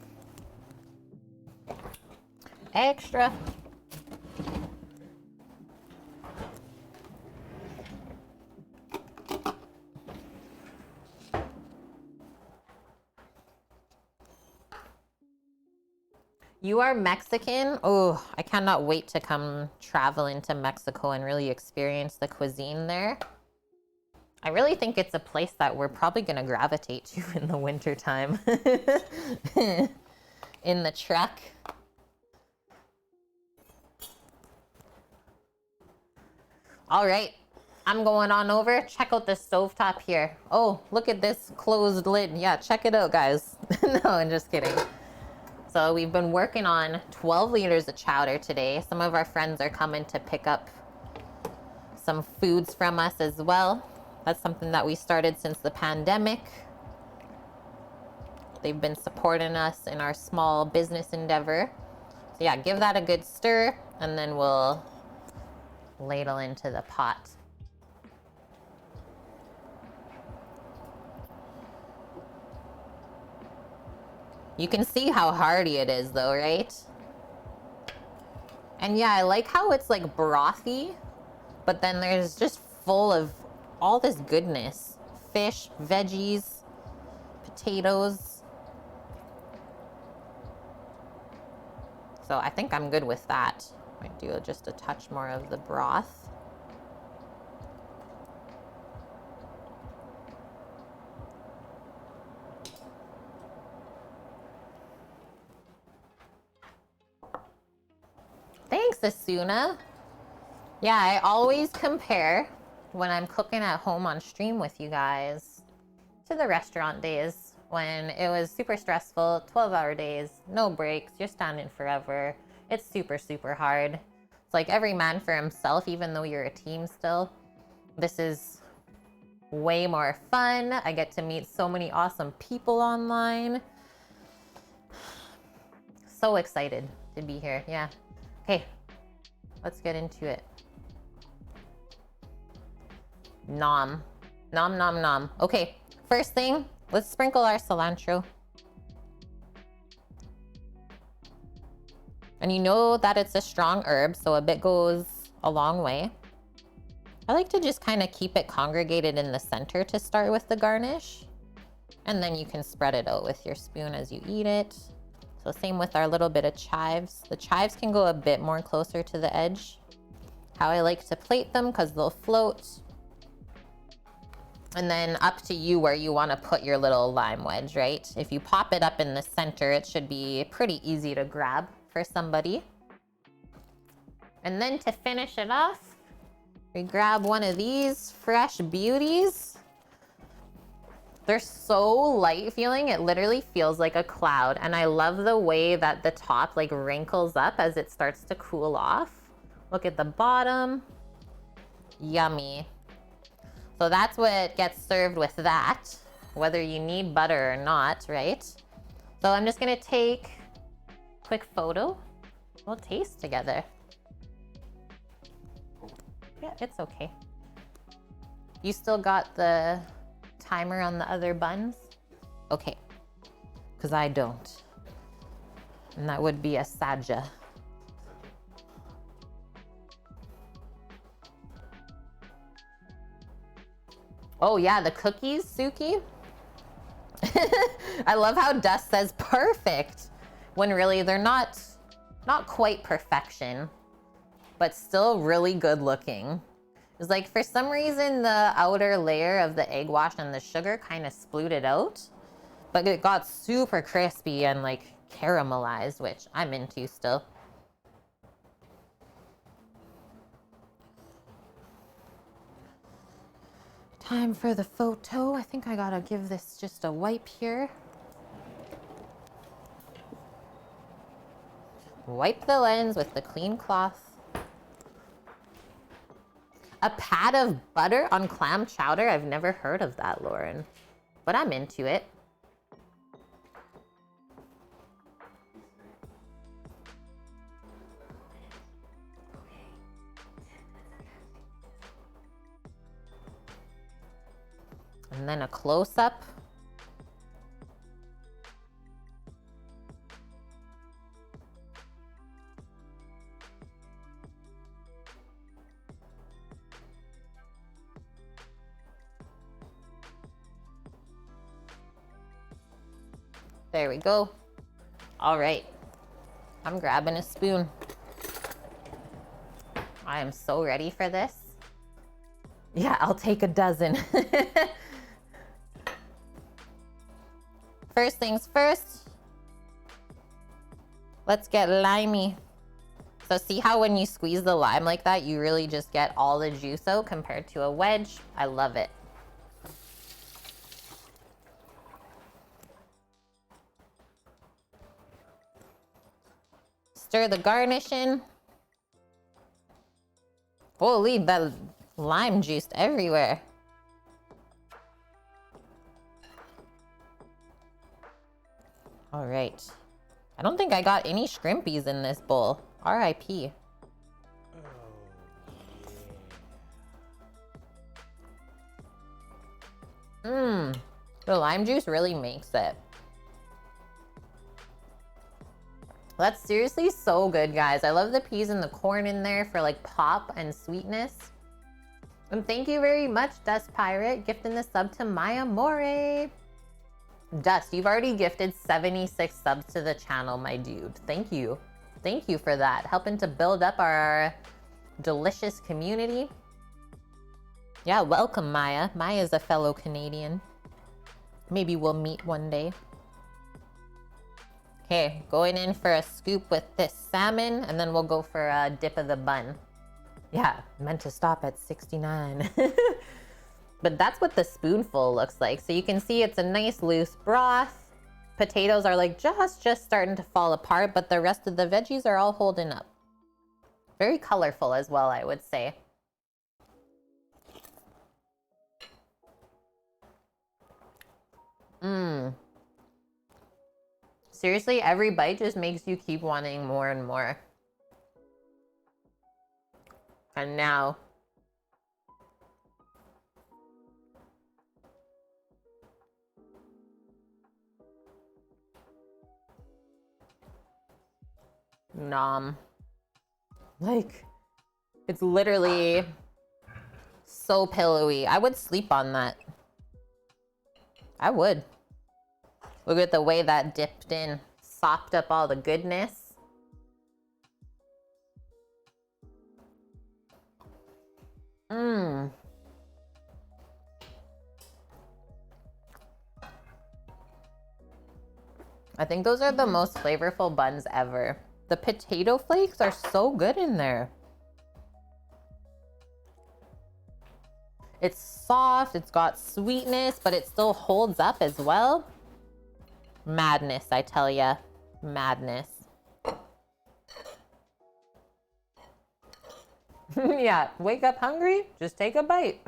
Extra. You are Mexican? Oh, I cannot wait to come traveling to Mexico and really experience the cuisine there. I really think it's a place that we're probably going to gravitate to in the wintertime. In the truck. All right, I'm going on over. Check out this stovetop here. Oh, look at this closed lid. Yeah, check it out, guys. No, I'm just kidding. So we've been working on 12 liters of chowder today. Some of our friends are coming to pick up some foods from us as well. That's something that we started since the pandemic. They've been supporting us in our small business endeavor. So yeah, give that a good stir, and then we'll ladle into the pot. You can see how hearty it is though, right? And yeah, I like how it's like brothy, but then there's just full of all this goodness. Fish, veggies, potatoes. So I think I'm good with that. Might do just a touch more of the broth. Thanks, Asuna. Yeah, I always compare when I'm cooking at home on stream with you guys to the restaurant days when it was super stressful, 12-hour days, no breaks, you're standing forever. It's super, super hard. It's like every man for himself, even though you're a team still. This is way more fun. I get to meet so many awesome people online. So excited to be here, yeah. Okay, let's get into it. Nom. Nom, nom, nom. Okay, first thing, let's sprinkle our cilantro. And you know that it's a strong herb, so a bit goes a long way. I like to just kind of keep it congregated in the center to start with the garnish. And then you can spread it out with your spoon as you eat it. So same with our little bit of chives. The chives can go a bit more closer to the edge. How I like to plate them because they'll float. And then up to you where you want to put your little lime wedge, right? If you pop it up in the center, it should be pretty easy to grab for somebody. And then to finish it off, we grab one of these fresh beauties. They're so light feeling, it literally feels like a cloud. And I love the way that the top like wrinkles up as it starts to cool off. Look at the bottom. Yummy. So that's what gets served with that, whether you need butter or not, right? So I'm just gonna take a quick photo. We'll taste together. Yeah, it's okay. You still got the timer on the other buns? Okay, because I don't. And that would be a Saja. Oh yeah, the cookies, Suki. I love how Dust says perfect, when really they're not quite perfection, but still really good looking. It's like for some reason the outer layer of the egg wash and the sugar kind of spluted out, but it got super crispy and like caramelized, which I'm into still. Time for the photo. I think I gotta give this just a wipe here. Wipe the lens with the clean cloth. A pat of butter on clam chowder? I've never heard of that, Lauren, but I'm into it. And then a close-up. There we go. All right, I'm grabbing a spoon. I am so ready for this. Yeah, I'll take a dozen. First things first, let's get limey. So see how when you squeeze the lime like that, you really just get all the juice out compared to a wedge? I love it. Stir the garnish in. Holy, that lime juice everywhere. All right. I don't think I got any shrimpies in this bowl. R.I.P. The lime juice really makes it. That's seriously so good, guys. I love the peas and the corn in there for like pop and sweetness. And thank you very much, Dust Pirate, gifting the sub to my amore. Dust, you've already gifted 76 subs to the channel, my dude. Thank you. Thank you for that. Helping to build up our delicious community. Yeah, welcome, Maya. Maya's a fellow Canadian. Maybe we'll meet one day. Okay, going in for a scoop with this salmon, and then we'll go for a dip of the bun. Yeah, meant to stop at 69. But that's what the spoonful looks like. So you can see it's a nice loose broth. Potatoes are like just starting to fall apart, but the rest of the veggies are all holding up. Very colorful as well, I would say. Seriously, every bite just makes you keep wanting more and more. And now, nom. Like, it's literally so pillowy. I would sleep on that. I would. Look at the way that dipped in, sopped up all the goodness. I think those are the most flavorful buns ever. The potato flakes are so good in there. It's soft, it's got sweetness, but it still holds up as well. Madness, I tell ya. Madness. Yeah, wake up hungry? Just take a bite.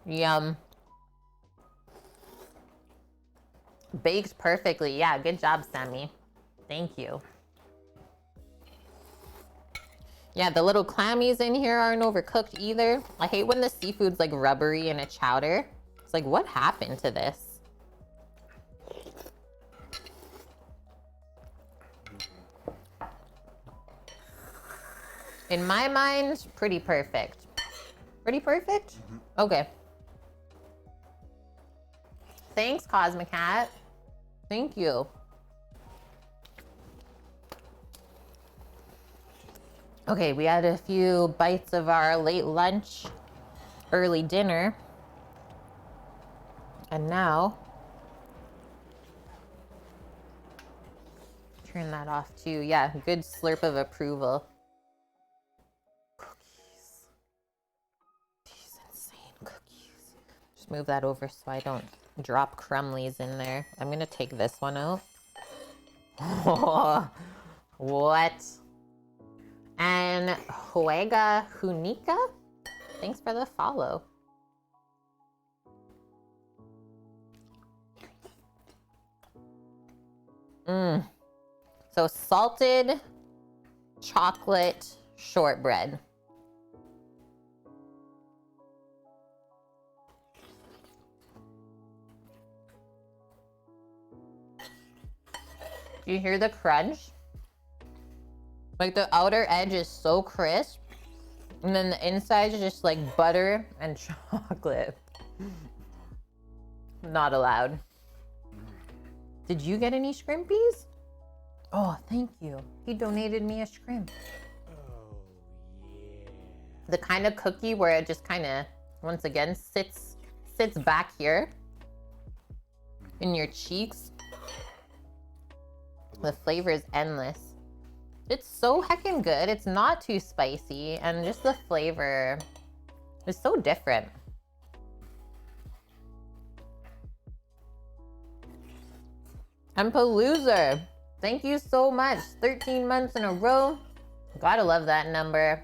Yum. Baked perfectly. Yeah, good job, Sammy. Thank you. Yeah, the little clammies in here aren't overcooked either. I hate when the seafood's like rubbery in a chowder. It's like, what happened to this? In my mind, pretty perfect. Pretty perfect? Okay. Thanks, Cosmic Cat. Thank you. Okay, we had a few bites of our late lunch, early dinner. And now, turn that off too. Yeah, good slurp of approval. Cookies. These insane cookies. Just move that over so I don't drop crumblies in there. I'm gonna take this one out. What? And Juega Junica, thanks for the follow. So salted chocolate shortbread. Do you hear the crunch? Like the outer edge is so crisp, and then the inside is just like butter and chocolate. Not allowed. Did you get any scrimpies? Oh, thank you. He donated me a shrimp. Oh, yeah. The kind of cookie where it just kind of, once again, sits back here in your cheeks. The flavor is endless. It's so heckin' good. It's not too spicy, and just the flavor is so different. And Palooza, thank you so much. 13 months in a row. Gotta love that number.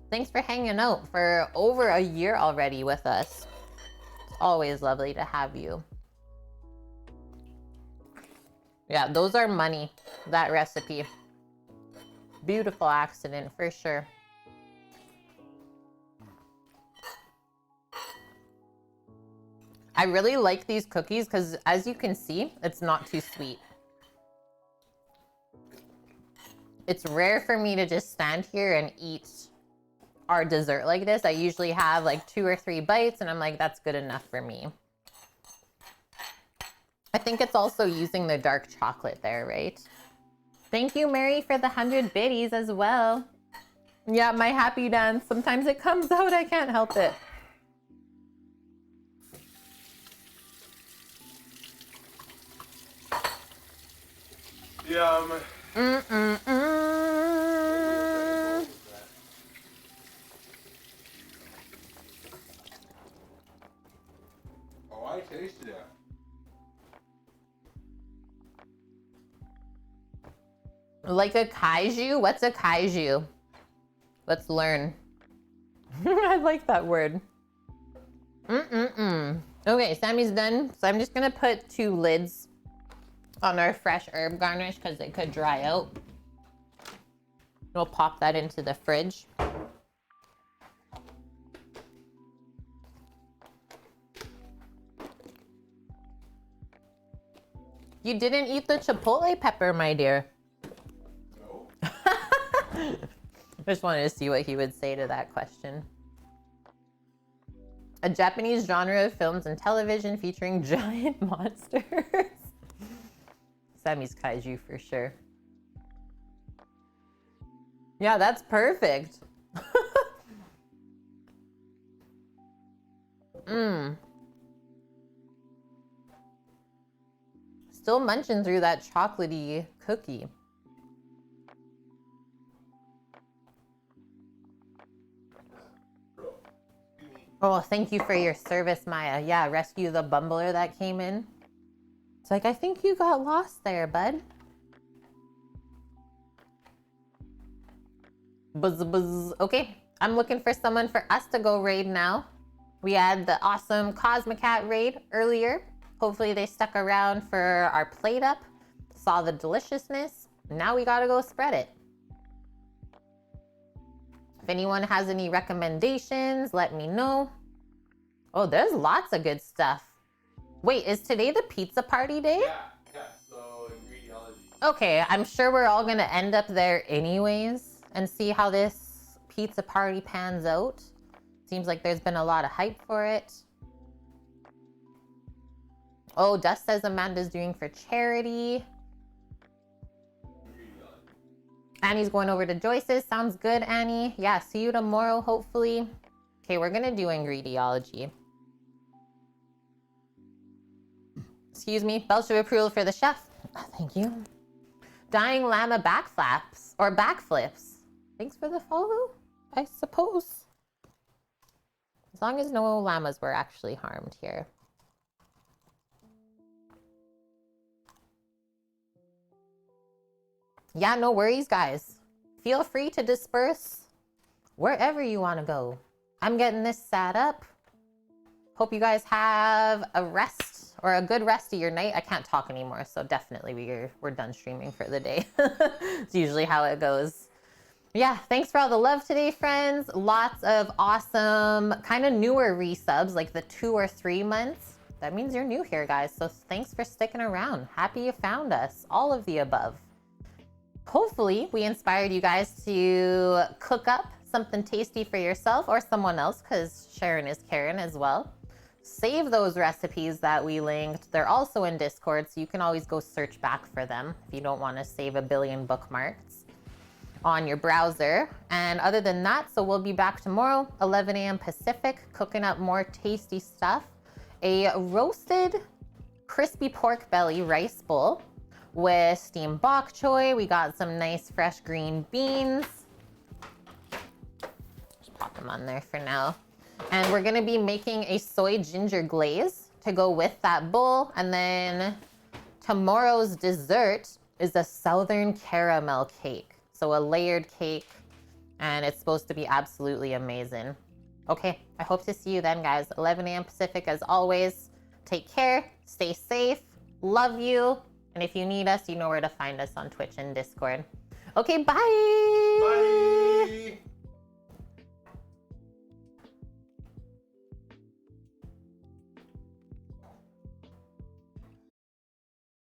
Thanks for hanging out for over a year already with us. It's always lovely to have you. Yeah, those are money, that recipe. Beautiful accident for sure. I really like these cookies because, as you can see, it's not too sweet. It's rare for me to just stand here and eat our dessert like this. I usually have like 2 or 3 bites and I'm like, that's good enough for me. I think it's also using the dark chocolate there, right? Thank you, Mary, for the 100 biddies as well. Yeah, my happy dance. Sometimes it comes out. I can't help it. Yum. Oh, I tasted it. Like a kaiju? What's a kaiju? Let's learn. I like that word. Okay, Sammy's done. So I'm just gonna put 2 lids on our fresh herb garnish because it could dry out. We'll pop that into the fridge. You didn't eat the chipotle pepper, my dear. No. Just wanted to see what he would say to that question. A Japanese genre of films and television featuring giant monsters. Sammy's kaiju for sure. Yeah, that's perfect. Still munching through that chocolatey cookie. Oh, thank you for your service, Maya. Yeah, rescue the bumbler that came in. It's like, I think you got lost there, bud. Buzz, buzz. Okay, I'm looking for someone for us to go raid now. We had the awesome Cosmic Cat raid earlier. Hopefully they stuck around for our plate up, saw the deliciousness. Now we gotta go spread it. If anyone has any recommendations, let me know. Oh, there's lots of good stuff. Wait, is today the pizza party day? Yeah, so ingrediology. Okay, I'm sure we're all gonna end up there anyways and see how this pizza party pans out. Seems like there's been a lot of hype for it. Oh, Dust says Amanda's doing for charity. Annie's going over to Joyce's. Sounds good, Annie. Yeah, see you tomorrow, hopefully. Okay, we're gonna do ingrediology. Excuse me, belch of approval for the chef. Thank you. Dying llama backflaps or backflips. Thanks for the follow, I suppose. As long as no llamas were actually harmed here. Yeah, no worries, guys. Feel free to disperse wherever you want to go. I'm getting this set up. Hope you guys have a rest or a good rest of your night. I can't talk anymore, so definitely we're done streaming for the day. It's usually how it goes. Yeah, thanks for all the love today, friends. Lots of awesome, kind of newer resubs, like the 2 or 3 months. That means you're new here, guys. So thanks for sticking around. Happy you found us. All of the above. Hopefully we inspired you guys to cook up something tasty for yourself or someone else, because Sharon is Karen as well. Save those recipes that we linked. They're also in Discord, so you can always go search back for them if you don't want to save a billion bookmarks on your browser. And other than that, so we'll be back tomorrow, 11 a.m. Pacific, cooking up more tasty stuff. A roasted crispy pork belly rice bowl with steamed bok choy. We got some nice fresh green beans. Just pop them on there for now. And we're gonna be making a soy ginger glaze to go with that bowl. And then tomorrow's dessert is a southern caramel cake. So a layered cake, and it's supposed to be absolutely amazing. Okay, I hope to see you then, guys. 11 a.m. Pacific as always. Take care, stay safe, love you. And if you need us, you know where to find us on Twitch and Discord. Okay, bye. Bye.